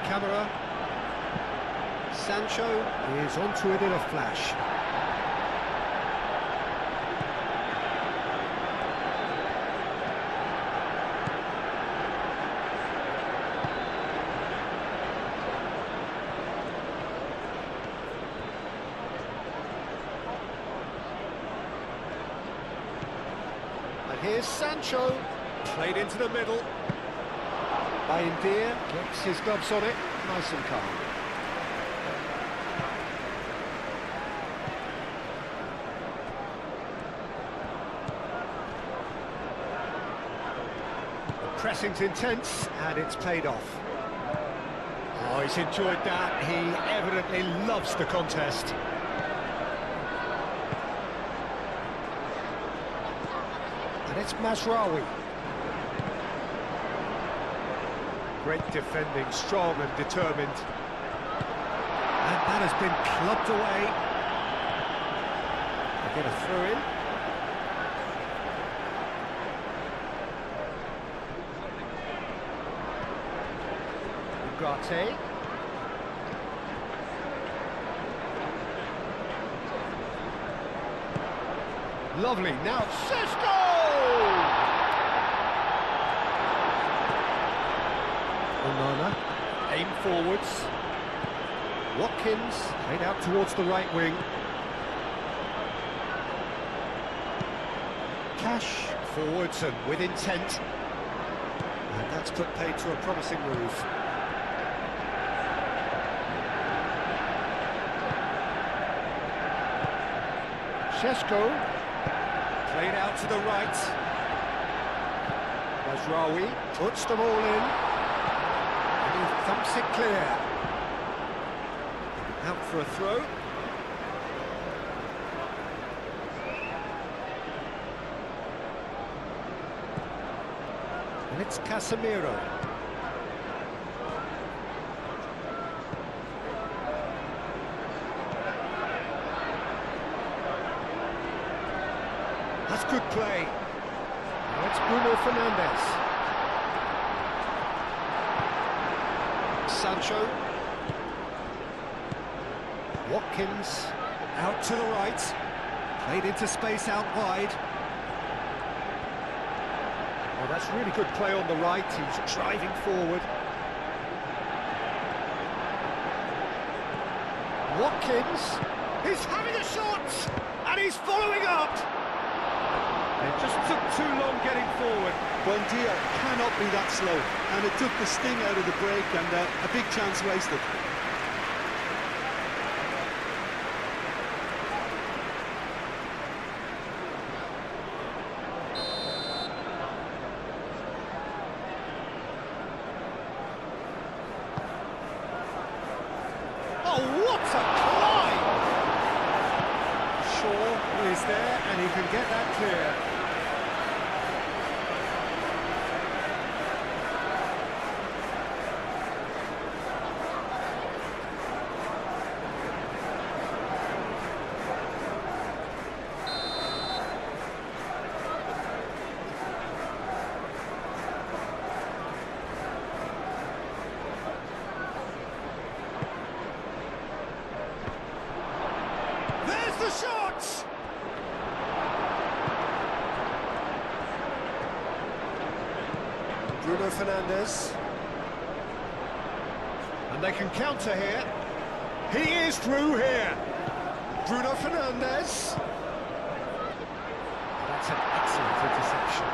Camera. Sancho is onto it in a flash. And here's Sancho, played into the middle. Buendia gets his gloves on it, nice and calm. The pressing's intense, and it's paid off. Oh, he's enjoyed that. He evidently loves the contest. And it's Mazraoui. Great defending, strong and determined. And that has been clubbed away. They get a throw in. Ugarte. Lovely, now Sesko! Onana, aim forwards. Watkins, played out towards the right wing. Cash, forwards and with intent. And that's put paid to a promising move. Sesko, played out to the right. Mazraoui puts them all in. And he thumps it clear. Out for a throw. And it's Casemiro. That's good play. Now it's Bruno Fernandes. Sancho. Watkins out to the right. Played into space out wide. Oh, that's really good play on the right. He's driving forward. Watkins. He's having a shot! And he's following up! It just took too long getting forward. Buendia cannot be that slow, and it took the sting out of the break, and a big chance wasted. Oh, what a climb! Shaw is there, and he can get that clear. There's the shot! Bruno Fernandes. And they can counter here. He is through here. Bruno Fernandes. That's an excellent interception.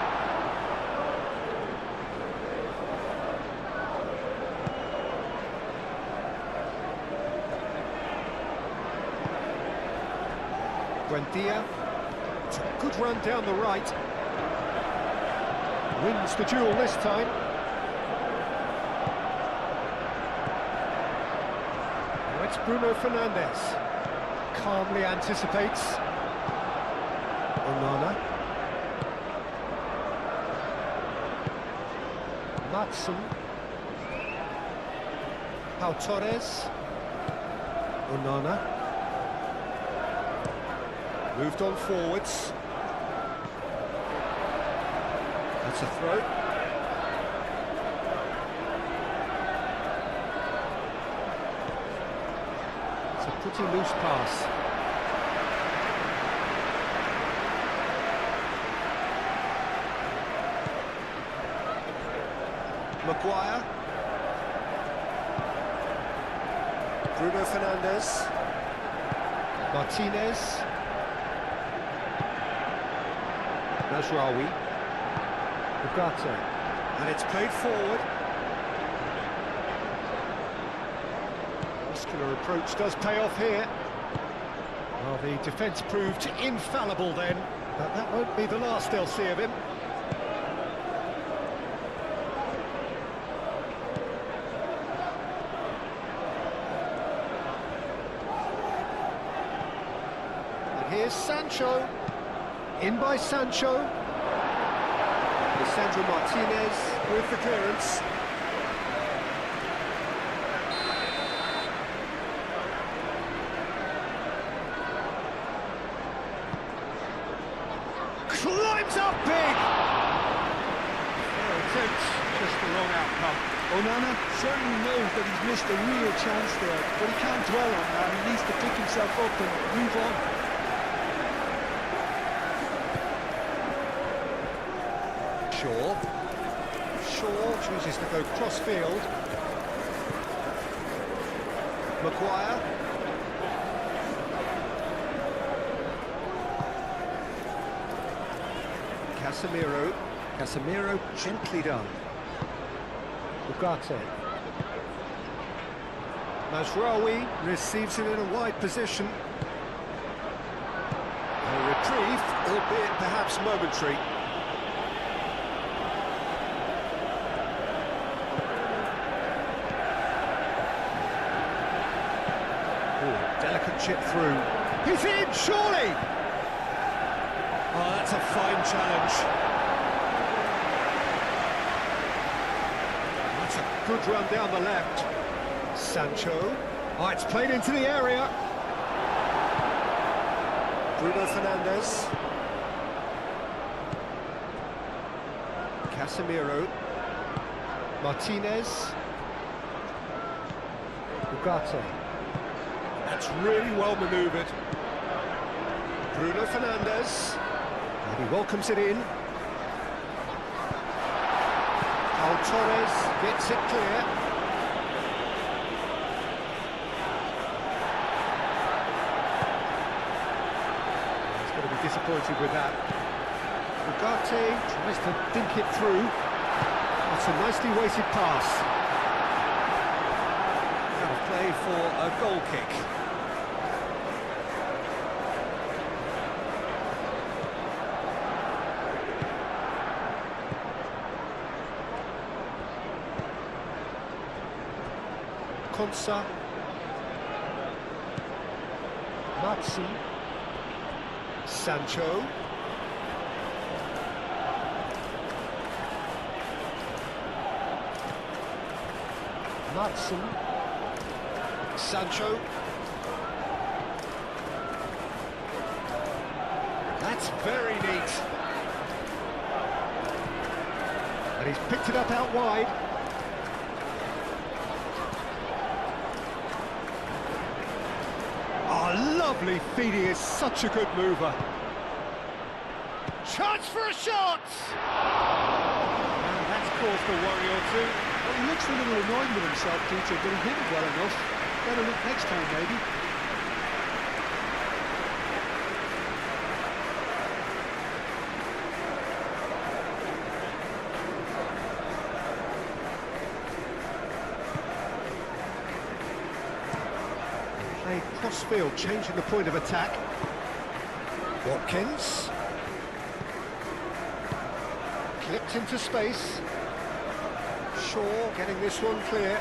Buendia. It's a good run down the right. Wins the duel this time. Now it's Bruno Fernandes. Calmly anticipates. Onana. Matson. Pau Torres. Onana. Moved on forwards. That's a throw. It's a pretty loose pass. Maguire. Bruno Fernandes. Martinez. Mazraoui. Ugarte. And it's played forward. Muscular approach does pay off here. Well, the defence proved infallible then, but that won't be the last they'll see of him. And here's Sancho. In by Sancho. Sandro Martinez with the clearance. Climbs up big! Fair attempt, just the wrong outcome. Onana certainly knows that he's missed a real chance there, but he can't dwell on that. He needs to pick himself up and move on. Shaw chooses to go cross-field. Maguire. Casemiro gently done. Ugarte. Mazraoui receives it in a wide position. A reprieve, albeit perhaps momentary. Delicate chip through. He's in, surely! Oh, that's a fine challenge. That's a good run down the left. Sancho. Oh, it's played into the area. Bruno Fernandes. Casemiro. Martinez. Ugarte. That's really well manoeuvred. Bruno Fernandes. And he welcomes it in. Torres gets it clear. He's going to be disappointed with that. Ugarte tries to dink it through. That's a nicely weighted pass. Out of play for a goal kick. Konsa, Matson, Sancho, Matson, Sancho. That's very neat. And he's picked it up out wide. Lovely feed, he is such a good mover. Chance for a shot! And that's caused a worry or two. Well, he looks a little annoyed with himself, Peter, but he hit it well enough. Better look next time, maybe. Crossfield changing the point of attack. Watkins. Clipped into space. Shaw getting this one clear.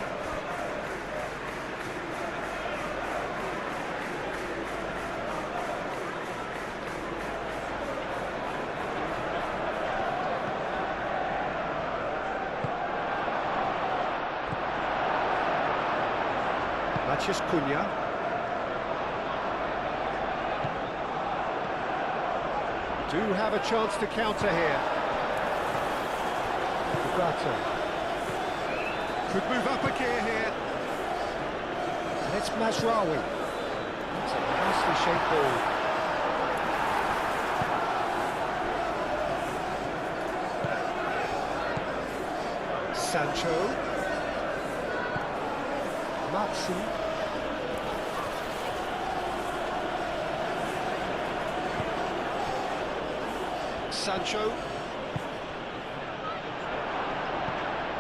Matheus Cunha. Do have a chance to counter here. Ugarte. Could move up a gear here. And it's Mazraoui. That's a nicely shaped ball. Sancho. Matson. Sancho.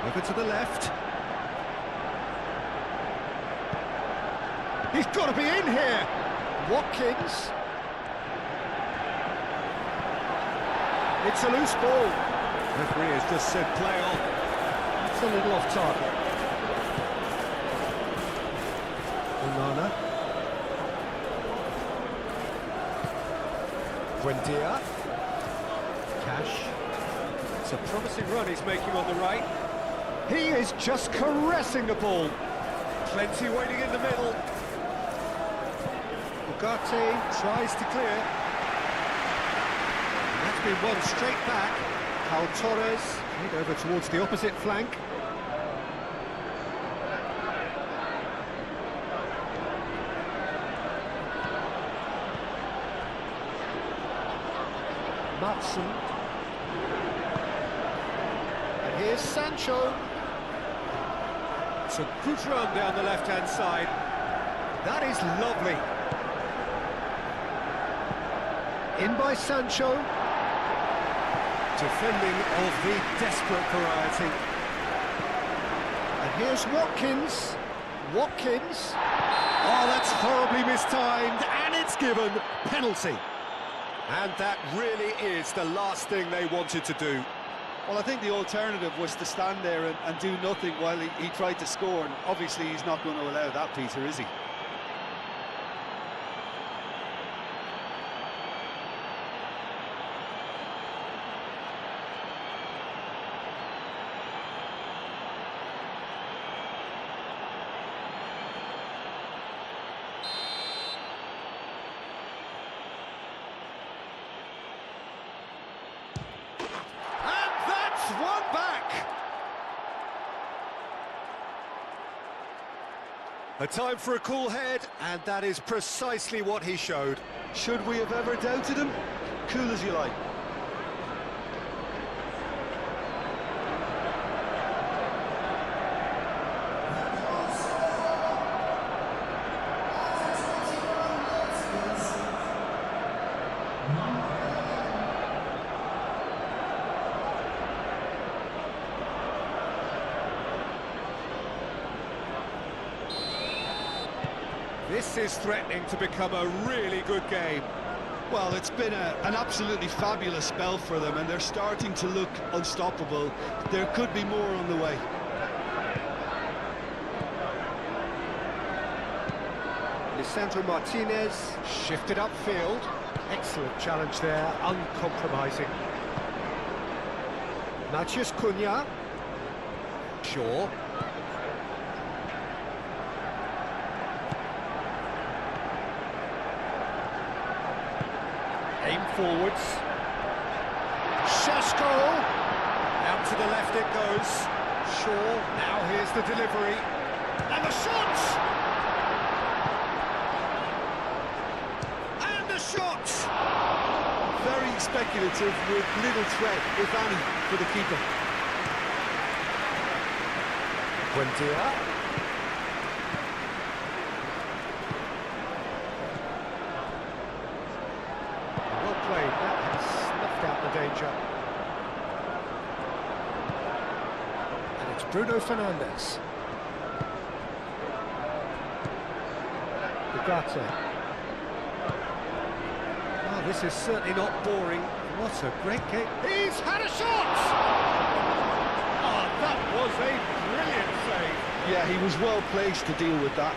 Over to the left. He's got to be in here. Watkins. It's a loose ball. Referee has just said play on. It's a little off target. Onana. Buendia. Cash. It's a promising run he's making on the right. He is just caressing the ball. Plenty waiting in the middle. Ugarte tries to clear. And that's been won straight back. Torres Played over towards the opposite flank. Matson. And here's Sancho. It's a good run down the left-hand side. That is lovely. In by Sancho. Defending of the desperate variety. And here's Watkins. Watkins. Oh, that's horribly mistimed, and it's given penalty. And that really is the last thing they wanted to do. Well, I think the alternative was to stand there and do nothing while he tried to score, and obviously he's not going to allow that, Peter, is he? One back. A time for a cool head, and that is precisely what he showed. Should we have ever doubted him? Cool as you like. This is threatening to become a really good game. Well, it's been an absolutely fabulous spell for them, and they're starting to look unstoppable. There could be more on the way. Lisandro Martinez shifted upfield. Excellent challenge there, uncompromising. Matheus Cunha. Shaw. Aim forwards. Šeško. Out to the left it goes. Shaw. Now here's the delivery. And the shot! And the shot! Very speculative with little threat, if any, for the keeper. Buendia. That has snuffed out the danger. And it's Bruno Fernandes. Ugarte. Oh, this is certainly not boring. What a great game. He's had a shot! Oh, that was a brilliant save. Yeah, he was well placed to deal with that.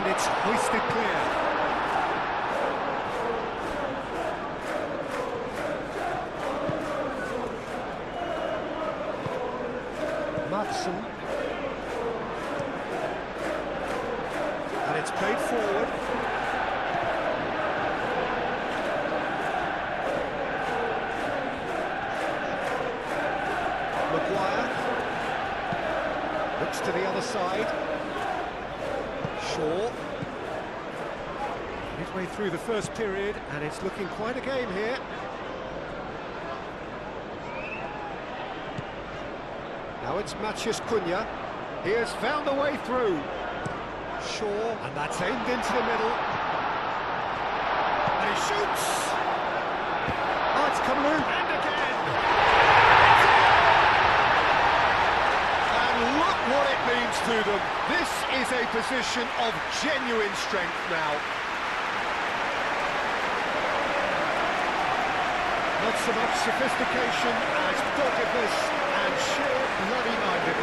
It's hoisted clear. Matson. And it's played forward. Maguire. Looks to the other side. Shaw. Midway through the first period, and it's looking quite a game here. Now it's Matheus Cunha. He has found a way through. Shaw, and that's aimed into the middle. And he shoots! Oh, it's come loose. And again! And look what it means to them. This is a position of genuine strength now. Not so much sophistication as doggedness and sheer bloody-mindedness.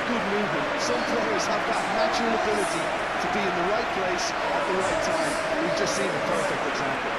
good movement. Some players have that natural ability to be in the right place at the right time. We've just seen a perfect example.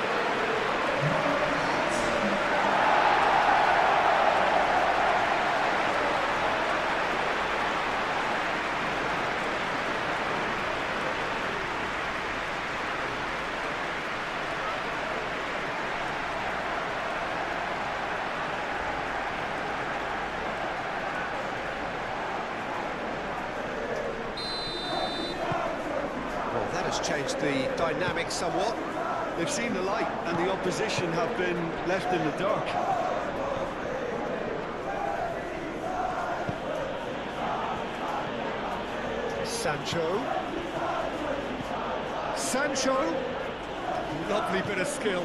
Changed the dynamic somewhat. They've seen the light and the opposition have been left in the dark. Sancho, lovely bit of skill.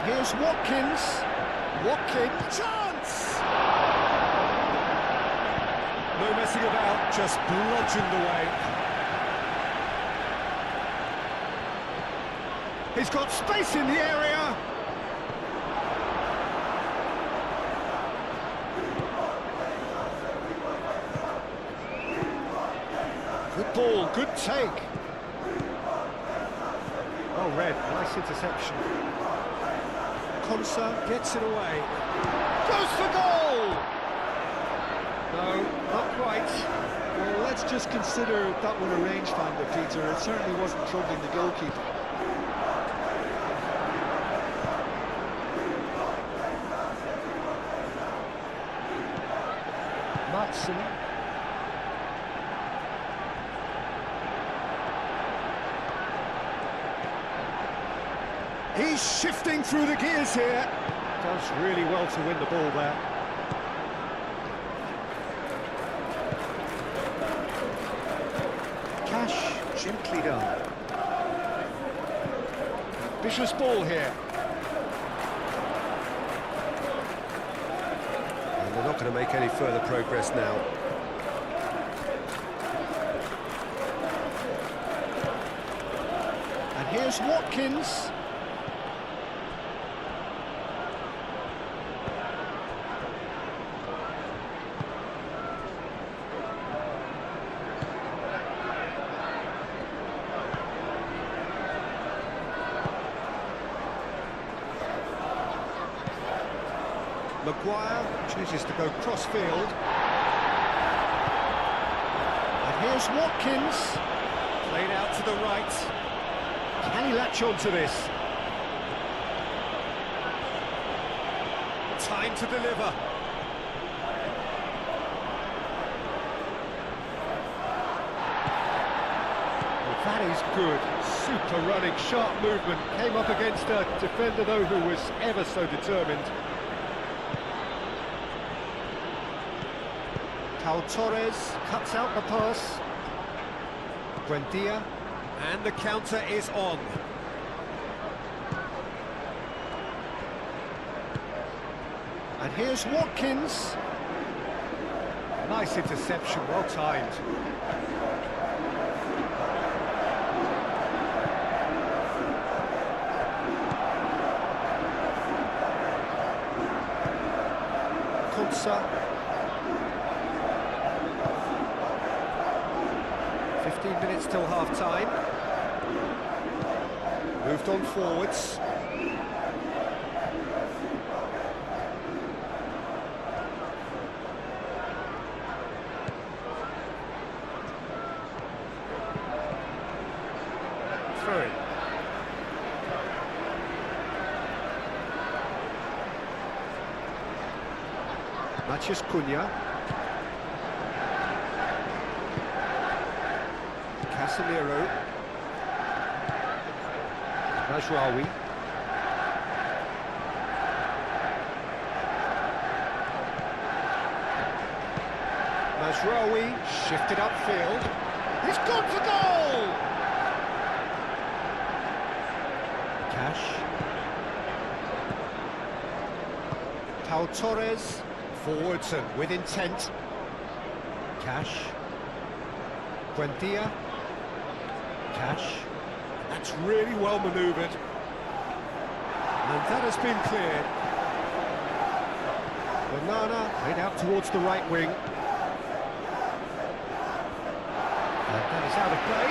Here's Watkins. Chance! No messing about, just bludgeoned away. He's got space in the area. Good ball, good take. Well read, nice interception. Konsa gets it away. Goes for goal! No, not quite. Well, let's just consider that one a rangefinder, Peter. It certainly wasn't troubling the goalkeeper. Matson. He's shifting through the gears here. Does really well to win the ball there. Cash, gently done. Ambitious ball here. And they're not going to make any further progress now. And here's Watkins. Maguire chooses to go cross-field. And here's Watkins. Played out to the right. Can he latch on to this? Time to deliver. Well, that is good. Super running, sharp movement. Came up against a defender, though, who was ever so determined. Pau Torres cuts out the pass. Buendia. And the counter is on. And here's Watkins. Nice interception, well timed. Konsa. 15 minutes till half-time. Moved on forwards. Through. Mathias Cunha. Casemiro. Mazraoui. Mazraoui shifted upfield. He's gone for goal! Cash. Pau Torres. Forwards and with intent. Cash. Buendia. Cash. That's really well manoeuvred. And that has been cleared. Banana played out towards the right wing. And that is out of play.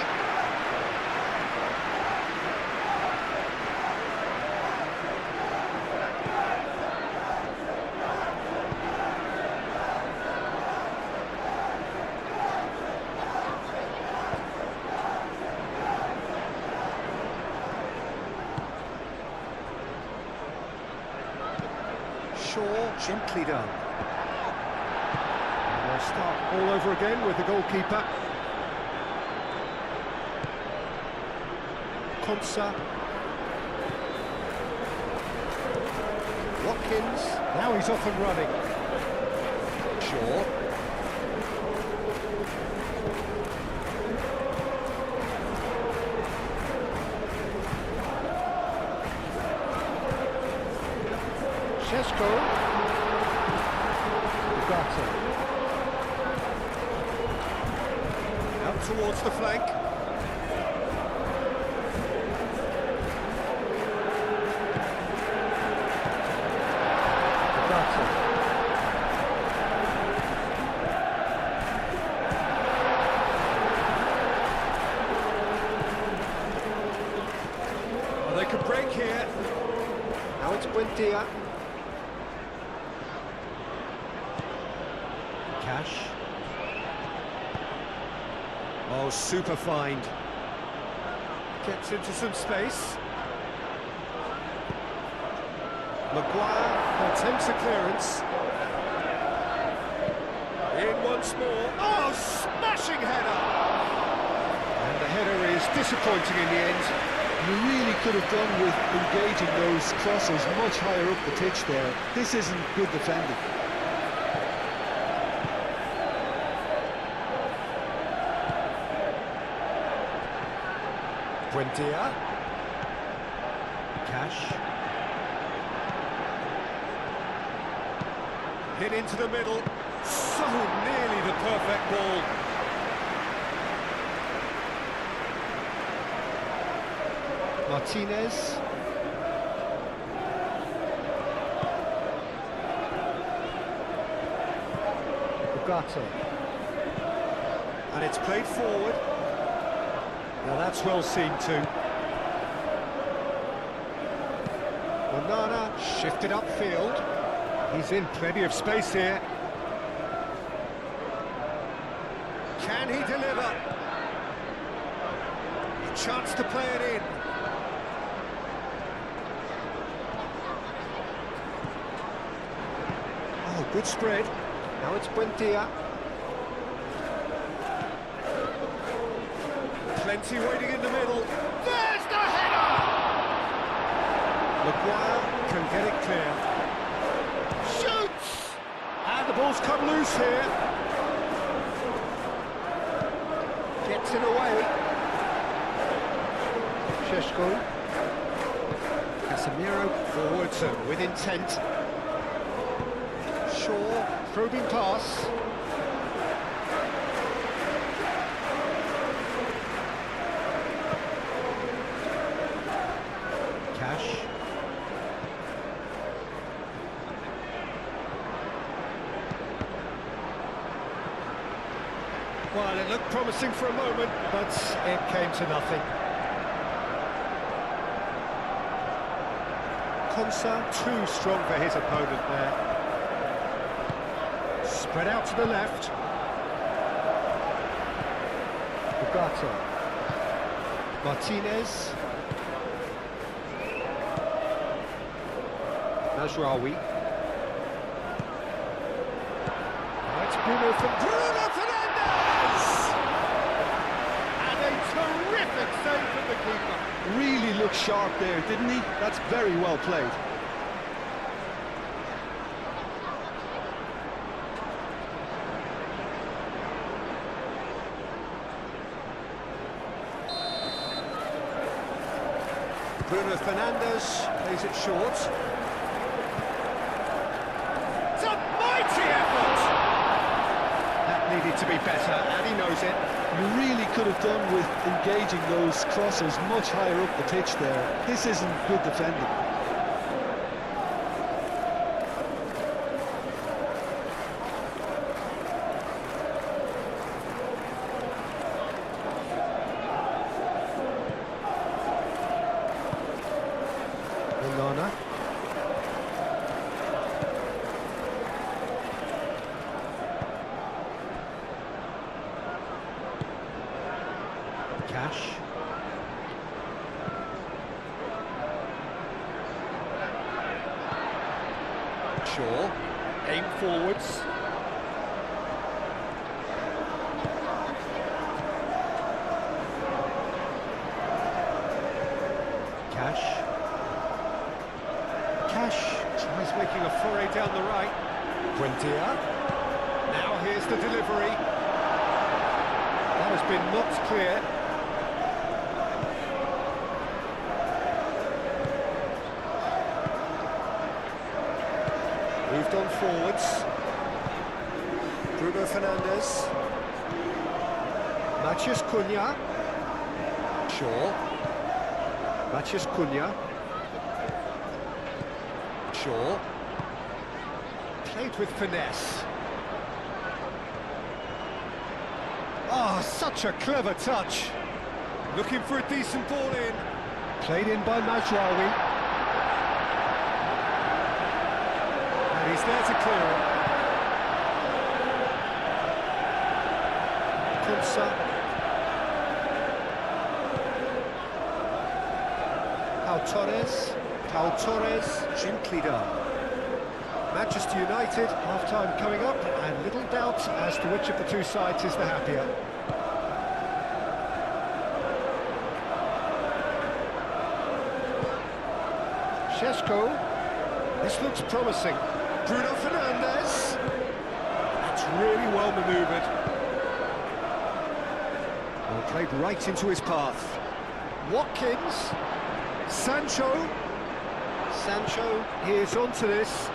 Gently done. And they'll start all over again with the goalkeeper. Konsa. Watkins. Now he's off and running. Shaw. Shesko. Out towards the flank. Well, they could break here. Now it's Buendia. Cash. Oh, super find. Gets into some space. Maguire attempts a clearance. In once more. Oh, smashing header! And the header is disappointing in the end. You really could have done with engaging those crosses much higher up the pitch there. This isn't good defending. Buendia. Cash. Hit into the middle. So nearly the perfect ball. Martinez. Ugarte. And it's played forward. Now that's well seen too. Banana shifted upfield. He's in plenty of space here. Can he deliver? A chance to play it in. Oh, good spread. Now it's Buendia. Plenty waiting in the middle. There's the header! Maguire can get it clear. Shoots! And the ball's come loose here. Gets it away. Shesko. Casemiro forwards and with intent. Shaw, probing pass. Cash. Well, it looked promising for a moment, but it came to nothing. Konsa too strong for his opponent there. Spread out to the left. Ugarte. Martinez. Najraoui. Now it's Bruno Fernandes! And a terrific save from the keeper. Really looked sharp there, didn't he? That's very well played. Bruno Fernandes plays it short. It's a mighty effort! That needed to be better, and he knows it. you really could have done with engaging those crossers much higher up the pitch there. This isn't good defending. Onana. Cash. Shaw. Aim forwards. Cash. Cash tries making a foray down the right. Buendia. Now here's the delivery. That has been knocked clear. Moved on forwards. Bruno Fernandes. Matheus Cunha. Shaw. Matheus Cunha. Shaw. Played with finesse. Oh, such a clever touch. Looking for a decent ball in. Played in by Majraoui. And he's there to clear it. Konsa. Pau Torres, gently done. Manchester United, half-time coming up, and little doubt as to which of the two sides is the happier. Šeško, this looks promising. Bruno Fernandes, that's really well manoeuvred. Well, played right into his path. Watkins, Sancho is onto this.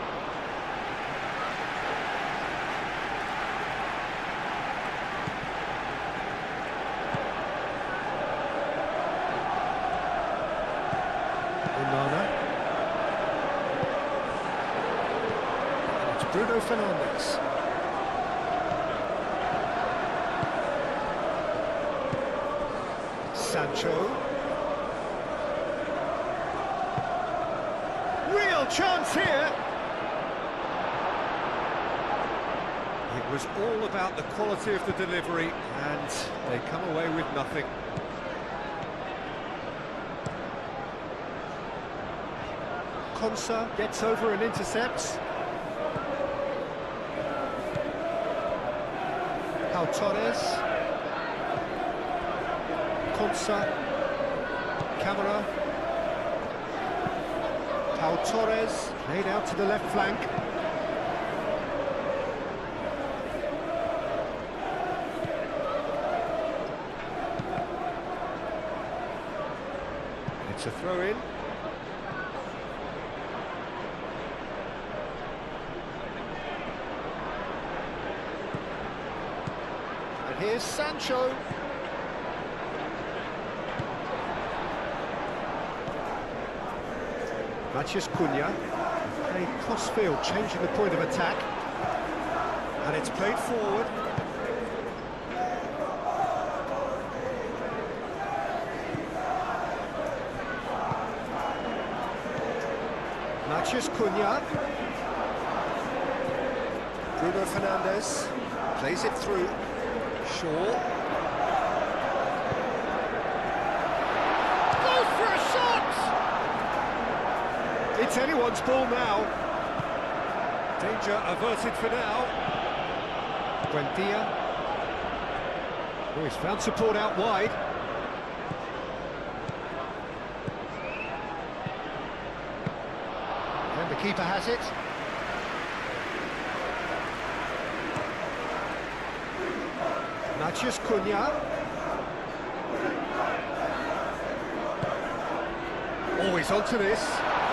Onana. It's Bruno Fernandes. Sancho. Real chance here. It was all about the quality of the delivery, and they come away with nothing. Konsa gets over and intercepts. Pau Torres. Konsa. Camera. Pau Torres, played out to the left flank. It's a throw-in. And here's Sancho. Matheus Cunha, a cross-field, changing the point of attack. And it's played forward. Matheus Cunha. Bruno Fernandes plays it through. Shaw. It's anyone's ball now. Danger averted for now. Buendia. Oh, he's found support out wide. And the keeper has it. Matheus Cunha. Oh, he's onto this.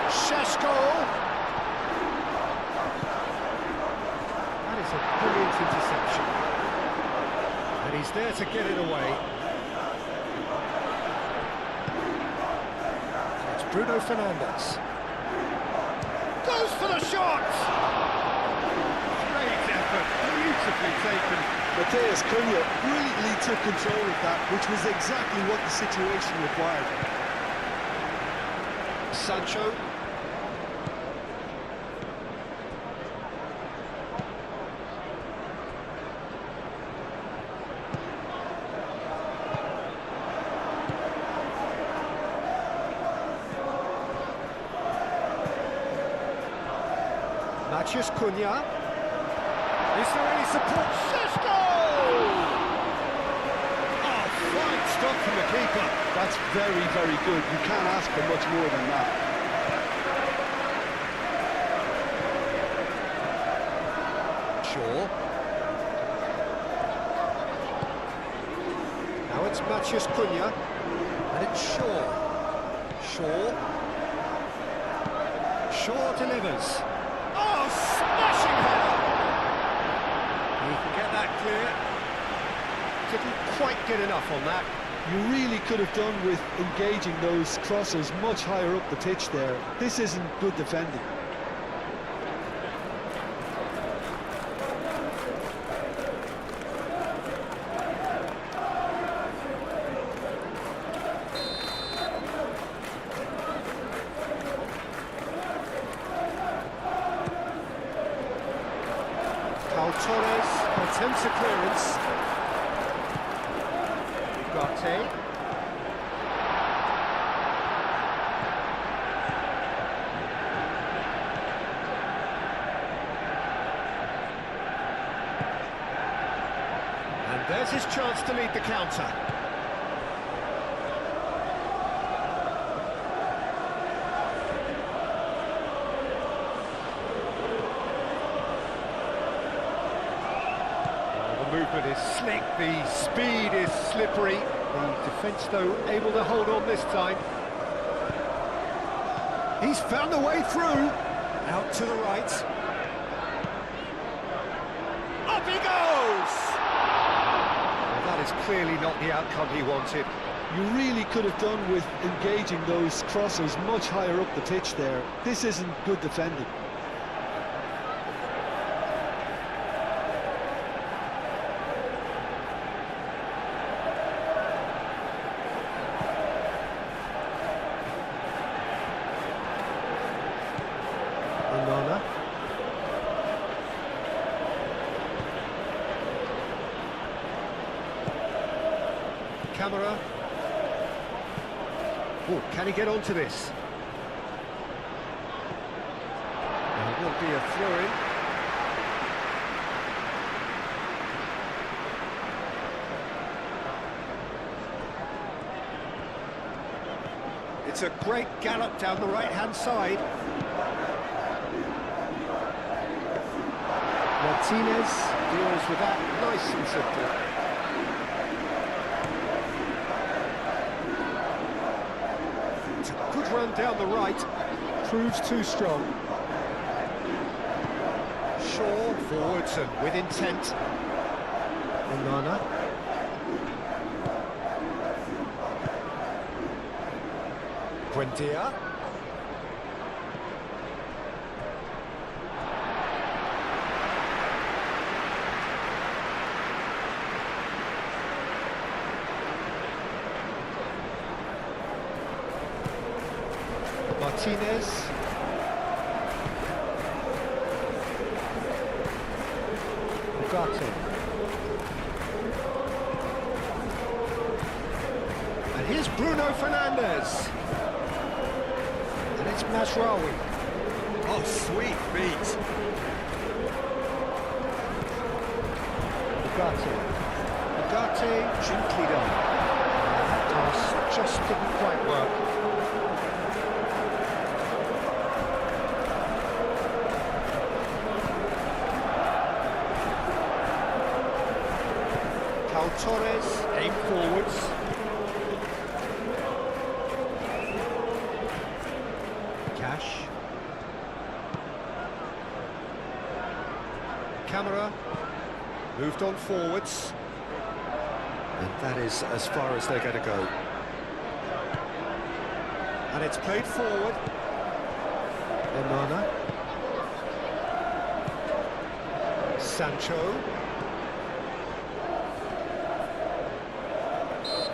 Šeško! That is a brilliant interception. And And he's there to get it away. It's Bruno Fernandes. Goes for the shot! Great effort, beautifully taken. Matheus Cunha brilliantly took control of that, which was exactly what the situation required. Sancho. Matheus Cunha. Is there any support? Sesko! Oh, fine stop from the keeper. That's very, very good. You can't ask for much more than that. Shaw. Now it's Matheus Cunha. And it's Shaw. Shaw delivers. Oh, smashing header! He can get that clear. Didn't quite get enough on that. You really could have done with engaging those crosses much higher up the pitch there. This isn't good defending. Torres attempts a clearance. Ugarte. And there's his chance to lead the counter. Movement is slick, the speed is slippery. The defence, though, able to hold on this time. He's found a way through. Out to the right. Up he goes! Well, that is clearly not the outcome he wanted. You really could have done with engaging those crosses much higher up the pitch there. This isn't good defending. Camera. Oh, can he get onto this? There will be a throw-in. It's a great gallop down the right-hand side. Martinez deals with that nice and simple. Good run down the right, proves too strong. Shaw forwards and with intent. Onana. Buendia. Martinez. Ugarte. And here's Bruno Fernandes. And it's Mazraoui. Oh, sweet feet. Ugarte gently done. That pass just didn't quite work. Torres, aim forwards. Cash. Camera. Moved on forwards. That is as far as they're going to go. And it's played forward. Onana. Sancho.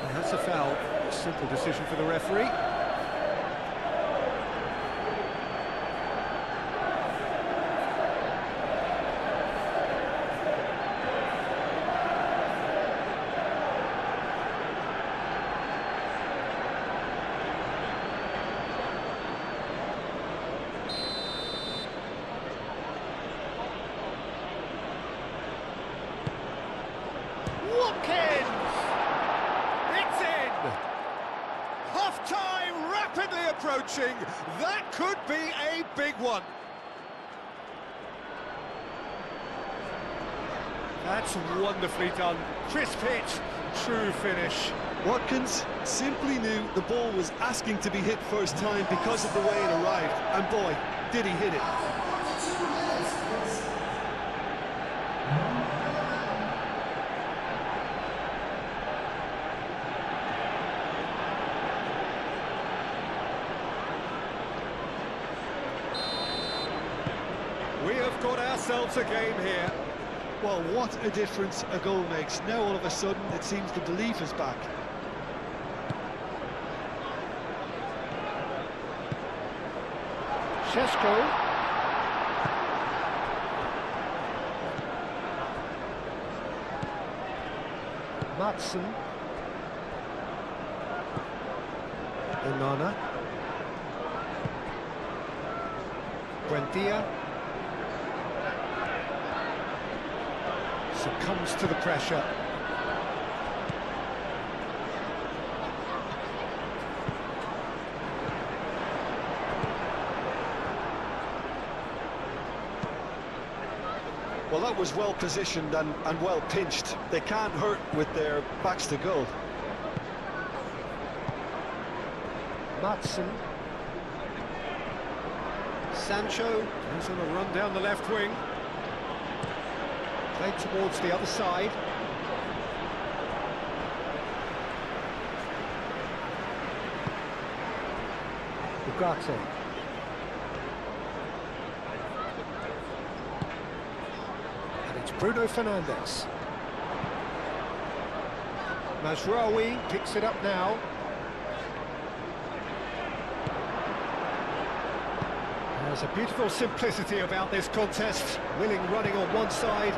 And that's a foul. A simple decision for the referee. It's in! Half-time rapidly approaching. That could be a big one. That's wonderfully done. Crisp hit, true finish. Watkins simply knew the ball was asking to be hit first time because of the way it arrived, and boy, did he hit it. We have got ourselves a game here. Well, what a difference a goal makes. Now all of a sudden it seems the belief is back. Šeško. Matson. Onana. Buendia. Succumbs to the pressure. Well, that was well positioned and well pinched. They can't hurt with their backs to goal. Matson. Sancho, who's on a run down the left wing. Played towards the other side. Ugarte. And it's Bruno Fernandes. Mazraoui picks it up now. There's a beautiful simplicity about this contest. Willing running on one side,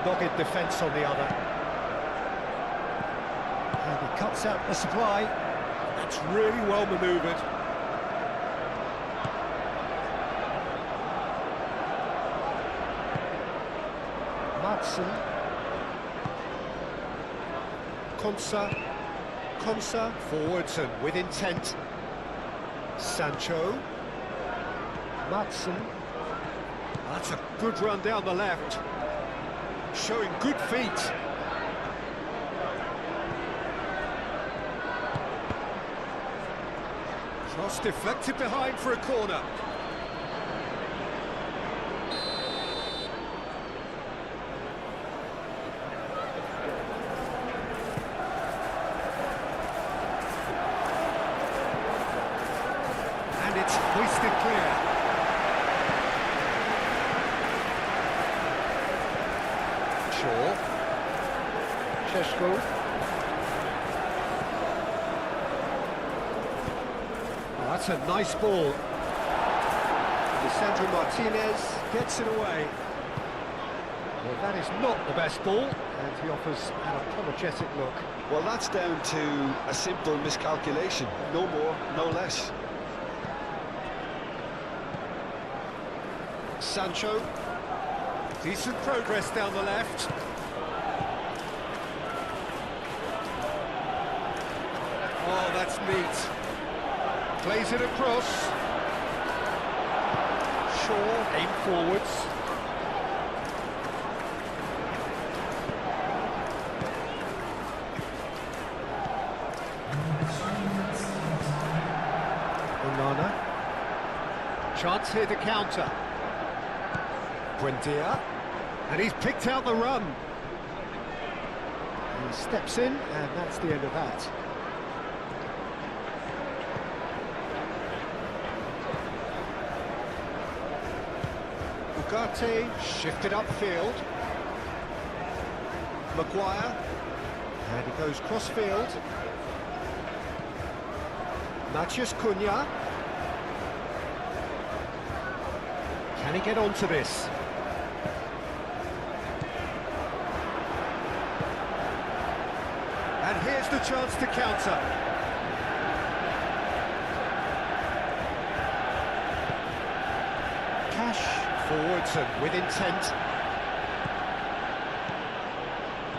dogged defence on the other. And he cuts out the supply. That's really well manoeuvred. Matson. Konsa forwards and with intent. Sancho. Matson. That's a good run down the left. Showing good feet. Cross deflected behind for a corner. And it's hoisted clear. Šeško. Oh, that's a nice ball. Lisandro Martinez gets it away. Well, that is not the best ball, and he offers an apologetic look. Well, that's down to a simple miscalculation. No more, no less. Sancho. Decent progress down the left. Oh, that's neat. Plays it across. Shaw, aim forwards. Onana. Chance here to counter. Buendia. And he's picked out the run. He steps in, and that's the end of that. Ugarte shifted upfield. Maguire, and he goes cross-field. Matheus Cunha. Can he get onto this? And here's the chance to counter. Cash forwards and with intent.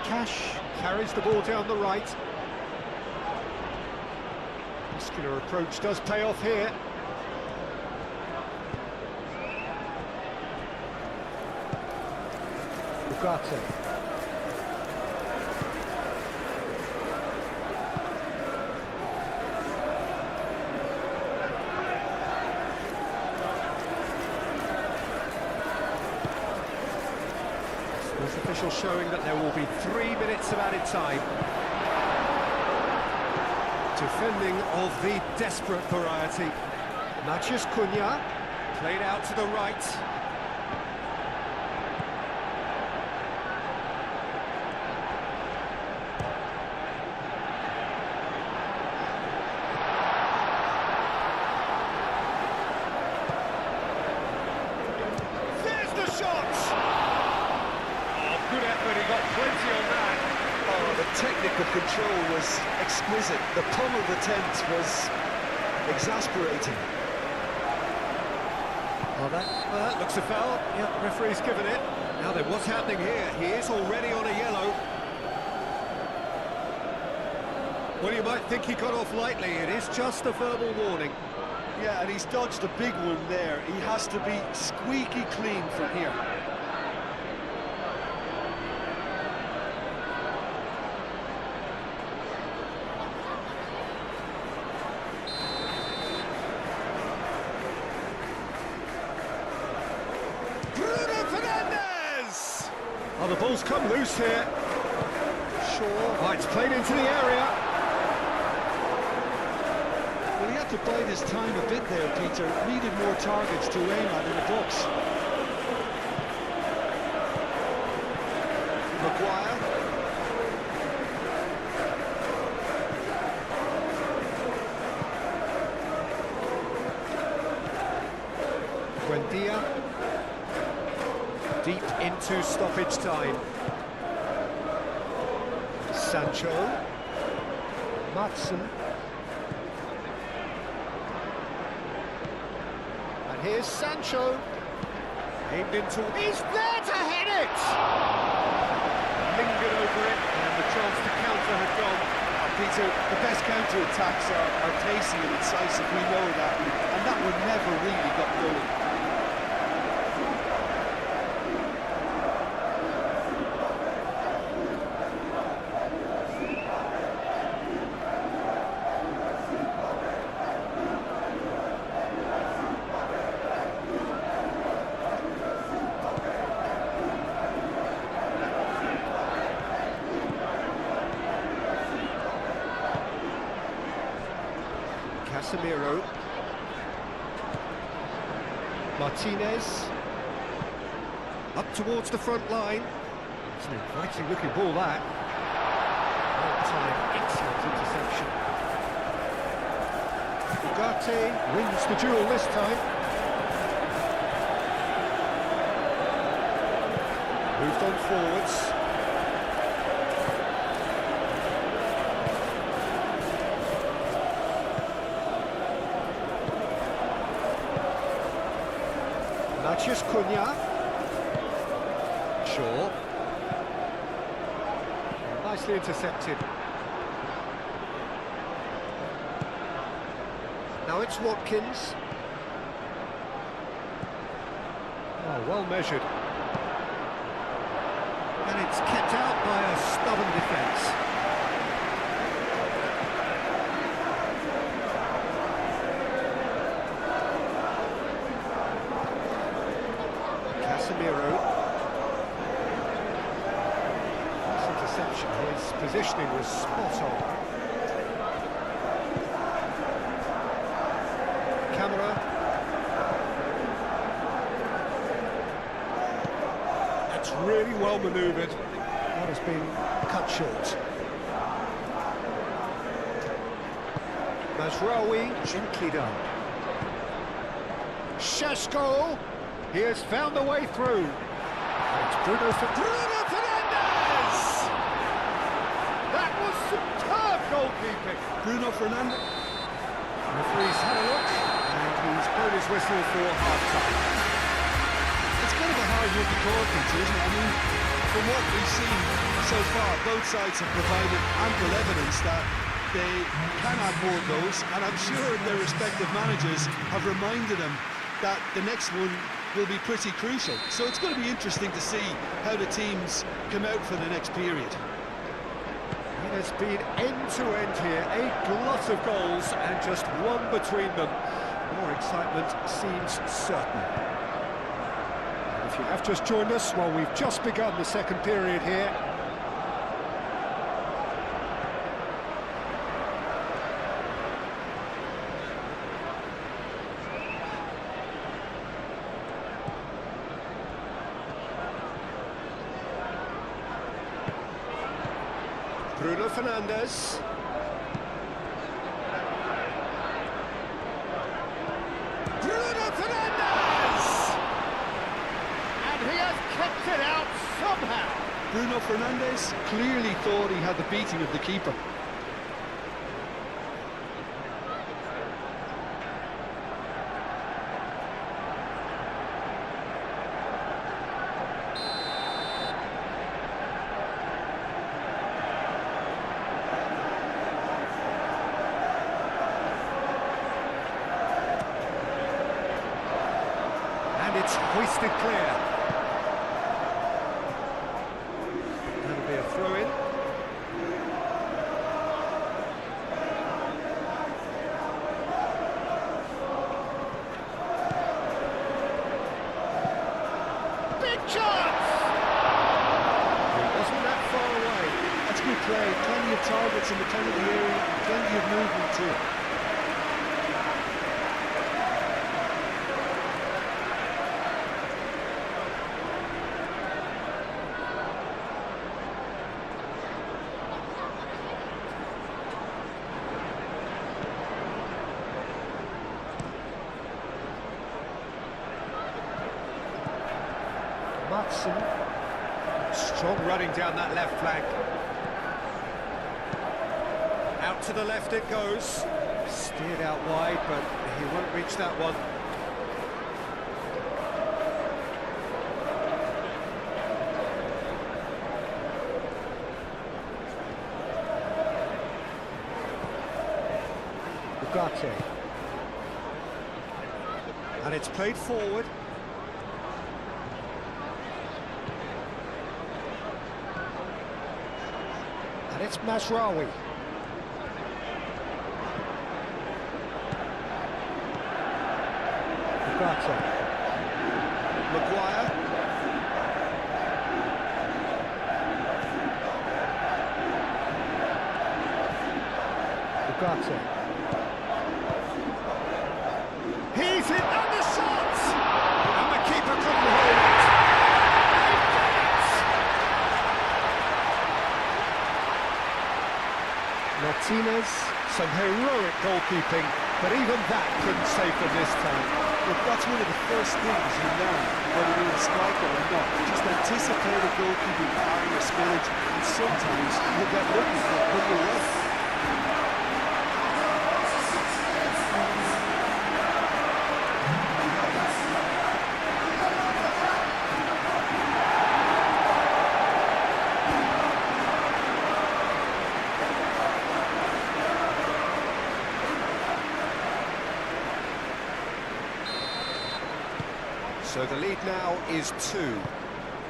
Cash carries the ball down the right. Muscular approach does pay off here. Ugarte. Sports official showing that there will be 3 minutes of added time. Defending of the desperate variety. Matheus Cunha, played out to the right. There's the shot! Oh, good effort, he got plenty on that. Oh, the technical control was exquisite. The pummel attempt was exasperating. Oh, that looks a foul. Yeah, referee's given it. Now then, what's happening here? He is already on a yellow. Well, you might think he got off lightly. It is just a verbal warning. Yeah, and he's dodged a big one there. He has to be squeaky clean from here. Oh, the ball's come loose here. Sure. Oh, it's played into the area. Well, he had to bide his time a bit there, Peter. Needed more targets to aim at in the box. Maguire. Buendia. Deep into stoppage time. Sancho. Maatsen. And here's Sancho. Aimed into... He's there to hit it! Lingered over it, and the chance to counter had gone. Peter, the best counter-attacks are pacey and incisive, we know that. And that one never really got going. Casemiro. Martinez. Up towards the front line. It's an inviting looking ball, that. Well-timed, excellent interception. Ugarte wins the duel this time. Moved on forwards. Matheus Cunha. Shaw. Nicely intercepted. Now it's Watkins. Oh, well measured. And it's kept out by a stubborn defence. Casemiro. This interception, his positioning was spot on. Camera. That's really well manoeuvred. That has been cut short. Mazraoui, gently done. Šeško, he has found the way through. It's Bruno Fernandes! That was superb goalkeeping. Bruno Fernandes. The referee's had a look, and he's blown his whistle for half-time. It's kind of a hard one to call, Peter, isn't it? I mean, from what we've seen so far, both sides have provided ample evidence that they can add more goals, and I'm sure their respective managers have reminded them that the next one will be pretty crucial. So it's going to be interesting to see how the teams come out for the next period. It has been end-to-end here, a glut of goals and just one between them. More excitement seems certain. And if you have just joined us, well, we've just begun the second period here. Bruno Fernandes. Bruno Fernandes! And he has kept it out somehow. Bruno Fernandes clearly thought he had the beating of the keeper. And it's hoisted clear. That'll be a throw-in. Big chance! He wasn't that far away. That's good play. Plenty of targets in the penalty area, plenty of movement too. Matson, strong running down that left flank. Out to the left it goes. Steered out wide, but he won't reach that one. Ugarte. And it's played forward. And it's Mazraoui. Ugarte. Maguire. Ugarte. He's hit on the shot! And the keeper couldn't hold it. Martinez, some heroic goalkeeping, but even that couldn't save them this time. Look, that's one of the first things you learn, whether you're a striker or not. Just anticipate a goalkeeping pattern or spillage, and sometimes you'll get lucky when you're right. So the lead now is 2.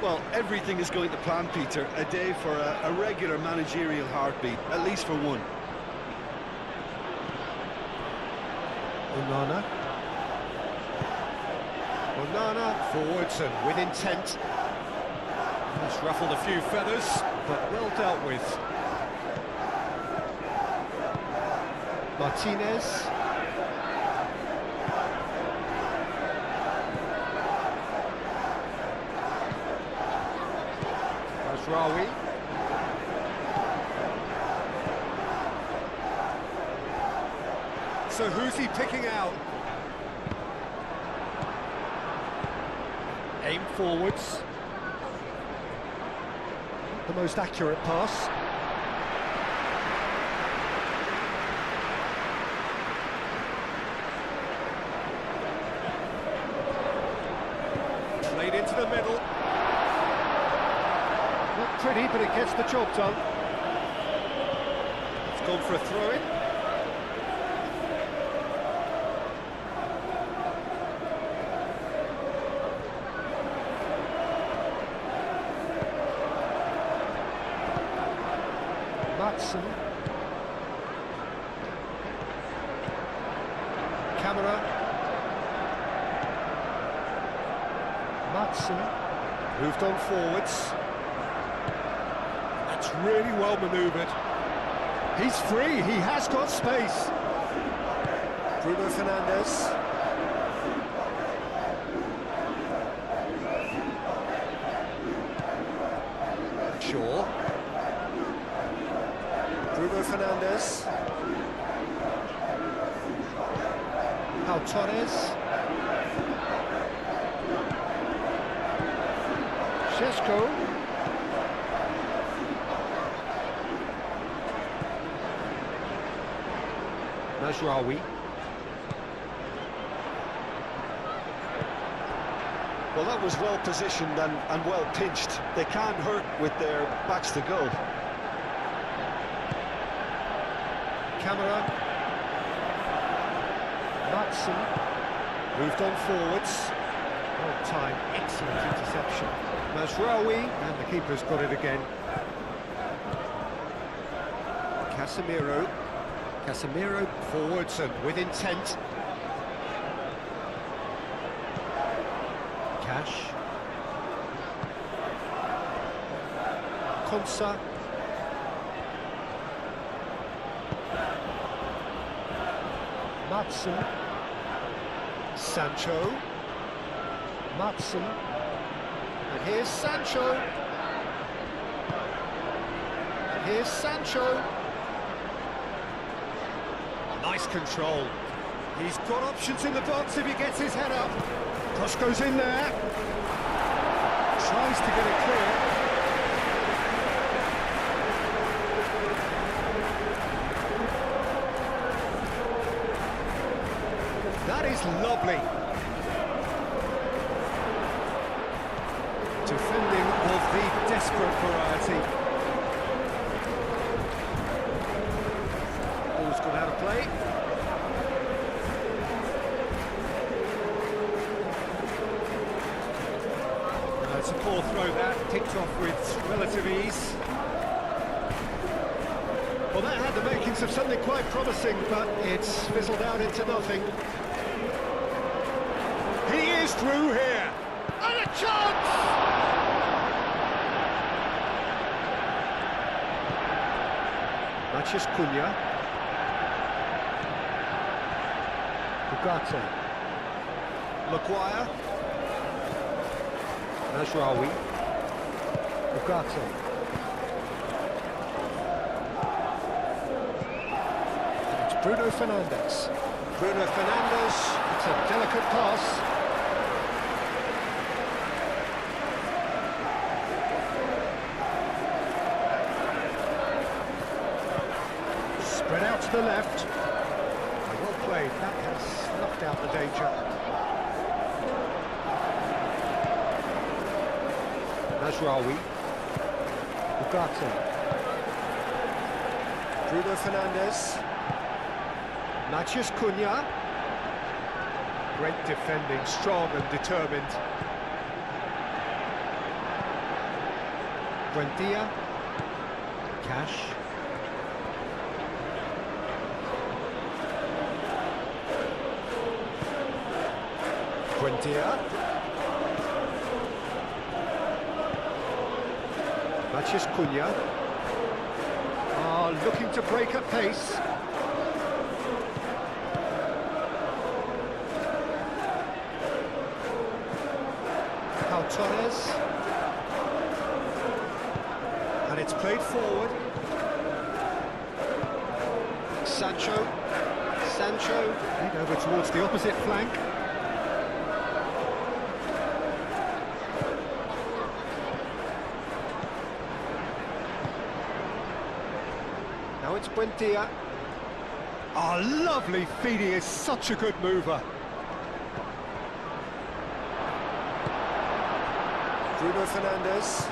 Well, everything is going to plan, Peter. A day for a regular managerial heartbeat, at least for one. Onana forwards and with intent. That's ruffled a few feathers, but well dealt with. Martinez. Rawi. So who's he picking out? Aim forwards. The most accurate pass. Played into the middle. Not pretty, but it gets the job done. It's gone for a throw-in. Matson. Camera. Matson. Moved on forwards. That's really well manoeuvred. He's free, he has got space. Bruno Fernandes. Shaw. Bruno Fernandes. Pau Torres. Šeško. Mazraoui. Well, that was well positioned and well pinched. They can't hurt with their backs to goal. Camera. Matson. Moved on forwards. Well time, excellent interception. Mazraoui, and the keeper's got it again. Casemiro. Casemiro forwards and with intent. Cash. Konsa. Matson. Sancho. Matson. And here's Sancho. And here's Sancho. Nice control. He's got options in the box if he gets his head up. Cross goes in there. Tries to get it clear. That is lovely. Defending of the desperate variety. Ball's gone out of play. It's a poor throw that, picked off with relative ease. Well, that had the makings of something quite promising, but it's fizzled out into nothing. He is through here, and a chance! Matheus Cunha. Ugarte. Maguire. Mazraoui. Ugarte. It's Bruno Fernandes. Bruno Fernandes. It's a delicate pass. Spread out to the left. Well played. That has snuffed out the danger. Mazraoui. Ugarte. Bruno Fernandes. Matheus Cunha. Great defending, strong and determined. Buendia. Cash. Buendia. Matheus Cunha. Looking to break at pace. Torres. And it's played forward. Sancho. Played over towards the opposite flank. Now it's Buendia. Oh, lovely feed, he is such a good mover. Bruno Fernandes.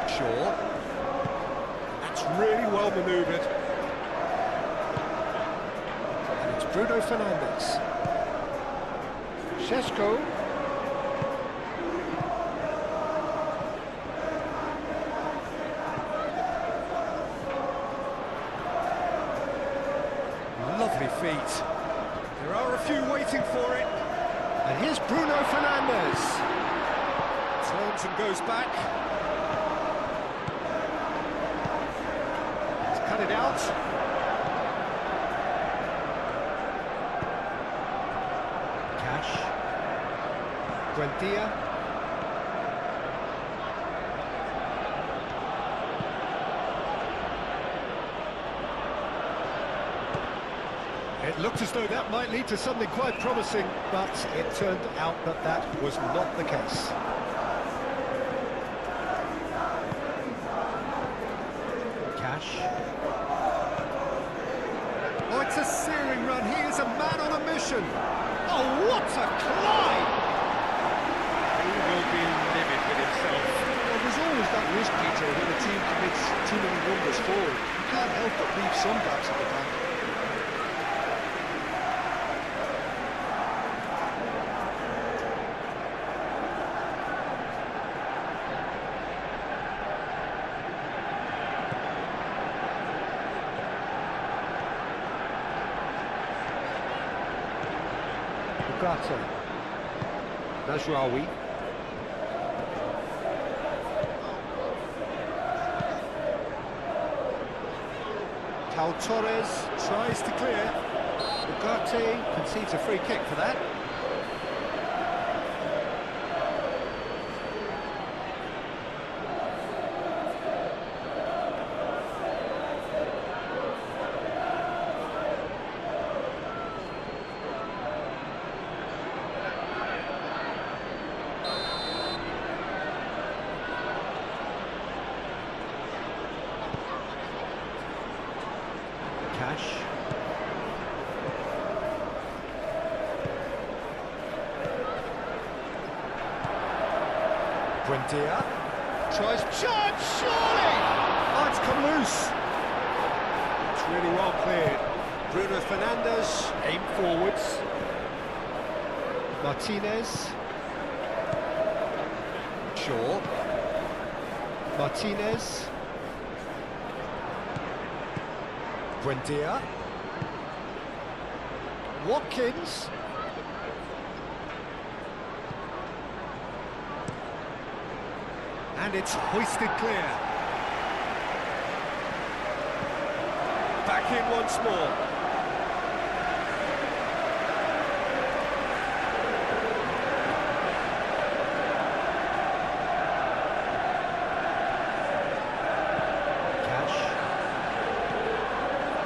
Shaw. That's really well manoeuvred. And it's Bruno Fernandes. Šeško. Lovely feet. There are a few waiting for it. And here's Bruno Fernandes. Turns and goes back. He's cut it out. Cash. Buendia. It looked as though that might lead to something quite promising, but it turned out that that was not the case. Cash. Oh, it's a searing run. He is a man on a mission. Oh, what a climb! He will be livid with himself. Well, there's always that risk, Peter, when a team commits too many numbers forward. You can't help but leave some gaps at the back. Najraoui. Pau Torres tries to clear. Ugarte concedes a free kick for that. Cash. Buendia tries charge, surely! Oh, it's come loose. It's really well cleared. Bruno Fernandes, aim forwards. Martinez. Shaw. Martinez. Buendia. Watkins. And it's hoisted clear. Back in once more.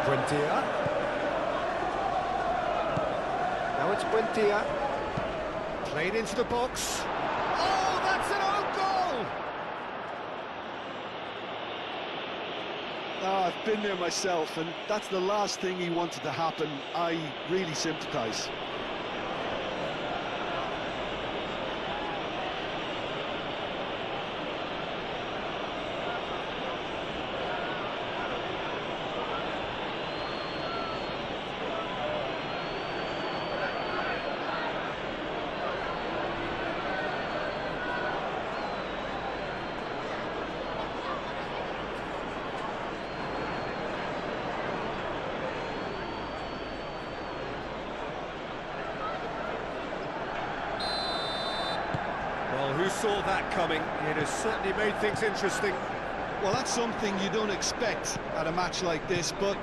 Buendia. Now it's Buendia. Played into the box. Oh, that's an own goal! Oh, I've been there myself, and that's the last thing he wanted to happen. I really sympathise. Well, who saw that coming? It has certainly made things interesting. Well, that's something you don't expect at a match like this, but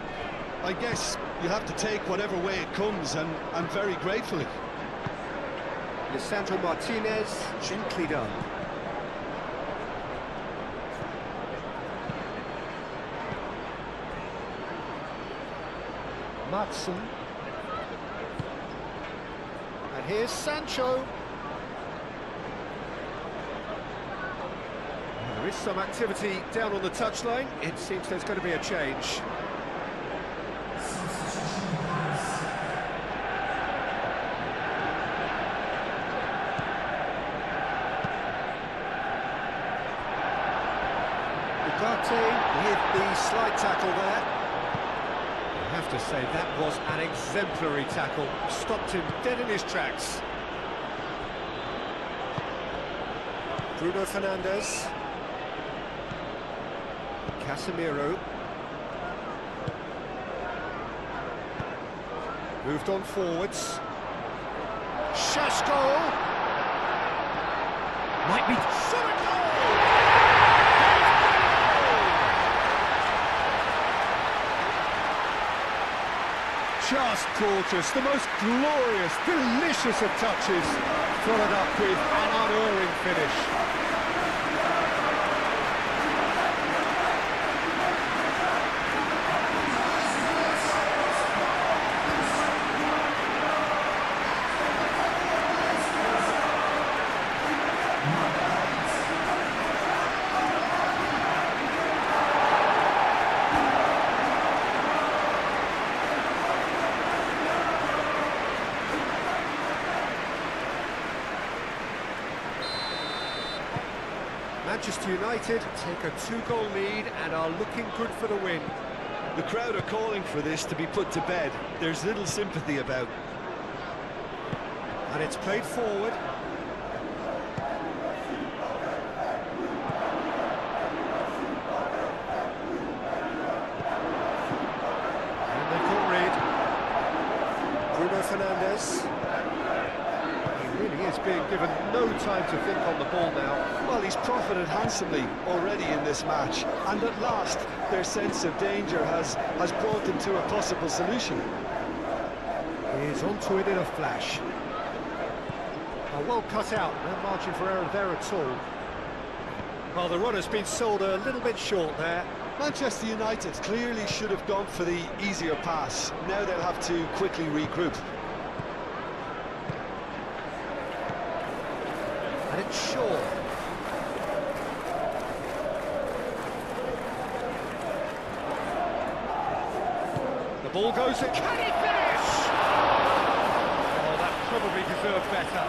I guess you have to take whatever way it comes, and very gratefully. Lisandro Martinez, gently done. Matson. And here's Sancho. There is some activity down on the touchline. It seems there's going to be a change. With the slight tackle there. I have to say that was an exemplary tackle. Stopped him dead in his tracks. Bruno Fernandes. Casemiro. Moved on forwards. Šaško. Might be... Just gorgeous, the most glorious, delicious of touches, followed up with an unerring finish. Manchester United take a 2-goal lead and are looking good for the win. The crowd are calling for this to be put to bed. There's little sympathy about. And it's played forward. And they've got rid. Bruno Fernandes. He really is being given no time to think on the ball now. Well, he's profited handsomely already in this match, and at last their sense of danger has brought them to a possible solution. He's onto it in a flash. Well cut out, no margin for error there at all. Well, the run has been sold a little bit short there. Manchester United clearly should have gone for the easier pass. Now they'll have to quickly regroup. And it's Shaw. The ball goes in. Can he finish? Oh, that probably deserved better.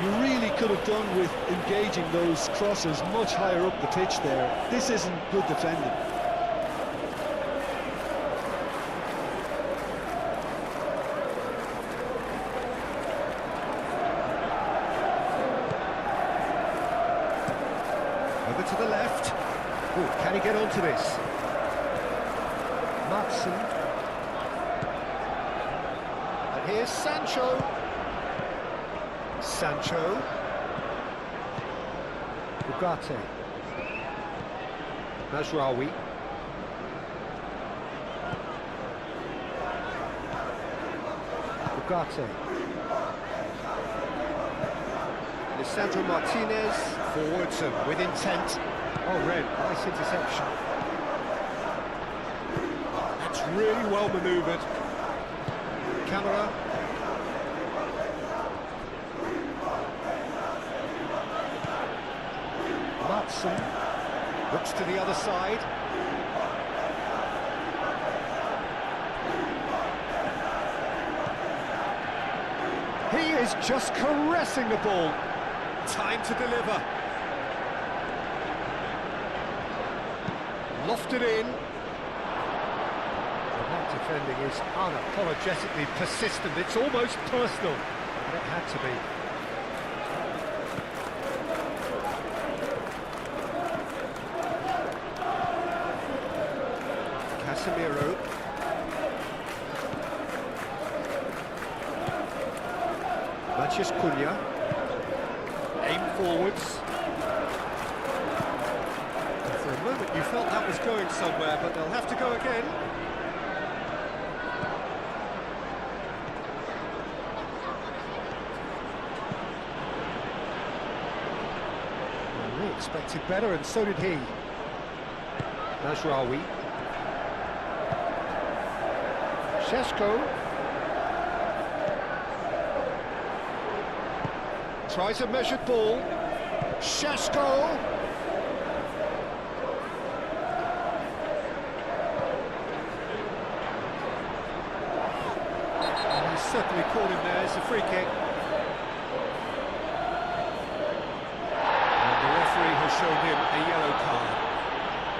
You really could have done with engaging those crosses much higher up the pitch there. This isn't good defending. Over to the left. Ooh, can he get onto this? Matson. And here's Sancho. Sancho. Ugarte. Mazraoui. Ugarte. Lisandro Martinez. Forwards and with intent. Oh, Red, nice interception. That's really well manoeuvred. Camera. Matson looks to the other side. He is just caressing the ball. Time to deliver. Lofted in. That defending is unapologetically persistent. It's almost personal. But it had to be. Casemiro. Matheus Cunha. Aim forwards. And for a moment you felt that was going somewhere, but they'll have to go again. Expected better, and so did he. Mazraoui. Šeško. Tries a measured ball. Šeško. And he's certainly called him there. It's a free kick. And the referee has shown him a yellow card.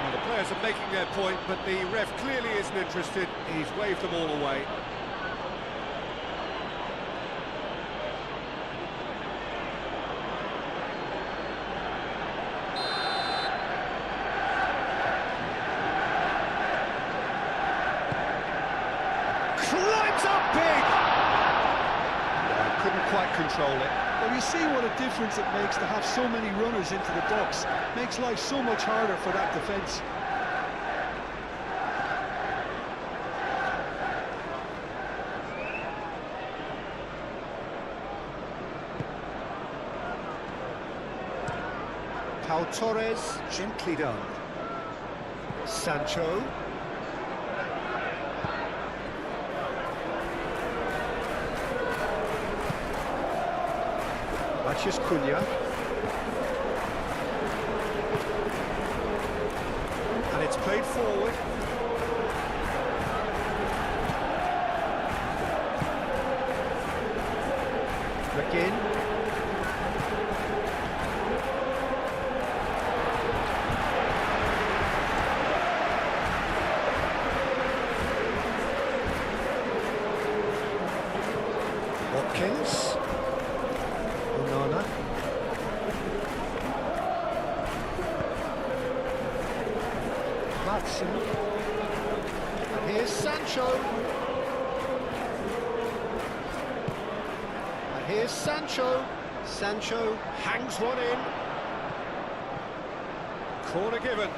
Well, the players are making their point, but the ref clearly isn't interested. He's waved them all away. Climbs up big! Couldn't quite control it. Well, you see what a difference it makes to have so many runners into the box. Makes life so much harder for that defence. Pau Torres, gently done. Sancho. Matheus Cunha. And it's played forward. McGinn. Watkins. Onana. Matson. And here's Sancho. And here's Sancho. Sancho hangs one in. Corner given.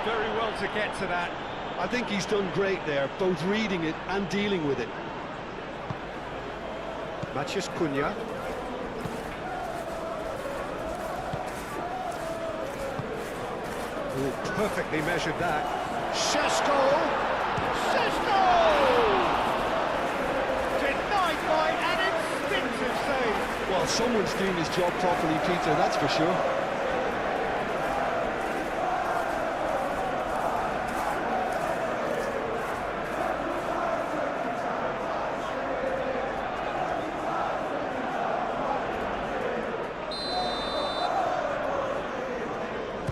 Very well to get to that. I think he's done great there, both reading it and dealing with it. Matheus Cunha. Oh, perfectly measured that. Šeško! Šeško! Denied by an instinctive save. Well, someone's doing his job properly, Peter, that's for sure.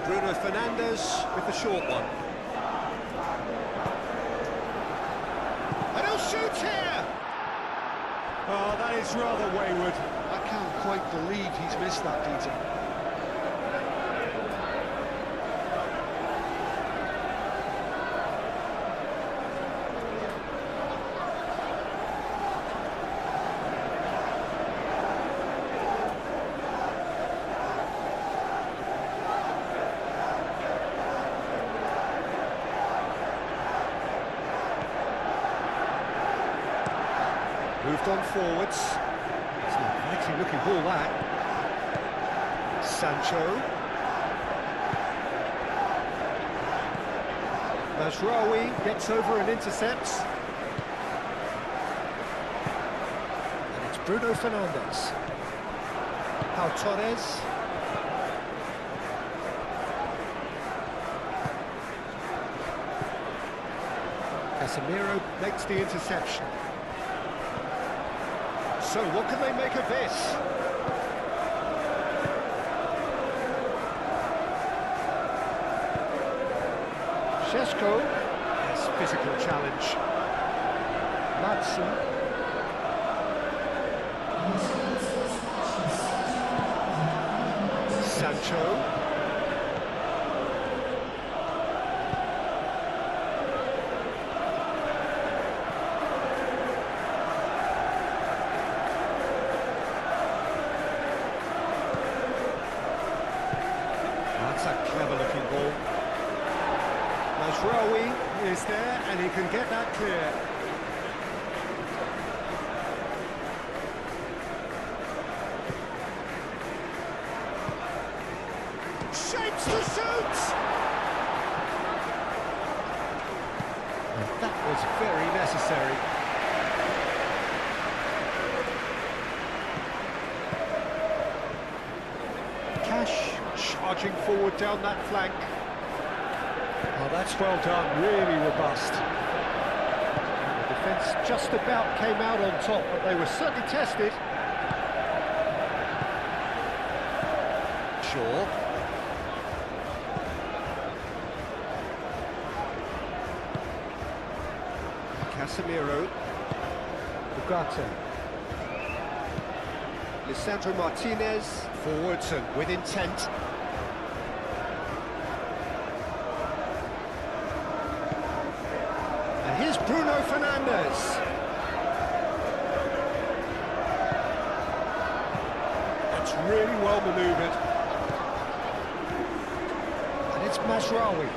Bruno Fernandes with the short one. And he'll shoot here! Oh, that is rather wayward. I can't quite believe he's missed that, Peter. Moved on forwards. It's a likely looking ball, that. Sancho. Mazraoui gets over and intercepts. And it's Bruno Fernandes. Pau Torres. Casemiro makes the interception. So, what can they make of this? Šeško, yes, physical challenge. Madsen. Sancho. That's a clever-looking ball. Mazraoui is there, and he can get that clear. Shapes to shoot! And that was very necessary. Cash charging forward down that flank. Oh, that's well done, really robust. The defence just about came out on top, but they were certainly tested. Shaw. Casemiro. Ugarte. Lisandro Martinez. Forwards and with intent. And here's Bruno Fernandes. That's really well manoeuvred. And it's Mazraoui.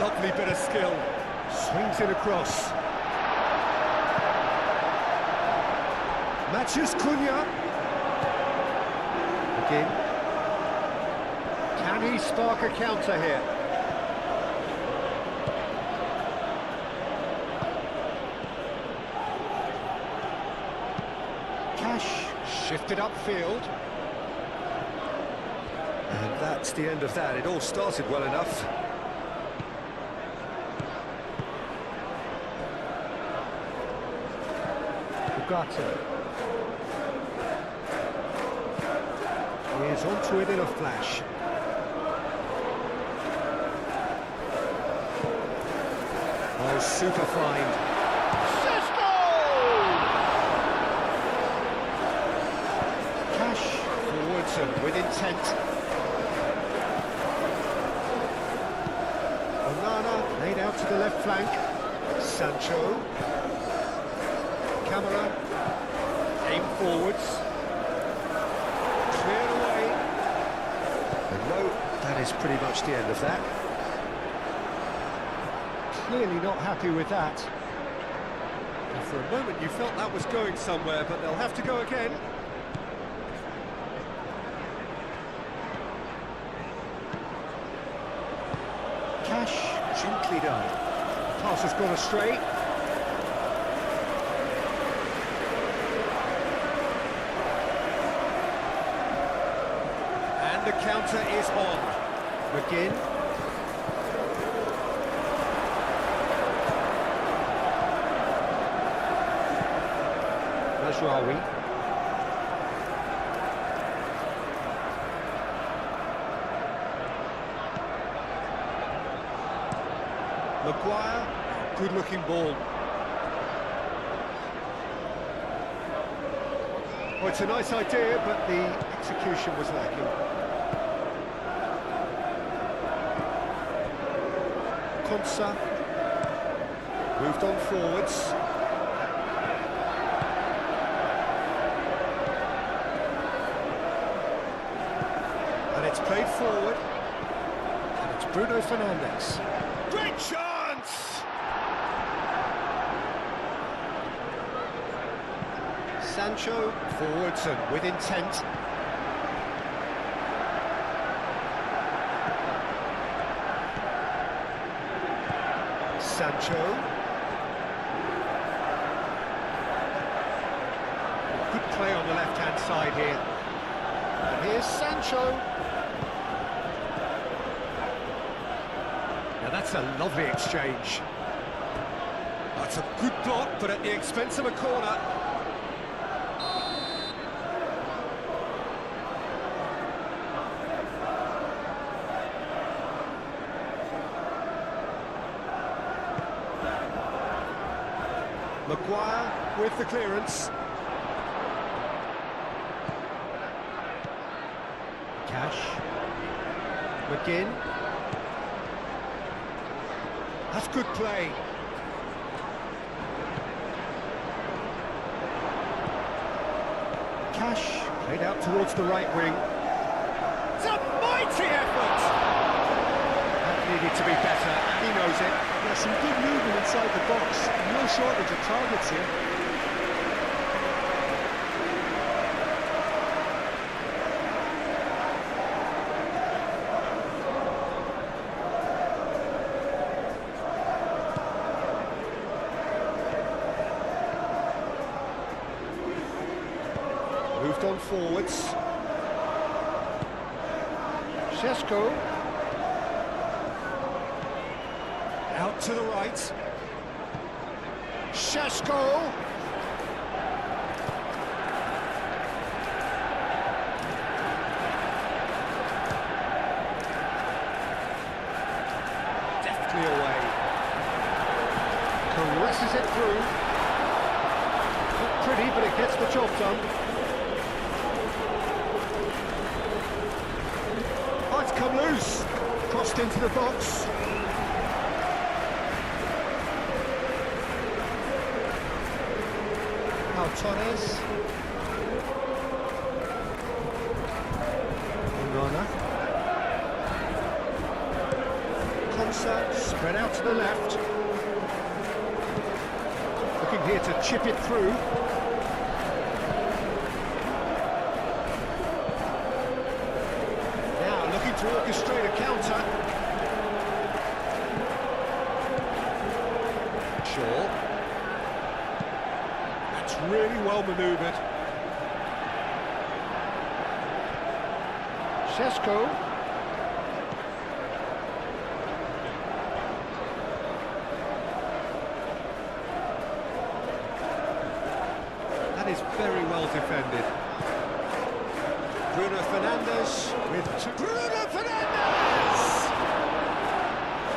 Lovely bit of skill. Swings it across. Matheus Cunha. Again. Can he spark a counter here? Cash shifted upfield. And that's the end of that. It all started well enough. Ugarte. He is onto it in a flash. Oh, super fine. Šeško! Cash forwards and with intent. Onana laid out to the left flank. Sancho. Camera. Aim forwards. Cleared away. And no, that is pretty much the end of that. Clearly not happy with that. And for a moment you felt that was going somewhere, but they'll have to go again. Cash, gently done. Pass has gone astray. And the counter is on. McGinn. Mazraoui. Maguire, good-looking ball. Well, it's a nice idea, but the execution was lacking. Konsa moved on forwards. And it's played forward. And it's Bruno Fernandes. Great chance! Sancho forwards and with intent. Sancho. Good play on the left-hand side here. And here's Sancho. Now that's a lovely exchange. That's a good block, but at the expense of a corner. Maguire with the clearance. Cash. McGinn. That's good play. Cash played out towards the right wing. It's a mighty effort! That needed to be better, and he knows it. Yeah, some good movement inside the box. No shortage of targets here. Moved on forwards. Šeško. Out to the right. Šeško. Deftly away. Caresses it through. Not pretty, but it gets the job done. Oh, it's come loose. Crossed into the box. Torres. Rana. Konsa spread out to the left. Looking here to chip it through. Now looking to orchestrate a counter. Shaw. Really well manoeuvred. Šeško. That is very well defended. Bruno Fernandes with Bruno Fernandes!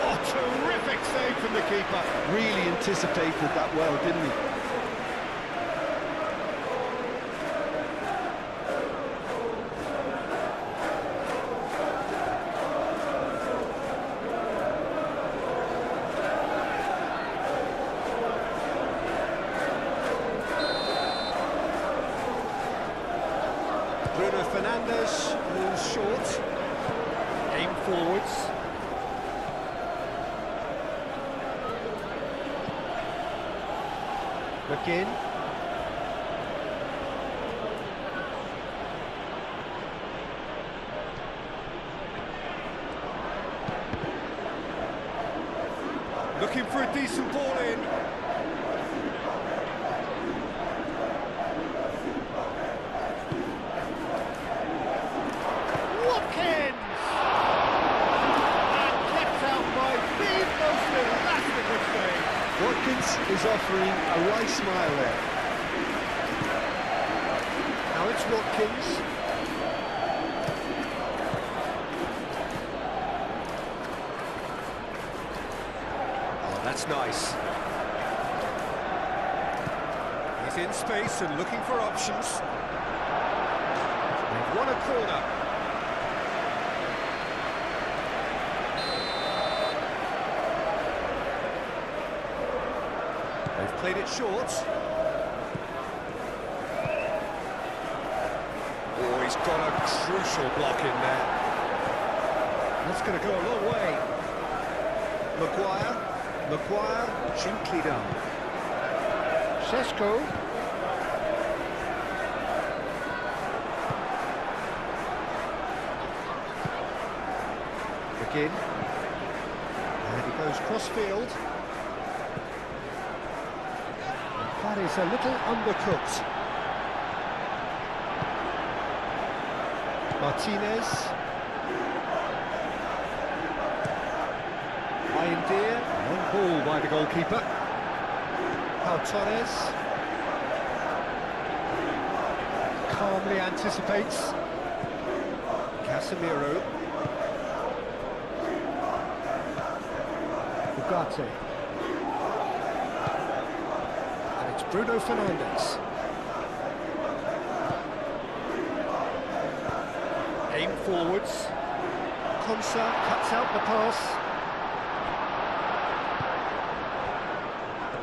Oh, terrific save from the keeper. Really anticipated that well, didn't he? Bruno Fernandes moves short. Aim forwards. McGinn. Looking for a decent ball in. Is offering a wry smile there. Now it's Watkins. Oh, that's nice. He's in space and looking for options. They've won a corner. They've played it short. Oh, he's got a crucial block in there. That's going to go a long way. Maguire, gently done. Šeško. McGinn. And he goes cross-field. That is a little undercooked. Martinez. Irondeer. One ball by the goalkeeper. Torres. Calmly anticipates. Casemiro. Ugarte. Bruno Fernandes. Aim forwards. Konsa cuts out the pass.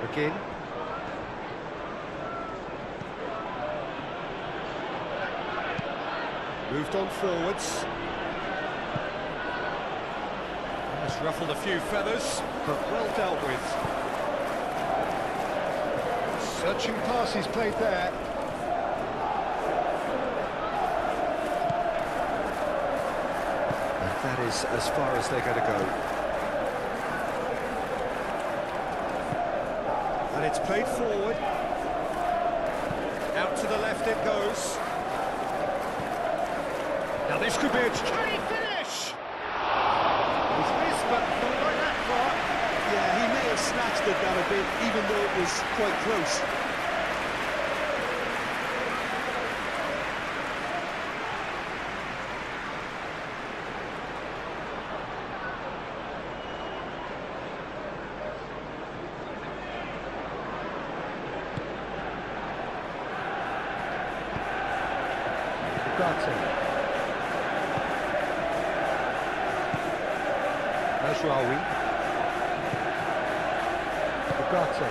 McGinn. Moved on forwards. Has ruffled a few feathers, but well dealt with. Searching passes played there. And that is as far as they're going to go. And it's played forward. Out to the left it goes. Now this could be a... Can he finish? He's missed, but not like that far. Yeah, he may have snatched at that a bit, even though it was quite close. Majraoui. Bugatti.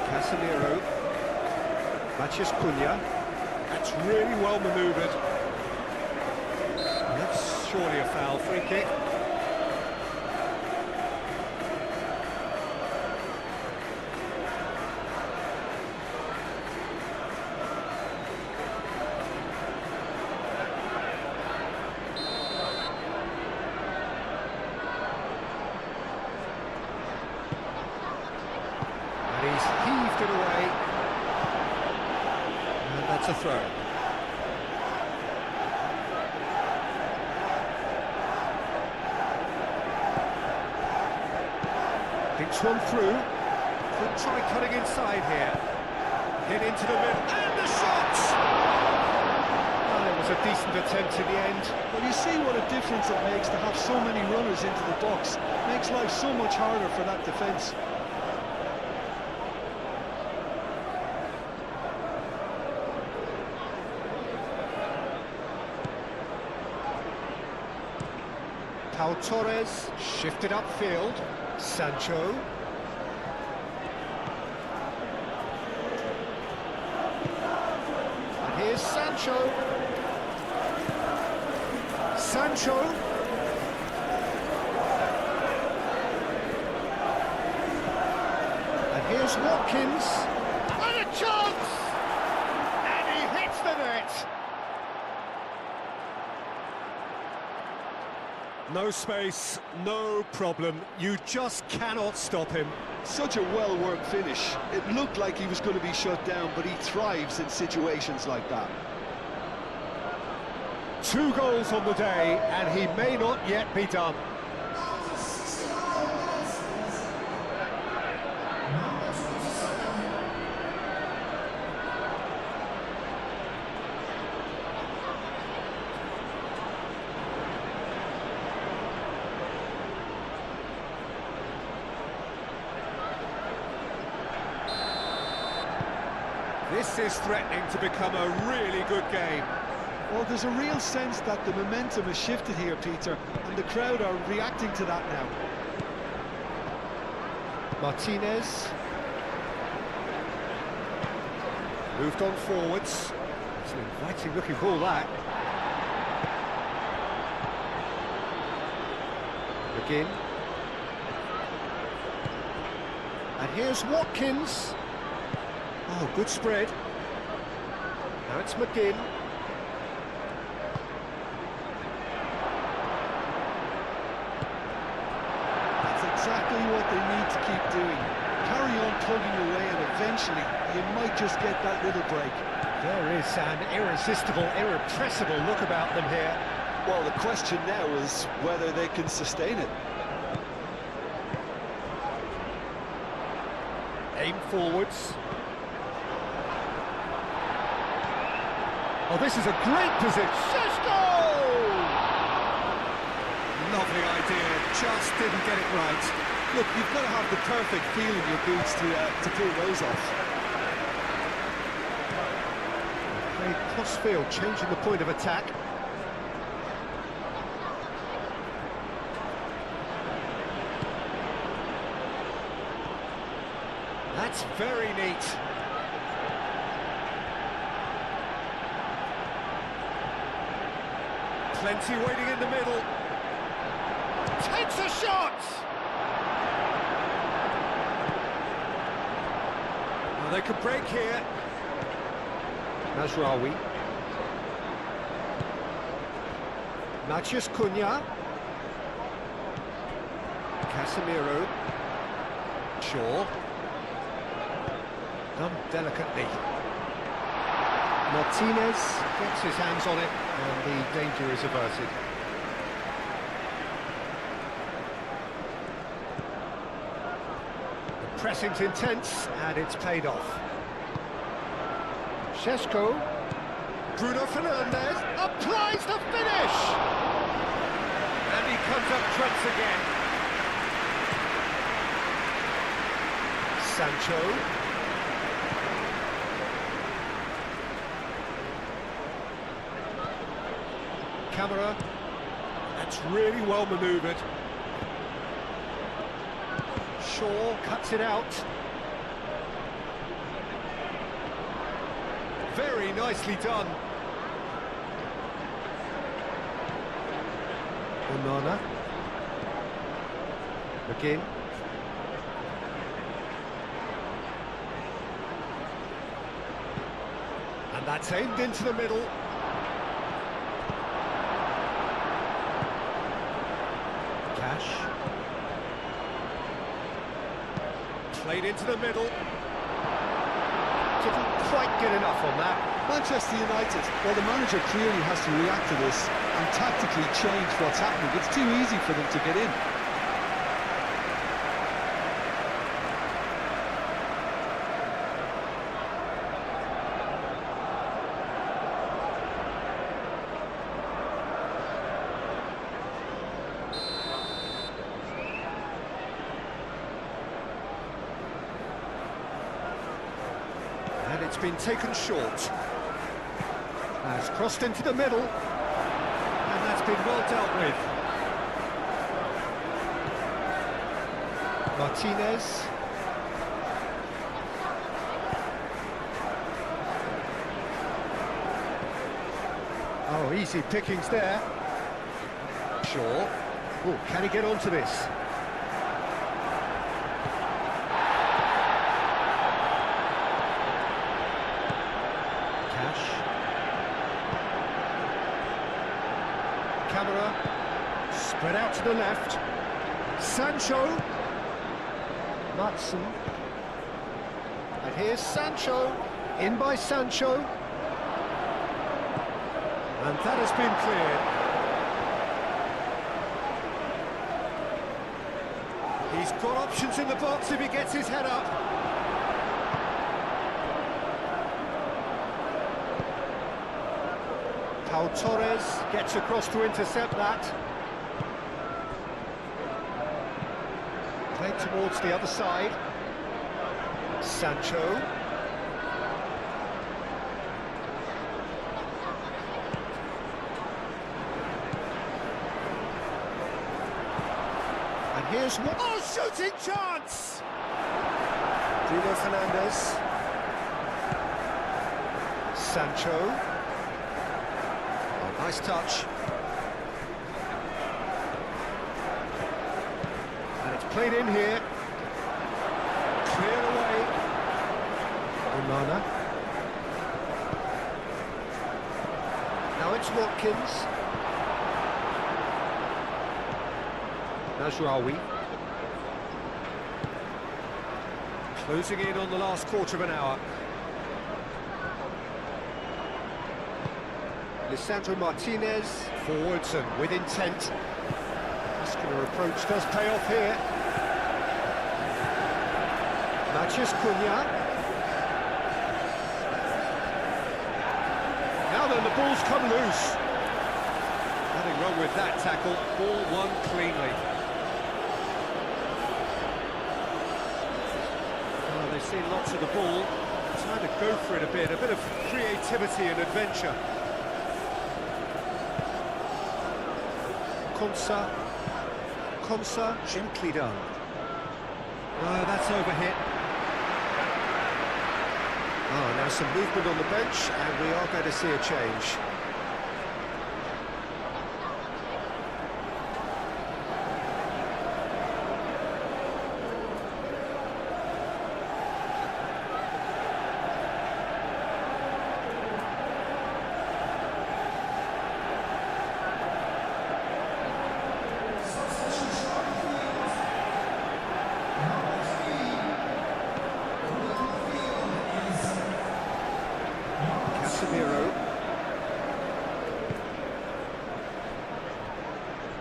Casemiro. Matheus Cunha. That's really well manoeuvred. That's surely a foul. Free kick. He's heaved it away, and that's a throw. Thinks one through. Could try cutting inside here. Hit into the middle, and the shot! Oh, it was a decent attempt in the end. Well, you see what a difference it makes to have so many runners into the box. Makes life so much harder for that defence. Pau Torres shifted upfield. Sancho. And here's Sancho. Sancho. And here's Watkins. And a chance! And he hits the net. No space, no problem. You just cannot stop him. Such a well-worked finish. It looked like he was going to be shut down, but he thrives in situations like that. 2 goals on the day, and he may not yet be done. This is threatening to become a really good game. Well, there's a real sense that the momentum has shifted here, Peter, and the crowd are reacting to that now. Martinez. Moved on forwards. It's an inviting looking ball, that. McGinn. And here's Watkins. Oh, good spread. Now it's McGinn. That's exactly what they need to keep doing. Carry on tugging away, and eventually you might just get that little break. There is an irresistible, irrepressible look about them here. Well, the question now is whether they can sustain it. Aim forwards. Oh, this is a great position. Sesko! Lovely idea, just didn't get it right. Look, you've got to have the perfect feel in your boots to pull those off. Played cross-field, changing the point of attack. That's very neat. Plenty waiting in the middle. Takes a shot! Well, they could break here. Mazraoui. Matheus Cunha. Casemiro. Shaw. Done delicately. Martinez gets his hands on it, and the danger is averted. The pressing's intense, and it's paid off. Šeško. Bruno Fernandes applies the finish! And he comes up trumps again. Sancho. Camera. That's really well manoeuvred. Shaw cuts it out. Very nicely done. Onana. McGinn. And that's aimed into the middle. Cash. Played into the middle. Didn't quite get enough on that. Manchester United, well, the manager clearly has to react to this and tactically change what's happening. It's too easy for them to get in. And it's been taken short. Has crossed into the middle. And that's been well dealt with. Martinez. Oh, easy pickings there. Shaw. Oh, can he get onto this? Camera, spread out to the left. Sancho. Matson. And here's Sancho. In by Sancho. And that has been cleared. He's got options in the box if he gets his head up. Pau Torres gets across to intercept that. Played towards the other side. Sancho. And here's one. Oh, shooting chance! Bruno Fernandes. Sancho. Nice touch. And it's played in here. Clear away. Onana. Now it's Watkins. Mazraoui. Closing in on the last quarter of an hour. Lisandro Martinez, forwards and with intent. Muscular approach does pay off here. Matheus Cunha. Now then, the ball's come loose. Nothing wrong with that tackle, ball won cleanly. Well, they've seen lots of the ball, trying to go for it a bit of creativity and adventure. Konsa, gently done. No, that's overhit. Oh, now some movement on the bench, and we are going to see a change.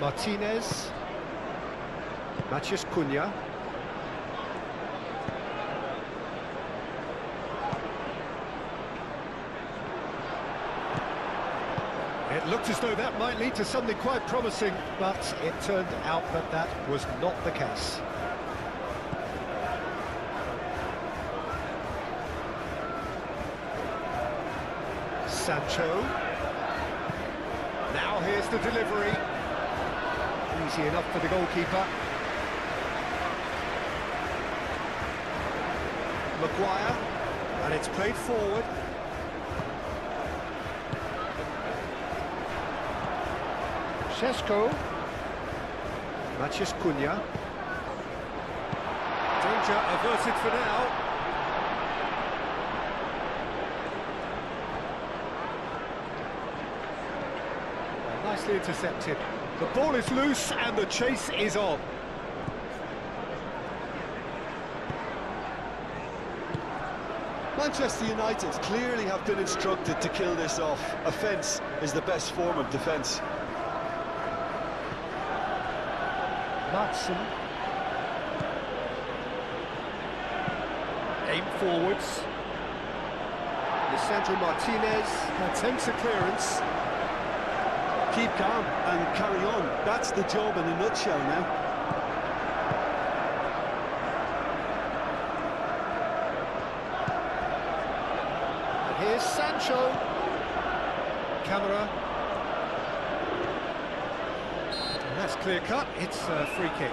Martinez, Matheus Cunha. It looked as though that might lead to something quite promising, but it turned out that that was not the case. Sancho. Now here's the delivery. Easy enough for the goalkeeper. Maguire, and it's played forward. Šeško. Matheus Cunha. Danger averted for now. Nicely intercepted. The ball is loose and the chase is on. Manchester United clearly have been instructed to kill this off. Offence is the best form of defence. Matson. Aim forwards. Lisandro Martinez attempts a clearance. Keep calm and carry on. That's the job in a nutshell now. And here's Sancho. Camera. And that's clear cut. It's a free kick.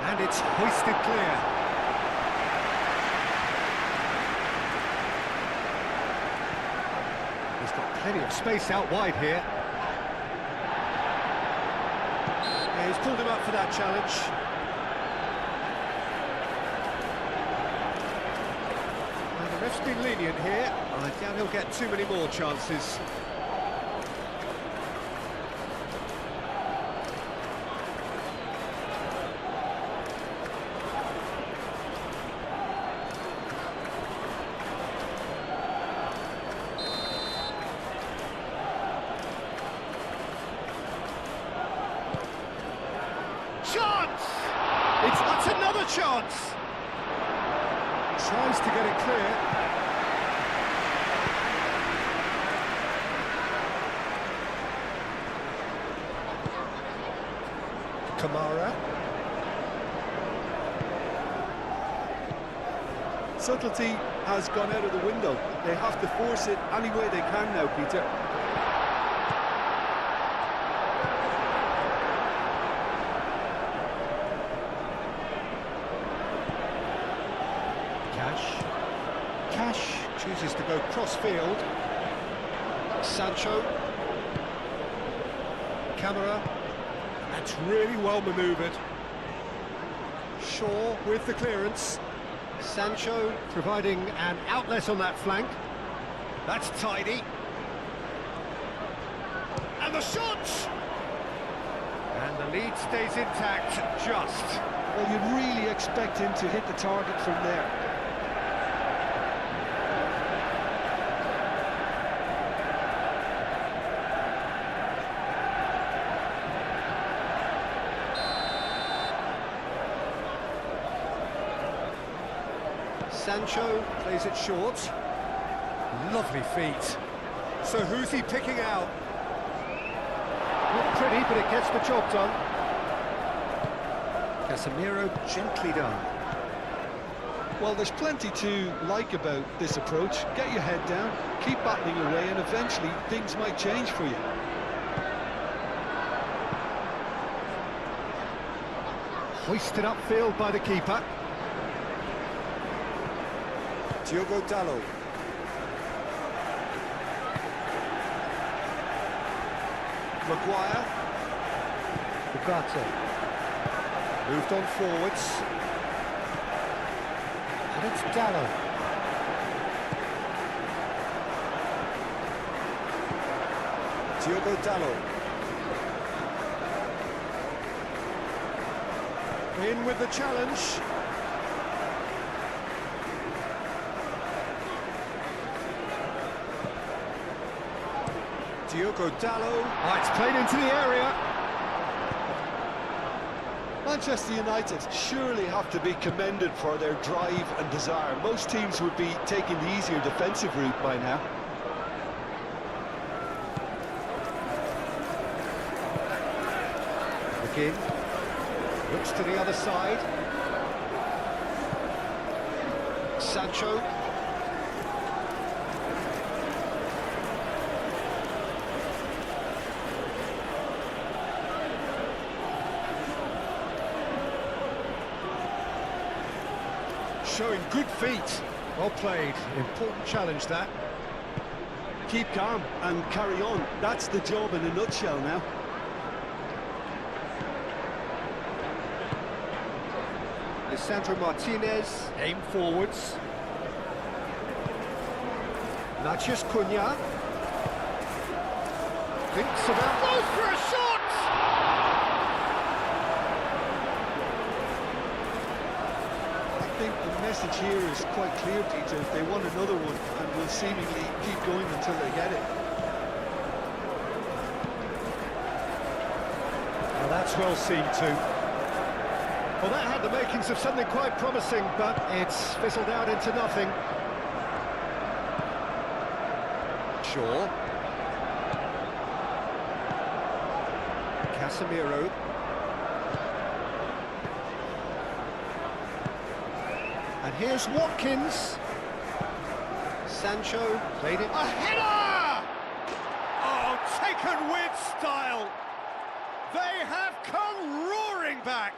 And it's hoisted clear. He's got plenty of space out wide here. Yeah, he's pulled him up for that challenge. And the ref's been lenient here. I doubt he'll get too many more chances. Chance! That's another chance! Tries to get it clear. Kamara. Subtlety has gone out of the window. They have to force it any way they can now, Peter. Cash chooses to go cross-field. Sancho. Camera. That's really well manoeuvred. Shaw with the clearance. Sancho providing an outlet on that flank. That's tidy. And the shot! And the lead stays intact, just. Well, you'd really expect him to hit the target from there. Sancho plays it short. Lovely feet. So who's he picking out? Not pretty, but it gets the job done. Casemiro gently done. Well, there's plenty to like about this approach. Get your head down, keep battling away, and eventually things might change for you. Hoisted upfield by the keeper. Diogo Dalot. Maguire. Ugarte. Moved on forwards. And it's Dalot. Diogo Dalot. In with the challenge. Diogo Dalot. Oh, it's played into the area. Manchester United surely have to be commended for their drive and desire. Most teams would be taking the easier defensive route by now. McGinn looks to the other side. Sancho. Showing good feet. Well played. Important challenge, that. Keep calm and carry on. That's the job in a nutshell now. Lisandro Martinez. Aim forwards. Matheus Cunha. Thinks about... Goes for a shot! I think the message here is quite clear, Peter. They want another one and will seemingly keep going until they get it. Well, that's well seen too. Well, that had the makings of something quite promising, but it's fizzled out into nothing. Shaw. Casemiro. And here's Watkins. Sancho played it. A header! Oh, taken with style. They have come roaring back.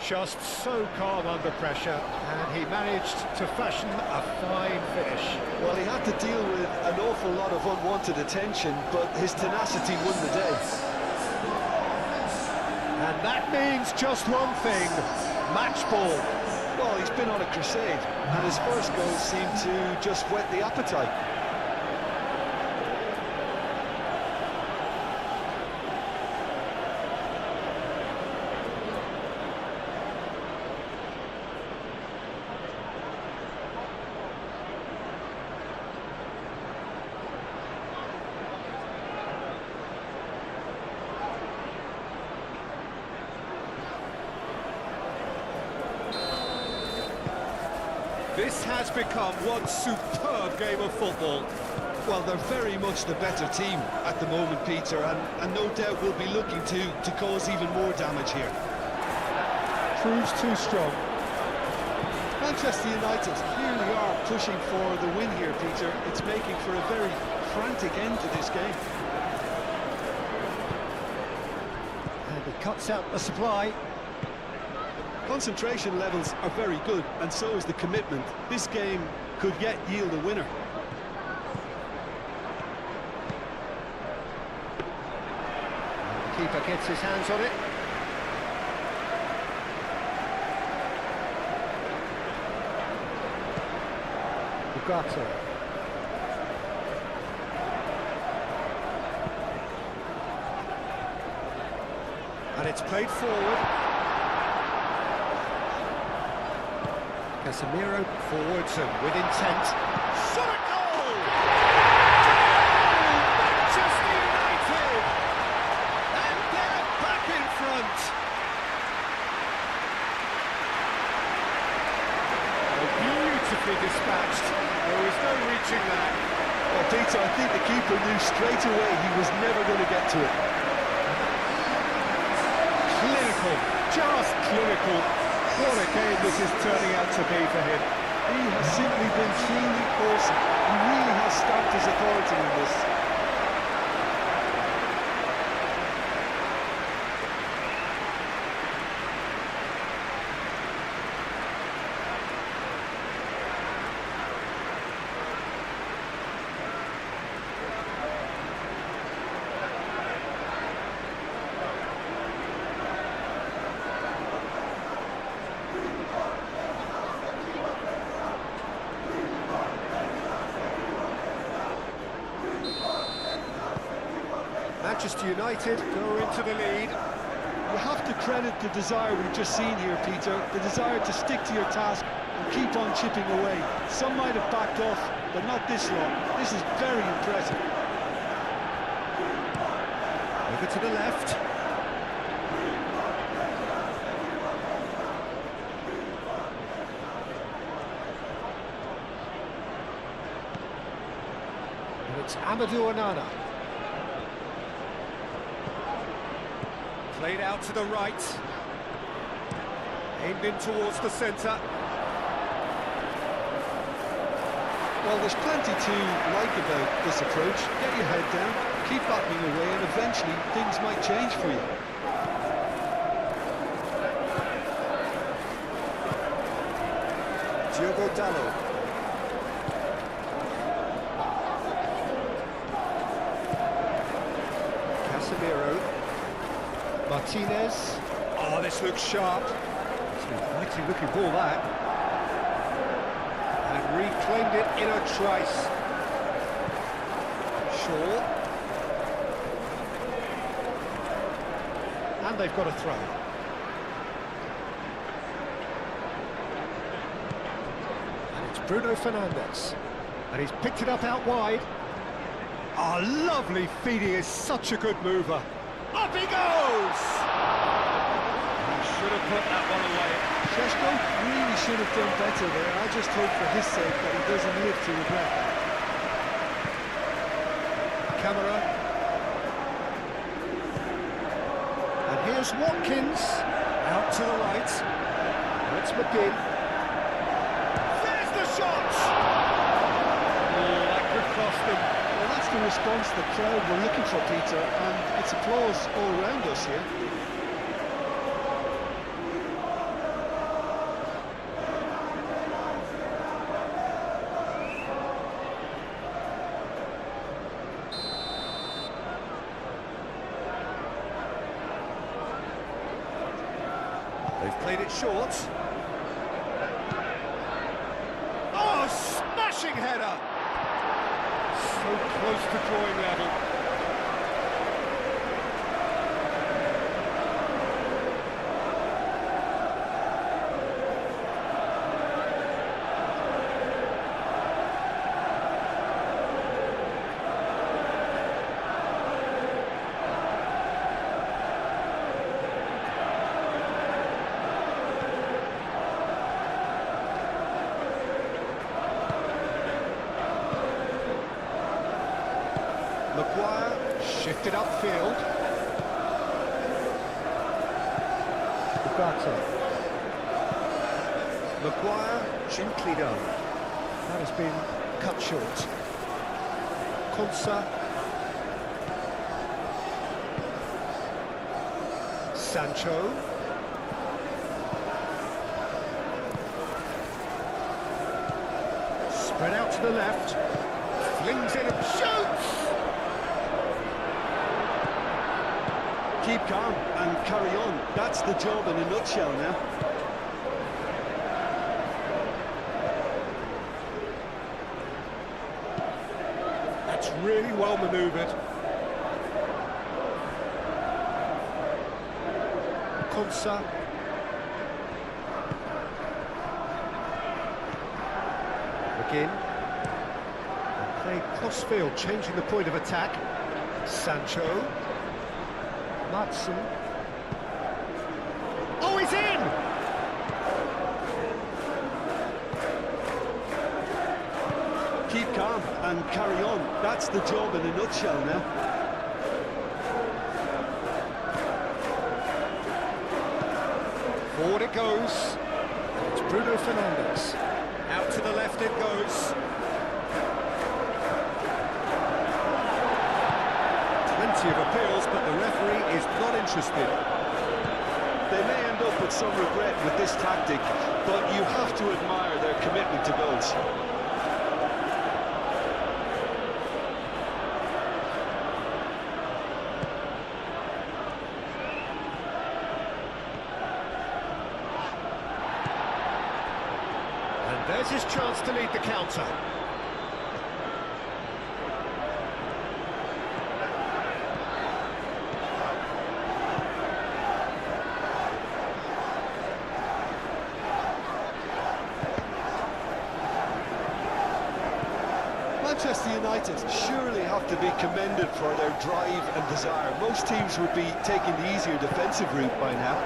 Just so calm under pressure, and he managed to fashion a fine finish. Well, he had to deal with an awful lot of unwanted attention, but his tenacity won the day. And that means just one thing, match ball. Well, he's been on a crusade, and his first goal seemed to just whet the appetite. This has become one superb game of football. Well, they're very much the better team at the moment, Peter, and no doubt will be looking to cause even more damage here. Proves too strong. Manchester United clearly are pushing for the win here, Peter. It's making for a very frantic end to this game. And it cuts out the supply. Concentration levels are very good, and so is the commitment. This game could yet yield a winner. The keeper gets his hands on it. Ugarte. And it's played forward. Casemiro forwards and with intent. Shot at goal! Manchester United! And they're back in front! dispatched. There was no reaching that. Well, Peter, I think the keeper knew straight away he was never going to get to it. Clinical, just clinical. What a game this is turning out to be for him. He has simply been truly awesome. He really has stamped his authority in this. Manchester United go into the lead. You have to credit the desire we've just seen here, Peter. The desire to stick to your task and keep on chipping away. Some might have backed off, but not this long. This is very impressive. Over to the left. And it's Amadou Onana. Played out to the right. Aimed in towards the centre. Well, there's plenty to like about this approach. Get your head down, keep battling away, and eventually things might change for you. Diogo Dalot. Casemiro. Martinez. Oh, this looks sharp. It's a mighty looking ball, that. And reclaimed it in a trice. Shaw. And they've got a throw. And it's Bruno Fernandes. And he's picked it up out wide. Oh, lovely feeding, is such a good mover. Up he goes! He should have put that one away. Šeško really should have done better there. I just hope for his sake that he doesn't live to regret that. Camera. And here's Watkins. Out to the right. That's McGinn. There's the shot! Oh, that could cost them. Well, that's the response the crowd were looking for, Peter, and it's applause all around us here. They've played it short. Oh, smashing header! So close to drawing level. Maguire shifted upfield. Ugarte. Maguire gently done. That has been cut short. Konsa. Sancho. Spread out to the left. Flings in and shoots! Keep calm and carry on. That's the job in a nutshell now. That's really well manoeuvred. Konsa. Again. Played cross-field, changing the point of attack. Sancho. Matson. Oh, he's in! That's the job in a nutshell now. Forward it goes. It's Bruno Fernandes. Out to the left it goes. Plenty of appeals, but the referee is not interested. They may end up with some regret with this tactic, but you have to admire their commitment to goals. And there's his chance to lead the counter. Manchester United surely have to be commended for their drive and desire. Most teams would be taking the easier defensive route by now.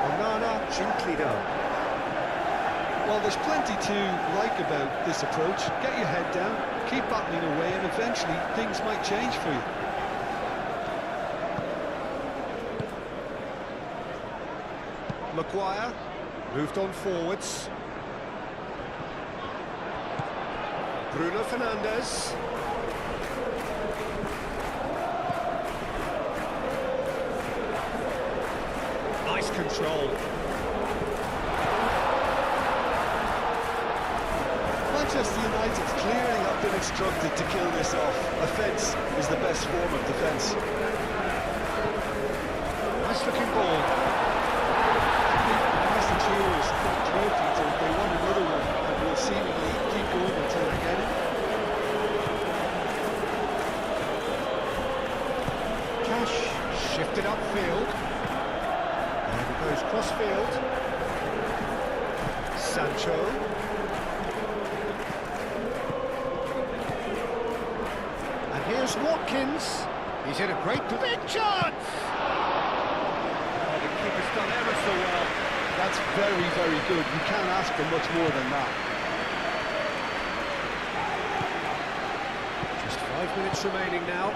Onana gently down. Well, there's plenty to like about this approach. Get your head down, keep battling away, and eventually things might change for you. Maguire moved on forwards. Bruno Fernandes. Nice control. Manchester United clearly have been instructed to kill this off. Offence is the best form of defence. Nice looking ball. Cheers, clear Peter, they want another one and will seemingly keep going until they get it. Cash shifted upfield. And it goes cross-field. Sancho. And here's Watkins. He's in a great big chance. Oh, the keeper's done ever so well. That's very, very good. You can't ask for much more than that. Just 5 minutes remaining now.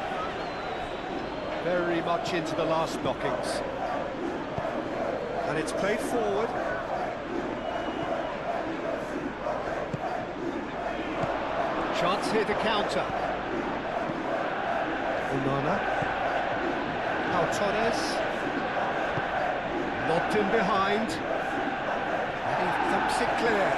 Very much into the last knockings. And it's played forward. Chance here to counter. Onana. Now Torres. Lobbed in behind. And he thumps it clear.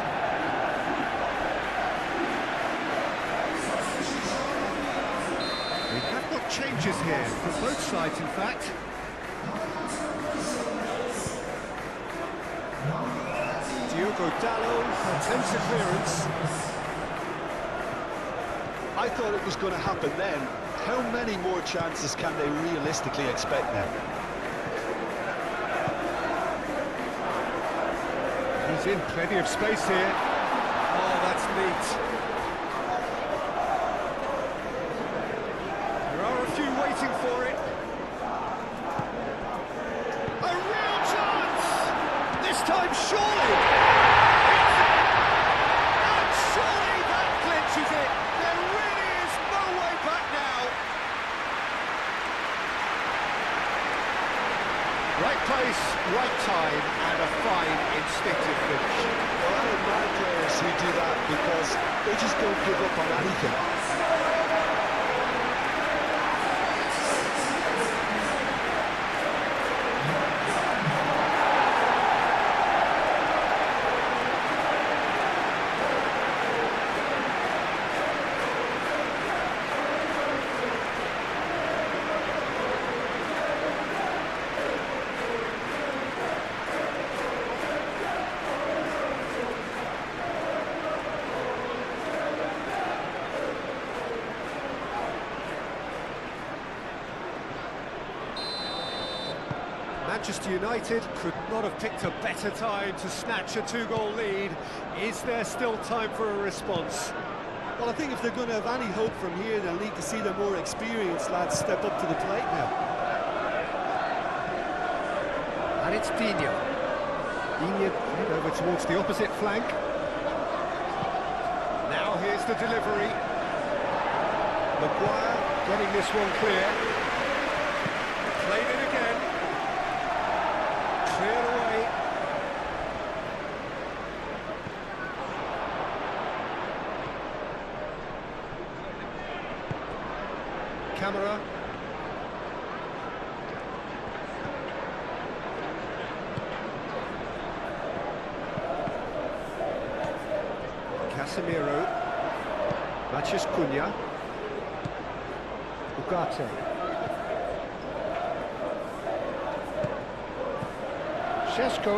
We have got changes here, for both sides in fact. Diogo Dalot attempts a clearance. I thought it was going to happen then. How many more chances can they realistically expect now? He's in plenty of space here. Oh, that's neat. There are a few waiting for it. A real chance! This time surely! And surely that clinches it! There really is no way back now! Right place, right time, and a fine instinctive finish. Well, I admire players who do that because they just don't give up on anything. Manchester United could not have picked a better time to snatch a two-goal lead. Is there still time for a response? Well, I think if they're going to have any hope from here, they'll need to see their more experienced lads step up to the plate now. And it's Digne. Digne played over towards the opposite flank. Here's the delivery. Maguire getting this one clear. Played it again. Cleared away. Camera. Casemiro. Matches Cunha. Ugarte. Šeško.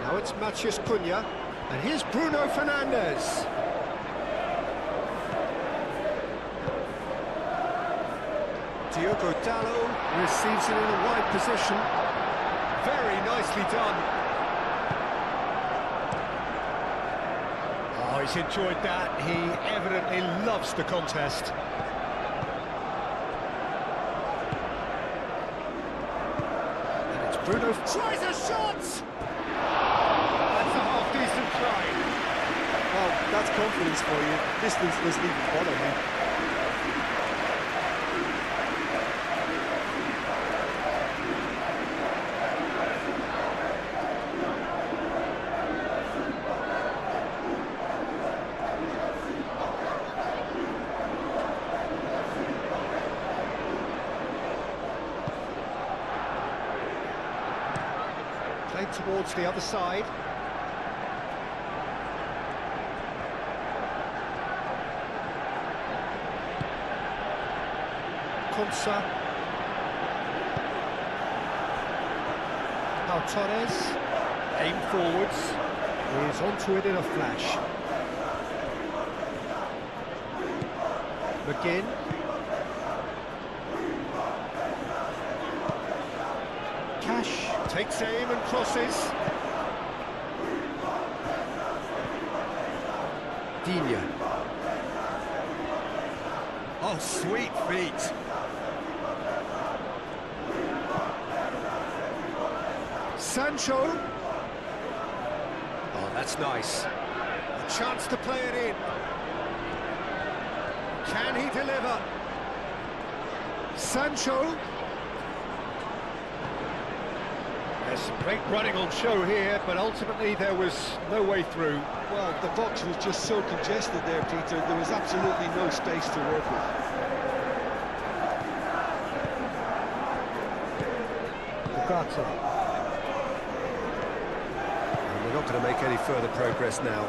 Now it's Matches Cunha. And here's Bruno Fernandes. Diogo Dalot receives it in a wide position. Very nicely done. Oh, he's enjoyed that. He evidently loves the contest. And it's Bruno. Tries a shot! That's a half-decent try. Well, that's confidence for you. Distance doesn't even bother me. Played towards the other side. Konsa. Now Torres. Aim forwards. He's onto it in a flash. McGinn. Cash takes aim and crosses. Digne. Oh, sweet feet. Sancho. Oh, that's nice. A chance to play it in. Can he deliver? Sancho. There's some great running on show here, but ultimately there was no way through. Well, the box was just so congested there, Peter. There was absolutely no space to work with. Ugarte. And they're not going to make any further progress now.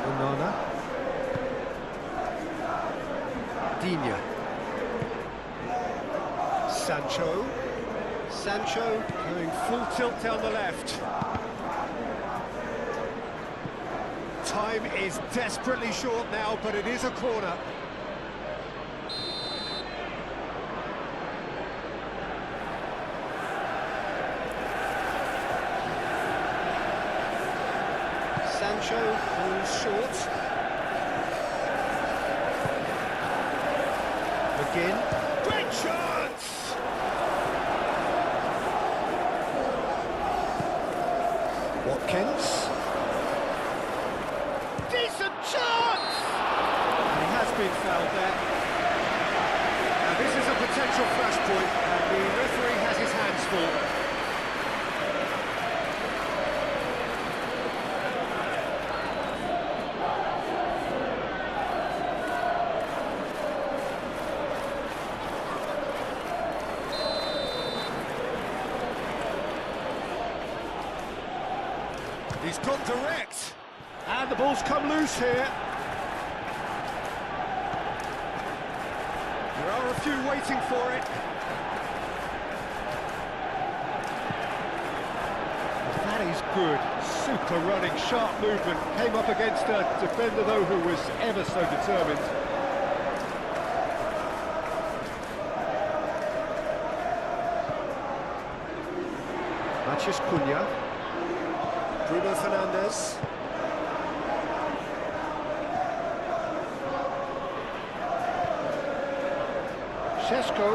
Onana. Digne. Sancho. Sancho going full tilt down the left. Time is desperately short now, but it is a corner. Sancho falls short. McGinn. Great chance! Watkins. Decent chance! He has been fouled there. Now this is a potential flashpoint, and the referee has his hands full. He's gone direct, and the ball's come loose here. There are a few waiting for it. That is good, super running, sharp movement. Came up against a defender, though, who was ever so determined. Matches Cunha. Bruno Fernandes. Šeško.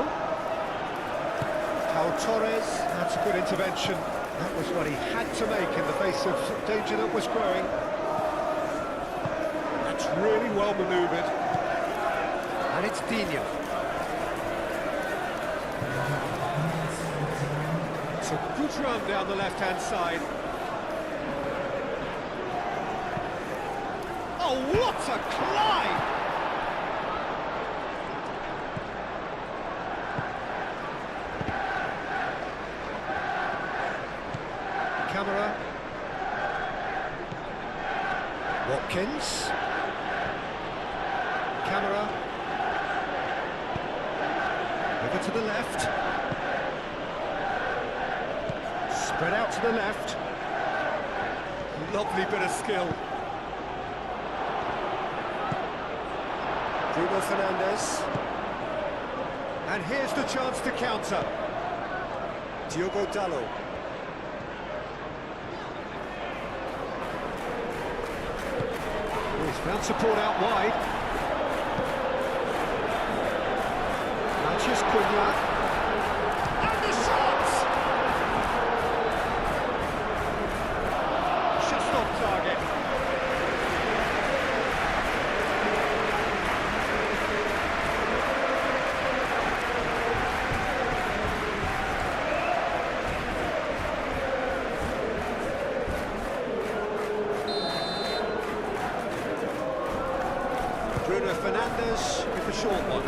Torres. That's a good intervention. That was what he had to make in the face of danger that was growing. That's really well manoeuvred. And it's Dina. It's a good run down the left-hand side. Oh, what a climb! Camera. Watkins. Camera. Over to the left. Spread out to the left. Lovely bit of skill. Bruno Fernandes. And here's the chance to counter. Diogo Dalot. He's found support out wide. Mathias Cunha. And the shot! Just off target. Bruno Fernandes with the short one.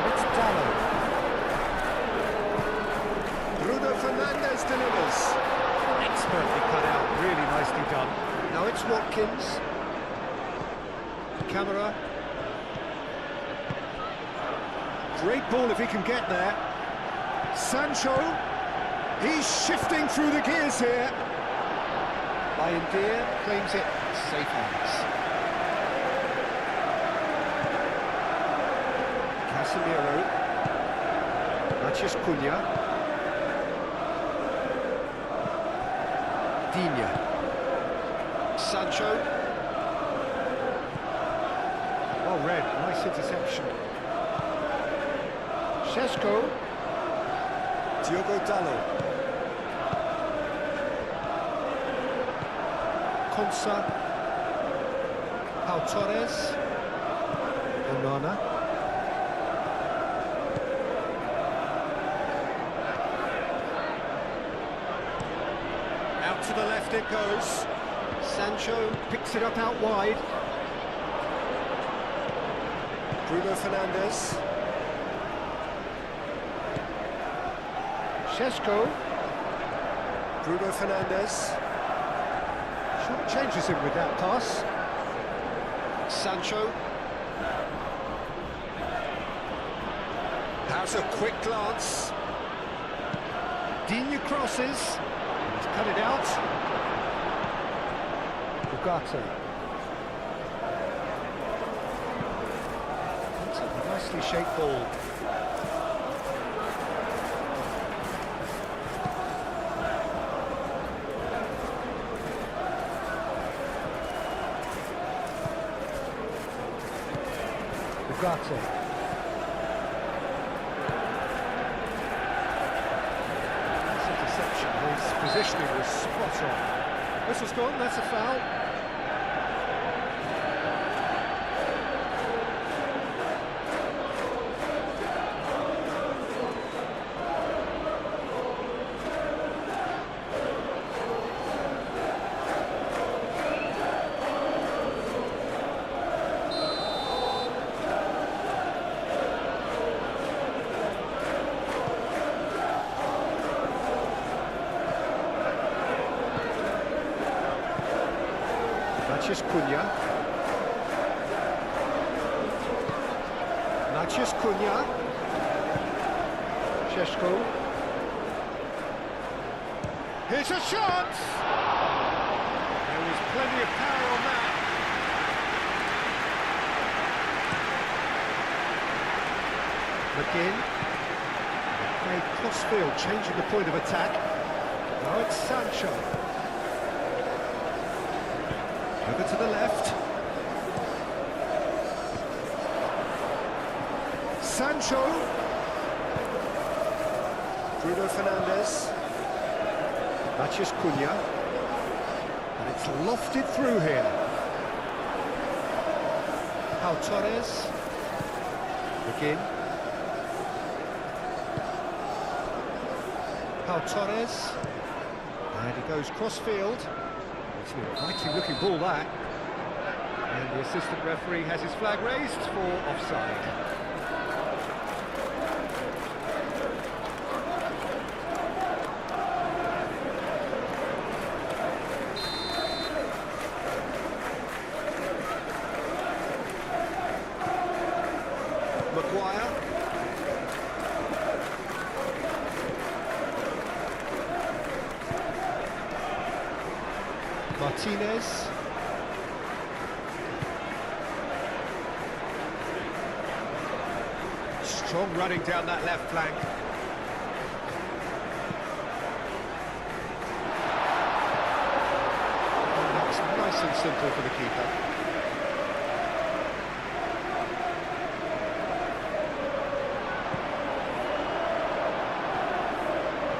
It's Dalot. Bruno Fernandes delivers. Expertly cut out, really nicely done. Now it's Watkins. Camera. Great ball if he can get there. Sancho. He's shifting through the gears here. Bayindir claims it safe hands. Casemiro. Mathias Cunha. Dina. Sancho. Well read, nice interception. Šeško. Diogo Dalot. Konsa. Pau Torres. Onana. Out to the left it goes. Sancho picks it up out wide. Bruno Fernandes. Šeško. Bruno Fernandes. Short changes him with that pass. Sancho. Has a quick glance. Dina crosses. He's cut it out. Ugarte. That's a nicely shaped ball. Ugarte. That's a deception. His positioning was spot on. Whistle's gone, that's a foul. Mathias Cunha. Mathias Cunha. Šeško. Here's a shot! There was plenty of power on that. McGinn. Played cross-field, changing the point of attack. Now it's Sancho. Over to the left. Sancho. Bruno Fernandes. Matheus Cunha. And it's lofted through here. Pau Torres. Again. Pau Torres. And he goes cross-field. It's an inviting looking ball, that. And the assistant referee has his flag raised for offside. Martinez. Strong running down that left flank. And that's nice and simple for the keeper.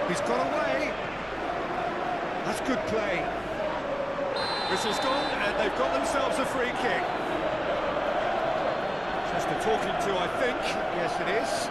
He's got away. That's good play. Whistle's gone, and they've got themselves a free kick. Just a talking to, I think. Yes, it is.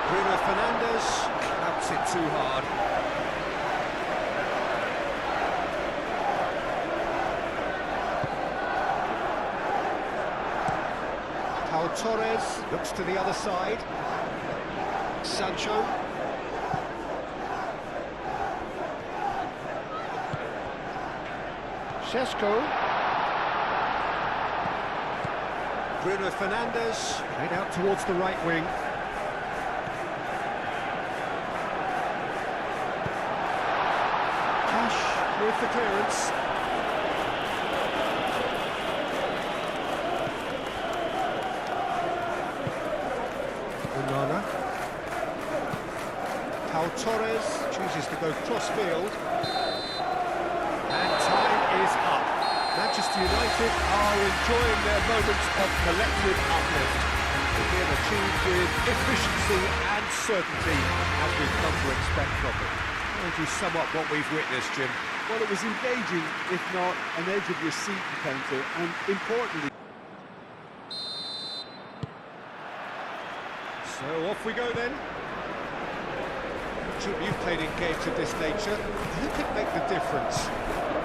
Bruno Fernandes claps it too hard. Pau Torres looks to the other side. Sancho. Šeško. Bruno Fernandes played out towards the right wing. With the clearance. Onana. Pau Torres chooses to go cross-field. And time is up. Manchester United are enjoying their moment of collective uplift. Again achieved with efficiency and certainty, as we've come to expect from them. How would you sum up what we've witnessed, Jim? Well, it was engaging, if not an edge-of-your-seat encounter, and importantly... So off we go then. Jim, you've played in games of this nature. Who could make the difference?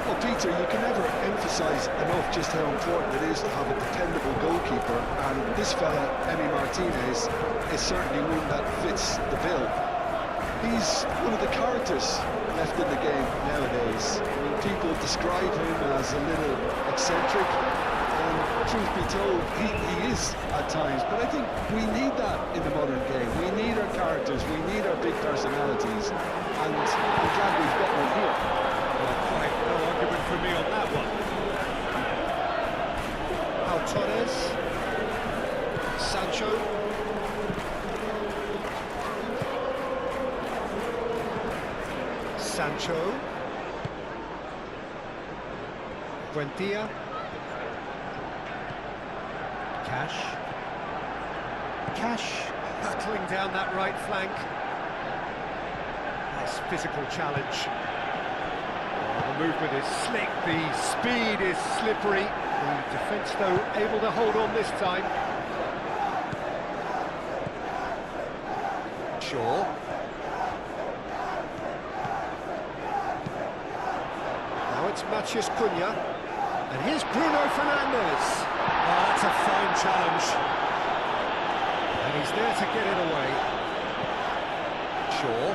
Well, Peter, you can never emphasise enough just how important it is to have a dependable goalkeeper, and this fella, Emi Martinez, is certainly one that fits the bill. He's one of the characters left in the game nowadays. I mean, people describe him as a little eccentric, and truth be told, he is at times, but I think we need that in the modern game. We need our characters, we need our big personalities, and I'm glad we've got one here. Well, quite no argument for me on that one. Pau Torres. Sancho. Sancho. Buendia. Cash battling down that right flank. Nice physical challenge. Oh, the movement is slick, the speed is slippery. The defence, though, able to hold on this time. Shaw. Now it's Matheus Cunha. And here's Bruno Fernandes. Oh, that's a fine challenge. And he's there to get it away. Shaw.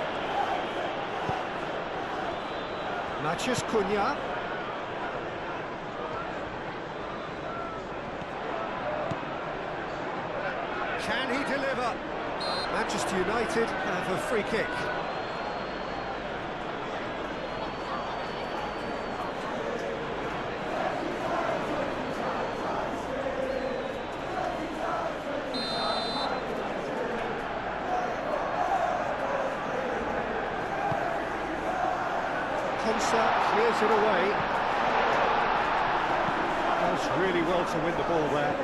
Matheus Cunha. Can he deliver? Manchester United have a free kick. Konsa clears it away. Does really well to win the ball there.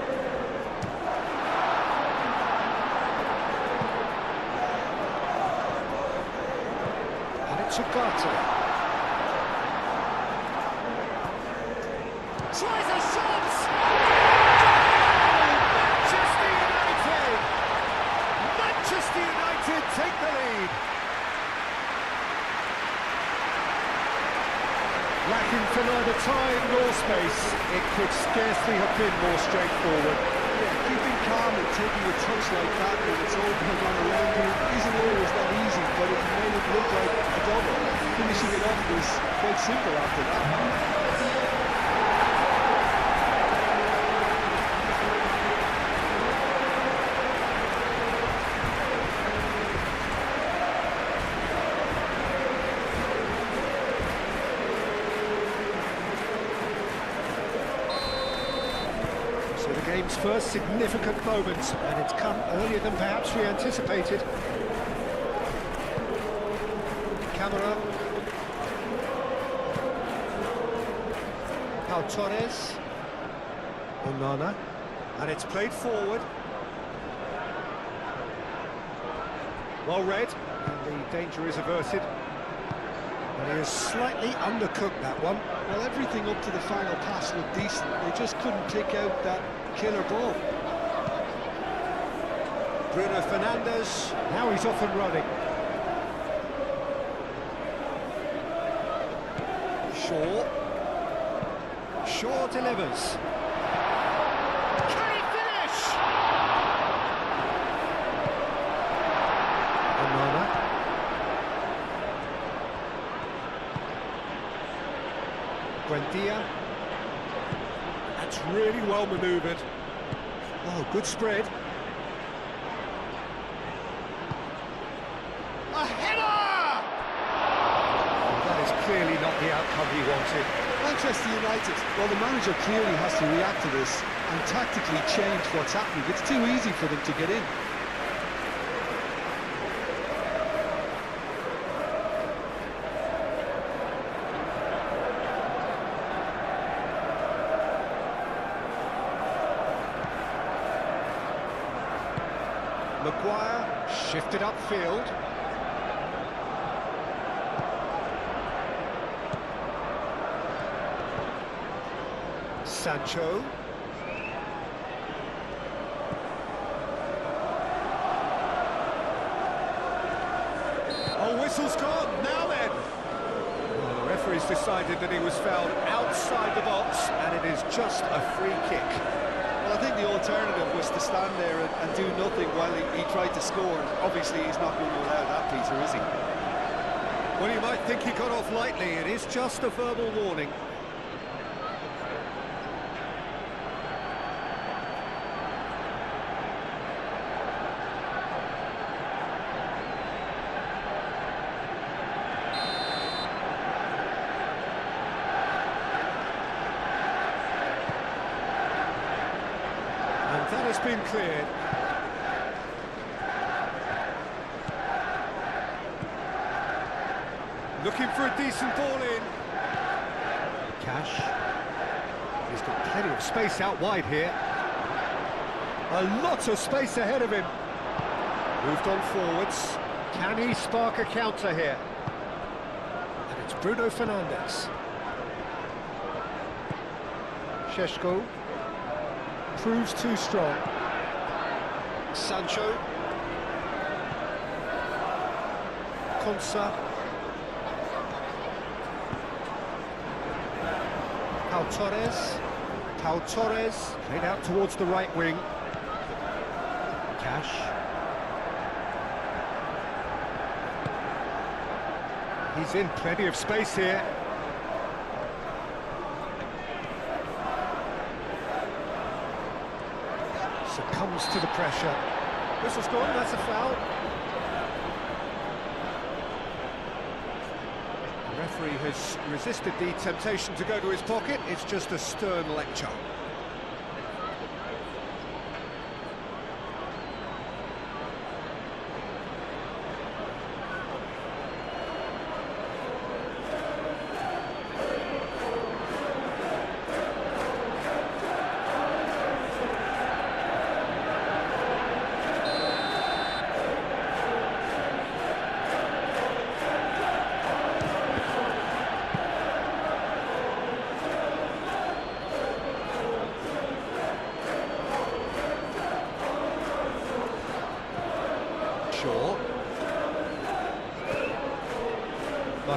And it's Ugarte. Tries a shot! Manchester United! Manchester United take the lead. Lacking for neither time nor space, it could scarcely have been more straightforward. Yeah, keeping calm and taking a touch like that when it's all going on around you isn't always that easy, but it made it look like a double. Finishing it off was quite simple after that. So the game's first significant moment, and it's come earlier than perhaps we anticipated. Camera. Pau Torres. Onana. And it's played forward. Well read, and the danger is averted. And he has slightly undercooked that one. Well, everything up to the final pass looked decent. They just couldn't take out that killer ball. Bruno Fernandes, now he's off and running. Shaw delivers. Can he finish? Onana. Buendia. That's really well manoeuvred. Oh, good spread. A header! That is clearly not the outcome he wanted. Manchester United, well, the manager clearly has to react to this and tactically change what's happening. It's too easy for them to get in. Maguire shifted upfield. Sancho. Oh, whistle's gone. Now then. Well, the referee's decided that he was fouled outside the box, and it is just a free kick. Well, I think the alternative was to stand there and do nothing while he tried to score. And obviously, he's not going to allow that, Peter, is he? Well, you might think he got off lightly. It is just a verbal warning. That has been cleared. Looking for a decent ball in. Cash. He's got plenty of space out wide here. A lot of space ahead of him. Moved on forwards. Can he spark a counter here? And it's Bruno Fernandes. Šeško. Proves too strong. Sancho. Konsa. Pau Torres. Pau Torres. Played out towards the right wing. Cash. He's in plenty of space here. Succumbs to the pressure. Whistle's gone, that's a foul. The referee has resisted the temptation to go to his pocket. It's just a stern lecture.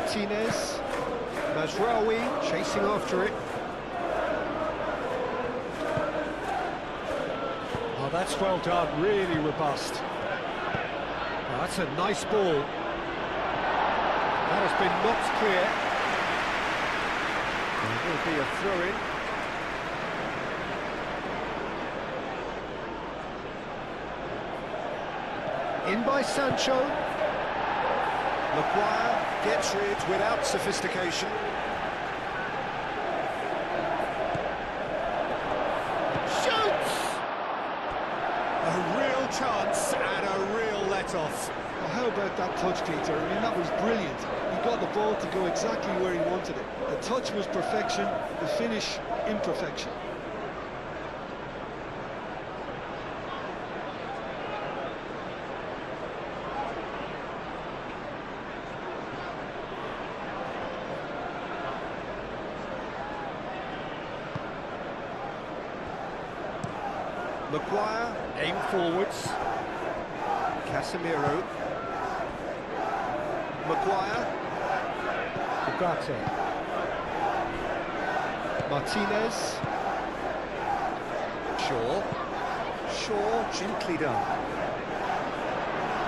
Martinez. Mazraoui chasing after it. Oh, that's well done, really robust. Oh, that's a nice ball. That has been knocked clear. It will be a throw-in. In by Sancho. Maguire gets rid without sophistication. Shoots! A real chance and a real let-off. Well, how about that touch, Peter? I mean, that was brilliant. He got the ball to go exactly where he wanted it. The touch was perfection, the finish imperfection. Maguire, aim forwards. Casemiro. Maguire. Ugarte. Martinez. Shaw, gently done.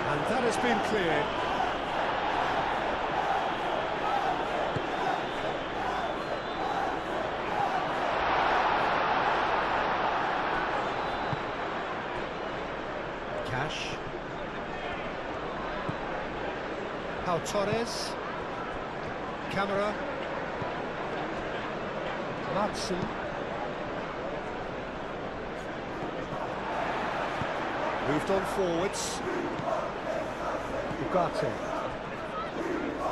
And that has been cleared. Cash. Pau Torres. Camera. Madsen. Moved on forwards. Ugarte.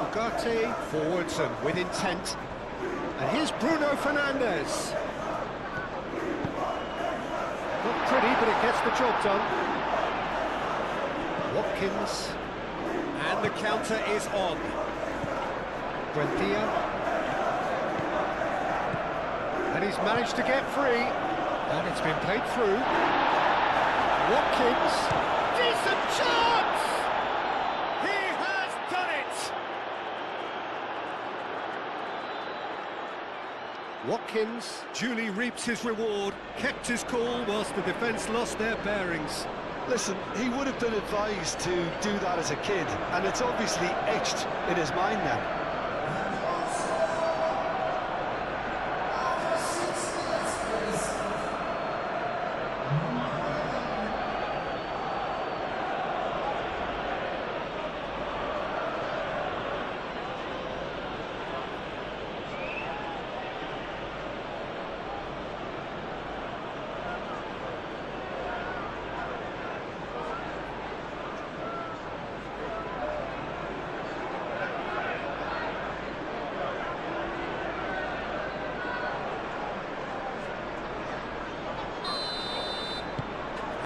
Ugarte forwards and with intent. And here's Bruno Fernandes. Not pretty, but it gets the job done. Watkins, and the counter is on. Buendia, and he's managed to get free, and it's been played through. Watkins, decent chance! He has done it! Watkins duly reaps his reward, kept his cool whilst the defence lost their bearings. Listen, he would have been advised to do that as a kid, and it's obviously etched in his mind now.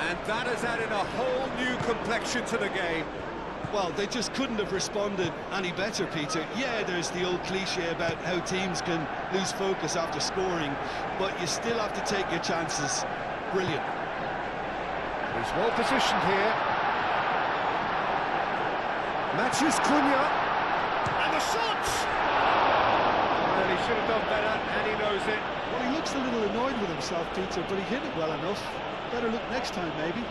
And that has added a whole new complexion to the game. Well, they just couldn't have responded any better, Peter. Yeah, there's the old cliche about how teams can lose focus after scoring, but you still have to take your chances. Brilliant. He's well positioned here. Matthews Cunha. And the shot! Well, he should have done better, and he knows it. Well, he looks a little annoyed with himself, Peter, but he hit it well enough. Better look next time, maybe.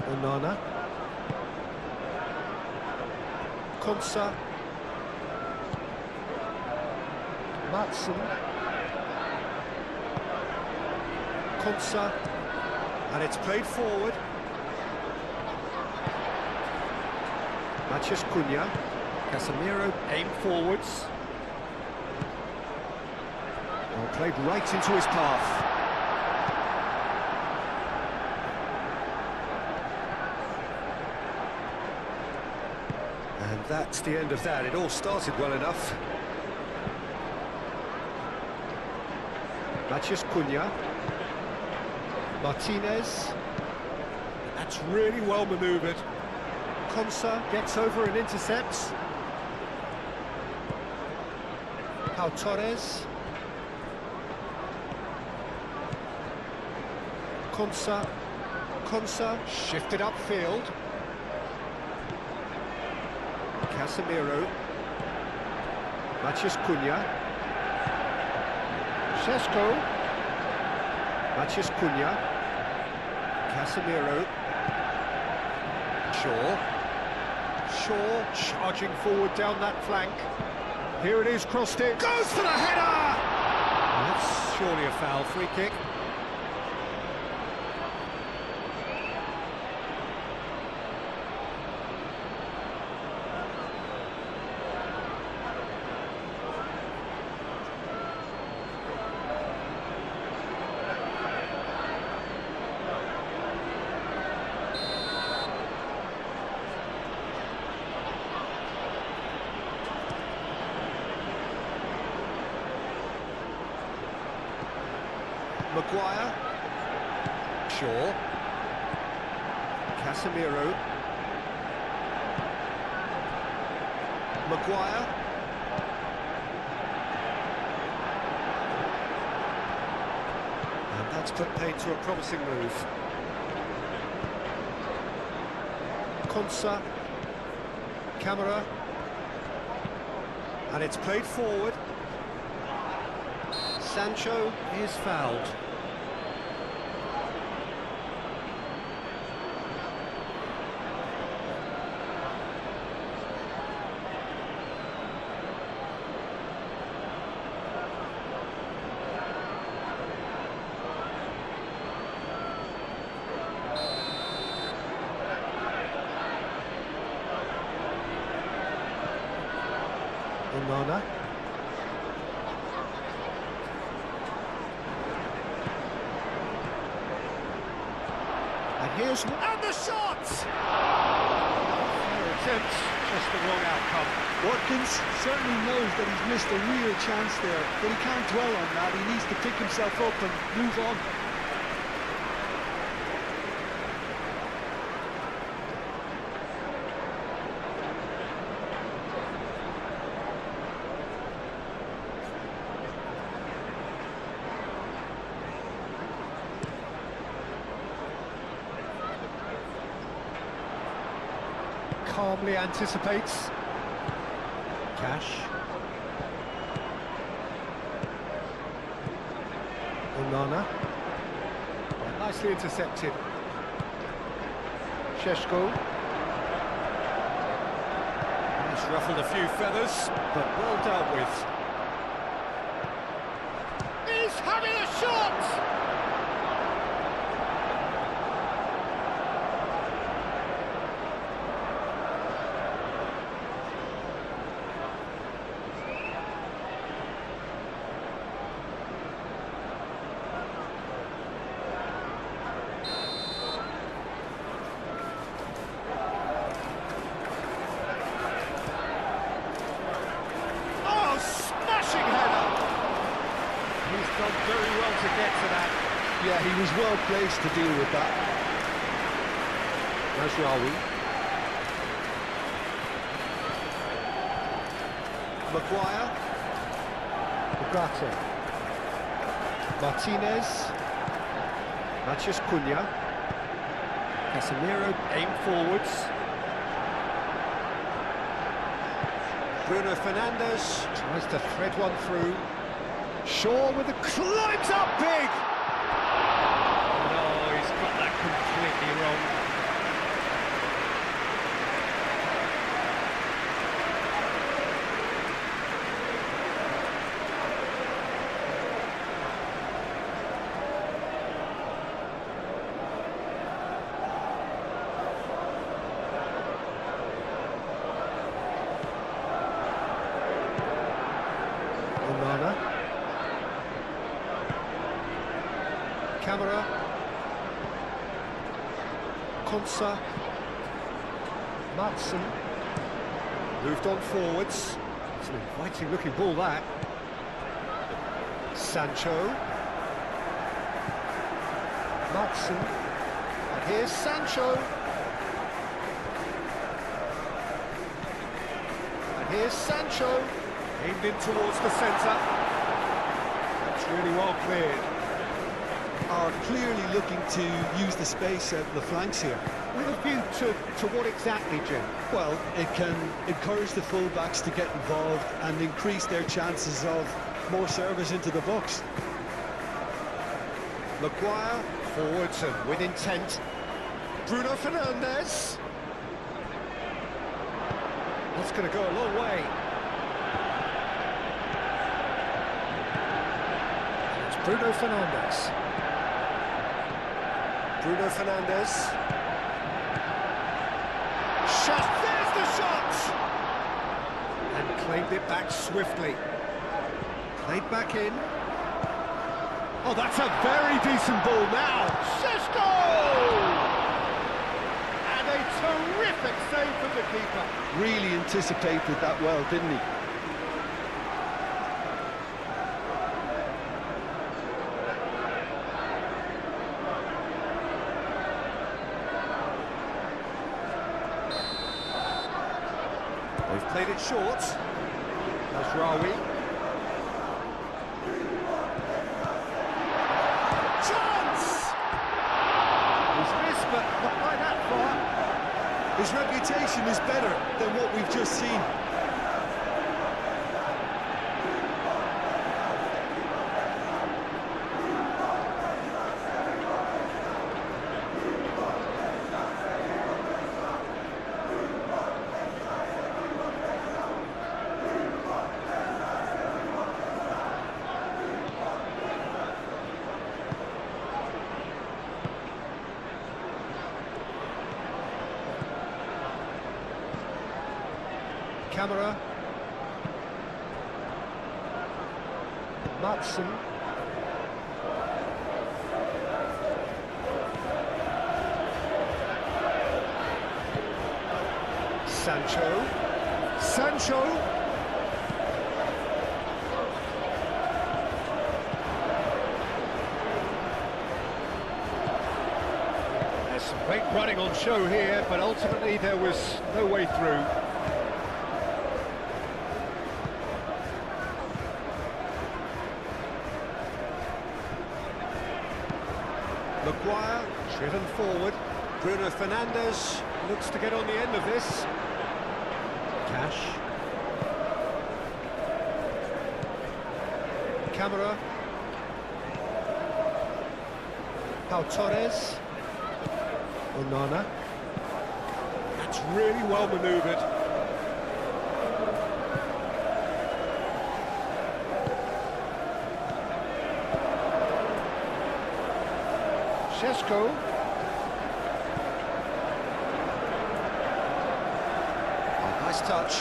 Onana. Konsa. Madsen. Konsa, and it's played forward. Mathias Cunha. Casemiro aim forwards. Well, played right into his path. And that's the end of that. It all started well enough. Mathias Cunha. Martinez. That's really well manoeuvred. Konsa gets over and intercepts. Pau Torres. Konsa shifted upfield. Casemiro. Matheus Cunha. Šeško. Matheus Cunha. Casemiro. Shaw charging forward down that flank. Here it is, crossed it. Goes for the header! That's surely a foul, free kick. Maguire. Shaw. Casemiro. Maguire. And that's put paid to a promising move. Konsa. Camera. And it's played forward. Sancho is fouled. Onana. And here's... And the shot! Fair attempt, just the wrong outcome. Watkins certainly knows that he's missed a real chance there, but he can't dwell on that. He needs to pick himself up and move on. Calmly anticipates. Cash. Onana. Nicely intercepted. Šeško. He's ruffled a few feathers, but well dealt with. He's having a shot! Very well to get to that. Yeah, he was well placed to deal with that. Mazraoui. Maguire. Ugarte. Martinez. Matheus Cunha. Casemiro aim forwards. Bruno Fernandes tries to thread one through. Shaw with the climbs up big! No, he's got that completely wrong. Onana. Camera. Konsa. Madsen. Moved on forwards. It's an inviting looking ball, that. Sancho. Madsen. And here's Sancho. And here's Sancho. Aimed in towards the centre. That's really well cleared. Are clearly looking to use the space out the flanks here. With a view to what exactly, Jim? Well, it can encourage the full-backs to get involved and increase their chances of more service into the box. Maguire, forwards and with intent. Bruno Fernandes. That's going to go a long way. It's Bruno Fernandes. Bruno Fernandes. Shot, there's the shot! And claimed it back swiftly. Played back in. Oh, that's a very decent ball now. Šeško! And a terrific save from the keeper. Really anticipated that well, didn't he? They've played it short. Mazraoui. Chance! He's missed, but not by that far. His reputation is better than what we've just seen. Camera. Matson. Sancho. Sancho. There's some great running on show here, but ultimately there was no way through. Maguire, driven forward. Bruno Fernandes looks to get on the end of this. Cash. Camera. Pau Torres. Onana. That's really well manoeuvred. Šeško. Oh, nice touch.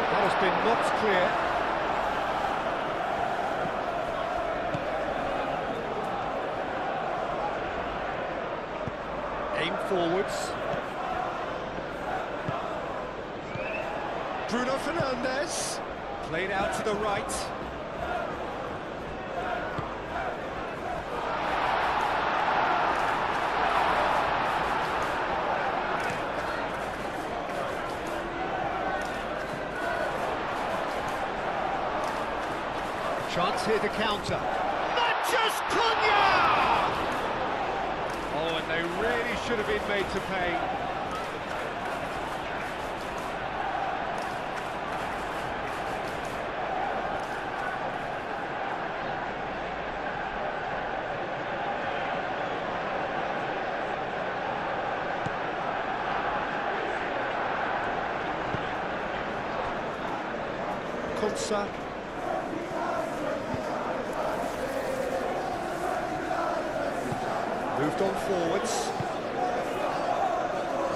That has been knocked clear. Aim forwards. Bruno Fernandes. Played out to the right. Chance here to counter. Matches Cunha! Oh, and they really should have been made to pay. Konsa. Moved on forwards.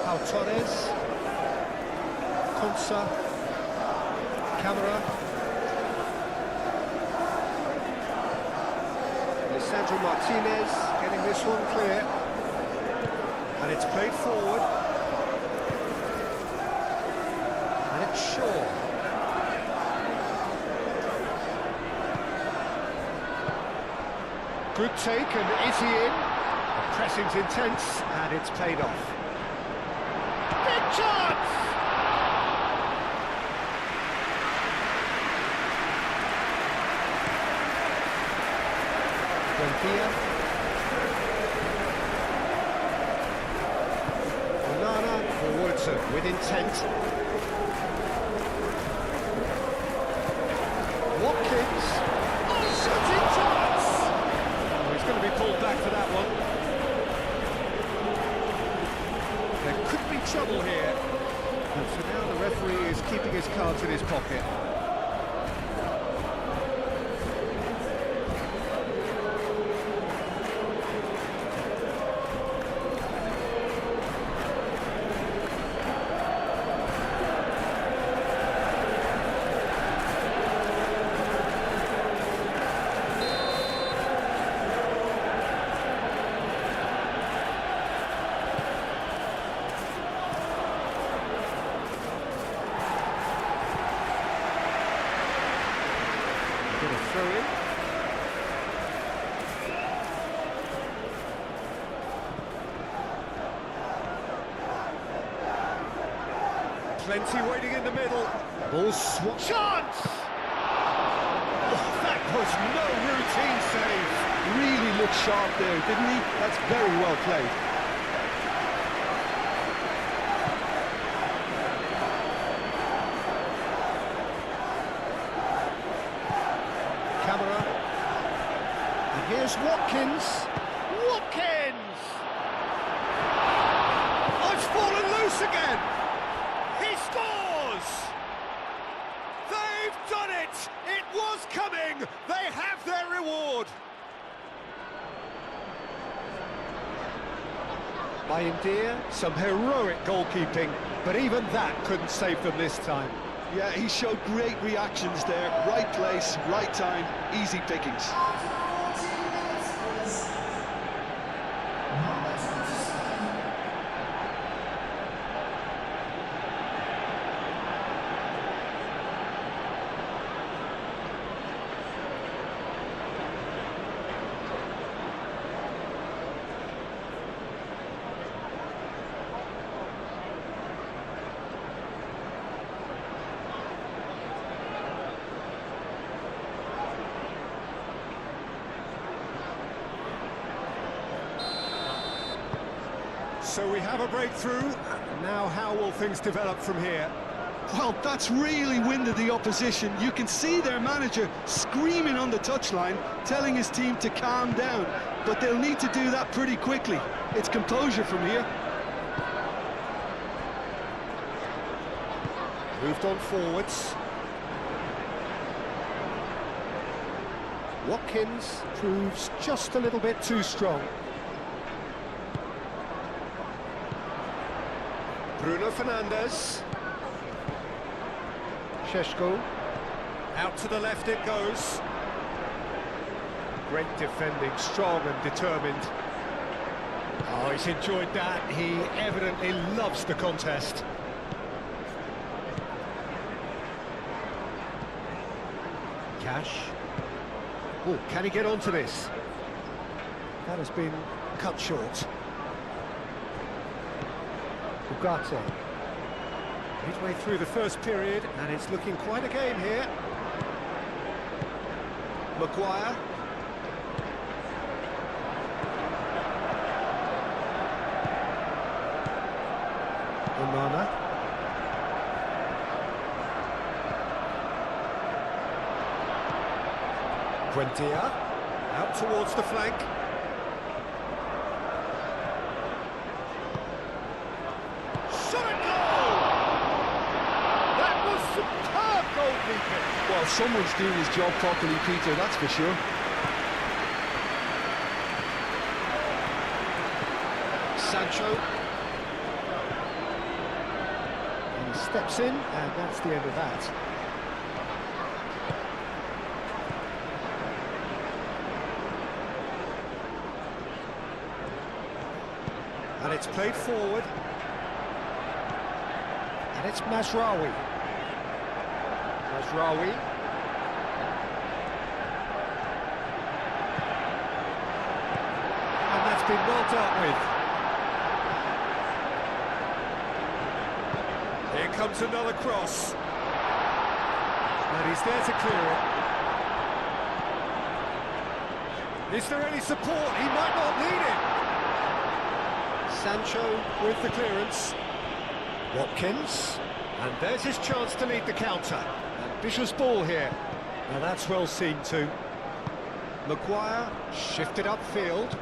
Pau Torres. Konsa. Camera. Lisandro Martinez getting this one clear. And it's played forward. And it's Shaw. Good take, and is he in? The pressing's intense, and it's paid off. Big chance! Here. Onana forwards with intent. Watkins. Oh, shooting chance! Oh, he's going to be pulled back for that one. There could be trouble here. And so now the referee is keeping his cards in his pocket. Throw in. Plenty waiting in the middle. Ball swat. Chance! Oh, that was no routine save. Really looked sharp there, didn't he? That's very well played. Camera. And here's Watkins. Watkins! Oh, it's fallen loose again! He scores! They've done it! It was coming! They have their reward! By India, some heroic goalkeeping, but even that couldn't save them this time. Yeah, he showed great reactions there. Right place, right time, easy pickings. So we have a breakthrough. Now how will things develop from here? Well, that's really winded the opposition. You can see their manager screaming on the touchline, telling his team to calm down. But they'll need to do that pretty quickly. It's composure from here. Moved on forwards. Watkins proves just a little bit too strong. Bruno Fernandes. Šeško. Out to the left it goes. Great defending, strong and determined. Oh, he's enjoyed that. He evidently loves the contest. Cash. Oh, can he get onto this? That has been cut short. Ugarte. Midway through the first period, and it's looking quite a game here. Maguire. Onana. Buendia. Out towards the flank. Well, someone's doing his job properly, Peter, that's for sure. Sancho. He steps in, and that's the end of that. And it's played forward. And it's Mazraoui. Mazraoui. And that's been well dealt with. Here comes another cross. And he's there to clear it. Is there any support? He might not need it. Sancho with the clearance. Watkins. And there's his chance to lead the counter. Ambitious ball here. Now that's well seen too. Maguire shifted upfield.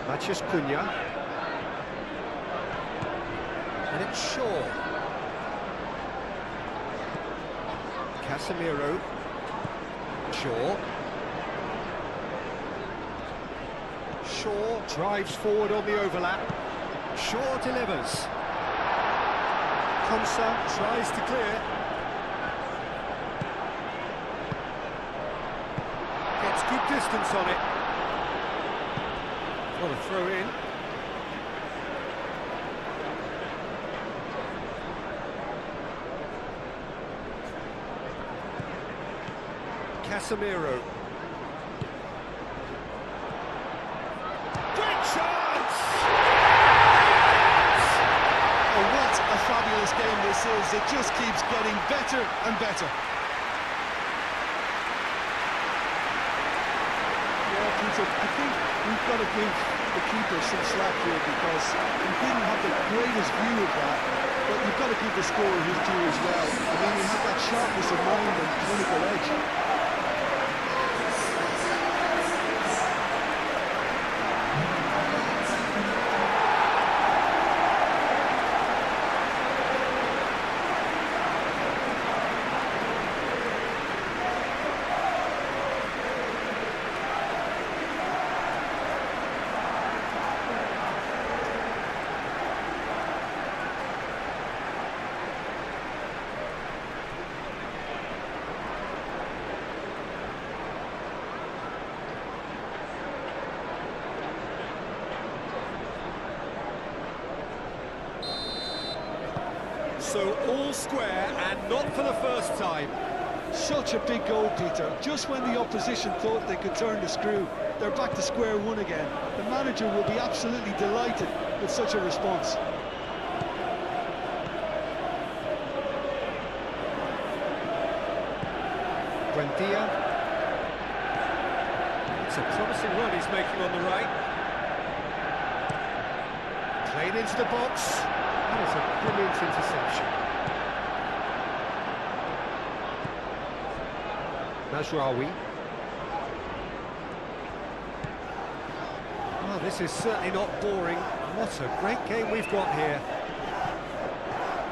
Matheus Cunha. And it's Shaw. Casemiro. Shaw. Shaw drives forward on the overlap. Shaw delivers. Konsa tries to clear. Gets good distance on it. Got a throw in. Casemiro. Great chance! Oh, what a fabulous game this is. It just keeps getting better and better. Yeah, Peter, I think we've got to give the keeper some slack here because he didn't have the greatest view of that, but you've got to give the scorer his due as well. I mean, he had that sharpness of mind and clinical edge. So all square and not for the first time. Such a big goal, Peter. Just when the opposition thought they could turn the screw, they're back to square one again. The manager will be absolutely delighted with such a response. Buendia. It's a promising run he's making on the right. Played into the box. That is a brilliant interception. Mazraoui. Oh, this is certainly not boring. What a great game we've got here.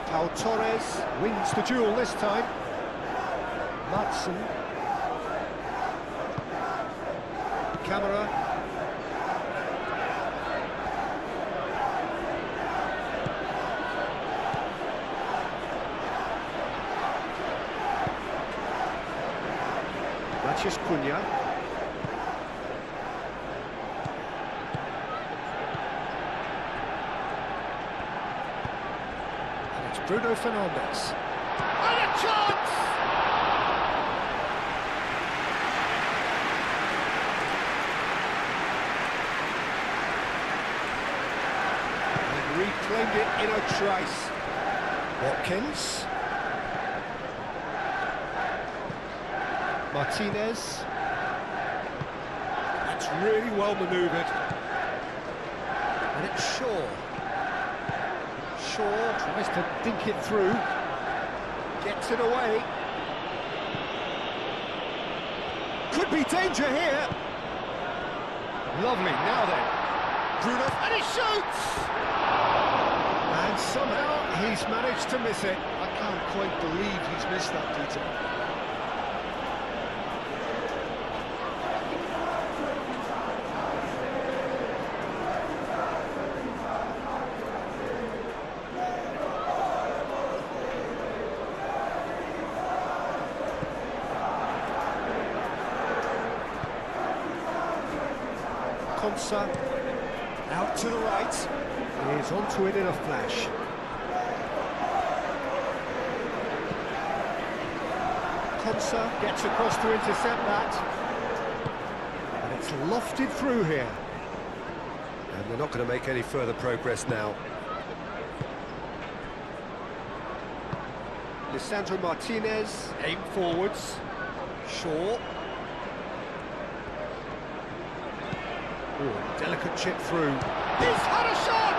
Pau Torres wins the duel this time. Madsen. Camera. Matheus Cunha. And it's Bruno Fernandes. And a chance! And reclaimed it in a trice. Watkins. Martinez. That's really well manoeuvred. And it's Shaw. Shaw tries to dink it through. Gets it away. Could be danger here. Lovely, now then. Bruno, and he shoots! And somehow he's managed to miss it. I can't quite believe he's missed that, Peter. Konsa out to the right. He's onto it in a flash. Konsa gets across to intercept that. And it's lofted through here. And they're not going to make any further progress now. Lisandro Martinez, aim forwards. Shaw. Oh, delicate chip through. He's had a shot!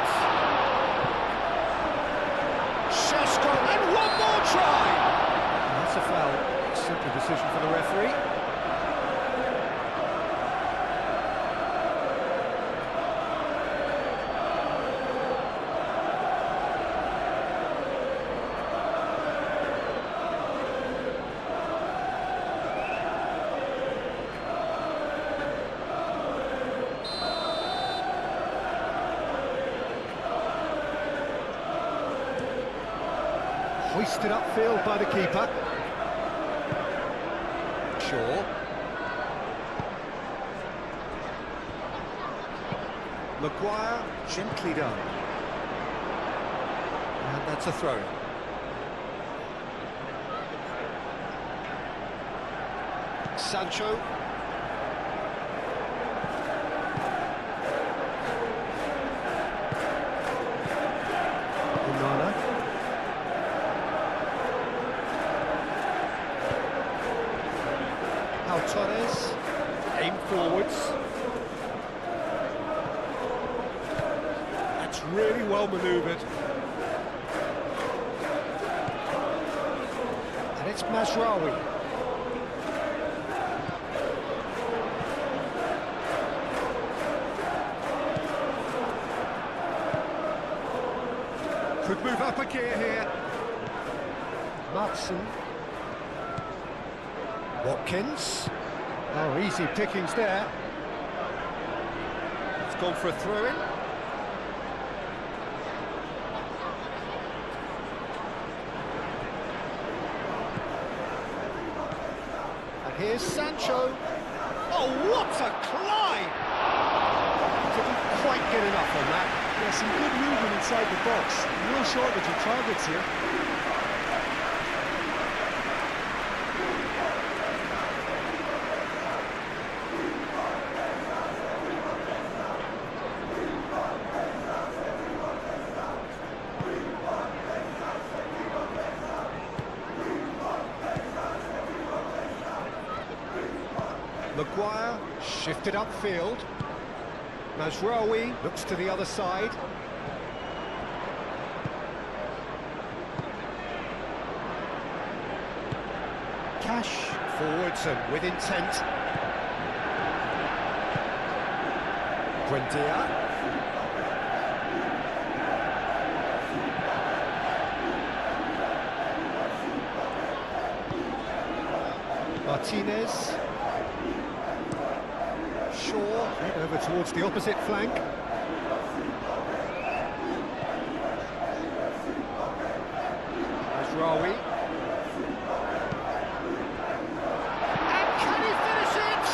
Shesko, and one more try! That's a foul. Simple decision for the referee. Hoisted upfield by the keeper. Shaw. Maguire, gently done. And that's a throw. Sancho. Torres, aim forwards. That's really well manoeuvred. And it's Mazraoui. Could move up a gear here. Matson. Watkins. Oh, easy pickings there. It's gone for a throw-in. And here's Sancho. Oh, what a climb! Didn't quite get enough on that. Yeah, some good movement inside the box. No shortage of targets here. Maguire shifted upfield. Mazraoui looks to the other side. Cash forwards and with intent. Buendia. Martinez. Shaw, head over towards the opposite flank. Mazraoui. And can he finish it?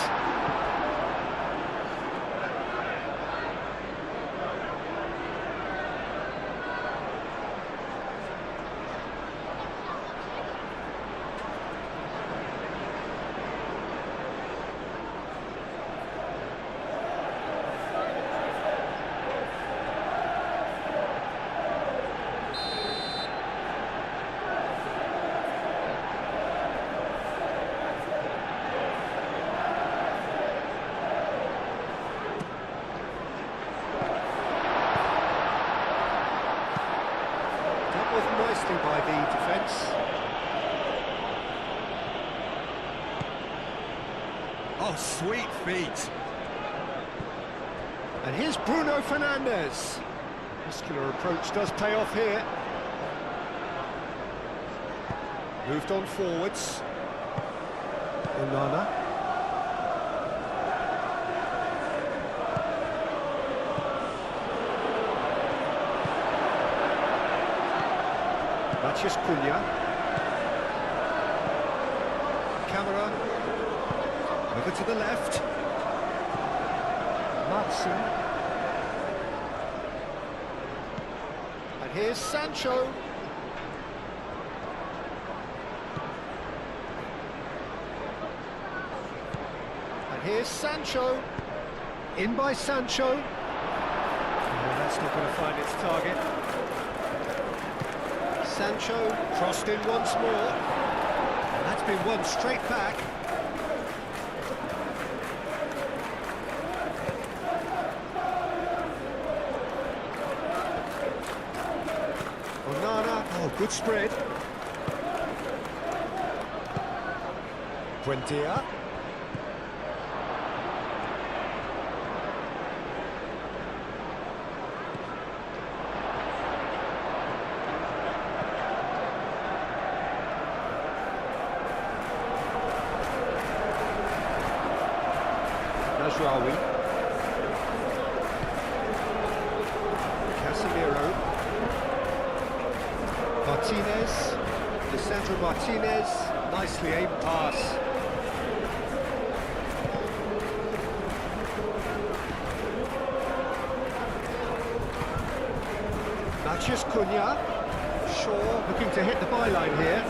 Nicely by the defence. Oh, sweet feet. And here's Bruno Fernandes. Muscular approach does pay off here. Moved on forwards. Onana. Matheus Cunha. Camera. Over to the left. Matson. And here's Sancho. And here's Sancho. In by Sancho. Oh, that's not going to find its target. Sancho crossed in once more. And that's been won straight back. Onana, oh, good spread. Buendia. Najraoui. Casemiro. Martinez. Lisandro Martinez. Nicely aimed pass. Matheus Cunha. Shaw looking to hit the byline here.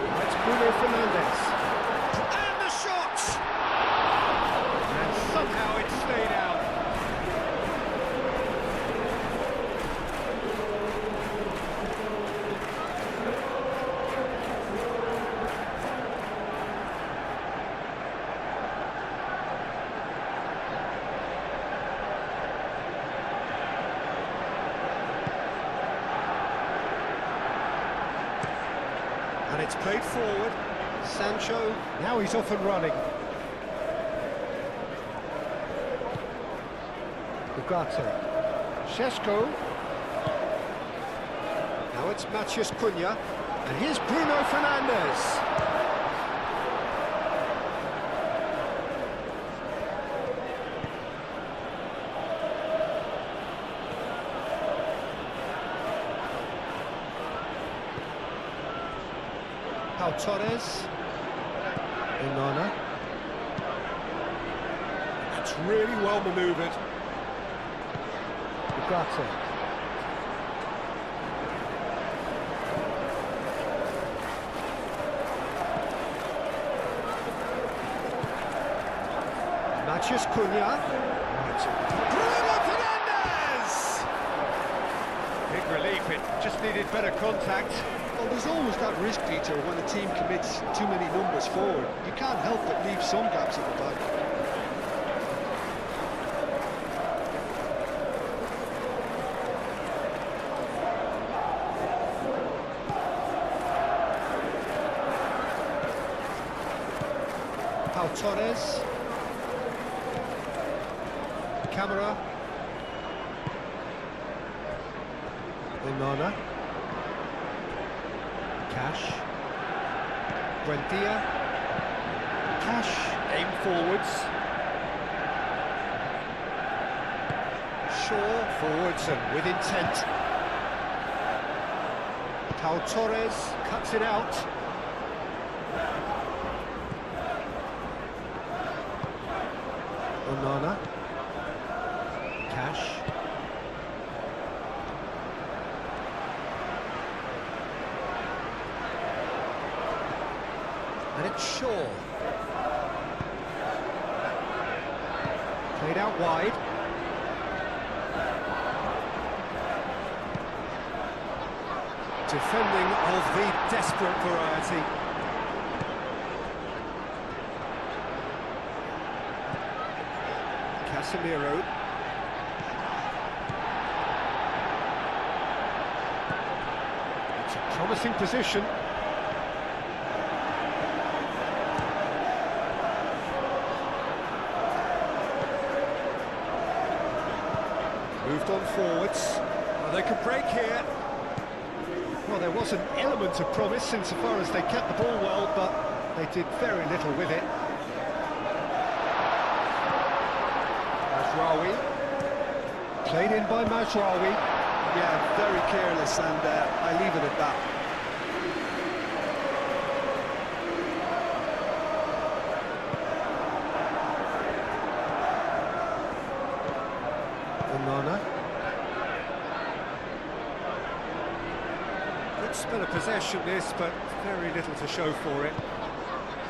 Now it's Bruno Fernandes. Somehow it stayed out. And it's played forward. Sancho, now he's off and running. Ugarte. Šeško. Now it's Matheus Cunha. And here's Bruno Fernandes. Pau Torres. Onana. That's really well manoeuvred. Ugarte. Matheus Cunha. Bruno Fernandes! Big relief, it just needed better contact. Well, there's always that risk, Peter, when a team commits too many numbers forward. You can't help but leave some gaps at the back. Pau Torres. Camera. Onana. Cash. Buendia. Cash. Aim forwards. Shaw forwards and with intent. Pau Torres cuts it out. Onana. Cash. And it's Shaw. Played out wide. Defending of the desperate variety. Casemiro. It's a promising position. Moved on forwards. Well, they could break here. Well, there was an element of promise insofar as they kept the ball well, but they did very little with it. Mazraoui. Played in by Mazraoui. Yeah, very careless, and I leave it at that. Onana. Good spell of possession this, but very little to show for it.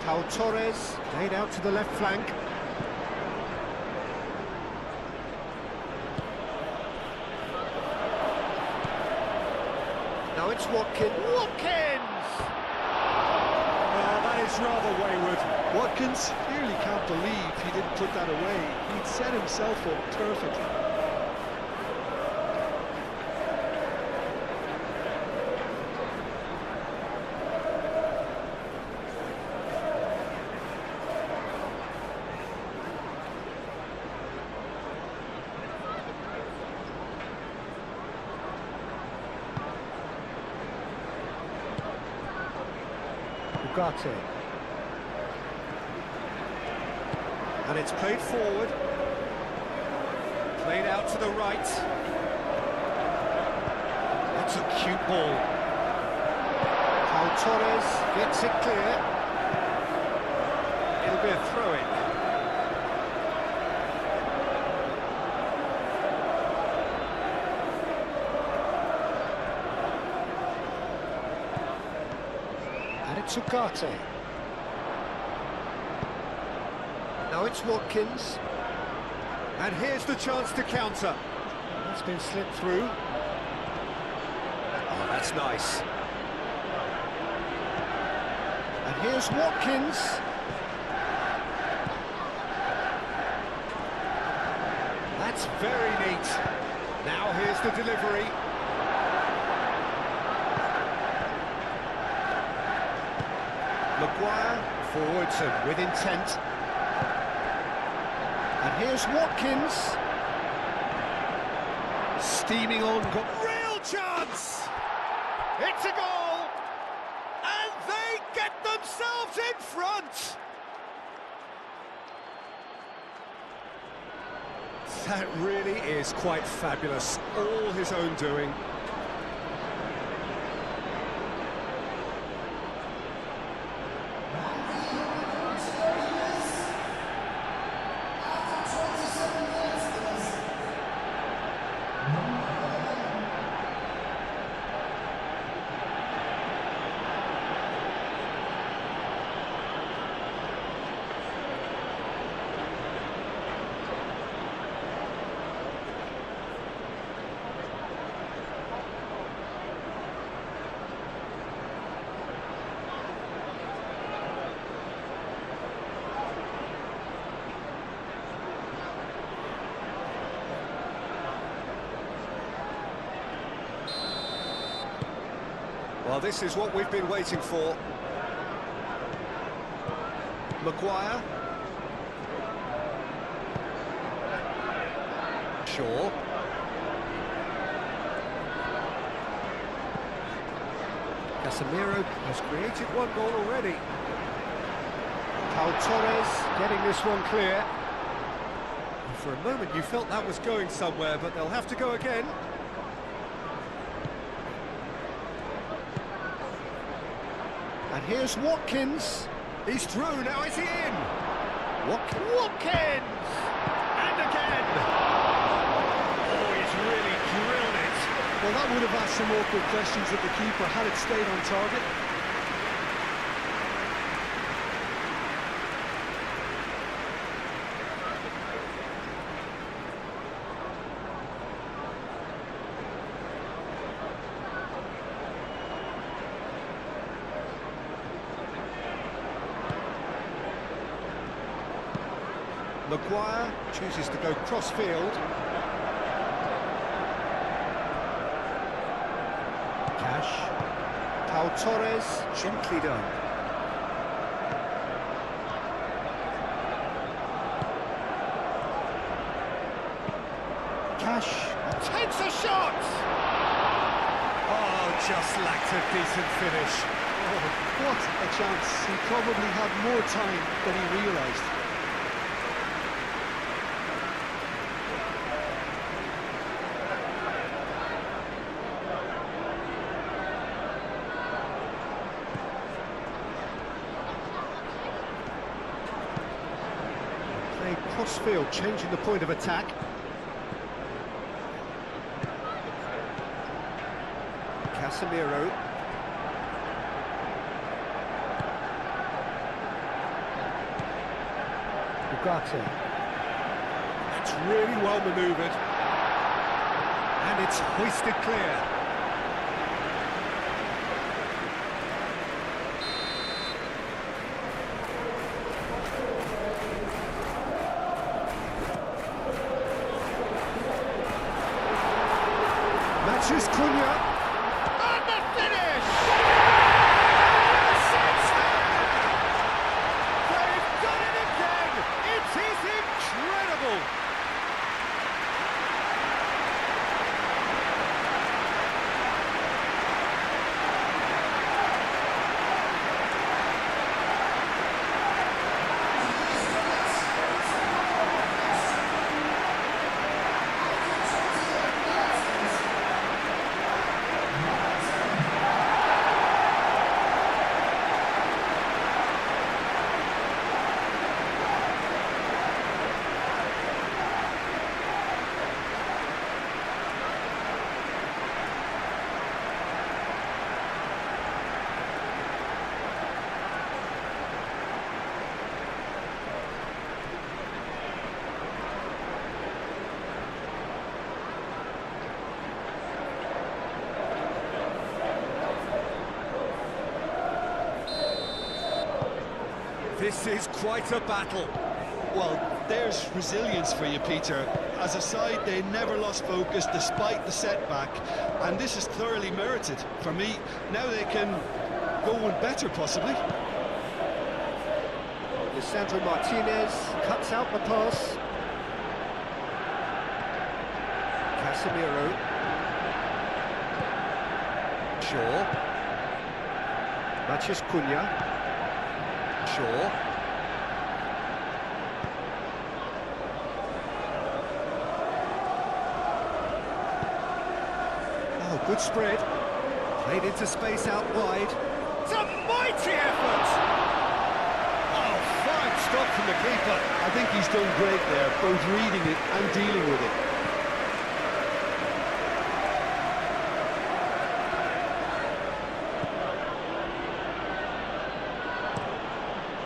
Pau Torres laid out to the left flank. it's Watkins! Oh, that is rather wayward. Watkins clearly can't believe he didn't put that away. He'd set himself up perfectly. Ugarte. And it's played forward. Played out to the right. That's a cute ball. Pau Torres gets it clear. It'll be a throw-in. And it's Ugarte. Now it's Watkins. And here's the chance to counter. That's been slipped through. Oh, that's nice. And here's Watkins. That's very neat. Now here's the delivery. Maguire forwards and with intent. And here's Watkins. Steaming on, got real chance! It's a goal! And they get themselves in front! That really is quite fabulous, all his own doing. Well, this is what we've been waiting for. Maguire. Shaw. Casemiro has created one goal already. Pau Torres getting this one clear. And for a moment you felt that was going somewhere, but they'll have to go again. And here's Watkins. He's through, now is he in? Watkins! And again! Oh, he's really drilled it. Well, that would have asked some awkward questions of the keeper had it stayed on target. Maguire chooses to go cross-field. Cash. Pau Torres, gently done. Cash takes a shot! Oh, just lacked a decent finish. Oh, what a chance. He probably had more time than he realised. Crossfield changing the point of attack. Casemiro. Ugarte. That's really well manoeuvred. And it's hoisted clear. Matches Cunha. And the finish! They've done it again! It is incredible! This is quite a battle. Well, there's resilience for you, Peter. As a side, they never lost focus despite the setback, and this is thoroughly merited. For me, now they can go one better, possibly. Lisandro Martinez cuts out the pass. Casemiro. Shaw. Matches Cunha. Shaw. Oh, good spread. Played into space out wide. It's a mighty effort! Oh, fine stop from the keeper. I think he's done great there, both reading it and dealing with it.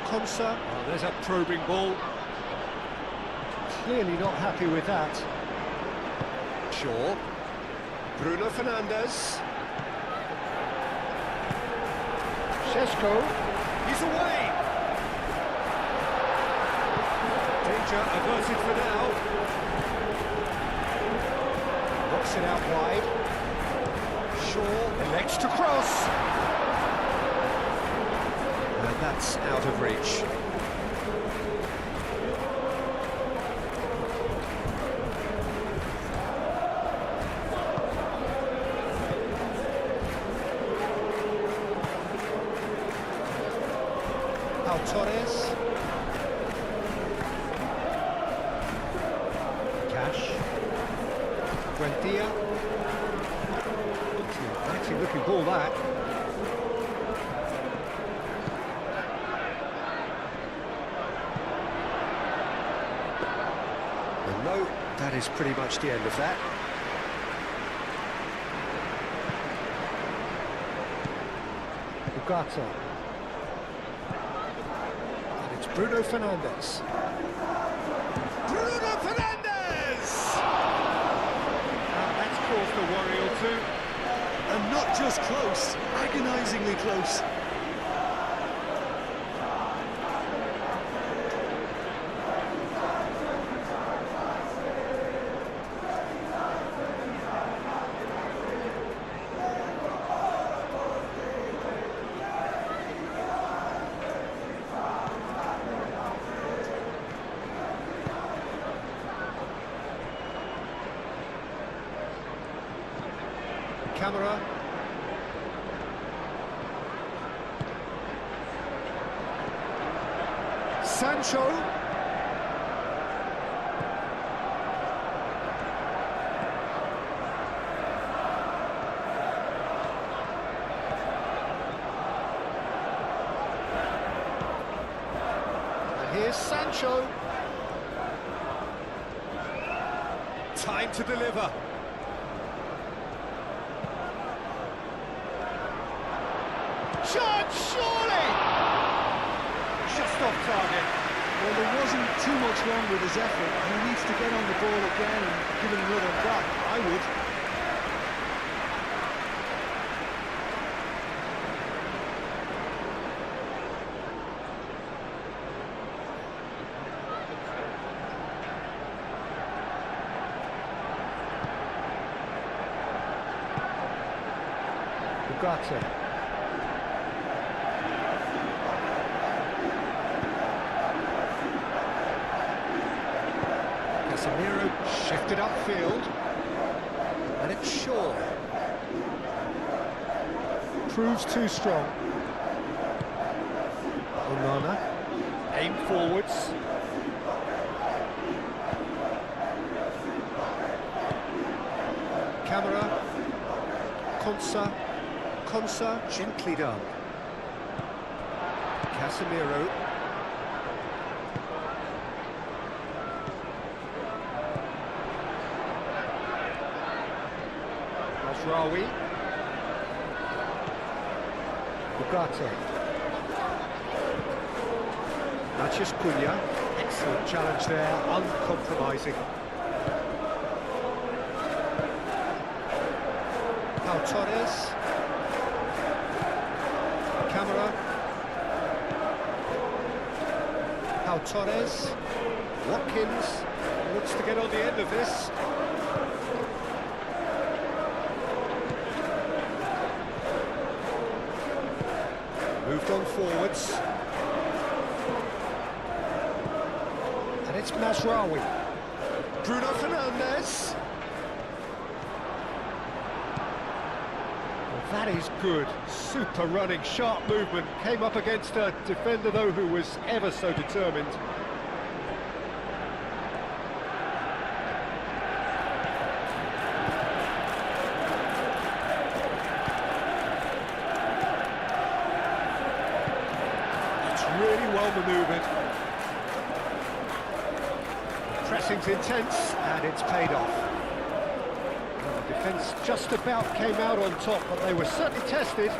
Konsa. Oh, there's a probing ball. Clearly not happy with that. Shaw. Bruno Fernandes. Šeško. He's away. Danger averted for now. Knocks it out wide. Shaw elects to cross. And that's out of reach. Torres. Cash. Buendia. Actually looking ball that. And no, that is pretty much the end of that. Ugarte. Bruno Fernandes. Bruno Fernandes! And that's caused a worry or two. And not just close, agonisingly close. Camera. Sancho. And here's Sancho. Time to deliver. Shot, surely! Just off target. Well, there wasn't too much wrong with his effort. He needs to get on the ball again and give it another crack. I would. Ugarte. Casemiro shifted upfield, and it's Shaw. Proves too strong. Onana, aim forwards. Camera. Konsa, gently done. Casemiro. Masraoui. Ugarte. Matheus Cunha. Excellent challenge there, uncompromising. Pau Torres. Camera. Pau Torres. Watkins looks to get on the end of this. Moved on forwards. And it's Masraoui. Bruno Fernandes. That is good. Super running, sharp movement. Came up against a defender, though, who was ever so determined. It's really well manoeuvred. Pressing's intense, and it's paid off. Defence just about came out on top, but they were certainly tested.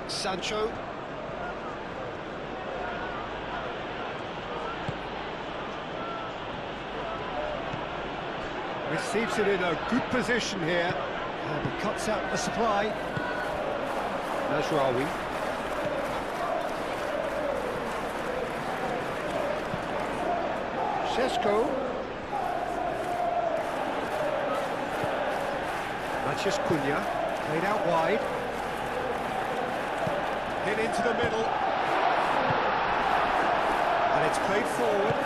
Sancho. Receives it in a good position here, and he cuts out the supply. Masraoui. Šeško. Matheus Cunha, played out wide. Hit into the middle. And it's played forward.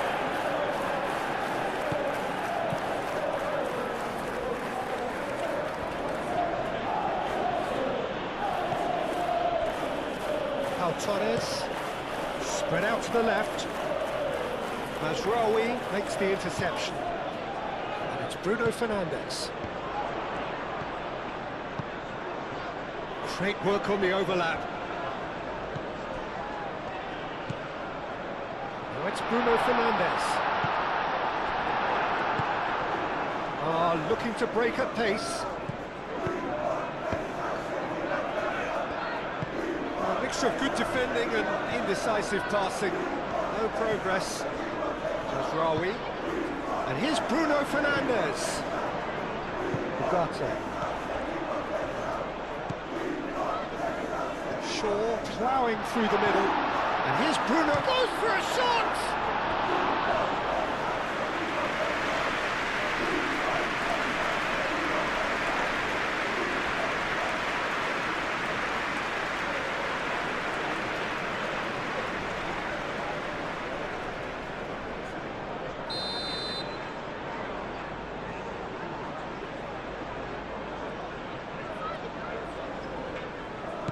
Pau Torres, spread out to the left. Masraoui makes the interception. And it's Bruno Fernandes. Great work on the overlap. Now it's Bruno Fernandes. Looking to break at pace. A mixture of good defending and indecisive passing. No progress. Masraoui. And here's Bruno Fernandes. Ugarte. Shaw ploughing through the middle, and here's Bruno, goes for a shot!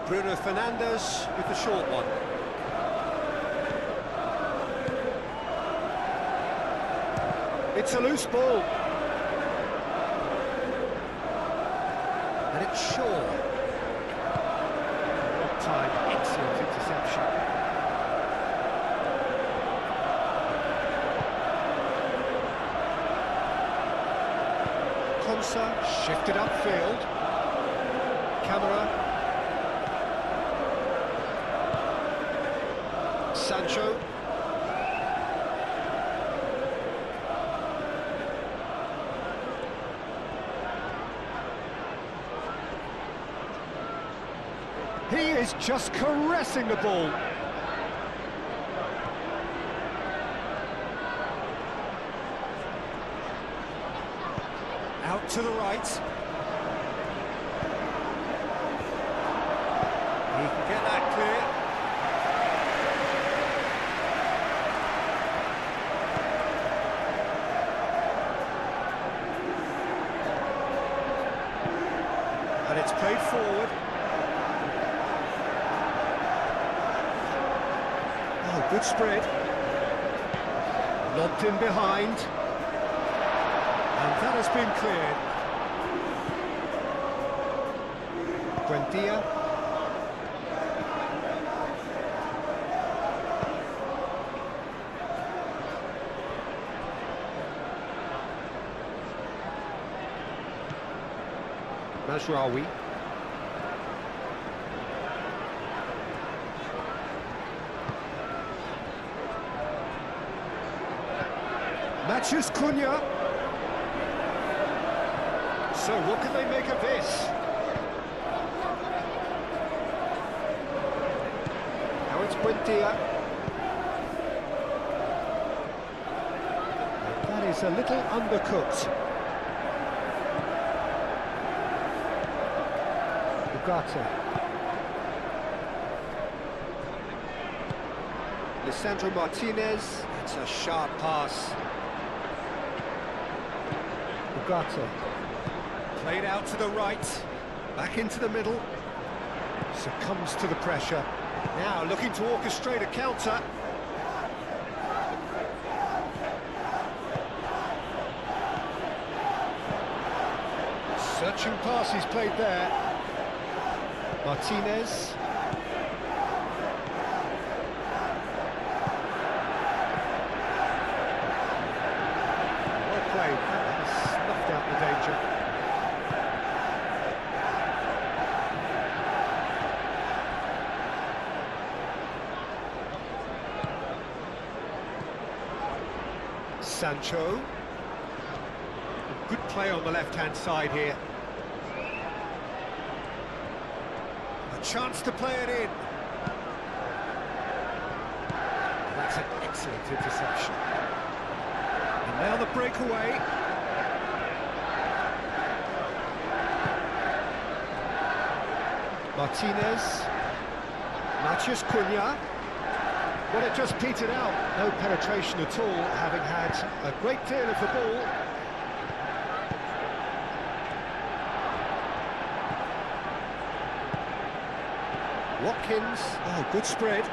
Bruno Fernandes with the short one. It's a loose ball. And it's Shaw. Well timed, excellent interception. Konsa shifted upfield. Camera. Sancho. He is just caressing the ball. Out to the right. He can get that clear. And it's played forward. Oh, good spread. Lobbed in behind. And that has been cleared. Buendia. Mazraoui. Matches Cunha. So what can they make of this? Now it's Buendia. That is a little undercooked. Ugarte. Lisandro Martinez. It's a sharp pass. Ugarte. Played out to the right. Back into the middle. Succumbs to the pressure. Now looking to orchestrate a counter. Searching pass he's played there. Martinez. Well played. That has snuffed out the danger. Sancho. Good play on the left-hand side here. A chance to play it in. That's an excellent interception. And now the breakaway. Martinez. Matheus Cunha. Well, it just petered out. No penetration at all, having had a great deal of the ball. Watkins. Oh, good spread.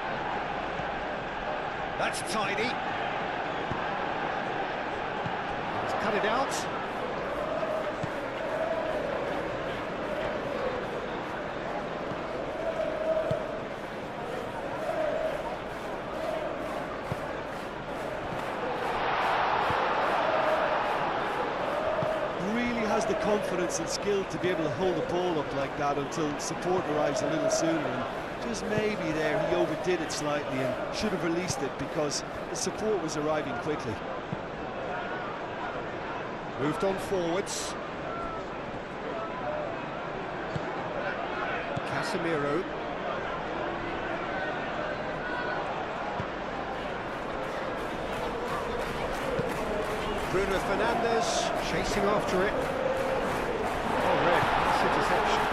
That's tidy. Let's cut it out. The confidence and skill to be able to hold the ball up like that until support arrives a little sooner, and just maybe there he overdid it slightly and should have released it because the support was arriving quickly. Moved on forwards. Casemiro. Bruno Fernandes chasing after it. Interception.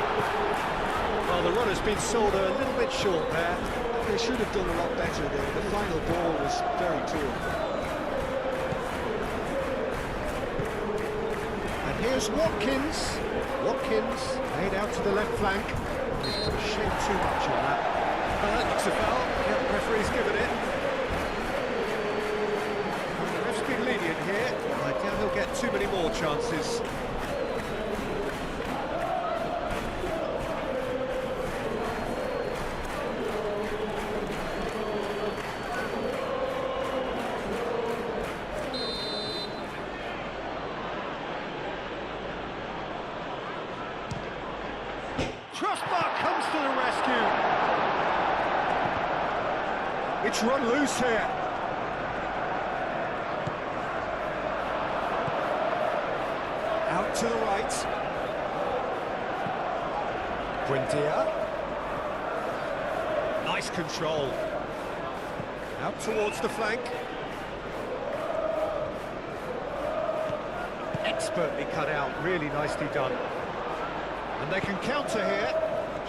Well, the run has been sold a little bit short there. They should have done a lot better there. The final ball was very poor. And here's Watkins. Watkins laid out to the left flank. He's shed too much on that. That looks a foul. Yeah, the referee's given it. The ref's been lenient here. I doubt he'll get too many more chances. Crossbar comes to the rescue. It's run loose here. Out to the right. Buendia. Nice control. Out towards the flank. Expertly cut out, really nicely done. And they can counter here.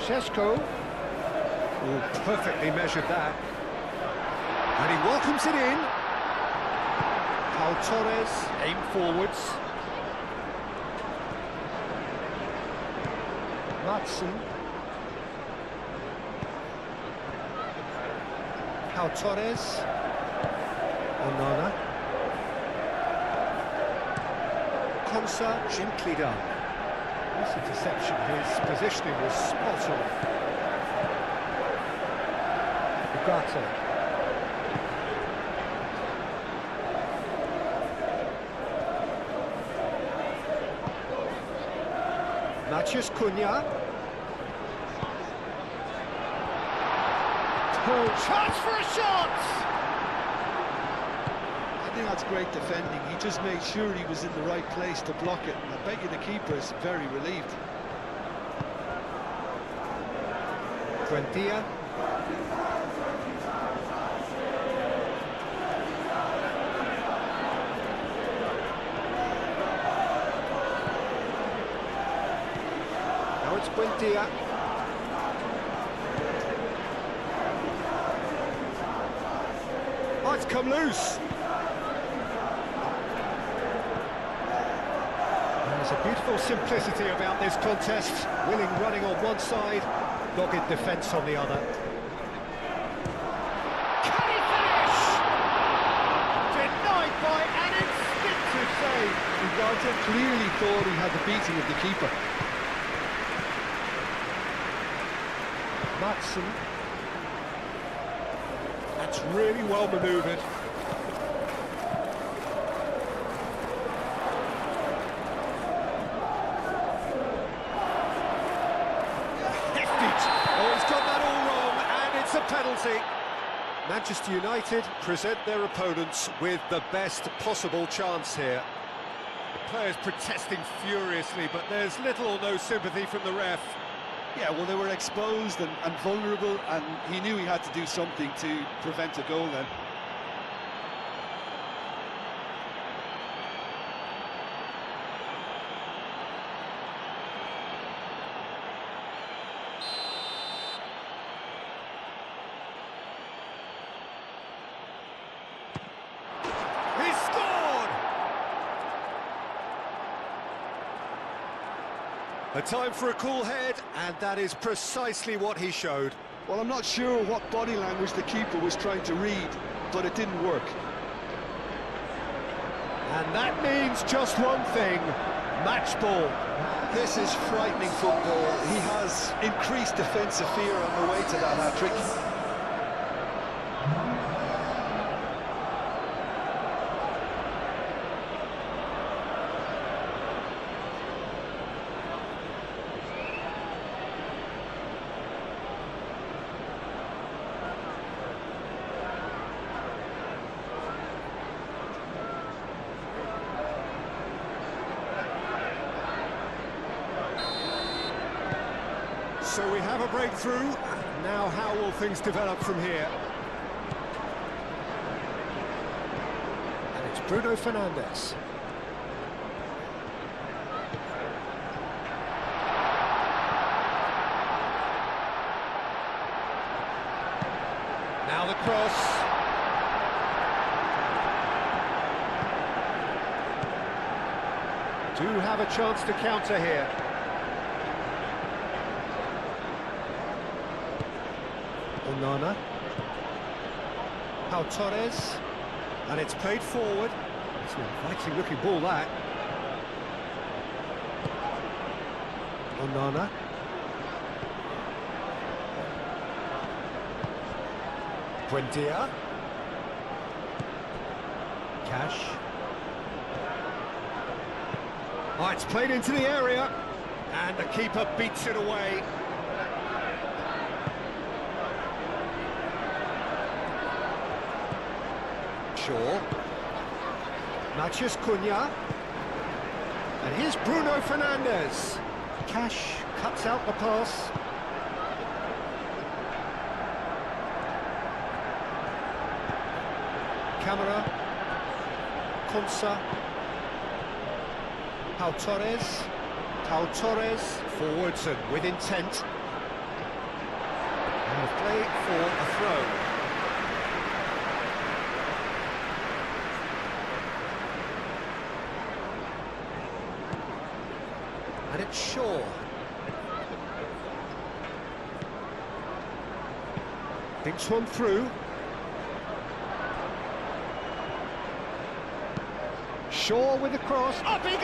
Šeško. Oh, perfectly measured that. And he welcomes it in. Pau Torres, aim forwards. Matson. Pau Torres. Onana. Konsa, gently done. This interception, his positioning was spot on. Ugarte. Matheus Cunha. Chance for a shot! I think that's great defending. He just made sure he was in the right place to block it. I bet you the keeper is very relieved. Buendia. Now it's Buendia. Oh, it's come loose. There's a beautiful simplicity about this contest. Willing running on one side, dogged defence on the other. Can he finish? Denied by an instinctive save. Ugarte clearly thought he had the beating of the keeper. Matson. That's really well manoeuvred. Penalty. Manchester United present their opponents with the best possible chance here. The players protesting furiously, but there's little or no sympathy from the ref. Yeah, well, they were exposed and vulnerable, and he knew he had to do something to prevent a goal then. A time for a cool head, and that is precisely what he showed. Well, I'm not sure what body language the keeper was trying to read, but it didn't work. And that means just one thing, match ball. This is frightening football. He has increased defensive fear on the way to that hat-trick. So we have a breakthrough. Now how will things develop from here? And it's Bruno Fernandes. Now the cross. Do have a chance to counter here. Onana. Pau Torres. And it's played forward. It's an inviting looking ball, that. Onana. Buendia. Cash. Oh, it's played into the area. And the keeper beats it away. Shaw. Matheus Cunha. And here's Bruno Fernandes. Cash cuts out the pass. Camera. Konsa. Pau Torres. Pau Torres. Forwards and with intent. And play for a throw. And it's Shaw. Thinks one through. Shaw with the cross. Up he goes!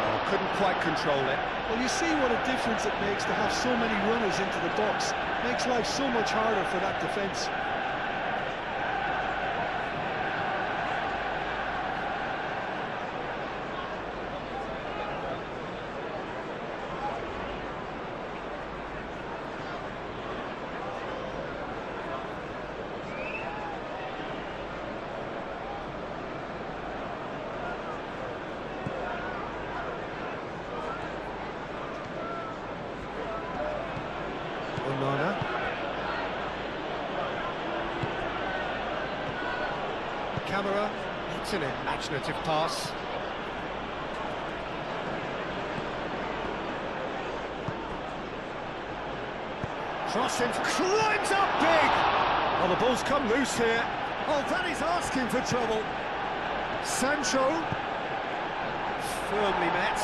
Oh, couldn't quite control it. Well, you see what a difference it makes to have so many runners into the box. Makes life so much harder for that defence. Onana. Camera. It's an imaginative pass. Crossing, climbs up big! Oh, the ball's come loose here. Oh, that is asking for trouble. Sancho. Firmly met.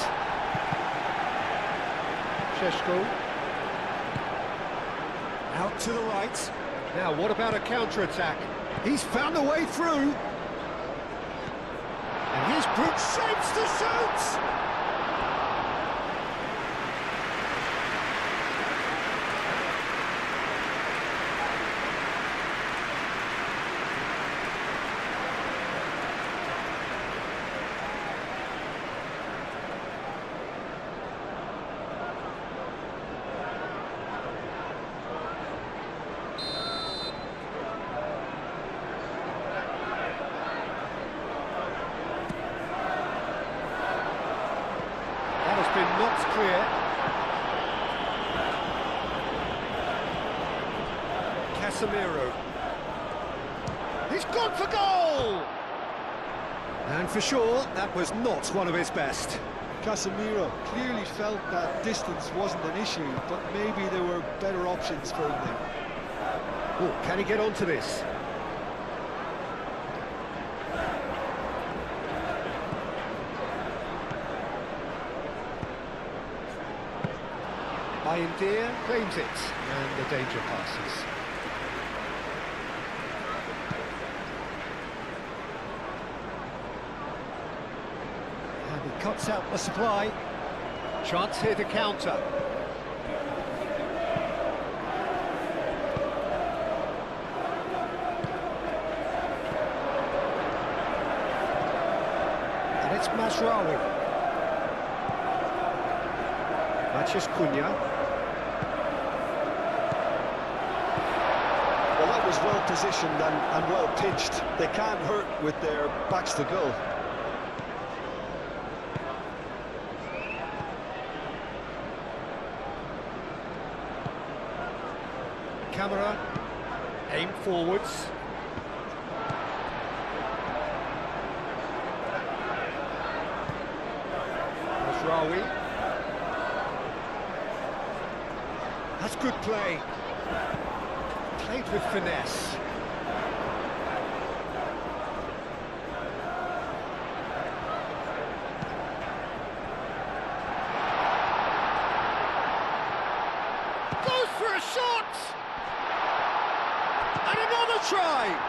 Šeško. Out to the right. Now, what about a counter-attack? He's found a way through. And he's brute shapes to shoot! Been knocked clear. Casemiro. He's gone for goal! And for sure, that was not one of his best. Casemiro clearly felt that distance wasn't an issue, but maybe there were better options for him there. Oh, can he get onto this? India claims it, and the danger passes. And he cuts out the supply. Chance here to counter. And it's Masraoui. Mathias Cunha. Well positioned and well pitched. They can't hurt with their backs to goal. Camera, aim forwards. Masraoui. That's good play. Played with finesse. Goes for a shot! And another try!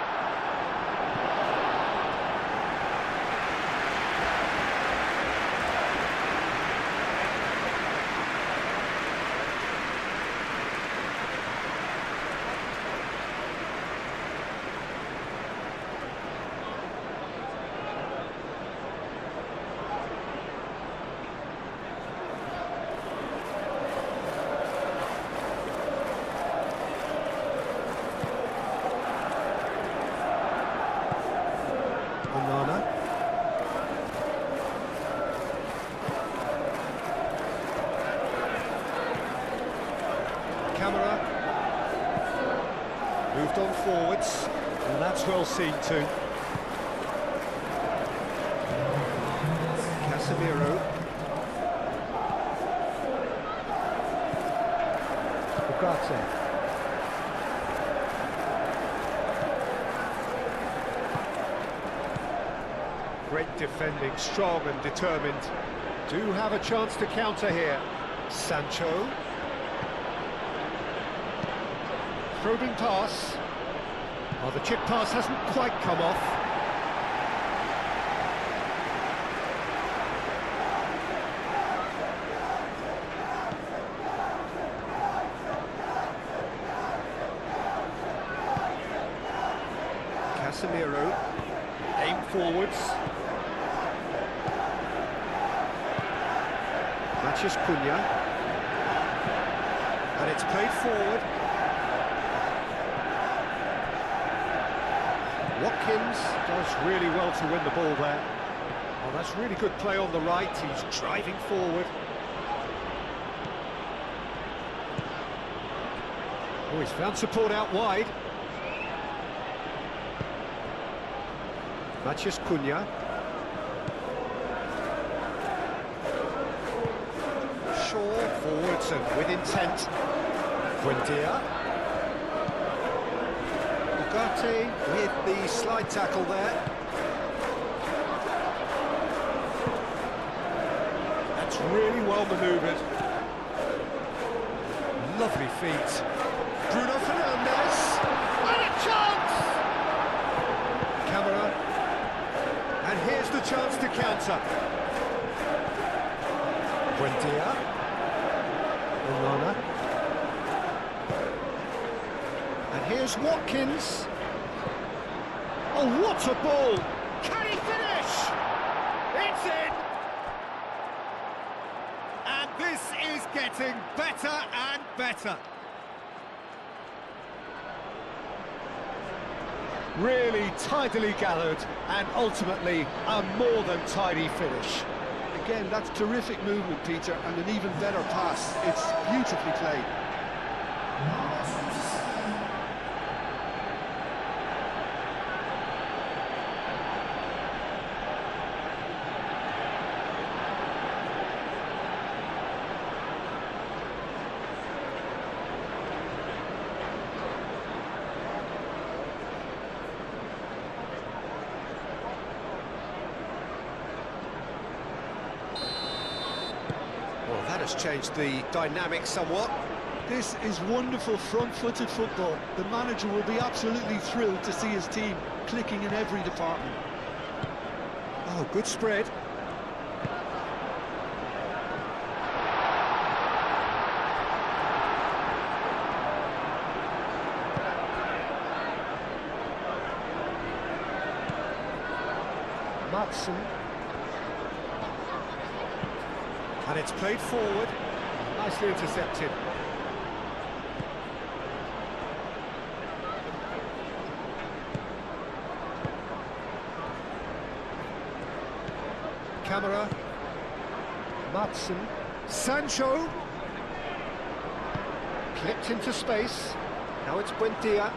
Camera moved on forwards, and that's well seen too. Casemiro. The Ugarte. Great defending, strong and determined. Do have a chance to counter here. Sancho. Probing pass. Oh, the chip pass hasn't quite come off. Casemiro. Aim forwards. Matches Cunha. And it's played forward. Watkins does really well to win the ball there. Oh, that's really good play on the right. He's driving forward. Oh, he's found support out wide. Matches Cunha. Shaw forwards and with intent. Buendia. Ugarte with the slide tackle there. That's really well manoeuvred. Lovely feet. Bruno Fernandes. And a chance! Camera. And here's the chance to counter. Buendia. Onana. And here's Watkins. Oh, what a ball! Can he finish? It's in! And this is getting better and better. Really tidily gathered and ultimately a more than tidy finish. Again, that's terrific movement, Peter, and an even better pass. It's beautifully played. Well, that has changed the dynamic somewhat. This is wonderful front-footed football. The manager will be absolutely thrilled to see his team clicking in every department. Oh, good spread. Matson. And it's played forward. Nicely intercepted. Camera. Matson. Sancho. Clipped into space. Now it's Buendia.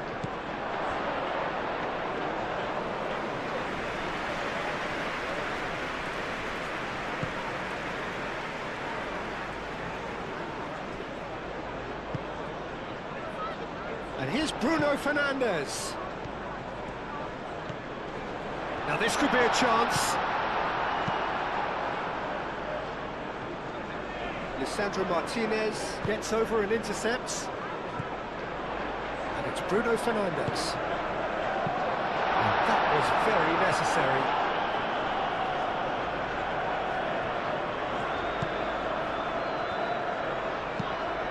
And here's Bruno Fernandes. Now this could be a chance. Lisandro Martinez gets over and intercepts. And it's Bruno Fernandes. And that was very necessary.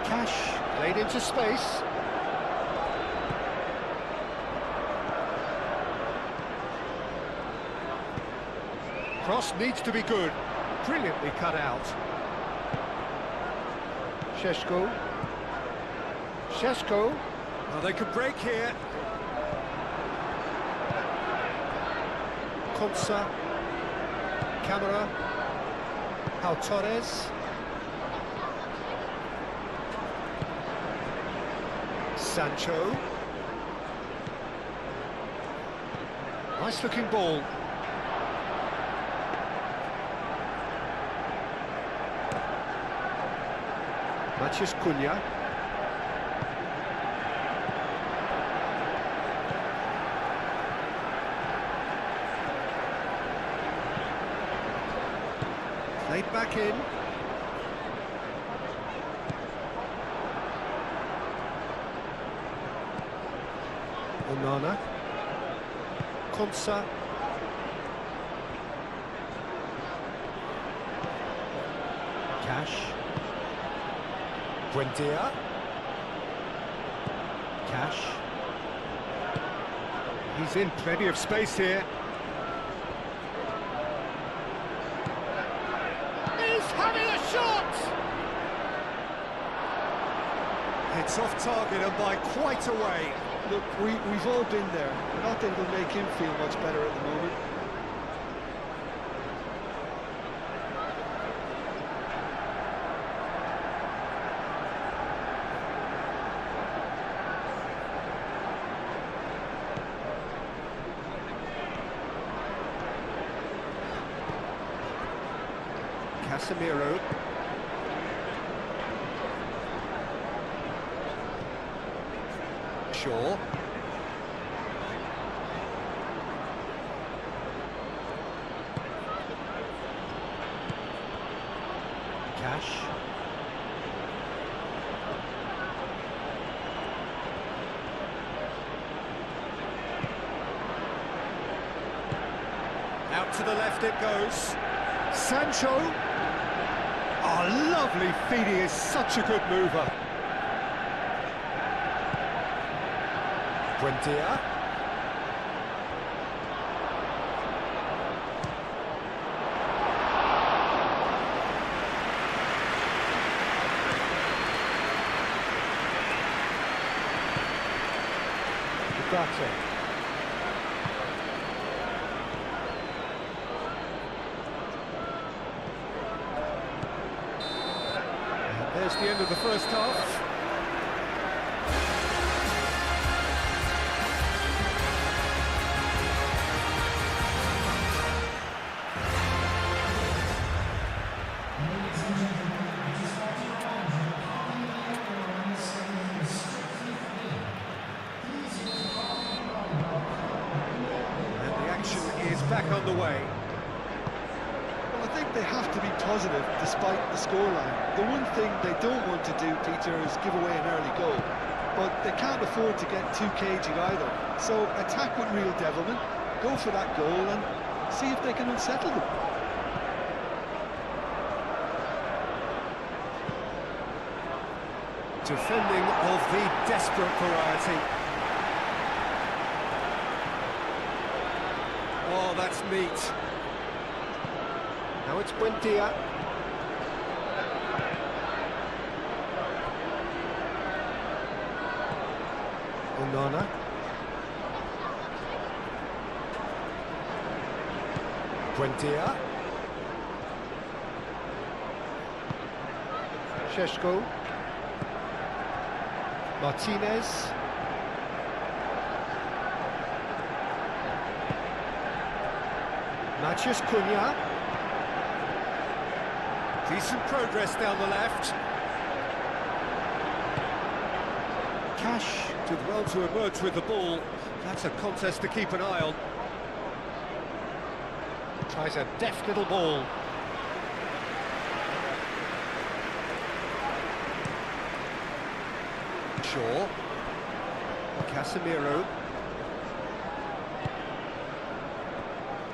Cash played into space. Cross needs to be good. Brilliantly cut out. Šeško. Oh, they could break here. Konsa. Camera. Pau Torres. Sancho. Nice looking ball. Matches Cunha. Played back in. Onana. Konsa. Cash. Buendia. Cash. He's in plenty of space here. He's having a shot! It's off target and by quite a way. Look, we've all been there. Not that it'll make him feel much better at the moment. Casemiro. Shaw. Cash. Out to the left it goes. Sancho. Oh, lovely feed, he is such a good mover. Buendia. Ugarte. There's the end of the first half. And the action is back on the way. Well, I think they have to be positive despite the scoreline. The one thing they don't want to do, Peter, is give away an early goal. But they can't afford to get too cagey either. So attack with real devilment, go for that goal and see if they can unsettle them. Defending of the desperate variety. Oh, that's neat. Now it's Buendia. Onana. Buendia. Šeško. Martinez. Matheus Cunha. Decent progress down the left. Cash did well to emerge with the ball. That's a contest to keep an eye on. Tries a deft little ball. Shaw. Casemiro.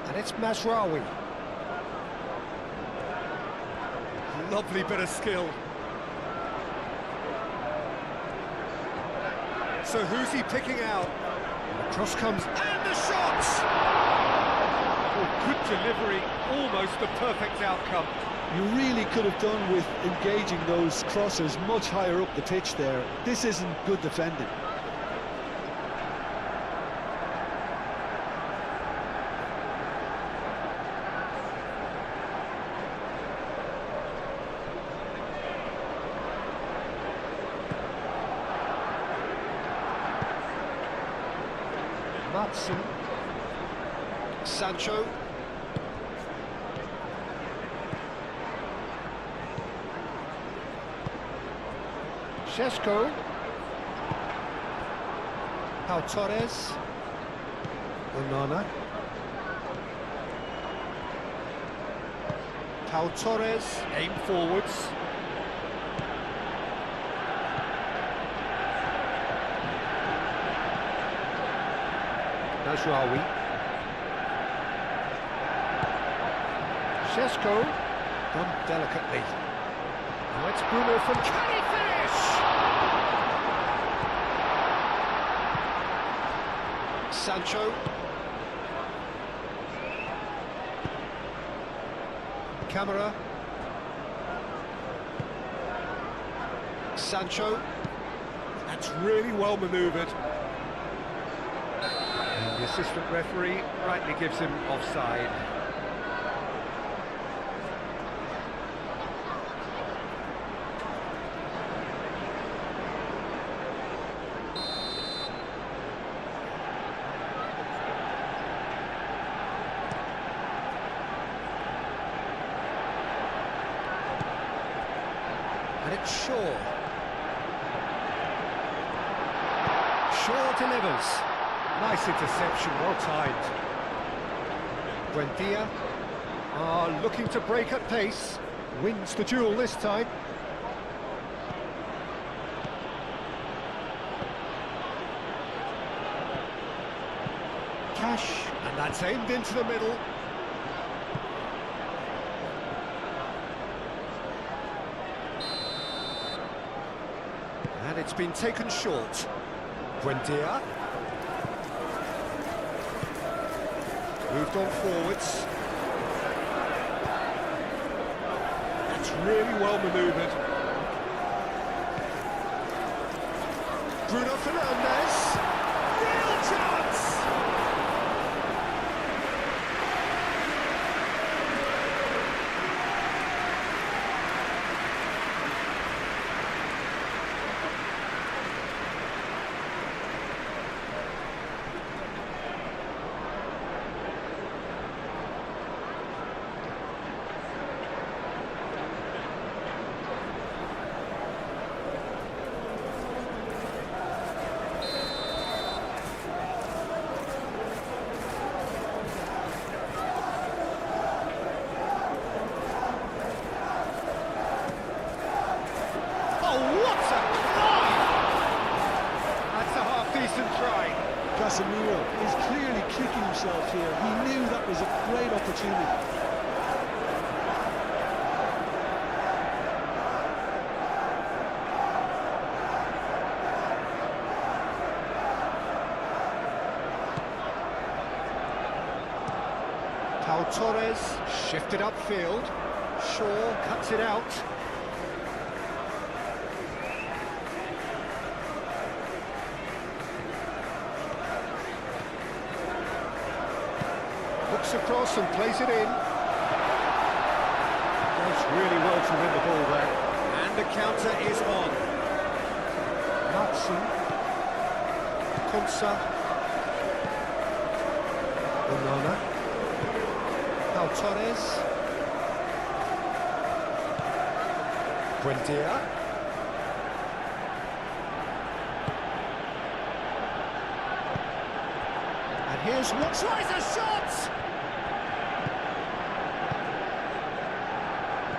And it's Mazraoui. Lovely bit of skill. So who's he picking out? The cross comes, and the shot! Oh, good delivery, almost the perfect outcome. You really could have done with engaging those crossers much higher up the pitch there. This isn't good defending. Matson. Sancho. Šeško. Pau Torres. Onana. Pau Torres, aim forwards. Nasraoui. Šeško, done delicately. Now it's Bruno from... Can he finish? Sancho. Camera. Sancho. That's really well manoeuvred. And the assistant referee rightly gives him offside. And it's Shaw. Shaw delivers. Nice interception, well timed. Buendia are looking to break at pace. Wins the duel this time. Cash, and that's aimed into the middle. And it's been taken short. Buendia. Moved on forwards. That's really well manoeuvred. Bruno Fernandes. Real chance! Casemiro is clearly kicking himself here. He knew that was a great opportunity. Pau Torres shifted upfield. Shaw cuts it out. Hooks across and plays it in. Does really well to win the ball there. And the counter is on. Matson. Konsa. Onana. Pau Torres. Buendia. And here's what tries a shot!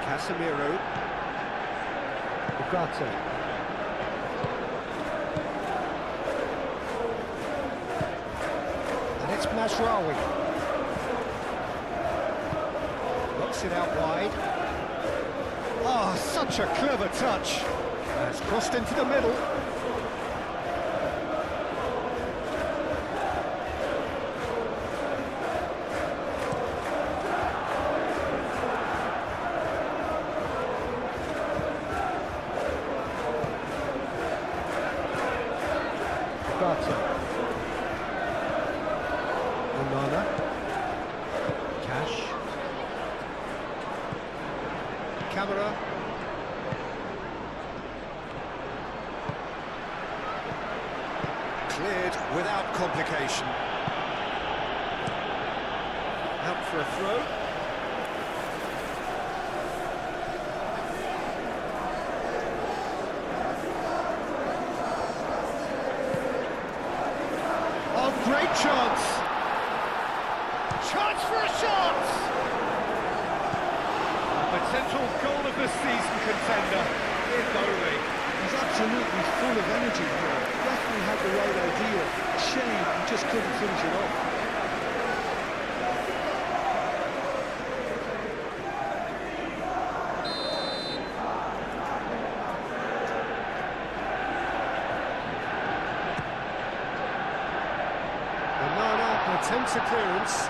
Casemiro. Ugarte. And it's Masraoui. Knocks it out wide. Oh, such a clever touch. Has crossed into the middle. Onana. Cash. Camera. Cleared without complication. Out for a throw. Oh, great chance! Chance for a shot! Potential goal of the season contender. Deadlock. He's absolutely full of energy here. Definitely had the right idea. Shame he just couldn't finish it off. Attempts a clearance.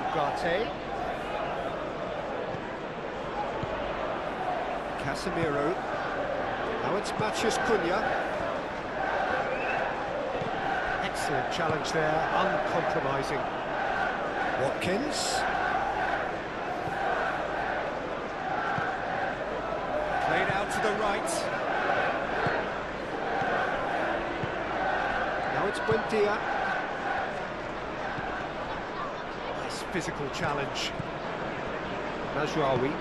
Ugarte. Casemiro. Now it's Matheus Cunha. Excellent challenge there, uncompromising. Watkins. Played out to the right. It's Buendia. Nice physical challenge. Mazraoui.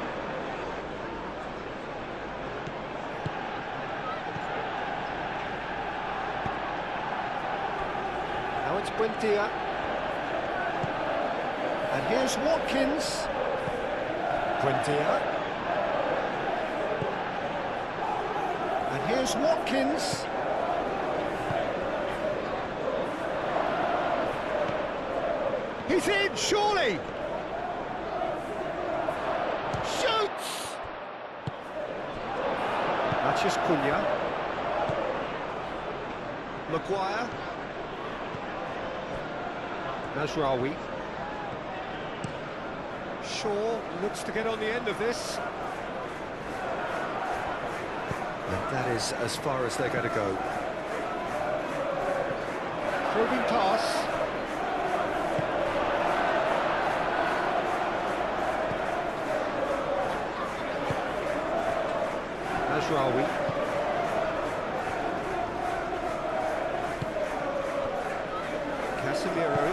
Now it's Buendia. And here's Watkins. Buendia. And here's Watkins. He's in, surely! Shoots! Matheus Cunha. Maguire. Mazraoui. Shaw looks to get on the end of this. And that is as far as they're going to go. Probing pass. Mazraoui. Casemiro.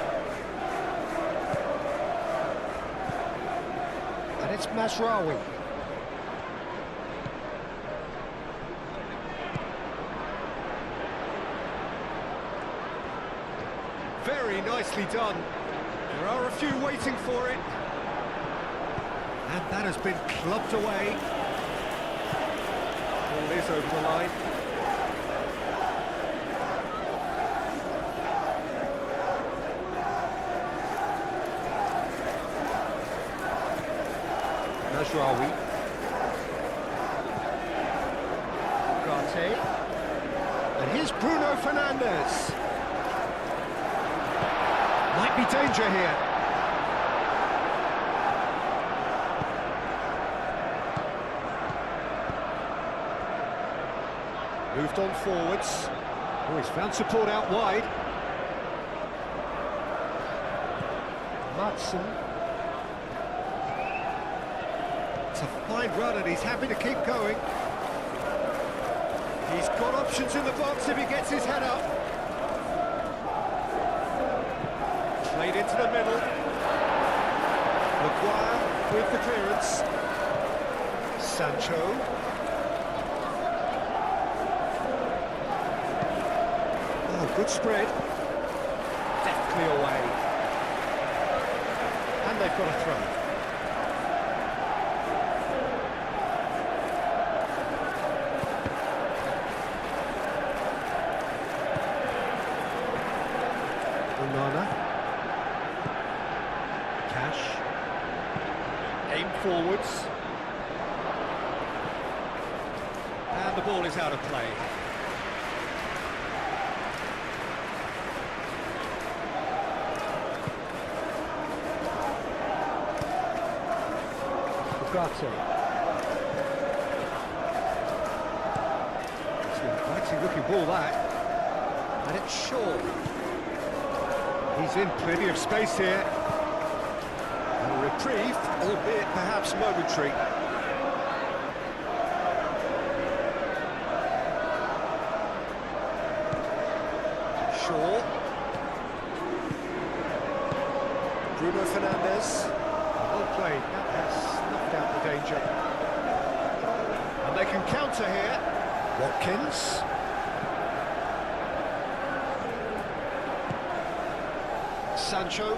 And it's Mazraoui. Very nicely done. There are a few waiting for it. And that has been clubbed away. Ball is over the line. Mazraoui. Ugarte. And here's Bruno Fernandes. Might be danger here. Moved on forwards. Oh, he's found support out wide. Madsen. It's a fine run and he's happy to keep going. He's got options in the box if he gets his head up. Played into the middle. Maguire with the clearance. Sancho. Oh, good spread. Deftly away. And they've got a throw. Aim forwards. And the ball is out of play. Ugarte. It's an inviting looking ball that. And it's Shaw. He's in plenty of space here. A reprieve, albeit perhaps momentary. Shaw. Bruno Fernandes. Well played, that has snuffed out the danger. And they can counter here. Watkins. Sancho.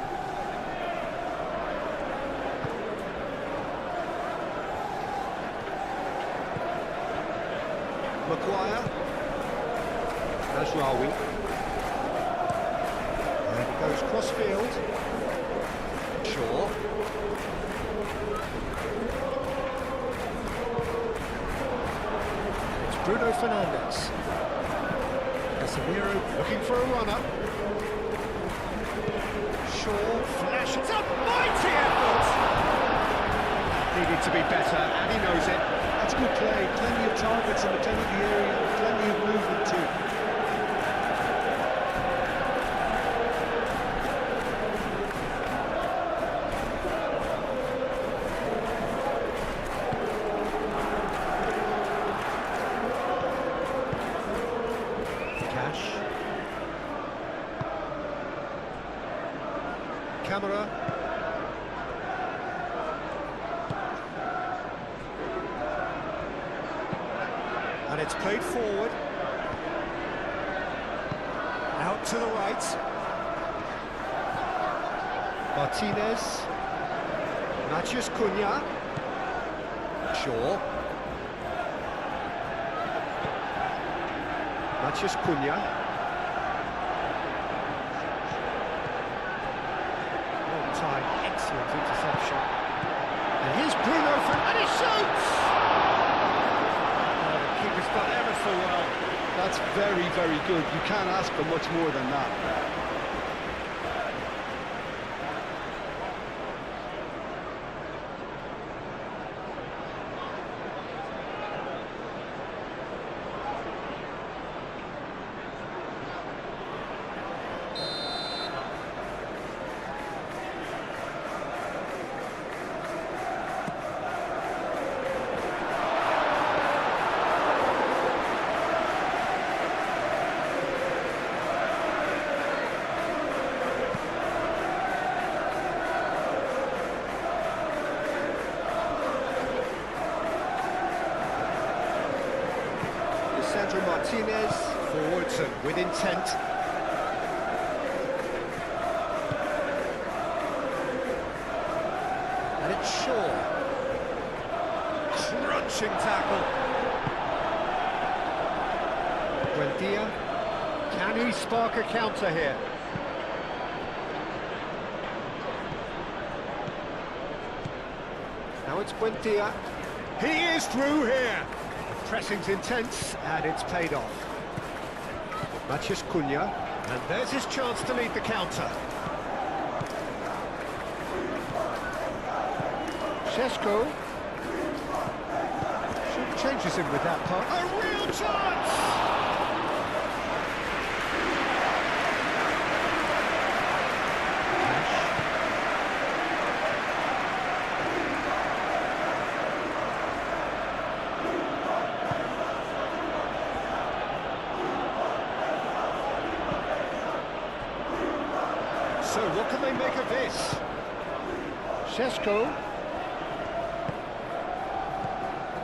Maguire. Nasraoui. And he goes cross-field. Shaw. It's Bruno Fernandes. Casemiro looking for a runner. Shaw flashes up, mighty effort! Needed to be better, and he knows it. That's good play, plenty of targets in the penalty area, plenty of movement too. Camera. And it's played forward. Out to the right. Martinez. Matheus Cunha. Shaw. Matheus Cunha. Excellent interception. And here's Bruno and he shoots! Oh, the keeper's done ever so well. That's very, very good. You can't ask for much more than that. Martinez, forwards and with intent. And it's Shaw. Crunching tackle. Buendia. Can he spark a counter here? Now it's Buendia. He is through here. Pressing's intense, and it's paid off. Matheus Cunha, and there's his chance to lead the counter. Šeško. Changes him with that part. A real chance! So what can they make of this? Šeško.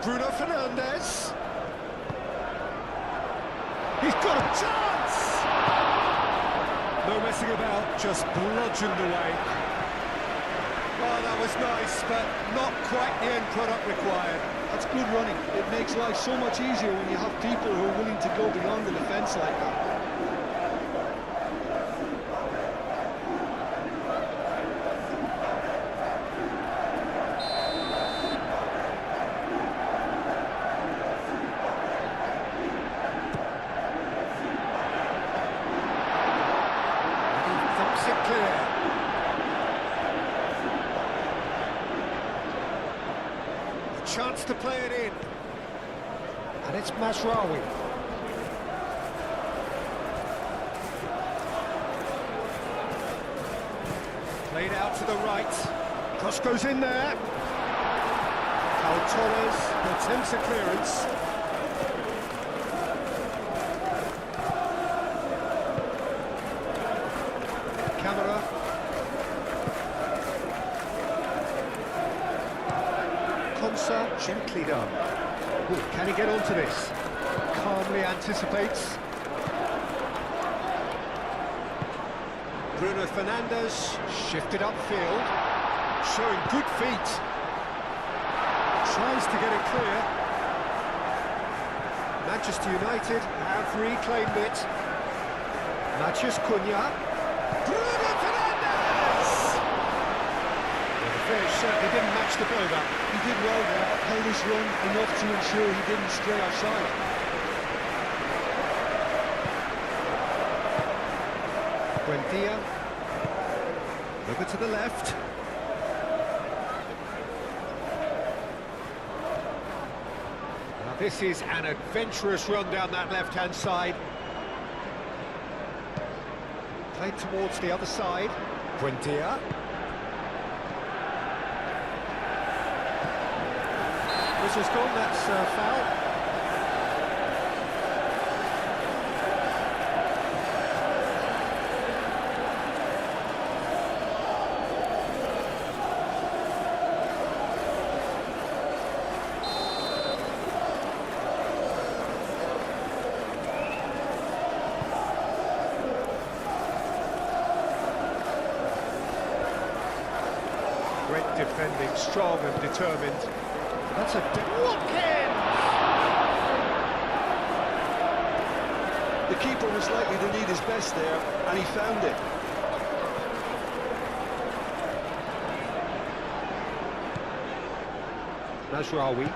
Bruno Fernandes. He's got a chance! No messing about, just bludgeoned away. Oh, that was nice, but not quite the end product required. That's good running. It makes life so much easier when you have people who are willing to go beyond the defence like that. Chance to play it in. And it's Masraoui. Played out to the right. Cross goes in there. Pau Torres attempts a clearance. Camera. Gently done. Ooh, can he get onto this? Calmly anticipates. Bruno Fernandes shifted upfield, showing good feet. Tries to get it clear. Manchester United have reclaimed it. Matheus Cunha. Bruno Fernandes! Well, the finish certainly didn't match the build-up. He did well there, held his run enough to ensure he didn't stray offside. Buendia. Over to the left. Now this is an adventurous run down that left-hand side. Played towards the other side. Buendia. Whistle's gone, that's foul. Great defending, strong and determined. That's a Watkins! The keeper was likely to need his best there, and he found it. Mazraoui.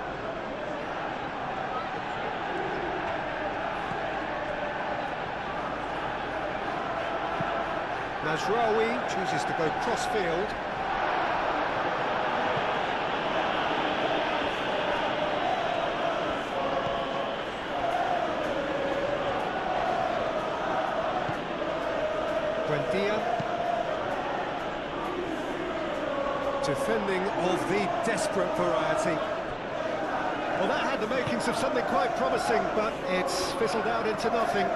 Mazraoui chooses to go cross-field. Buendia. Defending of the desperate variety. Well, that had the makings of something quite promising, but it's fizzled out into nothing.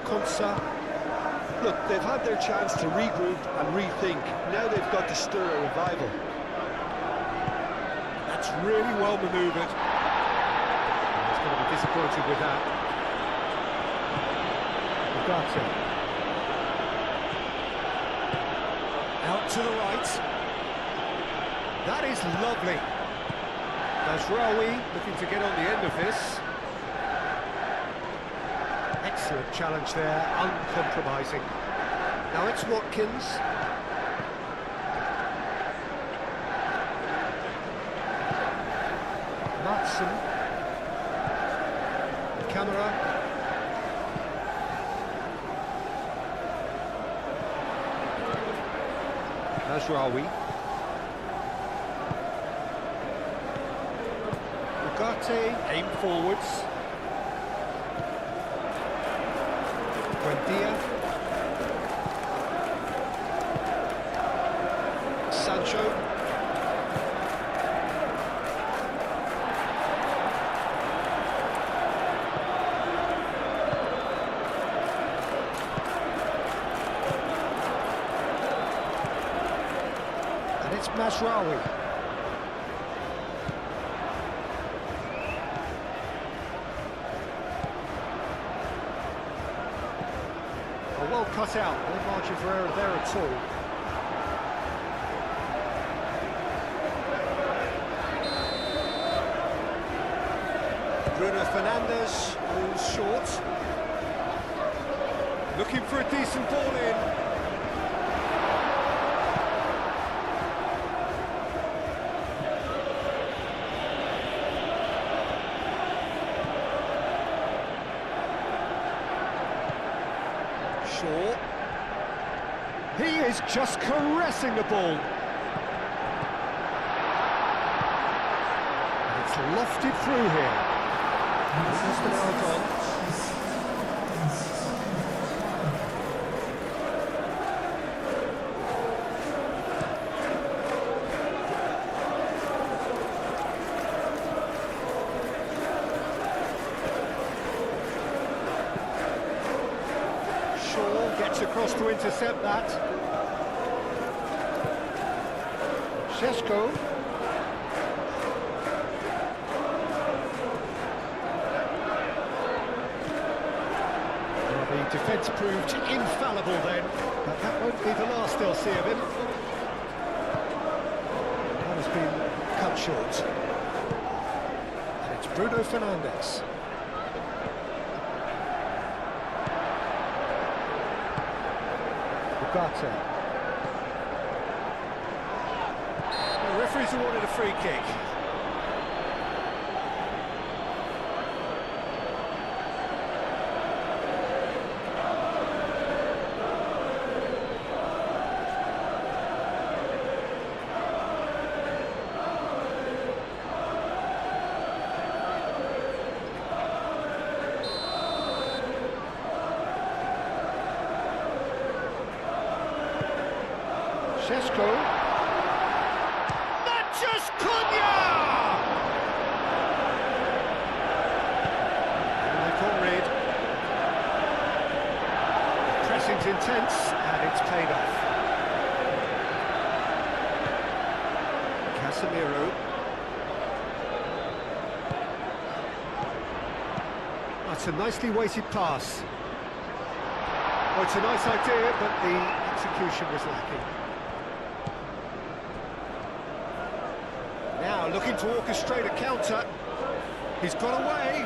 Konsa. Look, they've had their chance to regroup and rethink. Now they've got to stir a revival. That's really well manoeuvred. He's going to be disappointed with that. Ugarte. Out to the right. That is lovely. Mazraoui looking to get on the end of this. Excellent challenge there, uncompromising. Now it's Watkins. Matson. Camera. Mazraoui. Ugarte, aim forwards. Buendia. Sancho. And it's Mazraoui. Well cut out, no margin for error there at all. Bruno Fernandes moves short. Looking for a decent ball in. He is just caressing the ball. And it's lofted through here. Just an out on. Gets across to intercept that. Šeško. Well, the defence That's proved infallible then, but that won't be the last they'll see of him. That has been cut short. And it's Bruno Fernandes. Ugarte. The referee's awarded a free kick. Sesko. Matches Cunha! And they call red. Pressing's intense, and it's paid off. Casemiro. That's a nicely weighted pass. Oh, it's a nice idea, but the execution was lacking. Now looking to orchestrate a counter. He's got away.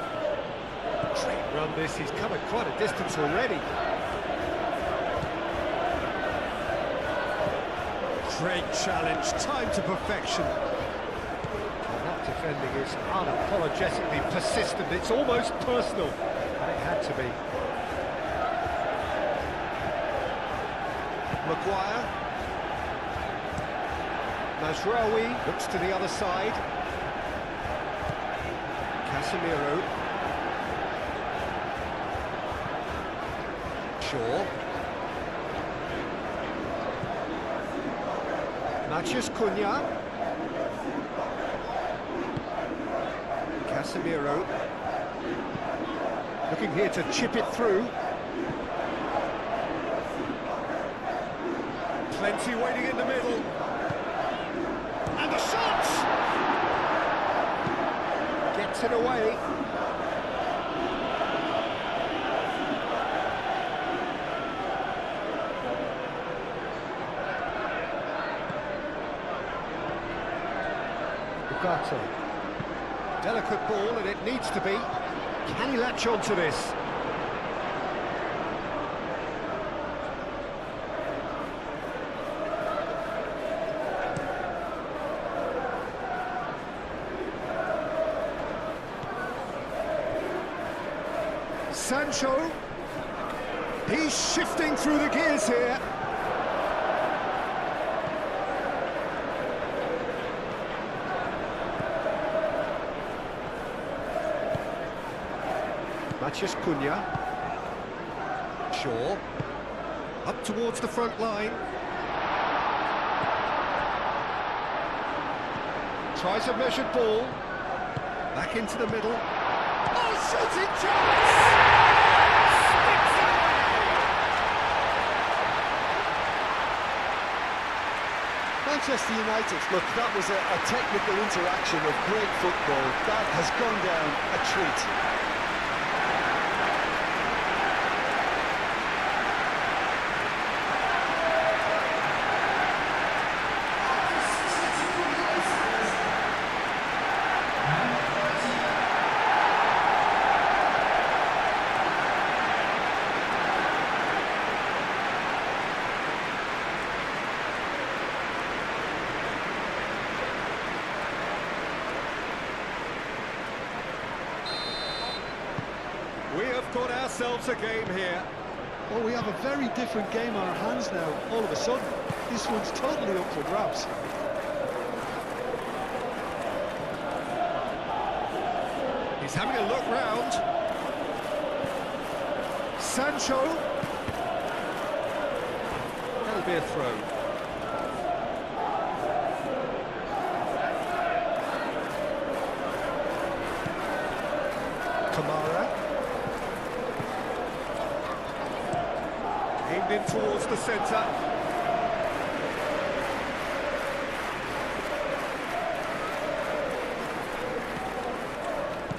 Great run this, he's covered quite a distance already. Great challenge, time to perfection. And that defending is unapologetically persistent, it's almost personal. And it had to be. Maguire. Mazraoui looks to the other side. Casemiro. Shaw. Matches Cunha. Casemiro. Looking here to chip it through. Plenty waiting in the middle. And the shot! Gets it away. Ugarte. Delicate ball, and it needs to be. Can he latch on to this? Sancho, he's shifting through the gears here. Matches Cunha. Shaw, up towards the front line. Tries a measured ball. Back into the middle. Oh, shooting chance! Manchester United, look, that was a technical interaction of great football. That has gone down a treat. We have got ourselves a game here. Well, we have a very different game on our hands now, all of a sudden. This one's totally up for grabs. He's having a look round. Sancho. That'll be a throw. Kamara. Aimed in towards the centre.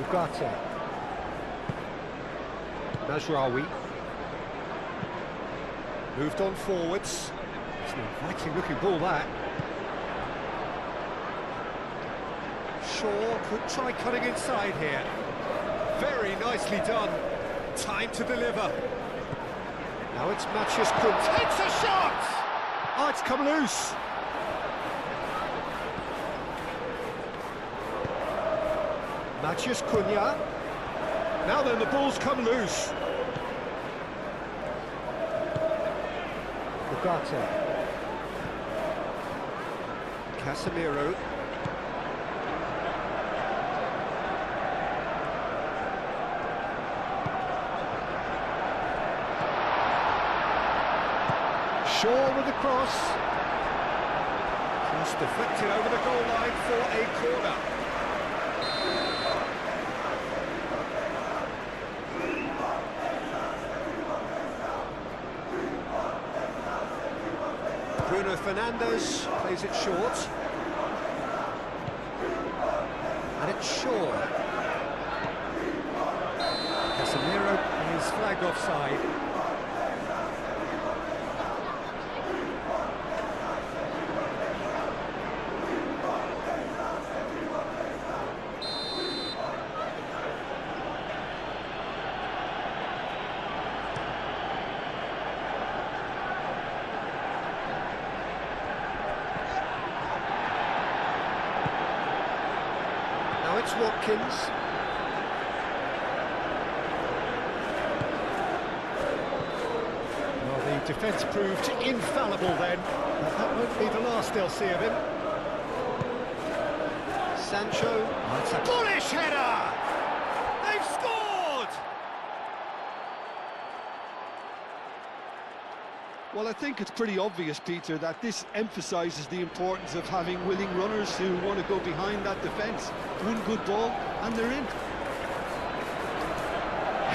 Ugarte. Mazraoui. Moved on forwards. It's an inviting looking ball, that. Shaw could try cutting inside here. Very nicely done. Time to deliver. Now it's Matthias Cunha. Takes a shot! Oh, it's come loose. Matthias Cunha. Now then, the ball's come loose. Bugatti. Casemiro. Shaw with the cross. Cross deflected over the goal line for a corner. Bruno Fernandes plays it short. And it's Shaw. Casemiro is flagged offside. It's Watkins. Well, the defence proved infallible then, but that won't be the last they'll see of him. Sancho. Oh, it's a bullish header! They've scored! Well, I think it's pretty obvious, Peter, that this emphasises the importance of having willing runners who want to go behind that defence. One good ball, and they're in.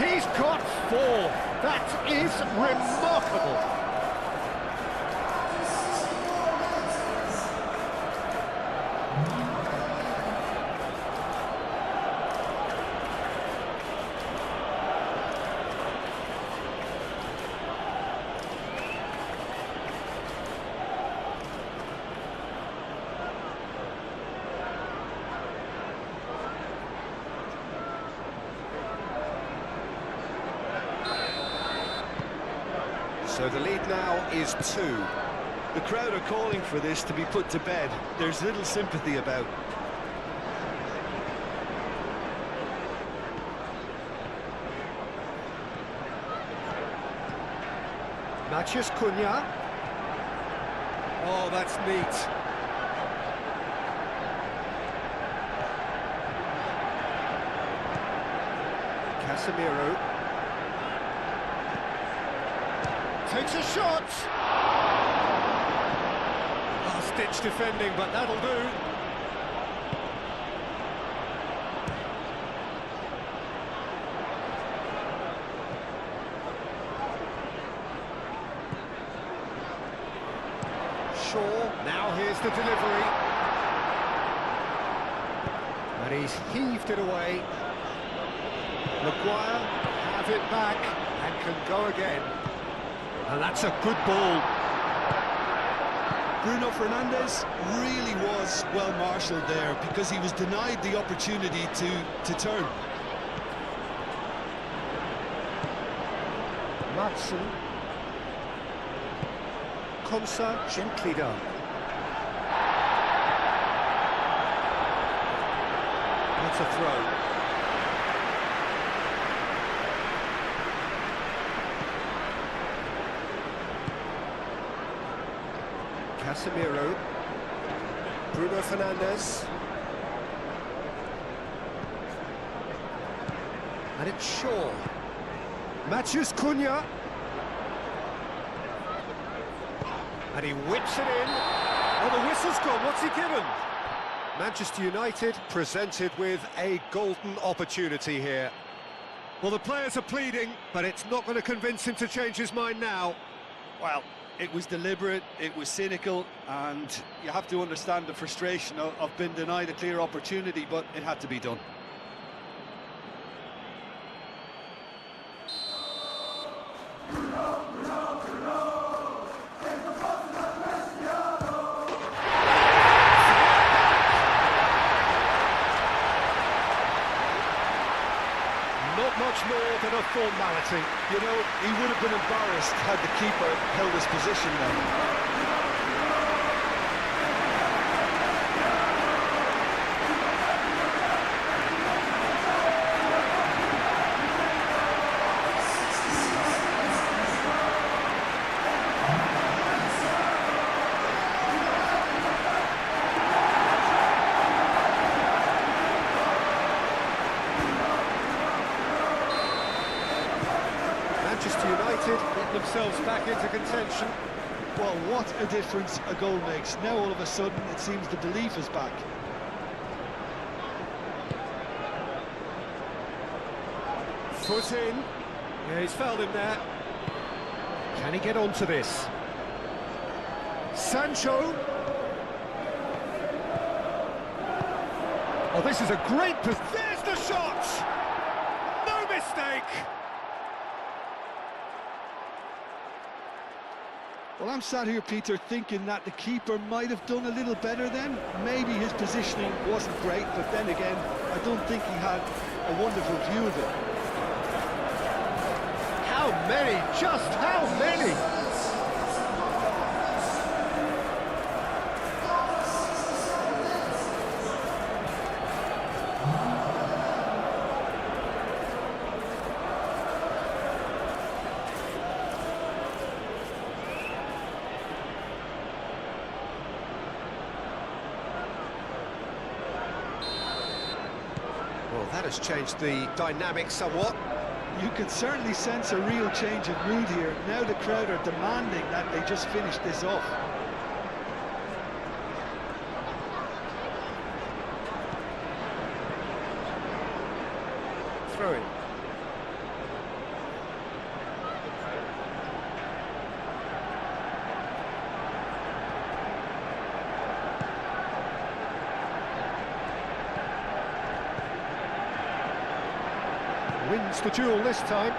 He's got 4. That is remarkable. So the lead now is 2. The crowd are calling for this to be put to bed. There's little sympathy about. Matthias Cunha. Oh, that's neat. Casemiro. Takes a shot! Last-ditch defending, but that'll do. Shaw, now here's the delivery. And he's heaved it away. Maguire have it back and can go again. And that's a good ball. Bruno Fernandes really was well marshalled there because he was denied the opportunity to turn. Matson. Konsa, gently done. That's a throw. Casemiro, Bruno Fernandes, and it's Shaw. Matthias Cunha, and he whips it in. Oh, the whistle's gone. What's he given? Manchester United presented with a golden opportunity here. Well, the players are pleading, but it's not going to convince him to change his mind now. Well, it was deliberate, it was cynical, and you have to understand the frustration of being denied a clear opportunity, but it had to be done. Not much more than a formality. You know, he would have been embarrassed had the keeper held his position there. Manchester United get themselves back into contention. Well, what a difference a goal makes. Now all of a sudden it seems the belief is back. Foot in. Yeah, he's fouled him there. Can he get onto this? Sancho. Oh, this is a great... There's the shot! No mistake! Well, I'm sat here, Peter, thinking that the keeper might have done a little better then. Maybe his positioning wasn't great, but then again, I don't think he had a wonderful view of it. How many? Just how many? Well, that has changed the dynamic somewhat. You can certainly sense a real change of mood here. Now the crowd are demanding that they just finish this off. Throw in. Wins the duel this time.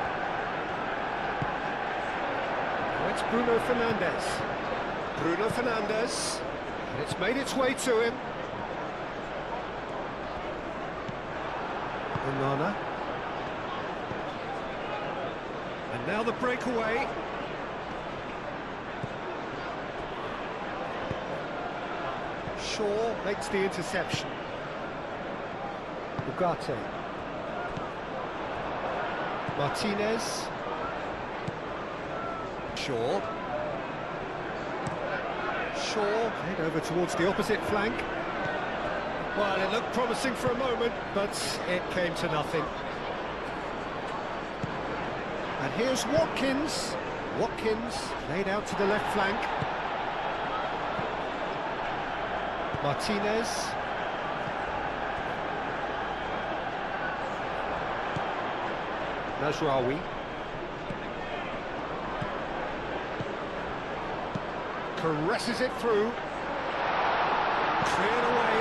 Now it's Bruno Fernandes. Bruno Fernandes. And it's made its way to him. Onana. And now the breakaway. Shaw makes the interception. Ugarte. Martinez. Shaw. Head over towards the opposite flank. Well, it looked promising for a moment, but it came to nothing. And here's Watkins. Watkins laid out to the left flank. Martinez. Najraoui. Caresses it through. Cleared away.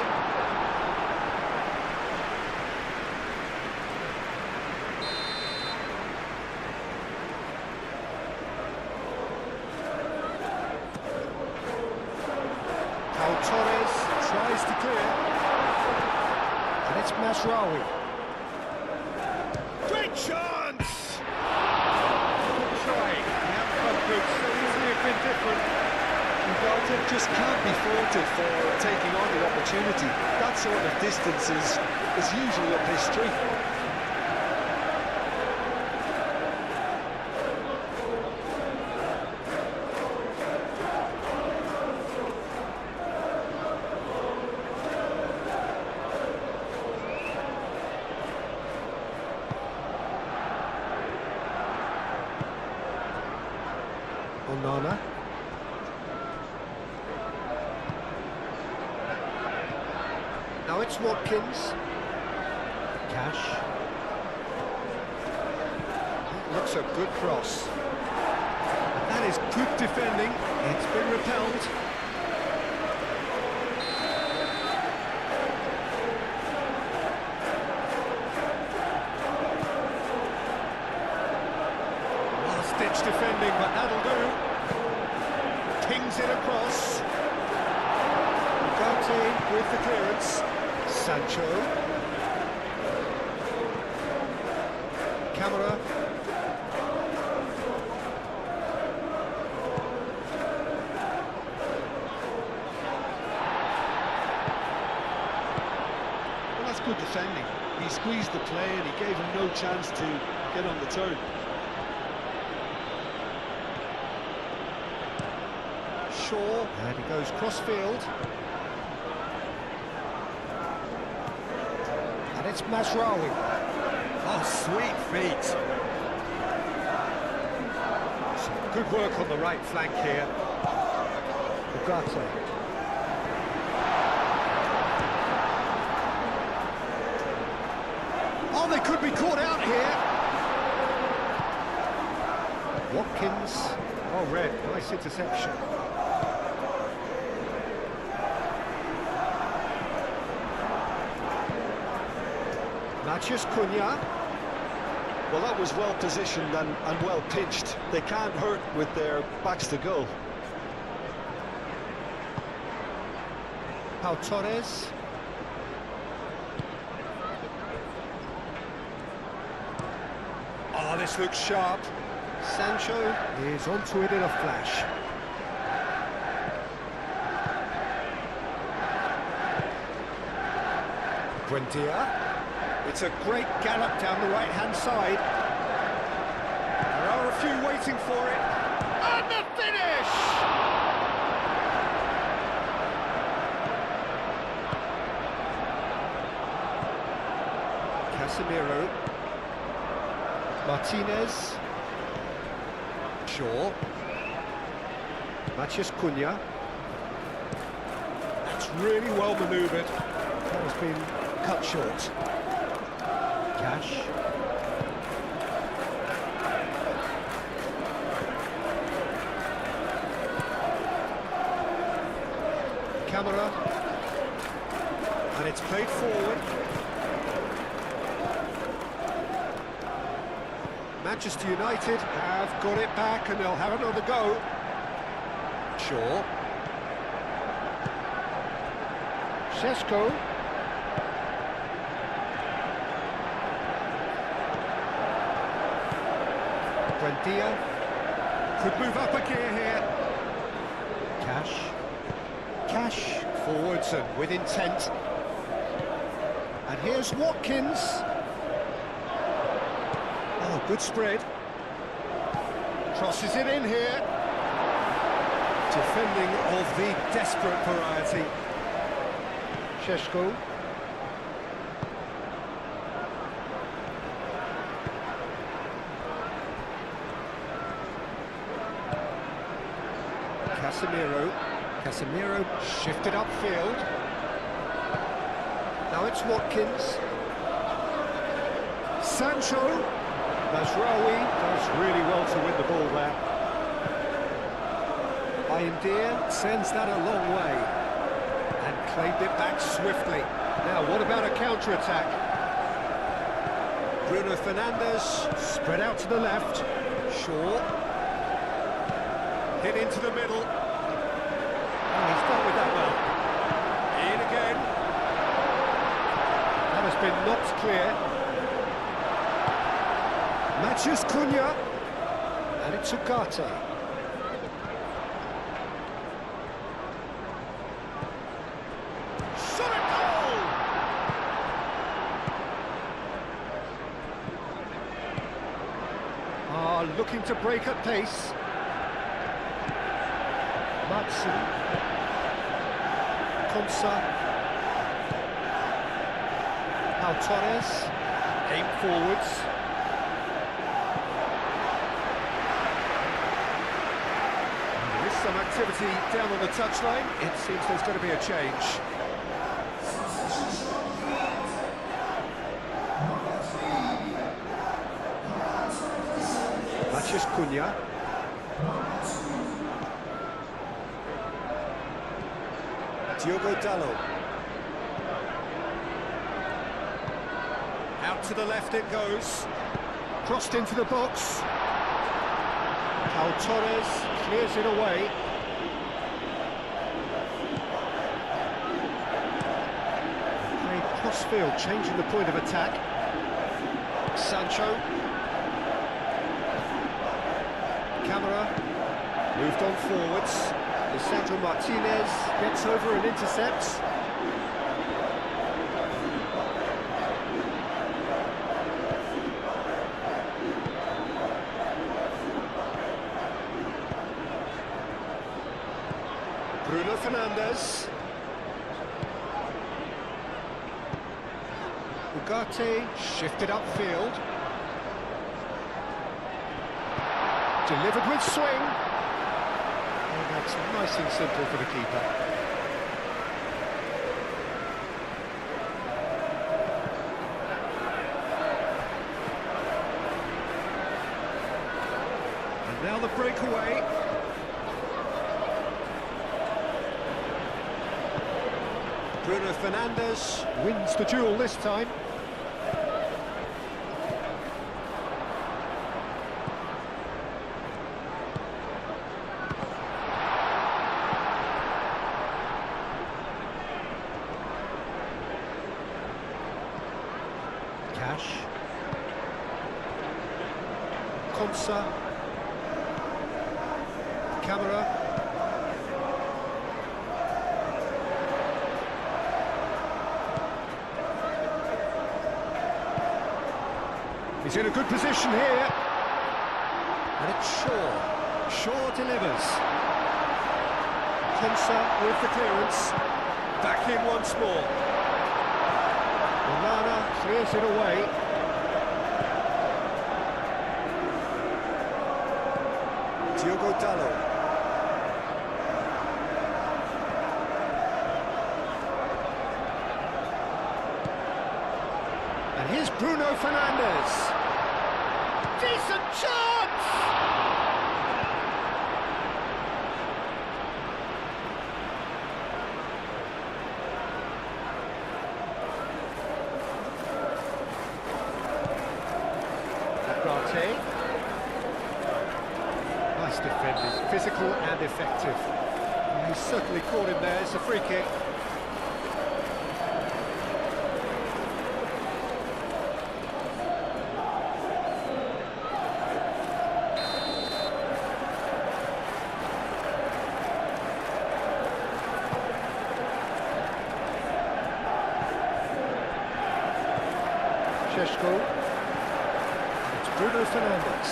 Pau Torres tries to clear. And it's Mazraoui. Great chance! Good try. The outcome could so easily have been different. Ugarte just can't be faulted for taking on the opportunity. That sort of distance is usually up his street. Onana. Now it's Watkins. Cash. That looks a good cross. And that is good defending. It's been repelled. Last-ditch defending, but that'll do. Pings it across. Ugarte with the clearance. Sancho. Camera. Well, that's good defending. He squeezed the play and he gave him no chance to get on the turn. Shaw, and he goes cross-field. And it's Mazraoui. Oh, sweet feet. Some good work on the right flank here. Ugarte. Oh, they could be caught out here. Watkins. Oh, red. Nice interception. Matheus Cunha. Well, that was well positioned and well pitched. They can't hurt with their backs to goal. Pau Torres. Oh, this looks sharp. Sancho is onto it in a flash. Buendia. It's a great gallop down the right-hand side. There are a few waiting for it. And the finish! Casemiro. Martinez. Shaw. Matheus Cunha. That's really well manoeuvred. That has been cut short. Cash. Camera. And it's played forward. Manchester United have got it back and they'll have another go. Shaw. Sesko. Buendia could move up a gear here. Cash forwards and with intent. And here's Watkins. Oh, good spread. Crosses it in here. Defending of the desperate variety. Sesko. Casemiro shifted upfield. Now it's Watkins. Sancho. Mazraoui does really well to win the ball there. Bayindir sends that a long way and claimed it back swiftly. Now what about a counter-attack? Bruno Fernandes spread out to the left. Shaw. Hit into the middle. Oh, he's dealt with that well. In again. That has been knocked clear. Matheus Cunha. And it's Ugarte. Solid goal! Looking to break at pace. Madsen. Konsa. Pau Torres. Aim forwards. There is some activity down on the touchline. It seems there's going to be a change. Matheus Cunha. Diogo Dalot. Out to the left it goes. Crossed into the box. Pau Torres clears it away. Played crossfield, changing the point of attack. Sancho. Camera moved on forwards. Lisandro Martinez gets over and intercepts. Bruno Fernandes. Ugarte shifted upfield. Delivered with swing. And that's nice and simple for the keeper. And now the breakaway. Bruno Fernandes wins the duel this time. Cash. Konsa. Camera. He's in a good position here. And it's Shaw. Shaw delivers. Konsa with the clearance. Back in once more. Lallana clears it away. Diogo Dalot. And here's Bruno Fernandes. Decent chance! Ugarte. Nice defending, physical and effective. He's certainly caught him there, it's a free kick. It's Bruno Fernandes.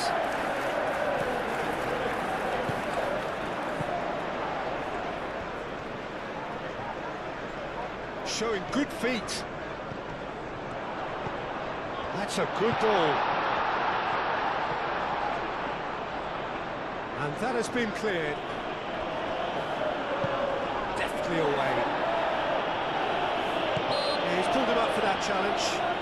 Showing good feet. That's a good ball. And that has been cleared. Deftly away. Yeah, he's pulled him up for that challenge.